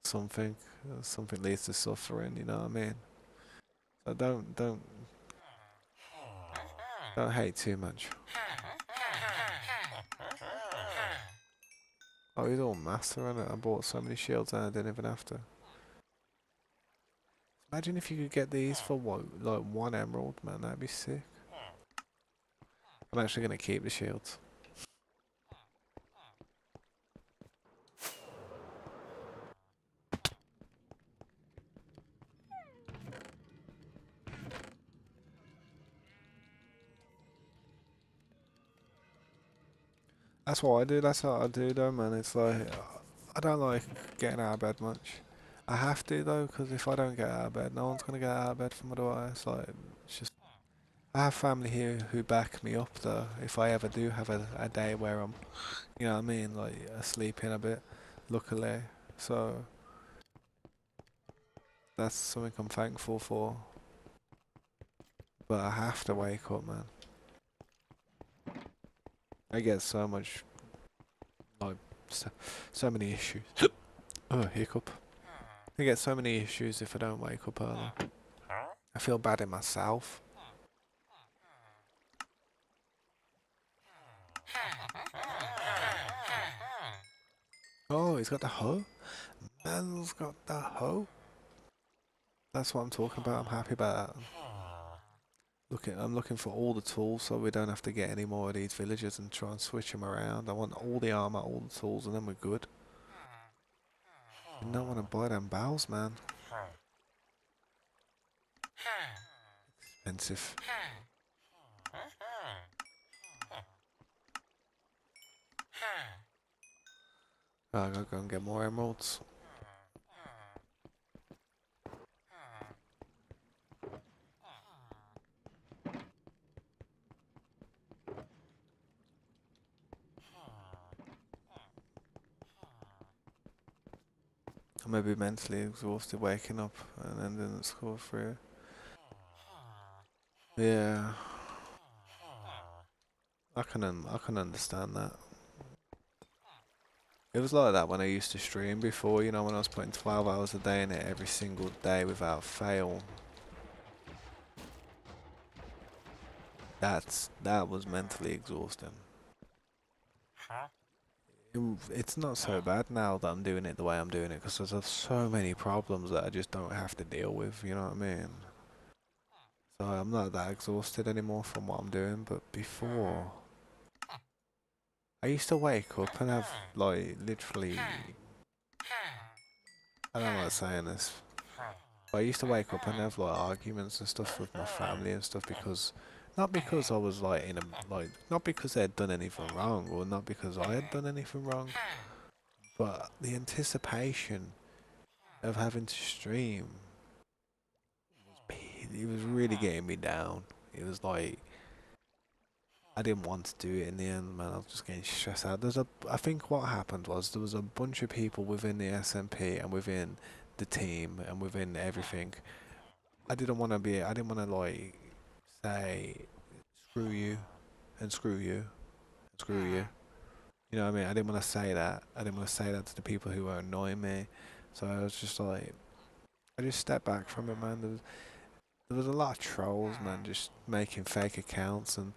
something. Something leads to suffering. You know what I mean? So don't hate too much. Oh, he's all master on it. I bought so many shields and I didn't even have to. Imagine if you could get these for what, like 1 emerald, man. That'd be sick. I'm actually gonna keep the shields. That's what I do. That's what I do, though, man. It's like I don't like getting out of bed much. I have to though, because if I don't get out of bed, no one's gonna get out of bed from otherwise. Like it's just I have family here who back me up though. If I ever do have a day where I'm, you know what I mean, like sleeping a bit, luckily. So that's something I'm thankful for. But I have to wake up, man. I get so much, like, so many issues. Oh, hiccup. I get so many issues if I don't wake up early. I feel bad in myself. Oh, he's got the hoe? Man's got the hoe? That's what I'm talking about. I'm happy about that. I'm looking for all the tools so we don't have to get any more of these villagers and try and switch them around. I want all the armor, all the tools, and then we're good. You don't want to buy them bows, man. Expensive. Right, I gotta go and get more emeralds. I may be mentally exhausted waking up and ending at school for it. Yeah, I can understand that. It was like that when I used to stream before, you know, when I was putting 12 hours a day in it every single day without fail. That was mentally exhausting. It's not so bad now that I'm doing it the way I'm doing it because there's so many problems that I just don't have to deal with, you know what I mean? So I'm not that exhausted anymore from what I'm doing, but before, I used to wake up and have, like, literally, I don't like saying this, but I used to wake up and have, like, arguments and stuff with my family and stuff because, not because I was, like, not because they had done anything wrong or not because I had done anything wrong, but the anticipation of having to stream, it was really getting me down. It was like, I didn't want to do it in the end, man. I was just getting stressed out. I think what happened was there was a bunch of people within the SMP and within the team and within everything. I didn't want to like say screw you and screw you and screw you. You know what I mean? I didn't want to say that. I didn't want to say that to the people who were annoying me. So I was just like, I just stepped back from it, man. There was a lot of trolls, man, just making fake accounts and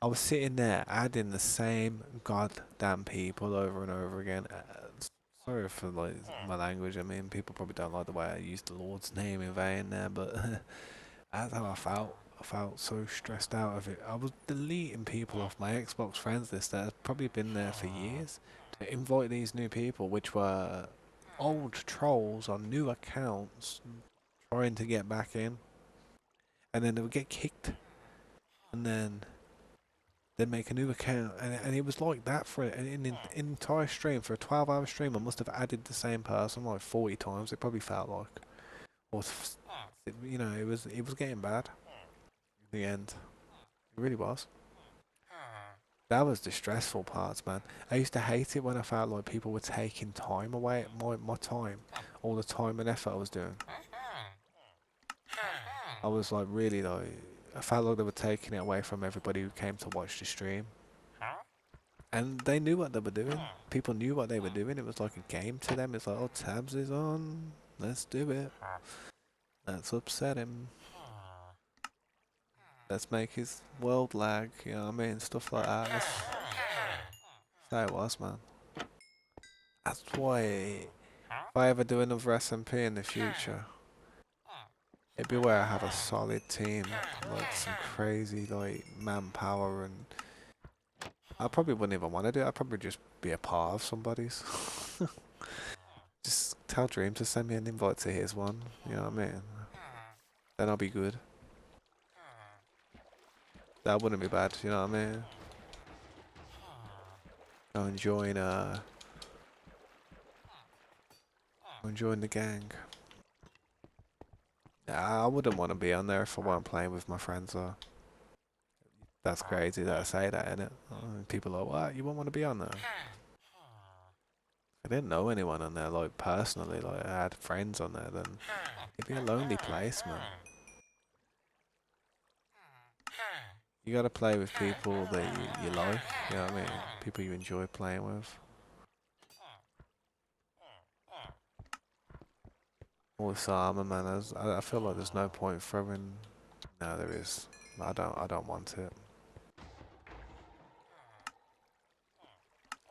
I was sitting there adding the same goddamn people over and over again. Sorry for like my language. I mean, people probably don't like the way I use the Lord's name in vain there, but that's how I felt. I felt so stressed out of it. I was deleting people off my Xbox friends list that had probably been there for years to invite these new people, which were old trolls on new accounts trying to get back in, and then they would get kicked, and then make a new account, and it was like that for an entire stream. For a 12-hour stream, I must have added the same person like 40 times. It probably felt like, or you know, it was getting bad. In the end, it really was. That was the stressful parts, man. I used to hate it when I felt like people were taking time away, my time, all the time and effort I was doing. I was like really like, I felt like they were taking it away from everybody who came to watch the stream. And they knew what they were doing. People knew what they were doing. It was like a game to them. It's like, oh, Tabs is on. Let's do it. Let's upset him. Let's make his world lag. You know what I mean? Stuff like that. That's how it was, man. That's why if I ever do another SMP in the future, it'd be where I have a solid team. Like some crazy like manpower and I probably wouldn't even want to do it. I'd probably just be a part of somebody's. Just tell Dream to send me an invite to his one. You know what I mean? Then I'll be good. That wouldn't be bad. You know what I mean? I'm enjoying the gang. Nah, I wouldn't want to be on there if I weren't playing with my friends though. That's crazy that I say that, innit? People are like, what? You won't want to be on there? I didn't know anyone on there, like, personally. Like, I had friends on there, then it'd be a lonely place, man. You gotta play with people that you like, you know what I mean? People you enjoy playing with. All this armor, man, I feel like there's no point throwing... No, there is. I don't want it.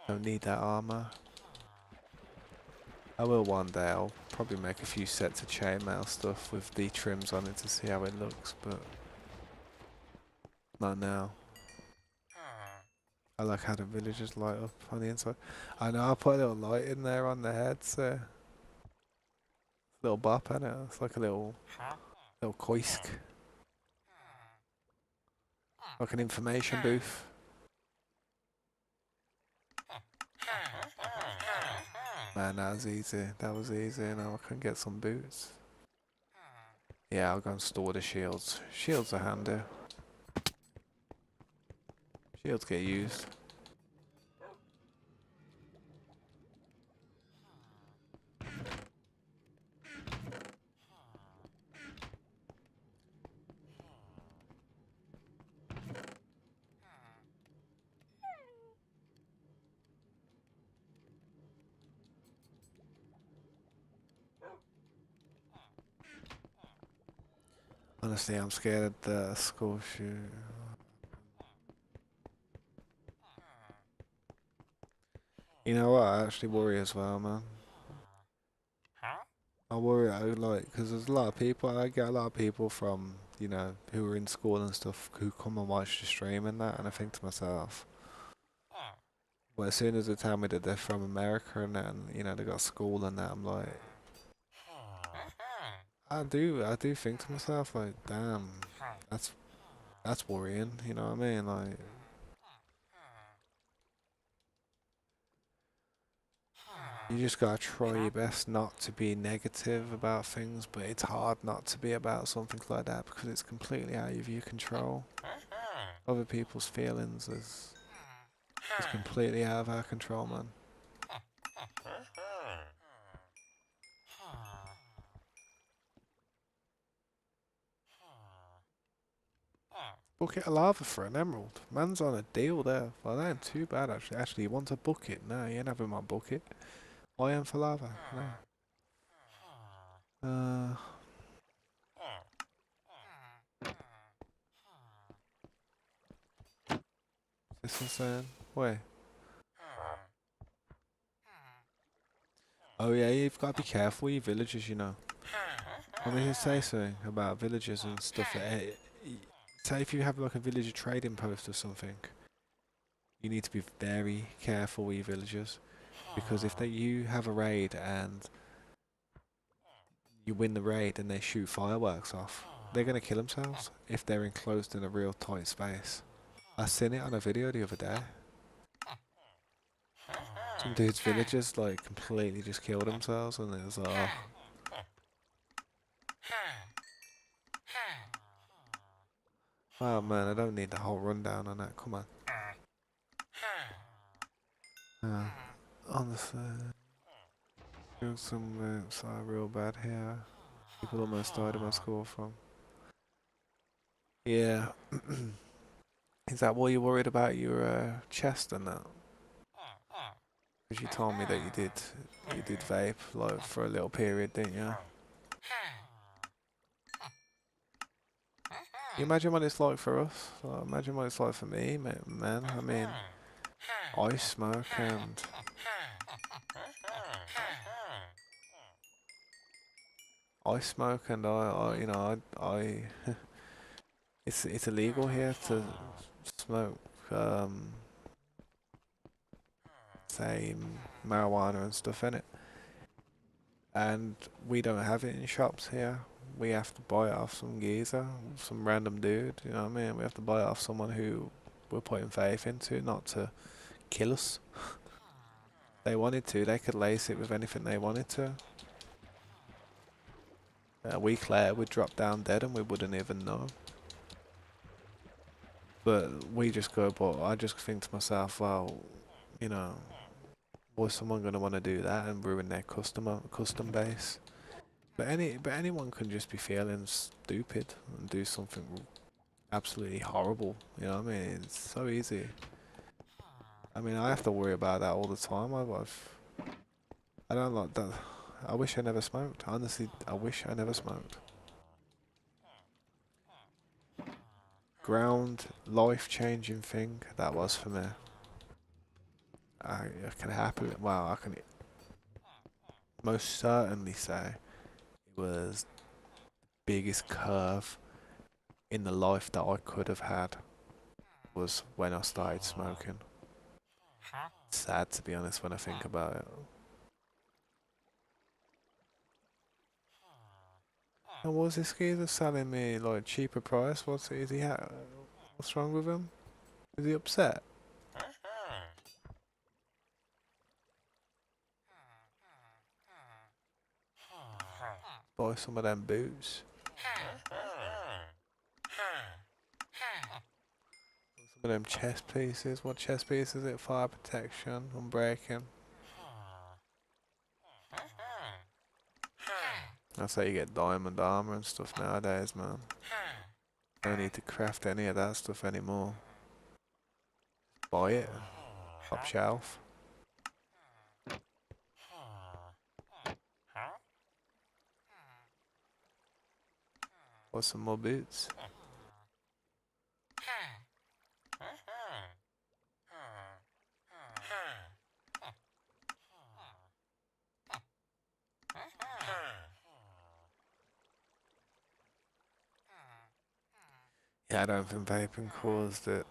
Don't need that armor. I will one day. I'll probably make a few sets of chainmail stuff with the trims on it to see how it looks, but Not now. I like how the villagers light up on the inside. I know I put a little light in there on the heads there. Little bop in it. It's like a little koisk. Like an information booth. Man, that was easy. That was easy. Now I can get some boots. Yeah, I'll go and store the shields. Shields are handy. Shields get used. Honestly, I'm scared of the school shoot. You know what? I actually worry as well, man. I worry, because there's a lot of people, I get a lot of people from, you know, who are in school and stuff, who come and watch the stream and that, and I think to myself, well, as soon as they tell me that they're from America and that, and, you know, they got school and that, I'm like, I do think to myself, like, damn, that's worrying, you know what I mean? Like, you just gotta try your best not to be negative about things, but it's hard not to be about something like that because it's completely out of your control. Other people's feelings is completely out of our control, man. Bucket of lava for an emerald. Man's on a deal there. Well, that ain't too bad actually. Actually, he wants a bucket. No, he ain't having my bucket. Iron for lava. No. This insane. Wait. Oh yeah, you've got to be careful with your villagers, you know. Let me just say something about villagers and stuff. Say if you have like a villager trading post or something, you need to be very careful with your villagers. Because if you have a raid and you win the raid and they shoot fireworks off, they're going to kill themselves if they're enclosed in a real tight space. I seen it on a video the other day. Some dude's villagers like completely just killed themselves and it was like, oh. Oh man, I don't need the whole rundown on that, come on. Honestly, some roots are real bad here. People almost died in my school from. Yeah. Is that why you're worried about your chest and that? Because you told me that you did vape like for a little period, didn't you? You imagine what it's like for us? Like, imagine what it's like for me, man. I mean, I smoke and I you know, I it's illegal here to smoke, say marijuana and stuff in it, and we don't have it in shops here. We have to buy it off some geezer, some random dude. You know what I mean? We have to buy it off someone who we're putting faith into, not to kill us. They wanted to, they could lace it with anything they wanted to. A week later, we'd drop down dead and we wouldn't even know. But we just go, but I just think to myself, well, you know, was someone going to want to do that and ruin their custom base? But anyone can just be feeling stupid and do something absolutely horrible. You know what I mean? It's so easy. I mean, I have to worry about that all the time. I don't like that. I wish I never smoked. Honestly, I wish I never smoked. Ground, life-changing thing that was for me. I can happily, well, I can most certainly say it was the biggest curve in the life that I could have had. was when I started smoking. It's sad, to be honest, when I think about it. And was this geezer selling me like cheaper price? What's wrong with him? Is he upset? Buy some of them boots. Some of them chest pieces. What chest piece is it? Fire protection, unbreaking. That's how you get diamond armor and stuff nowadays, man. Don't need to craft any of that stuff anymore. Buy it. Top shelf. Or some more boots. Yeah, I don't think vaping caused it.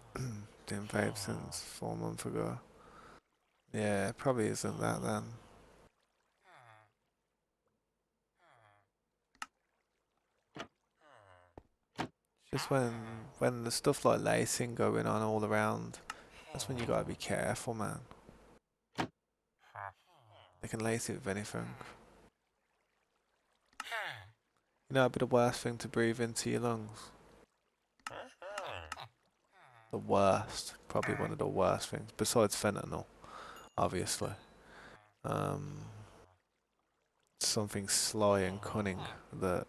Didn't vape since 4 months ago. Yeah, it probably isn't that then. Just when there's stuff like lacing going on all around, that's when you gotta be careful, man. They can lace it with anything. You know, it'd be the worst thing to breathe into your lungs. The worst, probably one of the worst things, besides fentanyl, obviously. Something sly and cunning that,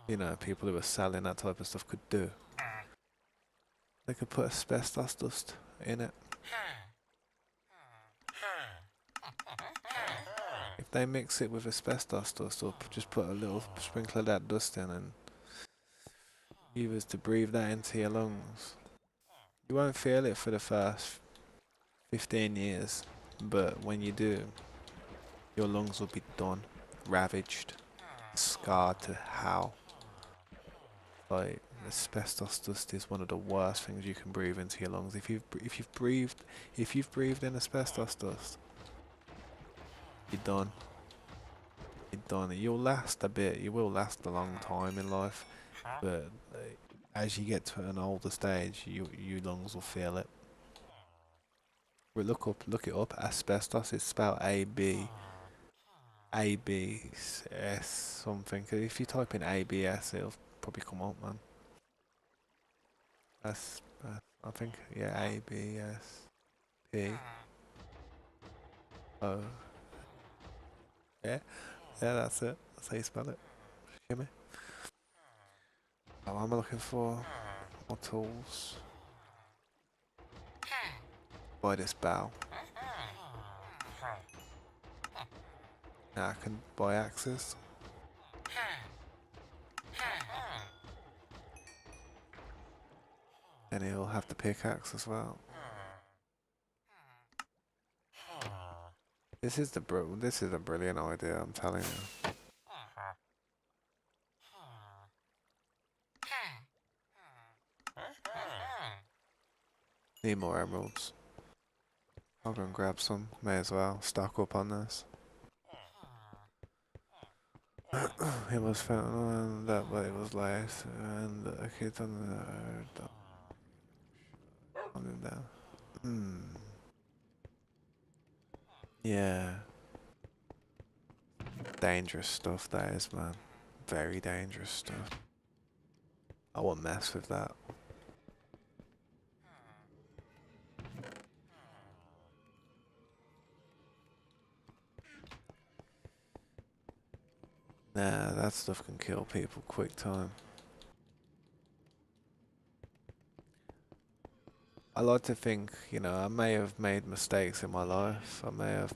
you know, people who are selling that type of stuff could do. They could put asbestos dust in it. If they mix it with asbestos dust, or just put a little sprinkle of that dust in, and you was to breathe that into your lungs, you won't feel it for the first 15 years, but when you do, your lungs will be done, ravaged, scarred to hell. Like, asbestos dust is one of the worst things you can breathe into your lungs. If you've breathed in asbestos dust, you're done. You're done. You'll last a bit. You will last a long time in life, but as you get to an older stage, your lungs will feel it. Well, look it up. Asbestos is spelled ABS something. If you type in ABS, it'll probably come up, man. I think, yeah, ABSP. Oh, yeah, that's it. That's how you spell it. Hear me? Oh, I'm looking for more tools. Buy this bow. Now I can buy axes. And he'll have the pickaxe as well. This is a brilliant idea, I'm telling you. Need more emeralds. I'll go and grab some. May as well stock up on this. It was found on that, but it was late, and a kid on the down. Yeah. Dangerous stuff that is, man. Very dangerous stuff. I won't mess with that. Nah, that stuff can kill people quick time. I like to think, you know, I may have made mistakes in my life. I may have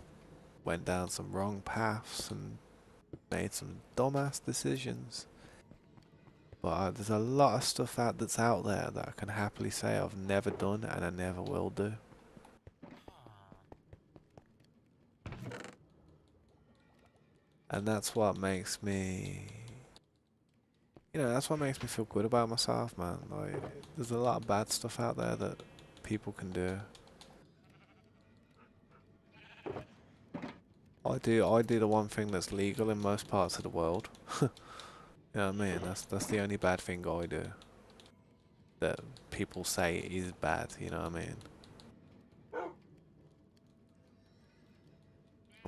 went down some wrong paths and made some dumbass decisions. But there's a lot of stuff that's out there that I can happily say I've never done and I never will do. And that's what makes me, You know, that's what makes me feel good about myself, man. Like, there's a lot of bad stuff out there that people can do. I do the one thing that's legal in most parts of the world. You know what I mean? That's the only bad thing I do that people say is bad, you know what I mean?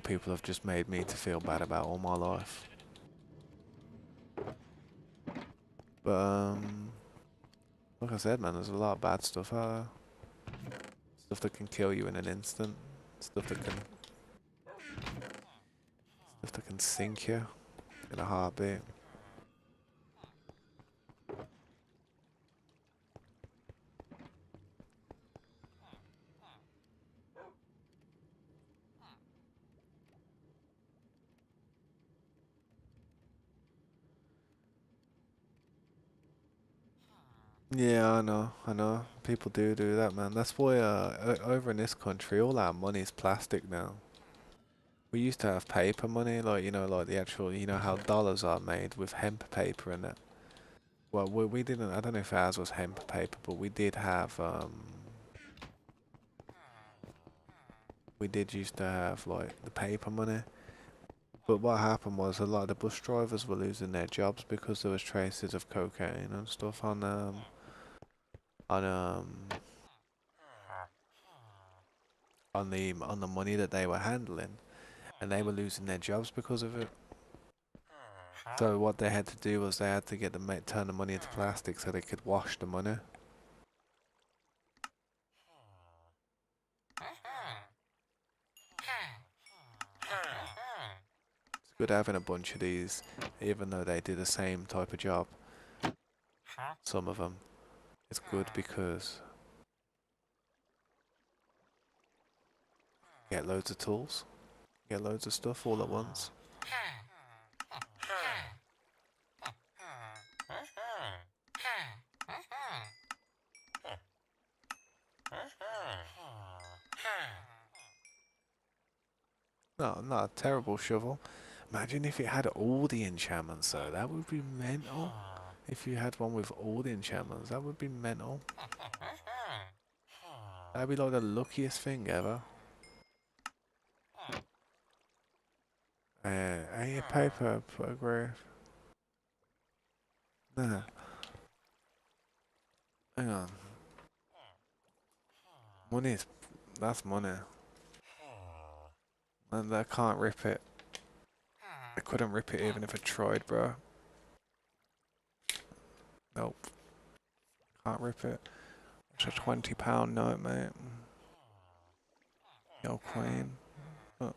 People have just made me to feel bad about all my life. But like I said, man, there's a lot of bad stuff out there. Stuff that can kill you in an instant. Stuff that can sink you in a heartbeat. Yeah, I know. People do that, man. That's why over in this country, all our money is plastic now. We used to have paper money, like, you know, like the actual, you know how dollars are made with hemp paper in it. Well, we didn't, I don't know if ours was hemp paper, but we did have, we did used to have, like, the paper money. But what happened was a lot of the bus drivers were losing their jobs because there was traces of cocaine and stuff on, on the money that they were handling, and they were losing their jobs because of it. So what they had to do was they had to get turn the money into plastic so they could wash the money. It's good having a bunch of these, even though they do the same type of job. Some of them, it's good because you get loads of tools, you get loads of stuff all at once. No, not a terrible shovel. Imagine if it had all the enchantments though, that would be mental. If you had one with all the enchantments, that would be mental. That'd be like the luckiest thing ever. A paper photograph. Nah, hang on. That's money. And I can't rip it. I couldn't rip it even if I tried, bro. Nope, can't rip it. It's a £20 note, mate. Yo, Queen. Oh,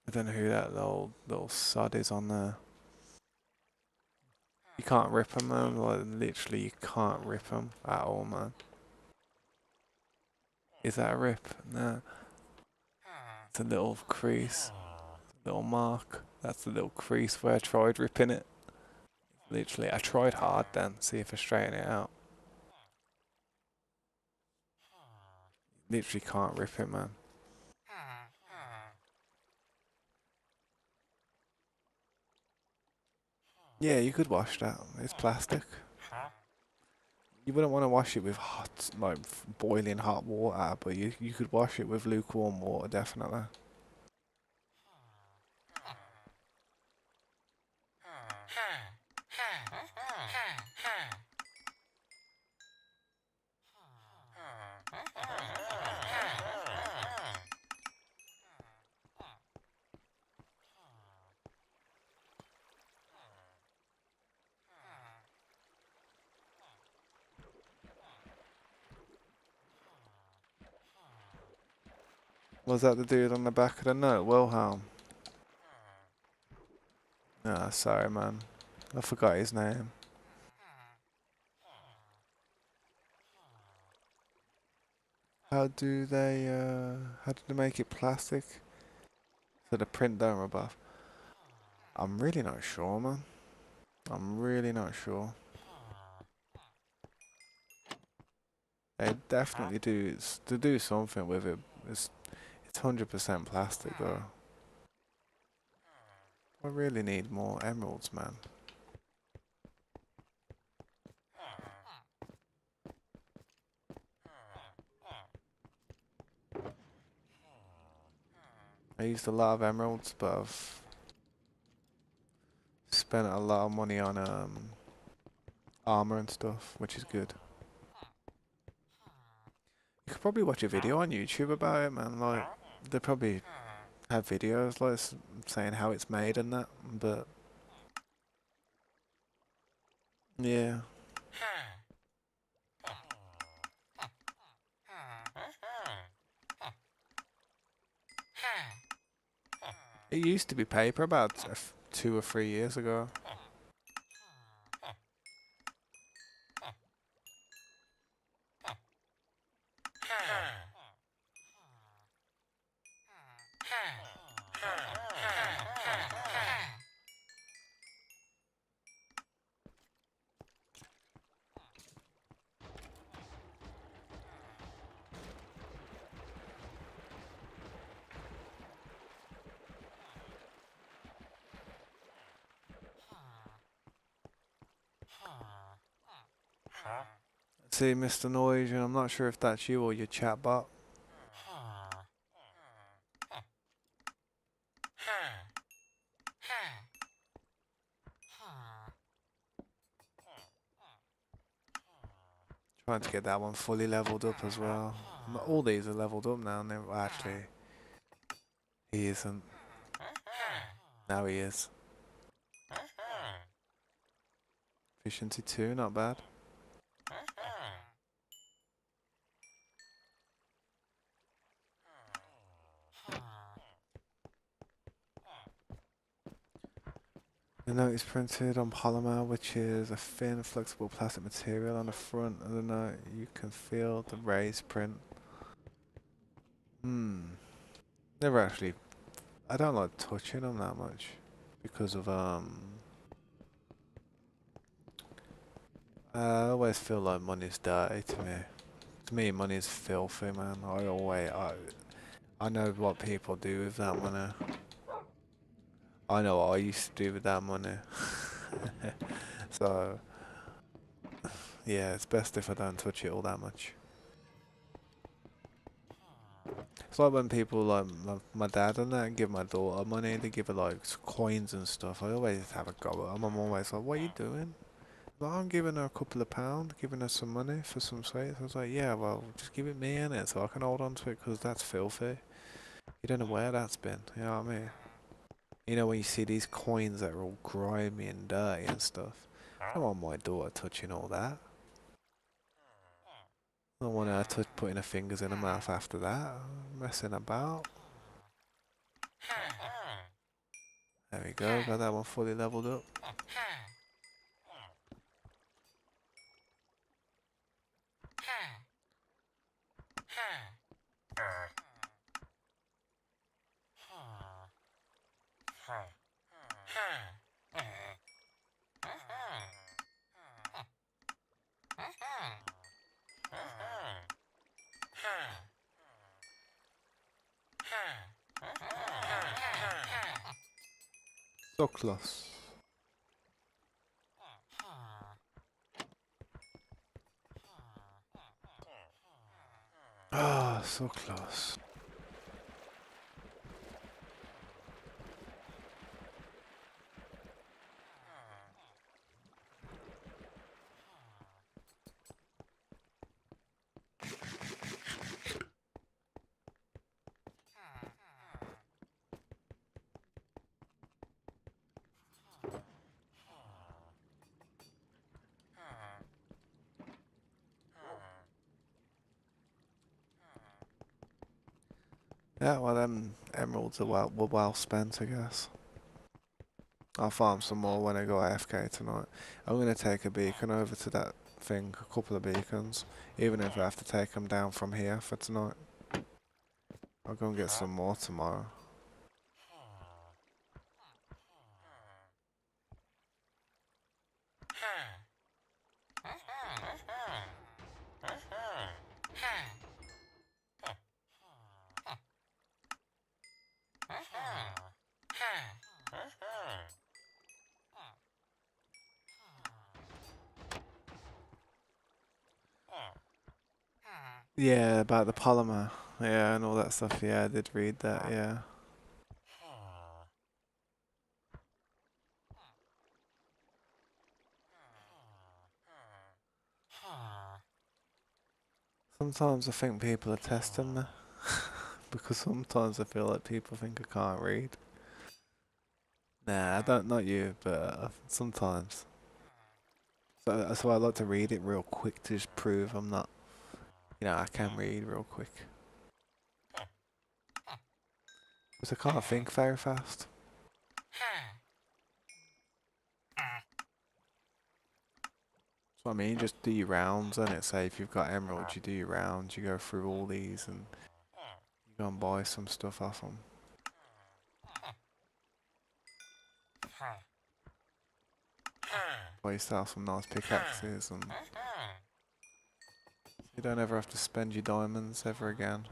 I don't know who that little sod is on there. You can't rip them, man. Like, literally, you can't rip them at all, man. Is that a rip? Nah. It's a little crease. Little mark. That's the little crease where I tried ripping it. Literally, I tried hard then, see if I straighten it out. Literally can't rip it, man. Yeah, you could wash that. It's plastic. You wouldn't want to wash it with hot, like boiling hot water, but you could wash it with lukewarm water, definitely. Was that the dude on the back of the note, Wilhelm? Ah, sorry, man. I forgot his name. How do they make it plastic? So the print don't rub off. I'm really not sure, man. I'm really not sure. They definitely do to do something with it. It's 100% plastic though. I really need more emeralds, man. I used a lot of emeralds, but I've spent a lot of money on armor and stuff, which is good. You could probably watch a video on YouTube about it, man. Like, they probably have videos like saying how it's made and that, but yeah. It used to be paper about 2 or 3 years ago. See, Mr. Noise, I'm not sure if that's you or your chatbot. Trying to get that one fully leveled up as well. All these are leveled up now, and they're actually, he isn't. Now he is. Efficiency 2, not bad. The note is printed on polymer, which is a thin, flexible plastic material. On the front of the note, you can feel the raised print. Never actually. I don't like touching them that much because of I always feel like money's dirty to me. To me, money's filthy, man. I know what people do with that money. I know what I used to do with that money. So, yeah, it's best if I don't touch it all that much. It's like when people like my dad and that give my daughter money, they give her like coins and stuff. I always have a go at them. I'm always like, what are you doing? Like, I'm giving her a couple of pounds, giving her some money for some sweets. I was like, yeah, well, just give it me in it so I can hold on to it because that's filthy. You don't know where that's been, you know what I mean? You know when you see these coins that are all grimy and dirty and stuff. I don't want my daughter touching all that. I don't want her putting her fingers in her mouth after that, messing about. There we go, got that one fully leveled up. So close. Ah, so close. Yeah, well, them emeralds are were well spent, I guess. I'll farm some more when I go AFK tonight. I'm going to take a beacon over to that thing, a couple of beacons, even if I have to take them down from here for tonight. I'll go and get some more tomorrow. Yeah, about the polymer. Yeah, and all that stuff. Yeah, I did read that. Yeah. Sometimes I think people are testing me because sometimes I feel like people think I can't read. Nah, I don't. Not you, but sometimes. So that's why I like to read it real quick to just prove I'm not. You know, I can read real quick. Because I can't think very fast. So I mean, just do your rounds on it. Say if you've got emeralds, you do your rounds. You go through all these and you go and buy some stuff off them. Buy yourself some nice pickaxes, and you don't ever have to spend your diamonds ever again.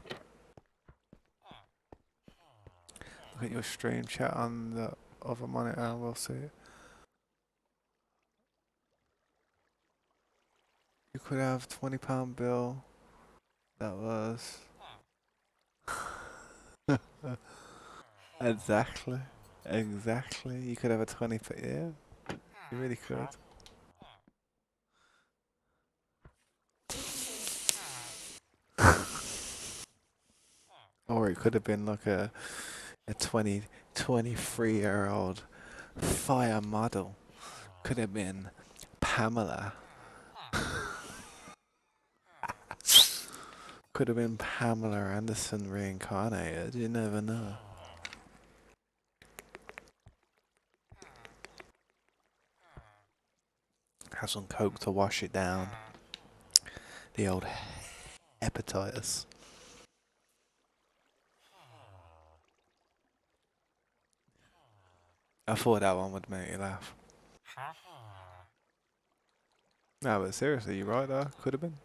Look at your stream chat on the other monitor and we'll see it. You could have £20 bill. That was exactly, exactly. You could have a 20. Yeah, you really could. Or it could have been like a 23-year-old fire model. Could have been Pamela. Could have been Pamela Anderson reincarnated. You never know. Have some coke to wash it down. The old hepatitis. I thought that one would make you laugh. No, but seriously, you're right there. Could have been.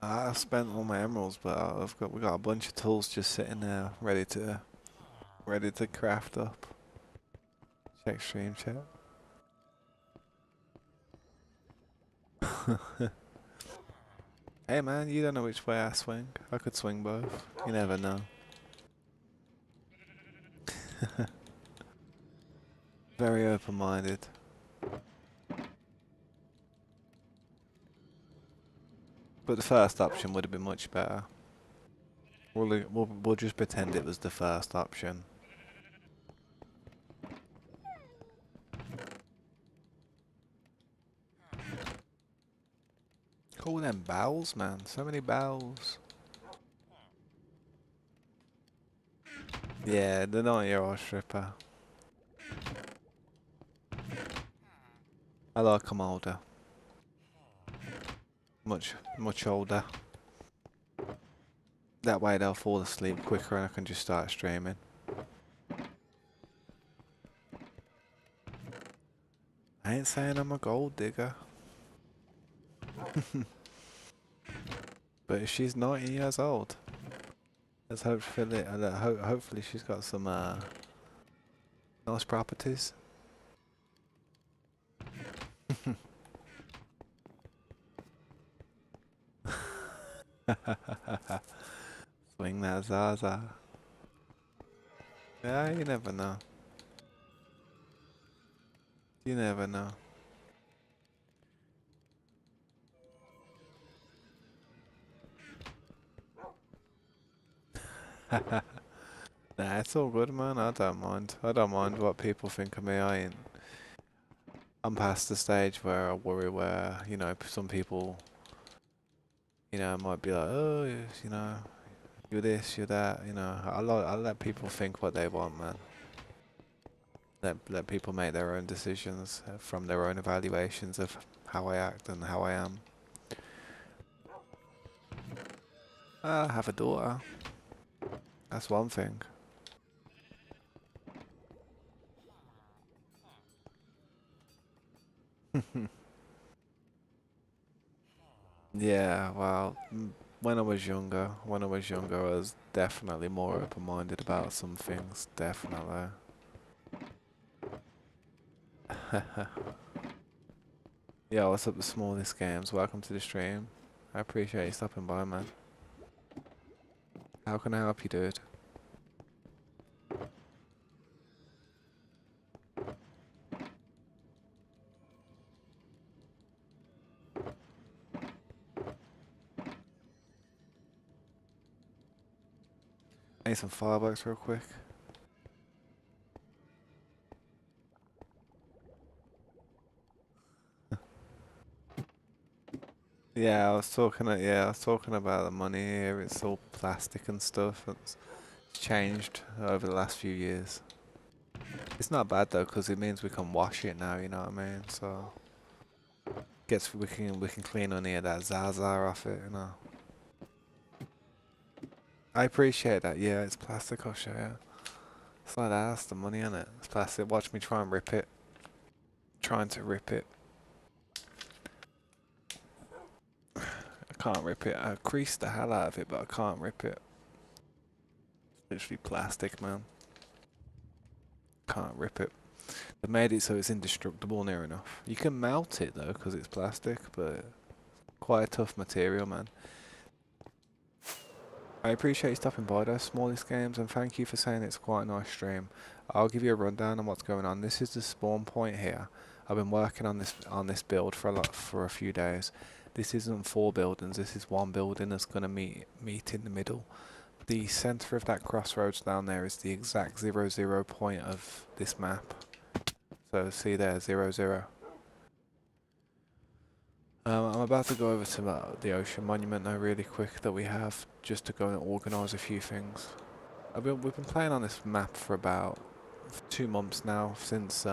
I spent all my emeralds, but we got a bunch of tools just sitting there, ready to craft up. Check stream chat. Hey man, you don't know which way I swing. I could swing both. You never know. Very open-minded. But the first option would have been much better. We'll just pretend it was the first option. Call them bowels, man. So many bowels. Yeah, the 90-year-old stripper. I like 'em older. Much older. That way they'll fall asleep quicker and I can just start streaming. I ain't saying I'm a gold digger. But if she's 90 years old, let's hopefully she's got some nice properties. Swing that Zaza. Yeah, you never know. You never know. Nah, it's all good, man. I don't mind. I don't mind what people think of me. I'm past the stage where I worry where, you know, some people, you know, might be like, oh, you know, you're this, you're that, you know. I let people think what they want, man. Let people make their own decisions from their own evaluations of how I act and how I am. I have a daughter. That's one thing. Yeah, well, when I was younger, I was definitely more open-minded about some things, definitely. Yeah, what's up, the smallest games? Welcome to the stream. I appreciate you stopping by, man. How can I help you, dude? I need some fireworks real quick. Yeah, I was talking about the money here. It's all plastic and stuff. It's changed over the last few years. It's not bad though, because it means we can wash it now. You know what I mean? So we can clean any of that Zaza off it. You know. I appreciate that. Yeah, it's plastic. I'll show you. It's like that. That's the money in it. It's plastic. Watch me try and rip it. Trying to rip it. I can't rip it. I creased the hell out of it, but I can't rip it. It's literally plastic, man. Can't rip it. They made it so it's indestructible near enough. You can melt it though, because it's plastic, but quite a tough material, man. I appreciate you stopping by those smallest games, and thank you for saying it's quite a nice stream. I'll give you a rundown on what's going on. This is the spawn point here. I've been working on this build for a few days. This isn't 4 buildings. This is 1 building that's gonna meet in the middle. The center of that crossroads down there is the exact 0, 0 point of this map. So see there, 0, 0. I'm about to go over to the ocean monument now really quick that we have, just to go and organise a few things. We've been playing on this map for about 2 months now, since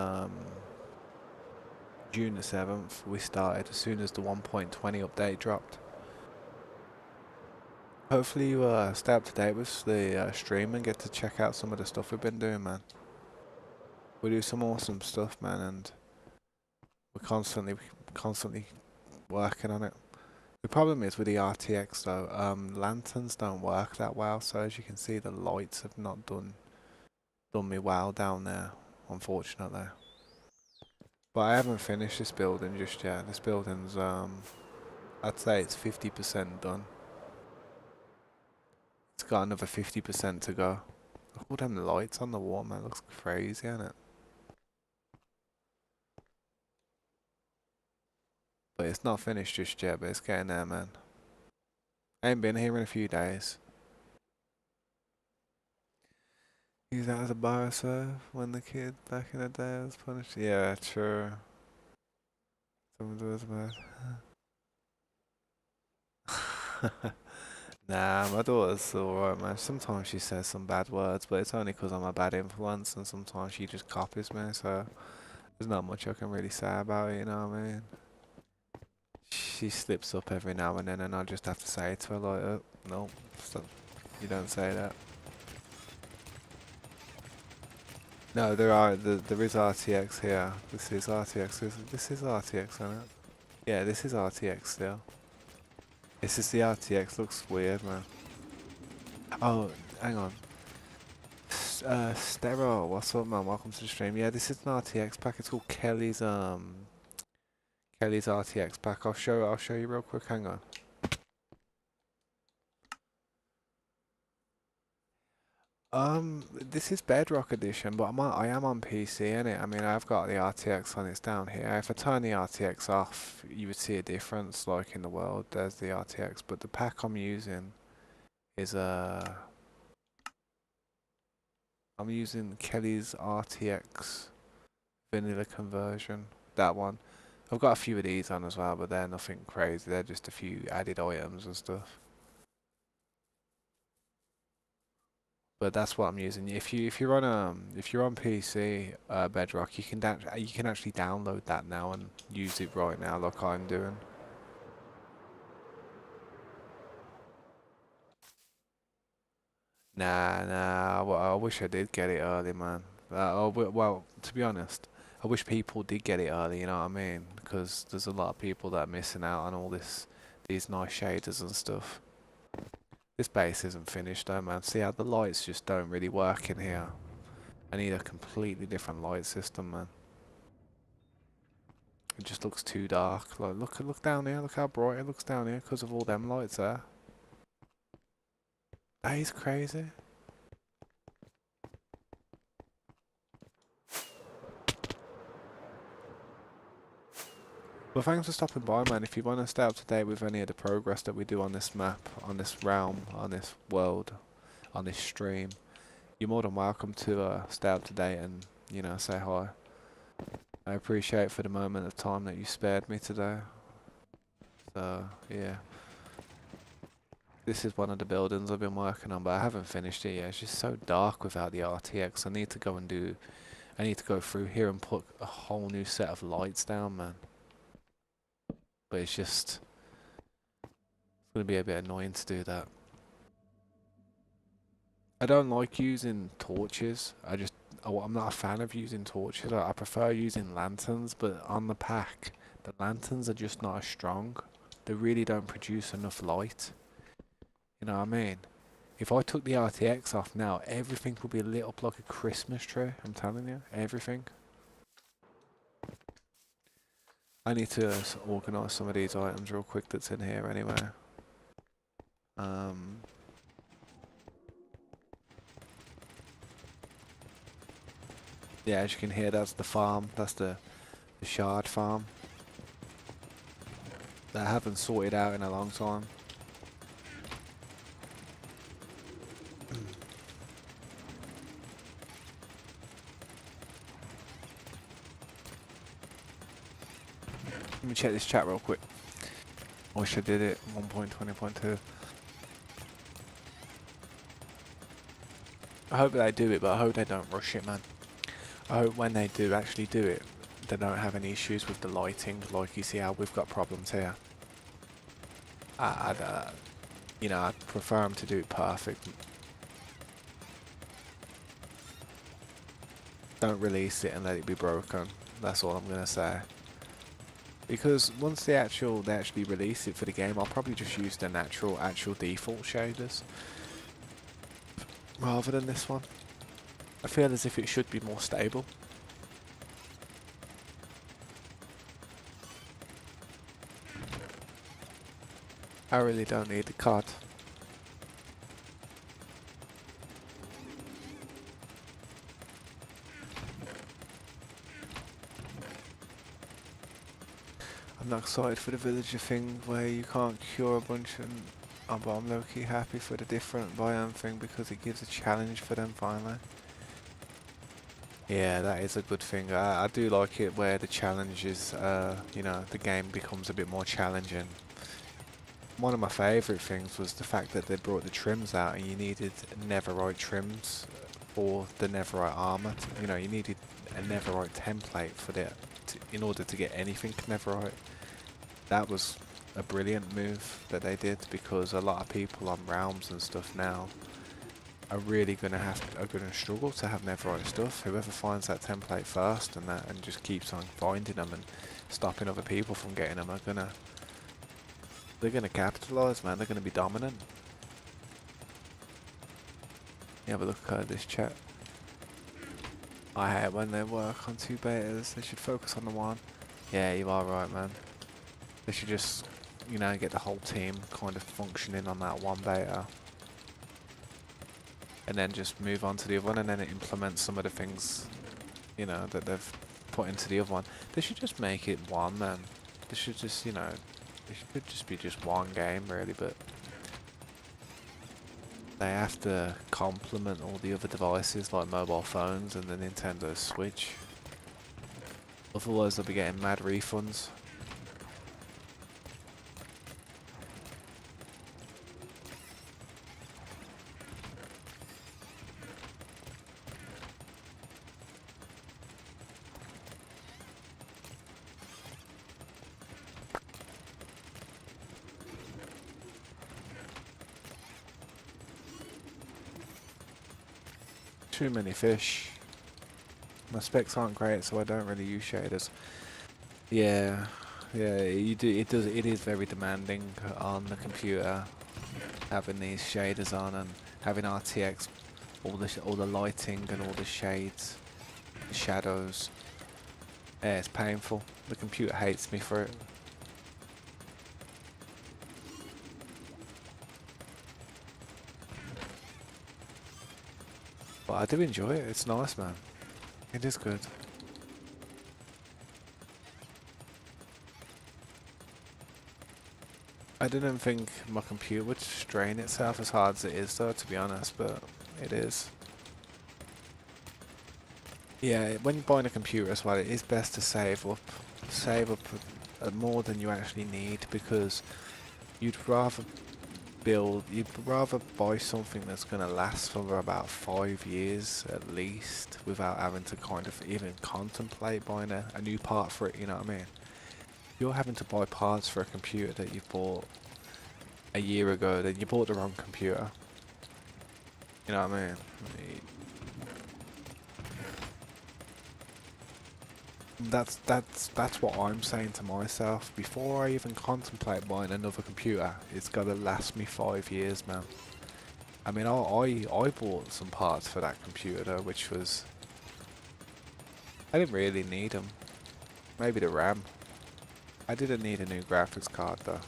June the 7th we started, as soon as the 1.20 update dropped. Hopefully you stay up to date with the stream and get to check out some of the stuff we've been doing, man. We do some awesome stuff, man, and we're constantly working on it. The problem is with the RTX though, lanterns don't work that well, so as you can see the lights have not done me well down there, unfortunately. But I haven't finished this building just yet. This building's I'd say it's 50% done. It's got another 50% to go. Look at all them lights on the wall, man, looks crazy, isn't it? But it's not finished just yet, but it's getting there, man. I ain't been here in a few days. Use that as a bar serve when the kid back in the day was punished. Yeah, true. Someone does bad. Nah, my daughter's alright, man. Sometimes she says some bad words, but it's only because I'm a bad influence, and sometimes she just copies me, so there's not much I can really say about it, you know what I mean? She slips up every now and then, and I just have to say to her, like, oh, no, stop. You don't say that. No, there is RTX here. This is RTX. This is RTX, isn't it? Yeah, this is RTX still. This is the RTX. Looks weird, man. Oh, hang on. Stero, what's up, man? Welcome to the stream. Yeah, this is an RTX pack. It's called Kelly's RTX pack. I'll show you real quick. Hang on. This is Bedrock edition, but I am on PC, innit? I mean, I've got the RTX on, it's down here. If I turn the RTX off, you would see a difference, like in the world. There's the RTX, but the pack I'm using is I'm using Kelly's RTX vanilla conversion. That one. I've got a few of these on as well, but they're nothing crazy. They're just a few added items and stuff. But that's what I'm using. If you're on PC Bedrock, you can actually download that now and use it right now, like I'm doing. Nah. Well, I wish I did get it early, man. Well, to be honest, I wish people did get it early. You know what I mean? Because there's a lot of people that are missing out on all these nice shaders and stuff. This base isn't finished though, man. See how the lights just don't really work in here. I need a completely different light system, man. It just looks too dark. Like, look down here. Look how bright it looks down here because of all them lights there. That is crazy. Well, thanks for stopping by, man. If you want to stay up to date with any of the progress that we do on this map, on this realm, on this world, on this stream, you're more than welcome to stay up to date and, you know, say hi. I appreciate for the moment of time that you spared me today. So, yeah. This is one of the buildings I've been working on, but I haven't finished it yet. It's just so dark without the RTX. I need to go through here and put a whole new set of lights down, man. But it's just going to be a bit annoying to do that. I don't like using torches. I'm not a fan of using torches. I prefer using lanterns, but on the pack, the lanterns are just not as strong. They really don't produce enough light. You know what I mean? If I took the RTX off now, everything would be lit up like a Christmas tree. I'm telling you, everything. I need to organise some of these items real quick that's in here anyway. Yeah, as you can hear, that's the farm. That's the shard farm. That I haven't sorted out in a long time. Let me check this chat real quick. I wish I did it 1.20.2. I hope they do it, but I hope they don't rush it, man. I hope when they do actually do it, they don't have any issues with the lighting, like you see how we've got problems here. You know, I'd prefer them to do it perfect. Don't release it and let it be broken. That's all I'm gonna say. Because once they actually release it for the game, I'll probably just use the actual default shaders rather than this one. I feel as if it should be more stable. I really don't need the COD. I'm not excited for the villager thing where you can't cure a bunch, and but I'm low-key happy for the different biome thing because it gives a challenge for them finally. Yeah, that is a good thing. I do like it where the challenge is, you know, the game becomes a bit more challenging. One of my favourite things was the fact that they brought the trims out and you needed netherite trims for the netherite armour. You know, you needed a netherite template for that in order to get anything netherite. That was a brilliant move that they did because a lot of people on realms and stuff now are really gonna struggle to have netherite stuff. Whoever finds that template first and just keeps on finding them and stopping other people from getting them they're gonna capitalise, man. They're gonna be dominant. Yeah, have a look at this chat. I hate when they work on two betas. They should focus on the one. Yeah, you are right, man. They should just, you know, get the whole team kind of functioning on that one beta. And then just move on to the other one and then implement some of the things, you know, that they've put into the other one. They should just make it one, man. They should just, you know, it should just be just one game, really, but they have to complement all the other devices like mobile phones and the Nintendo Switch. Otherwise they'll be getting mad refunds. Too many fish. My specs aren't great, so I don't really use shaders. Yeah, you do. It is very demanding on the computer having these shaders on and having RTX, all the lighting and all the shades, the shadows. Yeah, it's painful. The computer hates me for it. But I do enjoy it. It's nice, man. It is good. I didn't think my computer would strain itself as hard as it is, though, to be honest, but it is. Yeah, when you're buying a computer as well, it is best to save up more than you actually need, because you'd rather buy something that's going to last for about 5 years at least, without having to kind of even contemplate buying a new part for it, you know what I mean? You're having to buy parts for a computer that you bought a year ago, then you bought the wrong computer. You know what I mean? That's what I'm saying to myself. Before I even contemplate buying another computer, it's gotta last me 5 years, man. I mean, I bought some parts for that computer though, which was, I didn't really need them. Maybe the RAM. I didn't need a new graphics card though.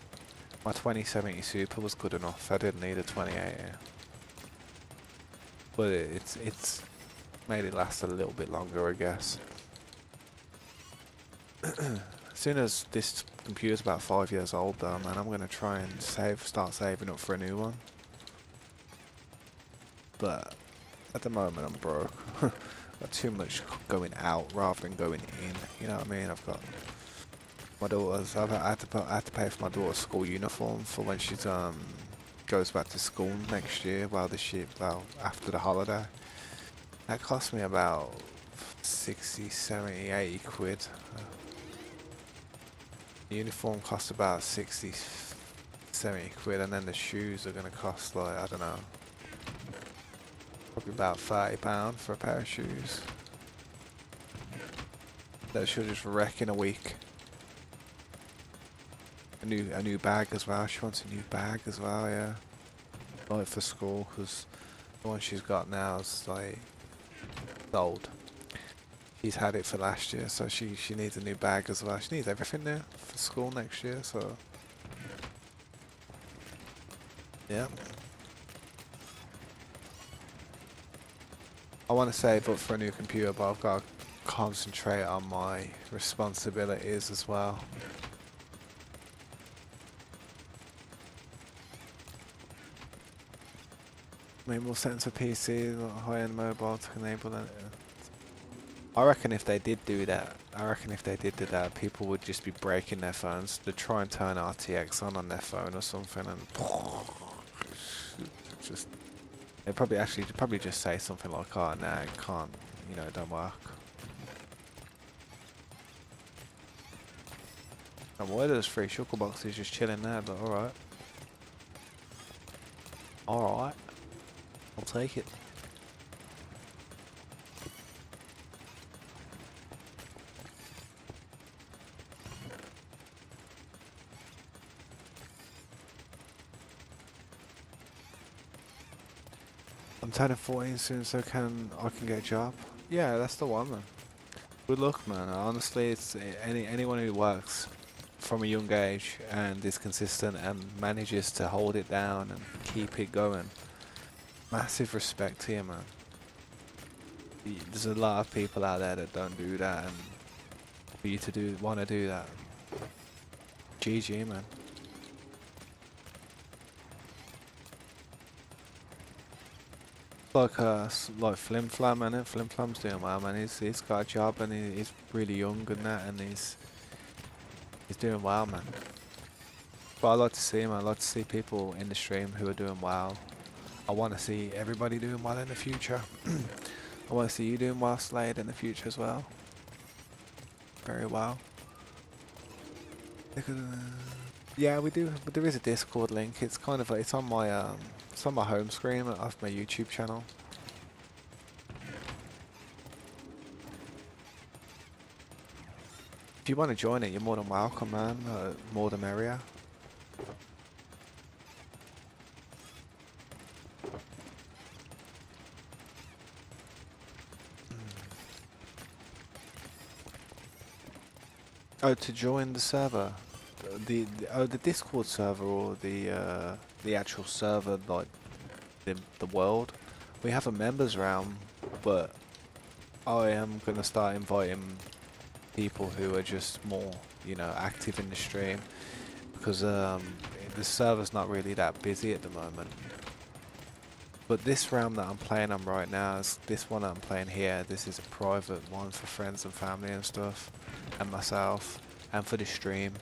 My 2070 Super was good enough. I didn't need a 2080. But it's made it last a little bit longer, I guess. As soon as this computer's about 5 years old though, man, I'm gonna try and start saving up for a new one. But at the moment I'm broke. Got too much going out rather than going in. You know what I mean? I've got my daughter's. I had to pay for my daughter's school uniform for when she's goes back to school next year. After the holiday. That cost me about 60, 70, 80 quid. The uniform costs about 60, 70 quid, and then the shoes are going to cost, like, I don't know, probably about £30 for a pair of shoes. That should just wreck in a week. A new bag as well. She wants a new bag as well, yeah. Like for school, because the one she's got now is like old. She's had it for last year, so she needs a new bag as well. She needs everything there for school next year, so yeah. I want to save up for a new computer, but I've got to concentrate on my responsibilities as well. Maybe more sense of PC, high-end mobile to enable that. I reckon if they did do that, people would just be breaking their phones to try and turn RTX on their phone or something, and just they'd probably just say something like, "Oh, no, it can't, you know, it don't work." And why there's 3 shulker boxes just chilling there, but alright. Alright. I'll take it. I'm turning 14 soon, so I can get a job. Yeah, that's the one, man. Good luck, man. Honestly, it's anyone who works from a young age and is consistent and manages to hold it down and keep it going. Massive respect to you, man. There's a lot of people out there that don't do that, and for you to want to do that, GG, man. Like Flim Flam, man. Flim Flam's doing well, man. He's got a job and he's really young and that, and he's doing well, man. But I like to see him. I like to see people in the stream who are doing well. I want to see everybody doing well in the future. I want to see you doing well, Slade, in the future as well. Very well. Yeah, we do. But there is a Discord link. It's kind of it's on my home screen of my YouTube channel. If you want to join it, you're more than welcome, man. More the merrier. Oh, to join the server, the Discord server or the actual server, like the world. We have a members realm, but I am gonna start inviting people who are just more, active in the stream because the server's not really that busy at the moment. But this realm that I'm playing on right now is this one that I'm playing here. This is a private one for friends and family and stuff, and myself, and for the stream.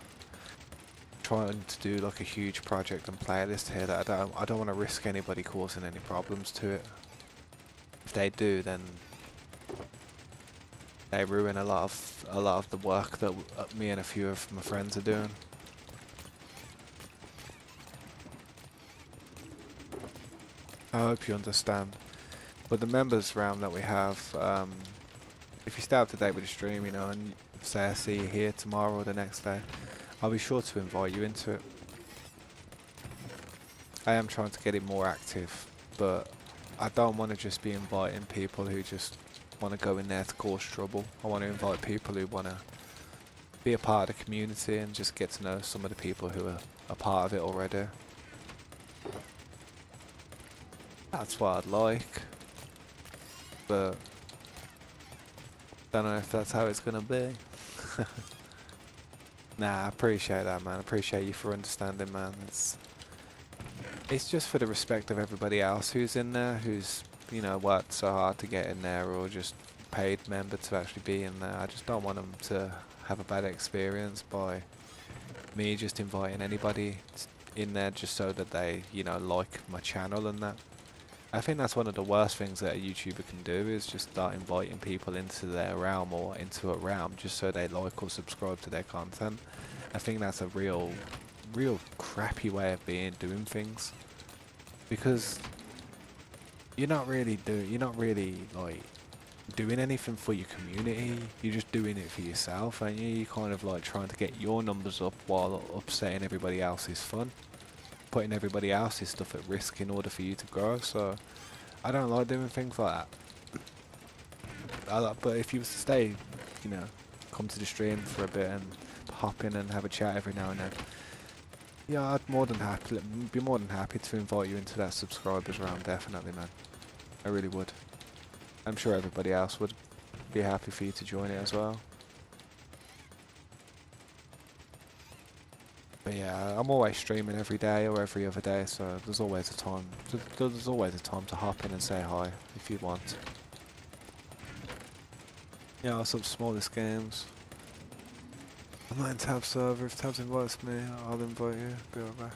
Trying to do like a huge project and playlist here that I don't want to risk anybody causing any problems to it. If they do, then they ruin a lot of the work that me and a few of my friends are doing. I hope you understand. But the members round that we have, if you stay up to date with the stream, and say I see you here tomorrow or the next day, I'll be sure to invite you into it. I am trying to get it more active, but I don't want to just be inviting people who just want to go in there to cause trouble. I want to invite people who want to be a part of the community and just get to know some of the people who are a part of it already. That's what I'd like, but don't know if that's how it's gonna be. Nah, I appreciate that, man. I appreciate you for understanding, man. It's just for the respect of everybody else who's in there, who's worked so hard to get in there, or just paid member to actually be in there. I just don't want them to have a bad experience by me just inviting anybody in there just so that they, like my channel and that. I think that's one of the worst things that a YouTuber can do, is just start inviting people into their realm or into a realm just so they like or subscribe to their content. I think that's a real crappy way of doing things, because you're not really like doing anything for your community. You're just doing it for yourself, aren't you? You're kind of like trying to get your numbers up while upsetting everybody else's fun, putting everybody else's stuff at risk in order for you to grow. So I don't like doing things like that. But if you was to stay, come to the stream for a bit and hop in and have a chat every now and then, yeah, I'd be more than happy to invite you into that subscribers round, definitely, man. I really would. I'm sure everybody else would be happy for you to join it as well. But yeah, I'm always streaming every day or every other day, so there's always a time. There's always a time to hop in and say hi if you want. Yeah, I'll sub smallest games. I'm not in Tab server. If Tabs invites me, I'll invite you. Be right back.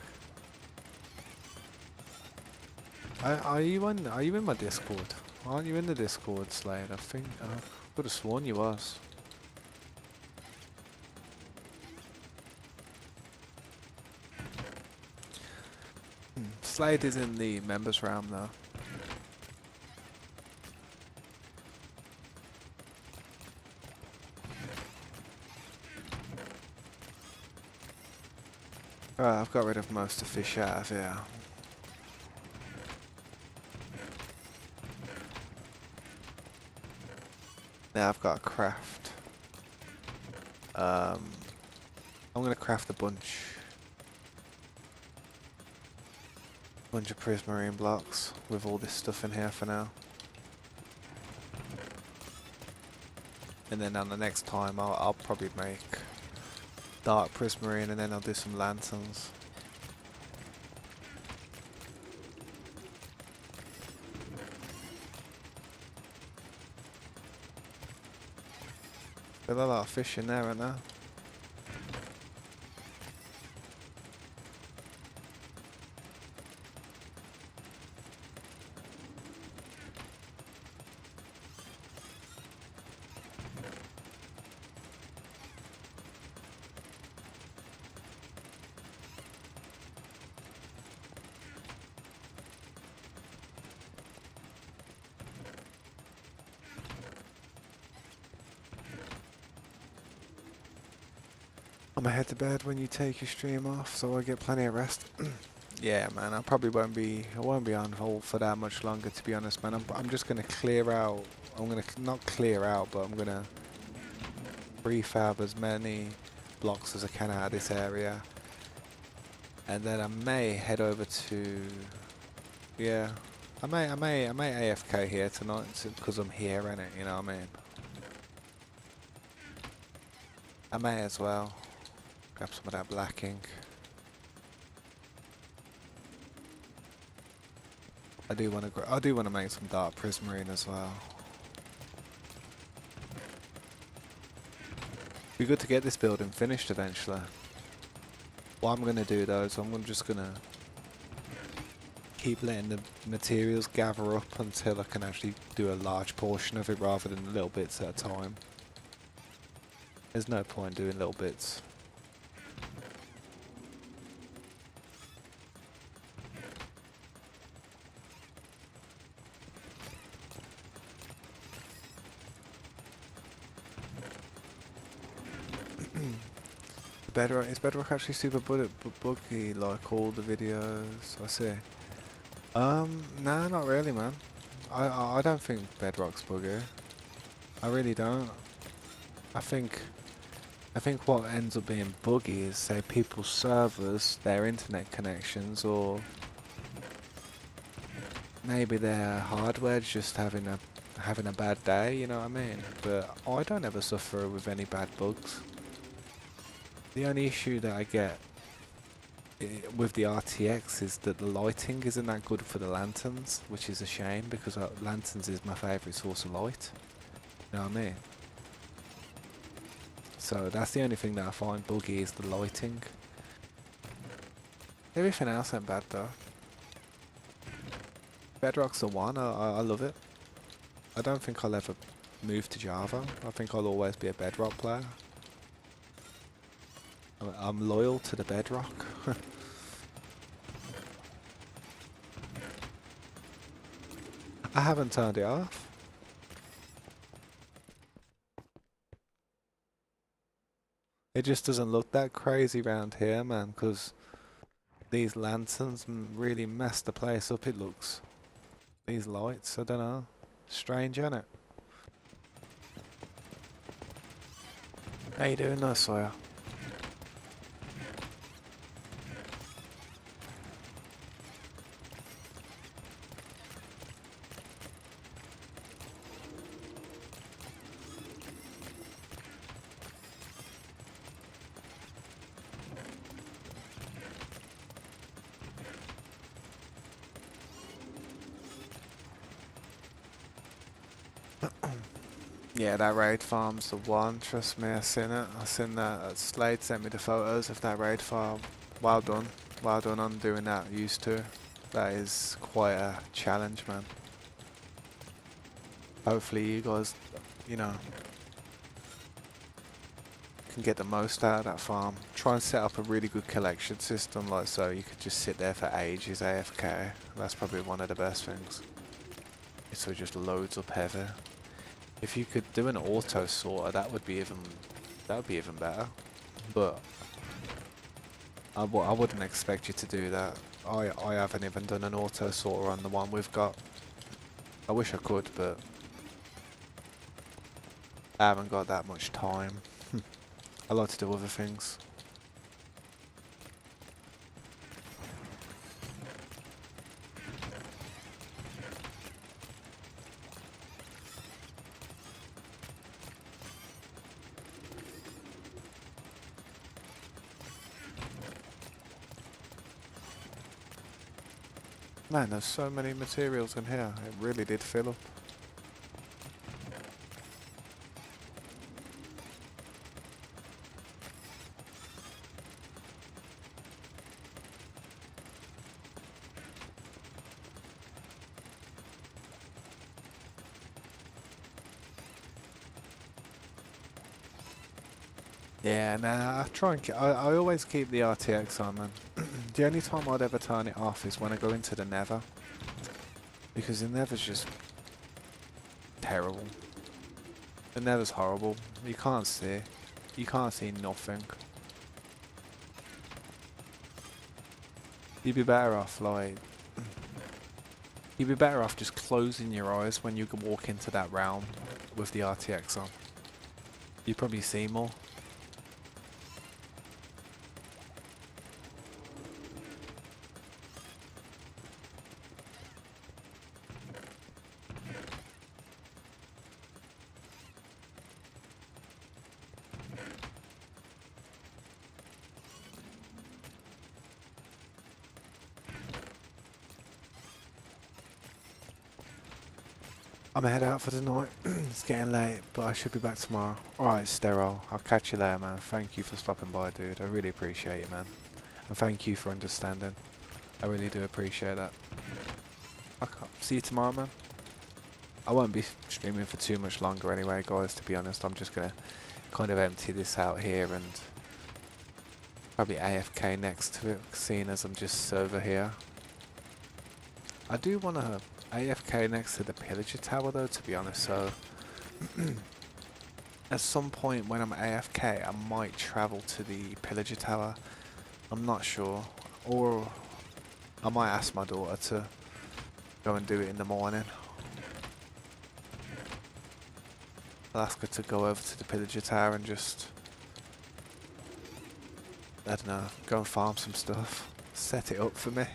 Are you in my Discord? Aren't you in the Discord, Slade? I think I could have sworn you was. Slade is in the members realm though. Right, I've got rid of most of the fish out of here. Now I've got a craft. I'm gonna craft a bunch of prismarine blocks with all this stuff in here for now. And then on the next time I'll probably make dark prismarine, and then I'll do some lanterns. There's a lot of fish in there right now. I'm gonna head to bed when you take your stream off, so I get plenty of rest. Yeah, man, I probably won't be on hold for that much longer, to be honest, man. I'm just gonna clear out. I'm gonna not clear out, but I'm gonna prefab as many blocks as I can out of this area. And then I may head over to, yeah, I may AFK here tonight because I'm here, innit, you know what I mean? I may as well grab some of that black ink. I do want to make some dark prismarine as well. Be good to get this building finished eventually. What I'm gonna do though is I'm just gonna keep letting the materials gather up until I can actually do a large portion of it rather than little bits at a time. There's no point doing little bits. Bedrock, is Bedrock actually super buggy like all the videos I see? Nah, not really, man. I don't think Bedrock's buggy. I really don't. I think what ends up being buggy is, say, people's servers, their internet connections, or maybe their hardware's just having a bad day, you know what I mean? But I don't ever suffer with any bad bugs. The only issue that I get with the RTX is that the lighting isn't that good for the lanterns, which is a shame because lanterns is my favourite source of light. You know what I mean? So that's the only thing that I find buggy is the lighting. Everything else ain't bad though. Bedrock's the one, I love it. I don't think I'll ever move to Java. I think I'll always be a Bedrock player. I'm loyal to the Bedrock. I haven't turned it off. It just doesn't look that crazy around here, man, because these lanterns really mess the place up, it looks. These lights, I don't know. Strange, isn't it? How you doing, though, Sawyer? Yeah, that raid farm's the one, trust me, I seen it. I seen that Slade sent me the photos of that raid farm. Well done. Well done on doing that, used to. That is quite a challenge, man. Hopefully you guys, you know, can get the most out of that farm. Try and set up a really good collection system, like so you could just sit there for ages AFK. That's probably one of the best things. So it just loads up heavy. If you could do an auto sorter, that would be even better. But I wouldn't expect you to do that. I haven't even done an auto sorter on the one we've got. I wish I could, but I haven't got that much time. I like to do other things. Man, there's so many materials in here. It really did fill up. Yeah, nah, I try and I always keep the RTX on, man. The only time I'd ever turn it off is when I go into the Nether. Because the Nether's just terrible. The Nether's horrible. You can't see. You can't see nothing. You'd be better off, like... You'd be better off just closing your eyes when you can walk into that realm with the RTX on. You'd probably see more. I'm head out for the night. It's getting late, but I should be back tomorrow. Alright, Sterile. I'll catch you later, man. Thank you for stopping by, dude. I really appreciate it, man. And thank you for understanding. I really do appreciate that. Okay. See you tomorrow, man. I won't be streaming for too much longer anyway, guys, to be honest. I'm just going to kind of empty this out here and probably AFK next to it, seeing as I'm just over here. I do want to AFK next to the pillager tower though, to be honest, so at some point when I'm AFK I might travel to the pillager tower. I'm not sure, or I might ask my daughter to go and do it in the morning. I'll ask her to go over to the pillager tower and just, I don't know, go and farm some stuff, set it up for me.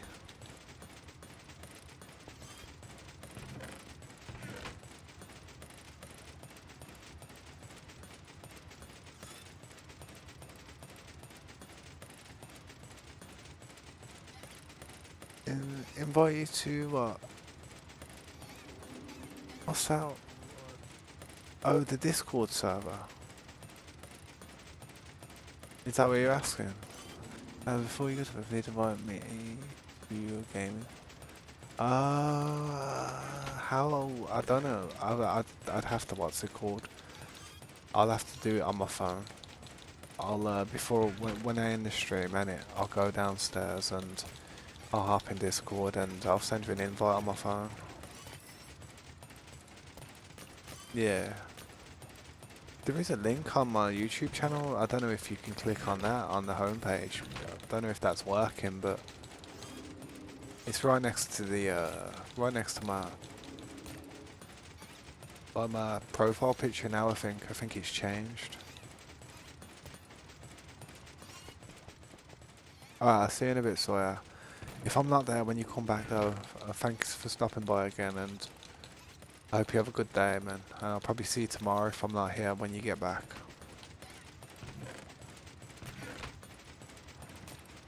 Invite you to what? What's that? Oh, the Discord server. Is that what you're asking? Before you go to the video, invite me to your gaming. How? I don't know. I'd have to, what's it called? I'll have to do it on my phone. I'll, when I end the stream, I'll go downstairs and I'll hop in Discord and I'll send you an invite on my phone. Yeah. There is a link on my YouTube channel. I don't know if you can click on that on the homepage. I don't know if that's working, but it's right next to the right next to my profile picture now. I think it's changed. Alright, I'll see you in a bit, Sawyer. If I'm not there when you come back though, thanks for stopping by again, and I hope you have a good day, man. And I'll probably see you tomorrow if I'm not here when you get back.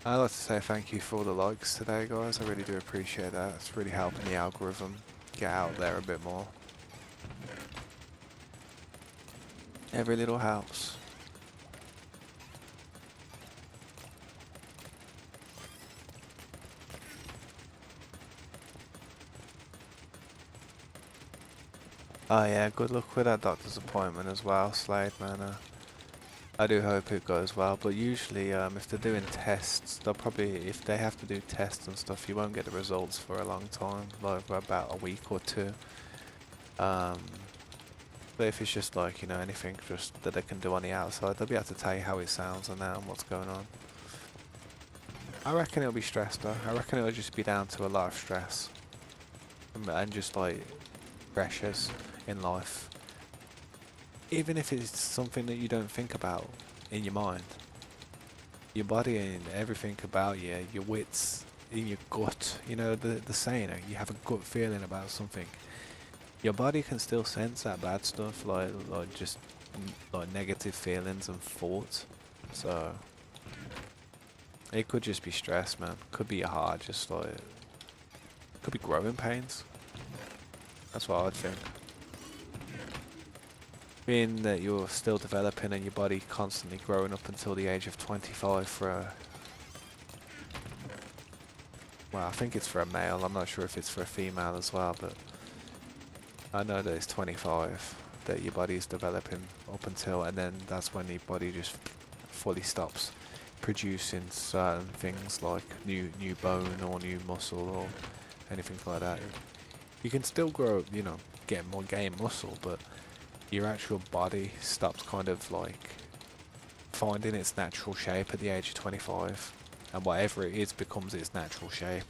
I'd like to say thank you for all the likes today, guys. I really do appreciate that. It's really helping the algorithm get out there a bit more. Every little helps. Oh yeah, good luck with that doctor's appointment as well, Slade, man. I do hope it goes well, but usually if they're doing tests, they'll probably, if they have to do tests and stuff, you won't get the results for a long time, like for about a week or two. But if it's just like, you know, anything just that they can do on the outside, they'll be able to tell you how it sounds and that and what's going on. I reckon it'll be stress though. I reckon it'll just be down to a lot of stress. And just like pressures in life. Even if it's something that you don't think about in your mind. Your body and everything about you, your wits, in your gut, you know, the saying, you have a gut feeling about something. Your body can still sense that bad stuff, like just like negative feelings and thoughts. So it could just be stress, man. Could be your heart, just like, could be growing pains. That's what I'd think. Being that you're still developing and your body constantly growing up until the age of 25 for a... Well, I think it's for a male. I'm not sure if it's for a female as well, but I know that it's 25 that your body is developing up until, and then that's when your body just fully stops producing certain things like new bone or new muscle or anything like that. You can still grow, you know, gain muscle, but your actual body stops kind of like finding its natural shape at the age of 25, and whatever it is becomes its natural shape.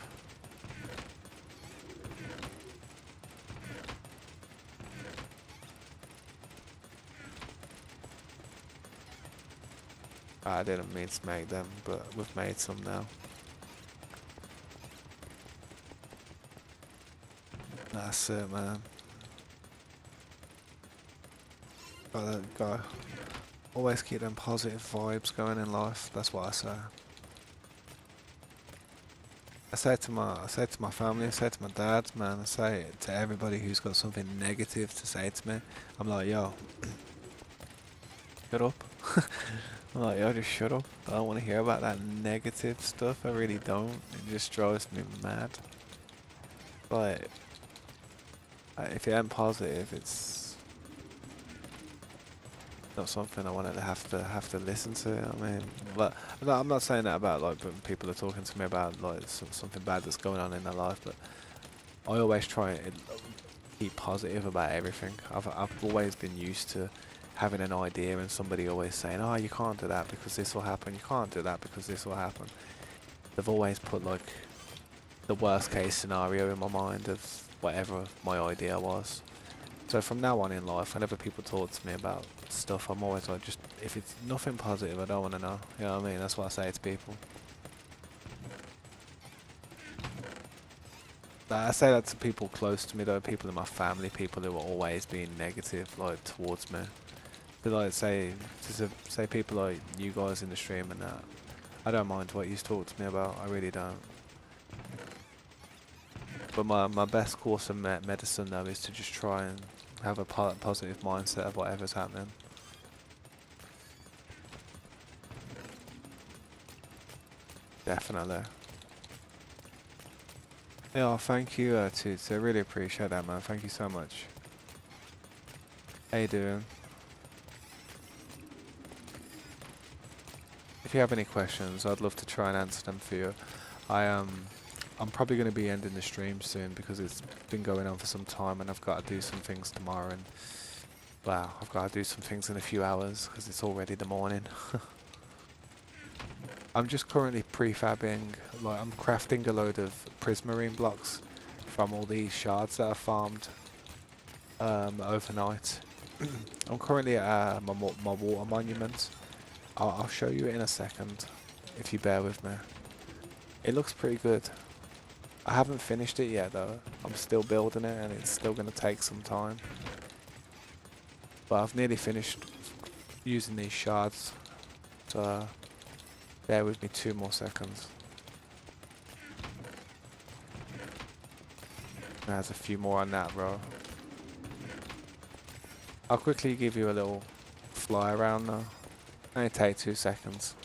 I didn't mean to make them, but we've made some now. That's it, man. Gotta always keep them positive vibes going in life. That's what I say. I say it to my family, I say it to my dad, man, I say it to everybody who's got something negative to say to me. I'm like, yo, shut up. I'm like, yo, just shut up. I don't want to hear about that negative stuff. I really don't. It just drives me mad. Like, if it ain't positive, it's not something I wanted to have to listen to. I mean, but no, I'm not saying that about like when people are talking to me about like something bad that's going on in their life, but I always try and keep positive about everything. I've always been used to having an idea and somebody always saying, oh, you can't do that because this will happen, you can't do that because this will happen. They've always put like the worst case scenario in my mind of whatever my idea was. So from now on in life, whenever people talk to me about stuff, I'm always like, just if it's nothing positive, I don't want to know. You know what I mean? That's what I say to people. I say that to people close to me though, people in my family, people who are always being negative like towards me. But like say people like you guys in the stream and that, I don't mind what you talk to me about, I really don't. But my best course of medicine though is to just try and have a positive mindset of whatever's happening. Definitely. Yeah, thank you, Toots. I really appreciate that, man. Thank you so much. How you doing? If you have any questions, I'd love to try and answer them for you. I'm probably going to be ending the stream soon because it's been going on for some time and I've got to do some things tomorrow and, wow, I've got to do some things in a few hours because it's already the morning. I'm just currently prefabbing, like I'm crafting a load of prismarine blocks from all these shards that I farmed overnight. I'm currently at my water monument. I'll show you it in a second, if you bear with me. It looks pretty good. I haven't finished it yet though. I'm still building it and it's still going to take some time. But I've nearly finished using these shards. So bear with me 2 more seconds. There's a few more on that, bro. I'll quickly give you a little fly around though. Only take 2 seconds.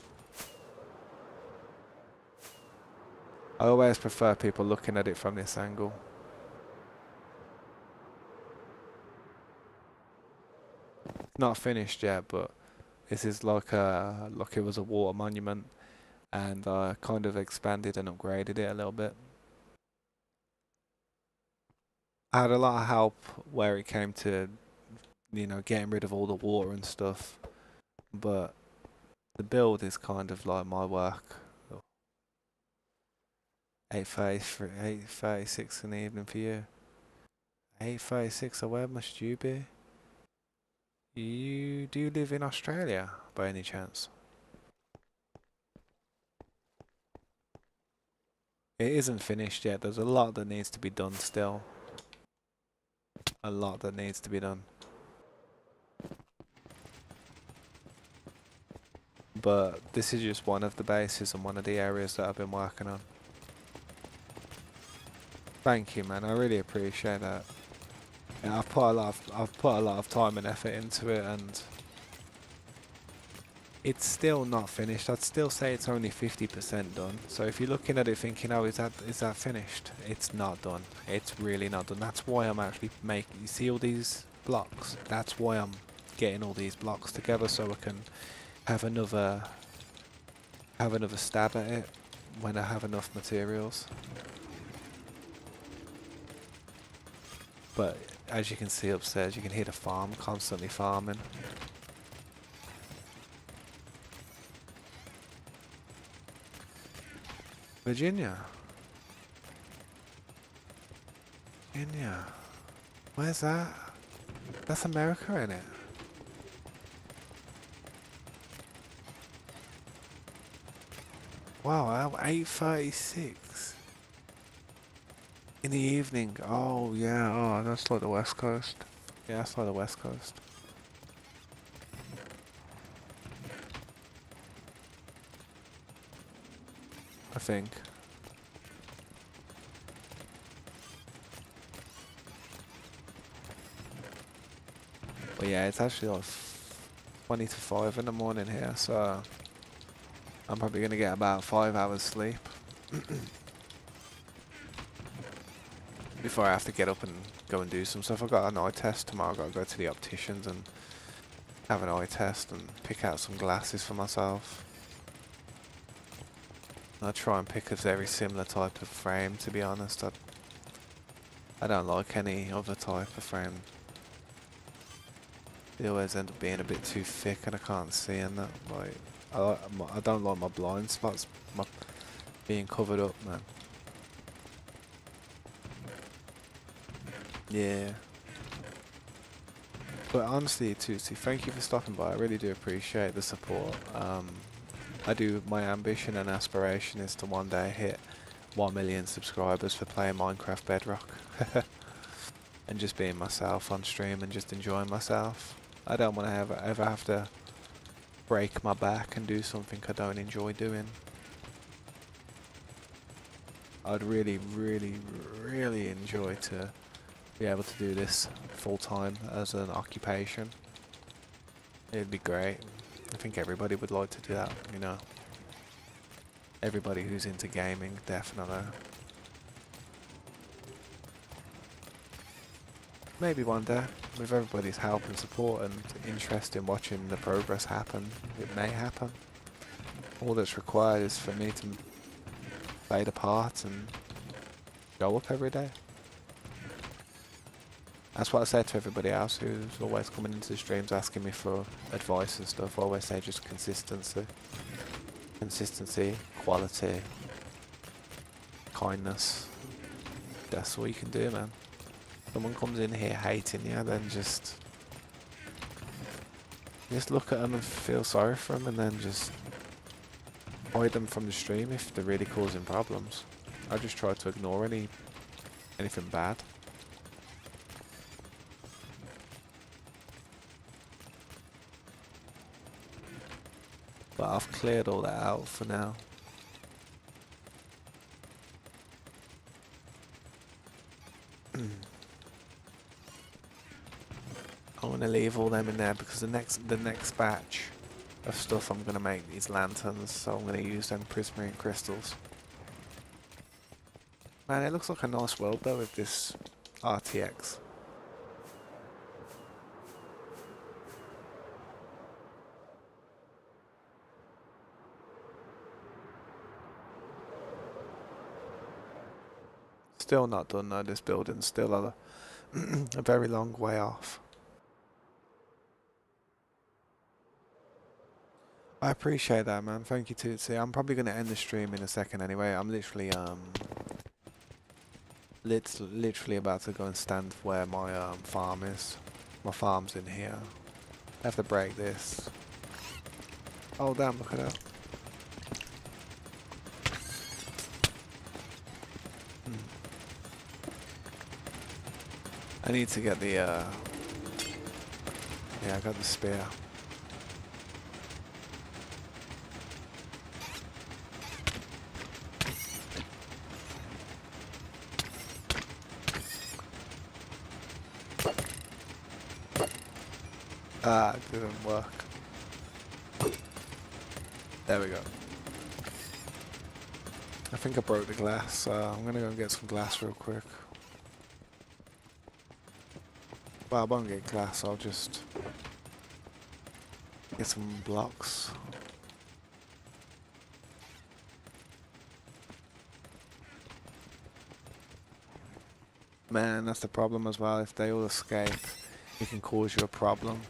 I always prefer people looking at it from this angle. Not finished yet, but this is like it was a water monument, and I kind of expanded and upgraded it a little bit. I had a lot of help where it came to, you know, getting rid of all the water and stuff, but the build is kind of like my work. 8:36 in the evening for you. 8:36. So where must you be? Do you live in Australia by any chance? It isn't finished yet. There's a lot that needs to be done still. A lot that needs to be done. But this is just one of the bases and one of the areas that I've been working on. Thank you, man. I really appreciate that. Yeah, I've put a lot of time and effort into it, and it's still not finished. I'd still say it's only 50% done. So if you're looking at it thinking, oh, is that finished? It's not done. It's really not done. That's why I'm actually making. You see all these blocks? That's why I'm getting all these blocks together so I can have another stab at it when I have enough materials. But as you can see upstairs, you can hear the farm constantly farming. Virginia. Virginia. Where's that? That's America, isn't it? Wow, 8:36 in the evening. Oh yeah, oh that's like the West Coast. Yeah, that's like the West Coast. I think. But yeah, it's actually like 20 to 5 in the morning here, so I'm probably gonna get about 5 hours sleep before I have to get up and go and do some stuff. I've got an eye test tomorrow. I've got to go to the opticians and have an eye test and pick out some glasses for myself. I'll try and pick a very similar type of frame, to be honest. I don't like any other type of frame. They always end up being a bit too thick and I can't see in that. Like, I don't like my blind spots being covered up, man. Yeah. But honestly, Tootsie, thank you for stopping by. I really do appreciate the support. My ambition and aspiration is to one day hit 1 million subscribers for playing Minecraft Bedrock. And just being myself on stream and just enjoying myself. I don't want to ever have to break my back and do something I don't enjoy doing. I'd really, really, really enjoy to be able to do this full time as an occupation. It'd be great. I think everybody would like to do that, you know. Everybody who's into gaming, definitely. Maybe one day, with everybody's help and support and interest in watching the progress happen, it may happen. All that's required is for me to play the part and go up every day. That's what I say to everybody else who's always coming into the streams asking me for advice and stuff. I always say just consistency. Consistency, quality, kindness. That's all you can do, man. Someone comes in here hating you, then just look at them and feel sorry for them and then just hide them from the stream if they're really causing problems. I just try to ignore anything bad. But I've cleared all that out for now. I want to leave all them in there because the next batch of stuff I'm going to make these lanterns, so I'm going to use them prismarine crystals. Man, it looks like a nice world though with this RTX. Still not done though, this building's still a very long way off. I appreciate that, man. Thank you, Tootsie. I'm probably going to end the stream in a second anyway. I'm literally about to go and stand where my farm is. My farm's in here. I have to break this. Oh damn, look at that. I need to get the yeah, I got the spear. Ah, it didn't work. There we go. I think I broke the glass, so I'm gonna go and get some glass real quick. Well, I won't get glass, I'll just get some blocks. Man, that's the problem as well. If they all escape, it can cause you a problem.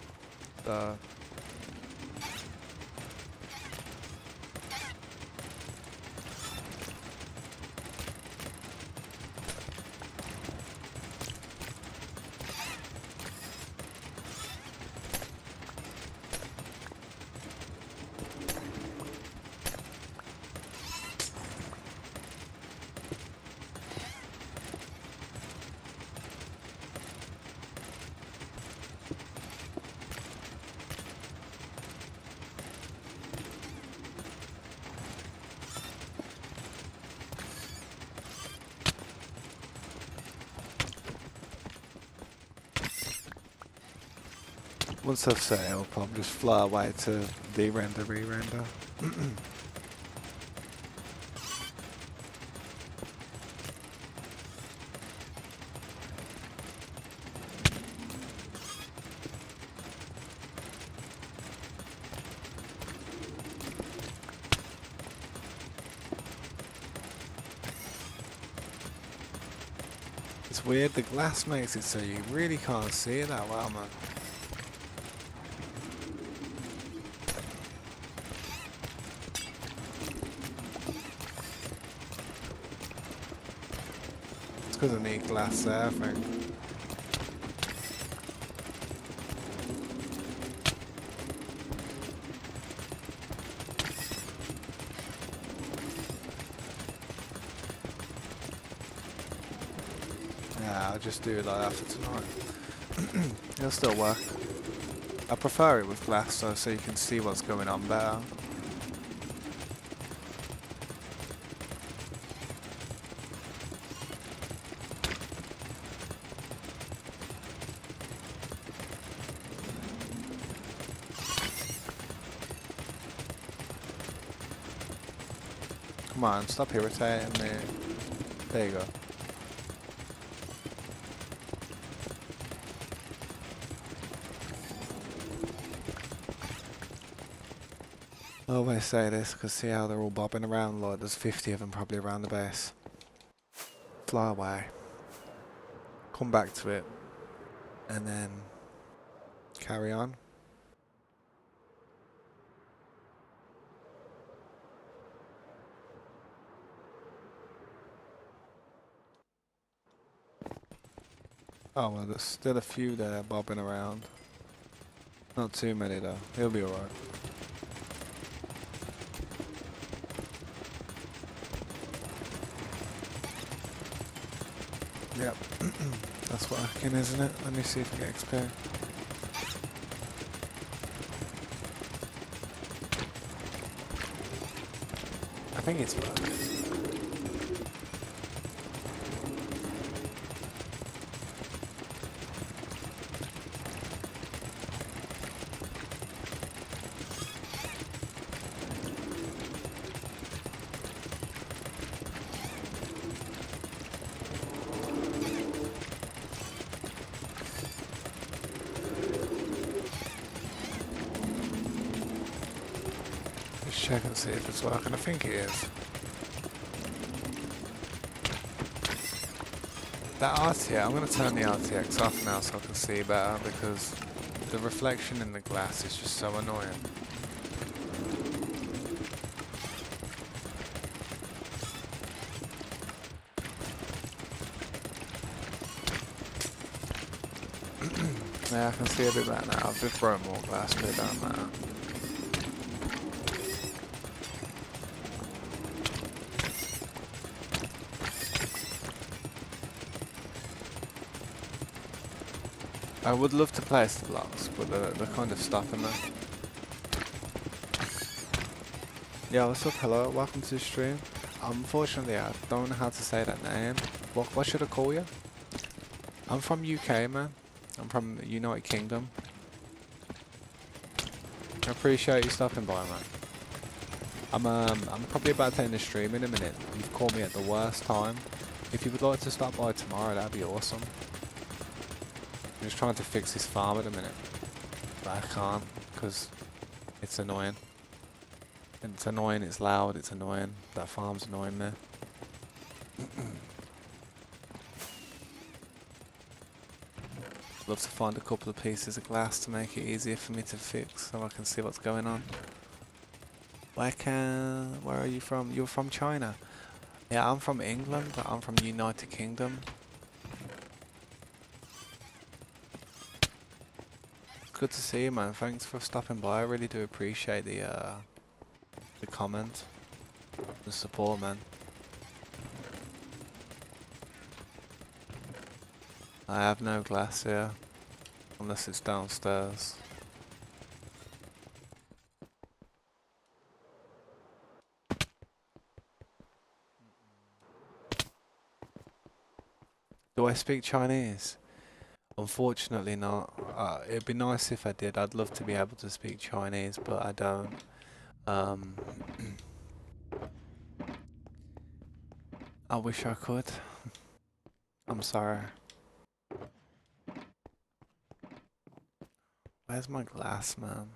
Once I've set it up, I'll just fly away to de-render, re-render. It's weird, the glass makes it so you really can't see it that well, man. It's because I need glass there, I think. Yeah, I'll just do it like that for tonight. It'll still work. I prefer it with glass though, so you can see what's going on better. Come on, stop irritating me. There you go. I always say this because see how they're all bobbing around, like there's 50 of them probably around the base. Fly away. Come back to it. And then carry on. Oh well, there's still a few there bobbing around. Not too many though. He'll be alright. Yep. That's working, isn't it? Let me see if I get XP. I think it's working. Let's check and see if it's working. I think it is. That RTX, I'm going to turn the RTX off now so I can see better because the reflection in the glass is just so annoying. Yeah, I can see a bit better now. I've just brought more glass, but it don't matter. I would love to place the blocks, but they're kind of stopping me. Yeah, what's up? Hello, welcome to the stream. Unfortunately, I don't know how to say that name. What should I call you? I'm from UK, man. I'm from the United Kingdom. I appreciate you stopping by, man. I'm probably about to end the stream in a minute. You've called me at the worst time. If you would like to stop by tomorrow, that'd be awesome. I'm just trying to fix this farm at the minute, but I can't because it's annoying. And it's annoying, it's loud, it's annoying. That farm's annoying me. Love to find a couple of pieces of glass to make it easier for me to fix so I can see what's going on. Where are you from? You're from China? Yeah, I'm from England, but I'm from the United Kingdom. Good to see you, man. Thanks for stopping by. I really do appreciate the comment, the support, man. I have no glass here, unless it's downstairs. Do I speak Chinese? Unfortunately not. It'd be nice if I did. I'd love to be able to speak Chinese, but I don't. Um, I wish I could. I'm sorry. Where's my glass, man?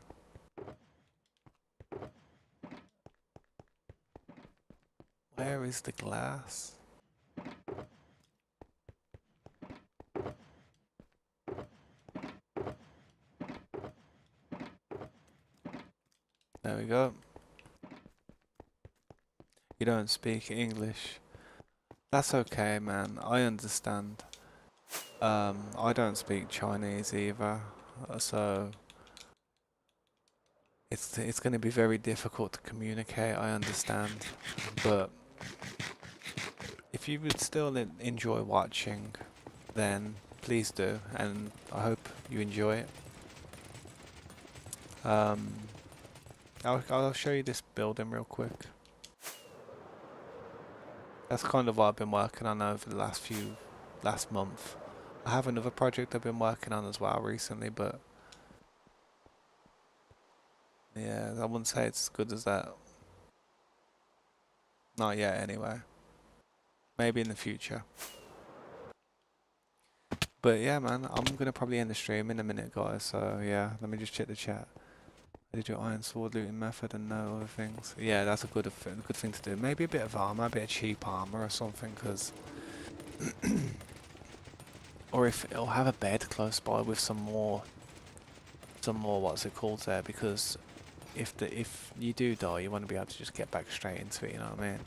Where is the glass? There we go. You don't speak English. That's okay, man. I understand. I don't speak Chinese either, so it's going to be very difficult to communicate. I understand, but if you would still enjoy watching, then please do, and I hope you enjoy it. I'll show you this building real quick. That's kind of what I've been working on over the last month. I have another project I've been working on as well recently, but yeah, I wouldn't say it's as good as that. Not yet, anyway. Maybe in the future. But yeah, man, I'm gonna probably end the stream in a minute, guys. So yeah, let me just check the chat. Did your iron sword looting method and no other things? Yeah, that's a good thing to do. Maybe a bit of armor, a bit of cheap armor or something, because or if it'll have a bed close by with some more what's it called there, because if you do die, you want to be able to just get back straight into it. You know what I mean?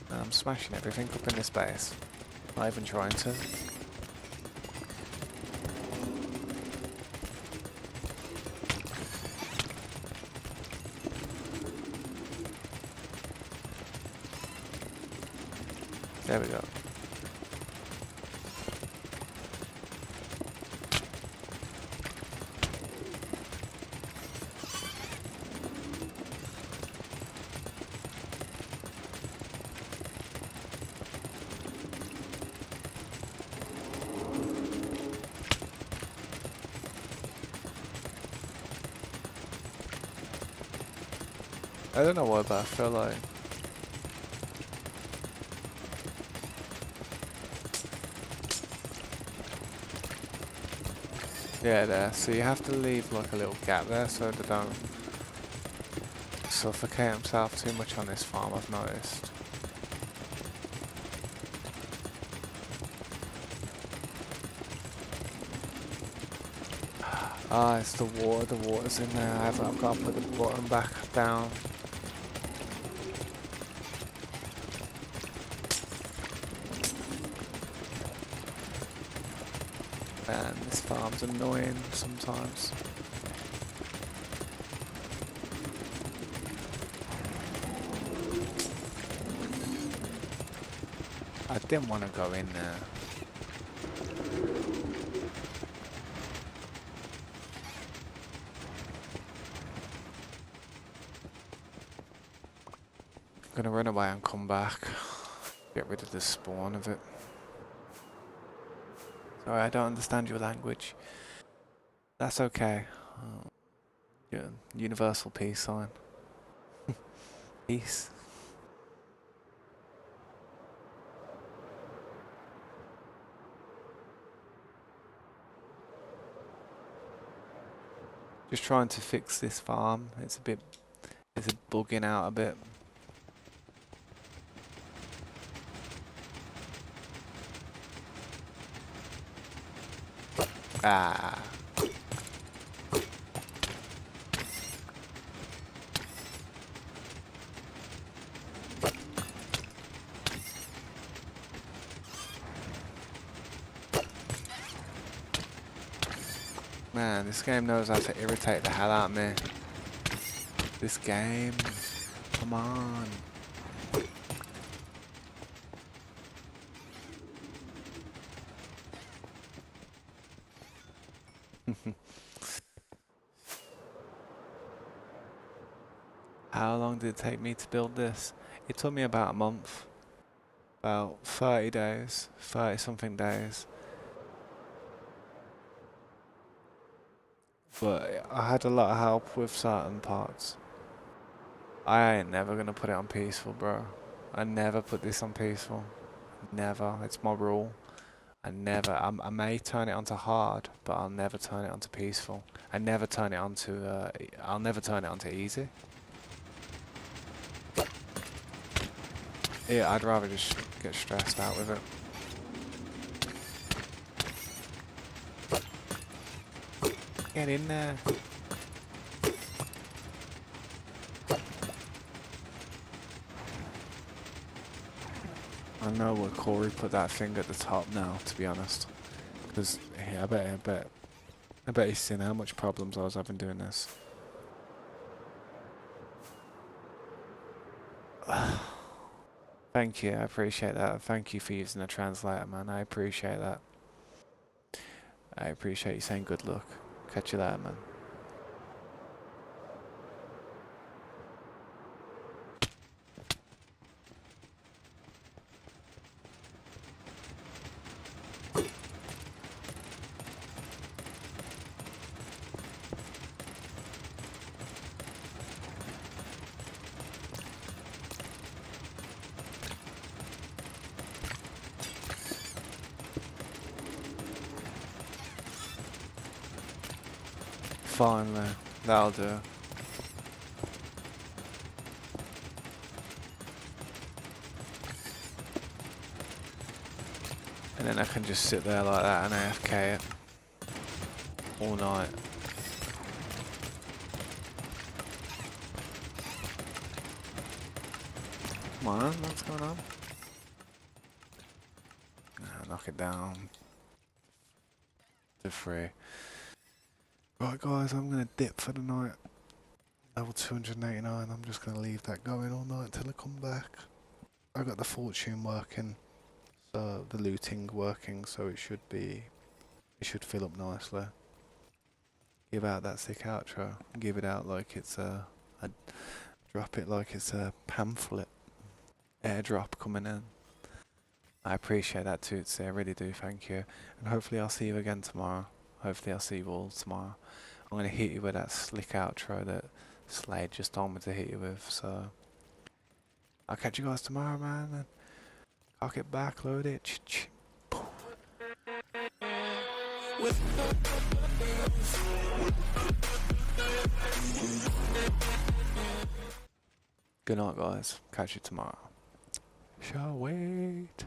And I'm smashing everything up in this base. Not even trying to. There we go. I don't know why, but I feel like yeah, there. So you have to leave like a little gap there so they don't suffocate himself too much on this farm, I've noticed. Ah, it's the water. The water's in there. I've got to put the bottom back down. Man, this farm's annoying sometimes. I didn't want to go in there. I'm gonna run away and come back. Get rid of the spawn of it. Sorry, I don't understand your language. That's okay. Yeah, universal peace sign. Peace. Just trying to fix this farm. It's bugging out a bit. Ah. Man, this game knows how to irritate the hell out of me. This game. Come on. How long did it take me to build this? It took me about a month. About 30 days. 30 something days. but I had a lot of help with certain parts. I ain't never gonna put it on peaceful, bro. I never put this on peaceful. Never. It's my rule. I may turn it onto hard, but I'll never turn it onto peaceful. I'll never turn it onto easy. Yeah, I'd rather just get stressed out with it. Get in there. I know where Corey put that thing at the top now, to be honest. Because I bet he's seen how much problems I was having doing this. Thank you, I appreciate that. Thank you for using a translator, man. I appreciate that. I appreciate you saying good luck. Catch you later, man. Finally, that'll do. And then I can just sit there like that and AFK it all night. Come on, what's going on? Nah, knock it down to 3. Right guys, I'm going to dip for the night. Level 289, I'm just going to leave that going all night till I come back. I got the fortune working, so the looting working, so it should fill up nicely. Give out that sick outro. Give it out like it's drop it like it's a pamphlet. Airdrop coming in. I appreciate that Tootsie, I really do, thank you. And hopefully I'll see you again tomorrow. Hopefully I'll see you all tomorrow. I'm going to hit you with that slick outro that Slade just told me to hit you with, so I'll catch you guys tomorrow, man, and I'll get back, load it. Good night, guys. Catch you tomorrow. Shall wait.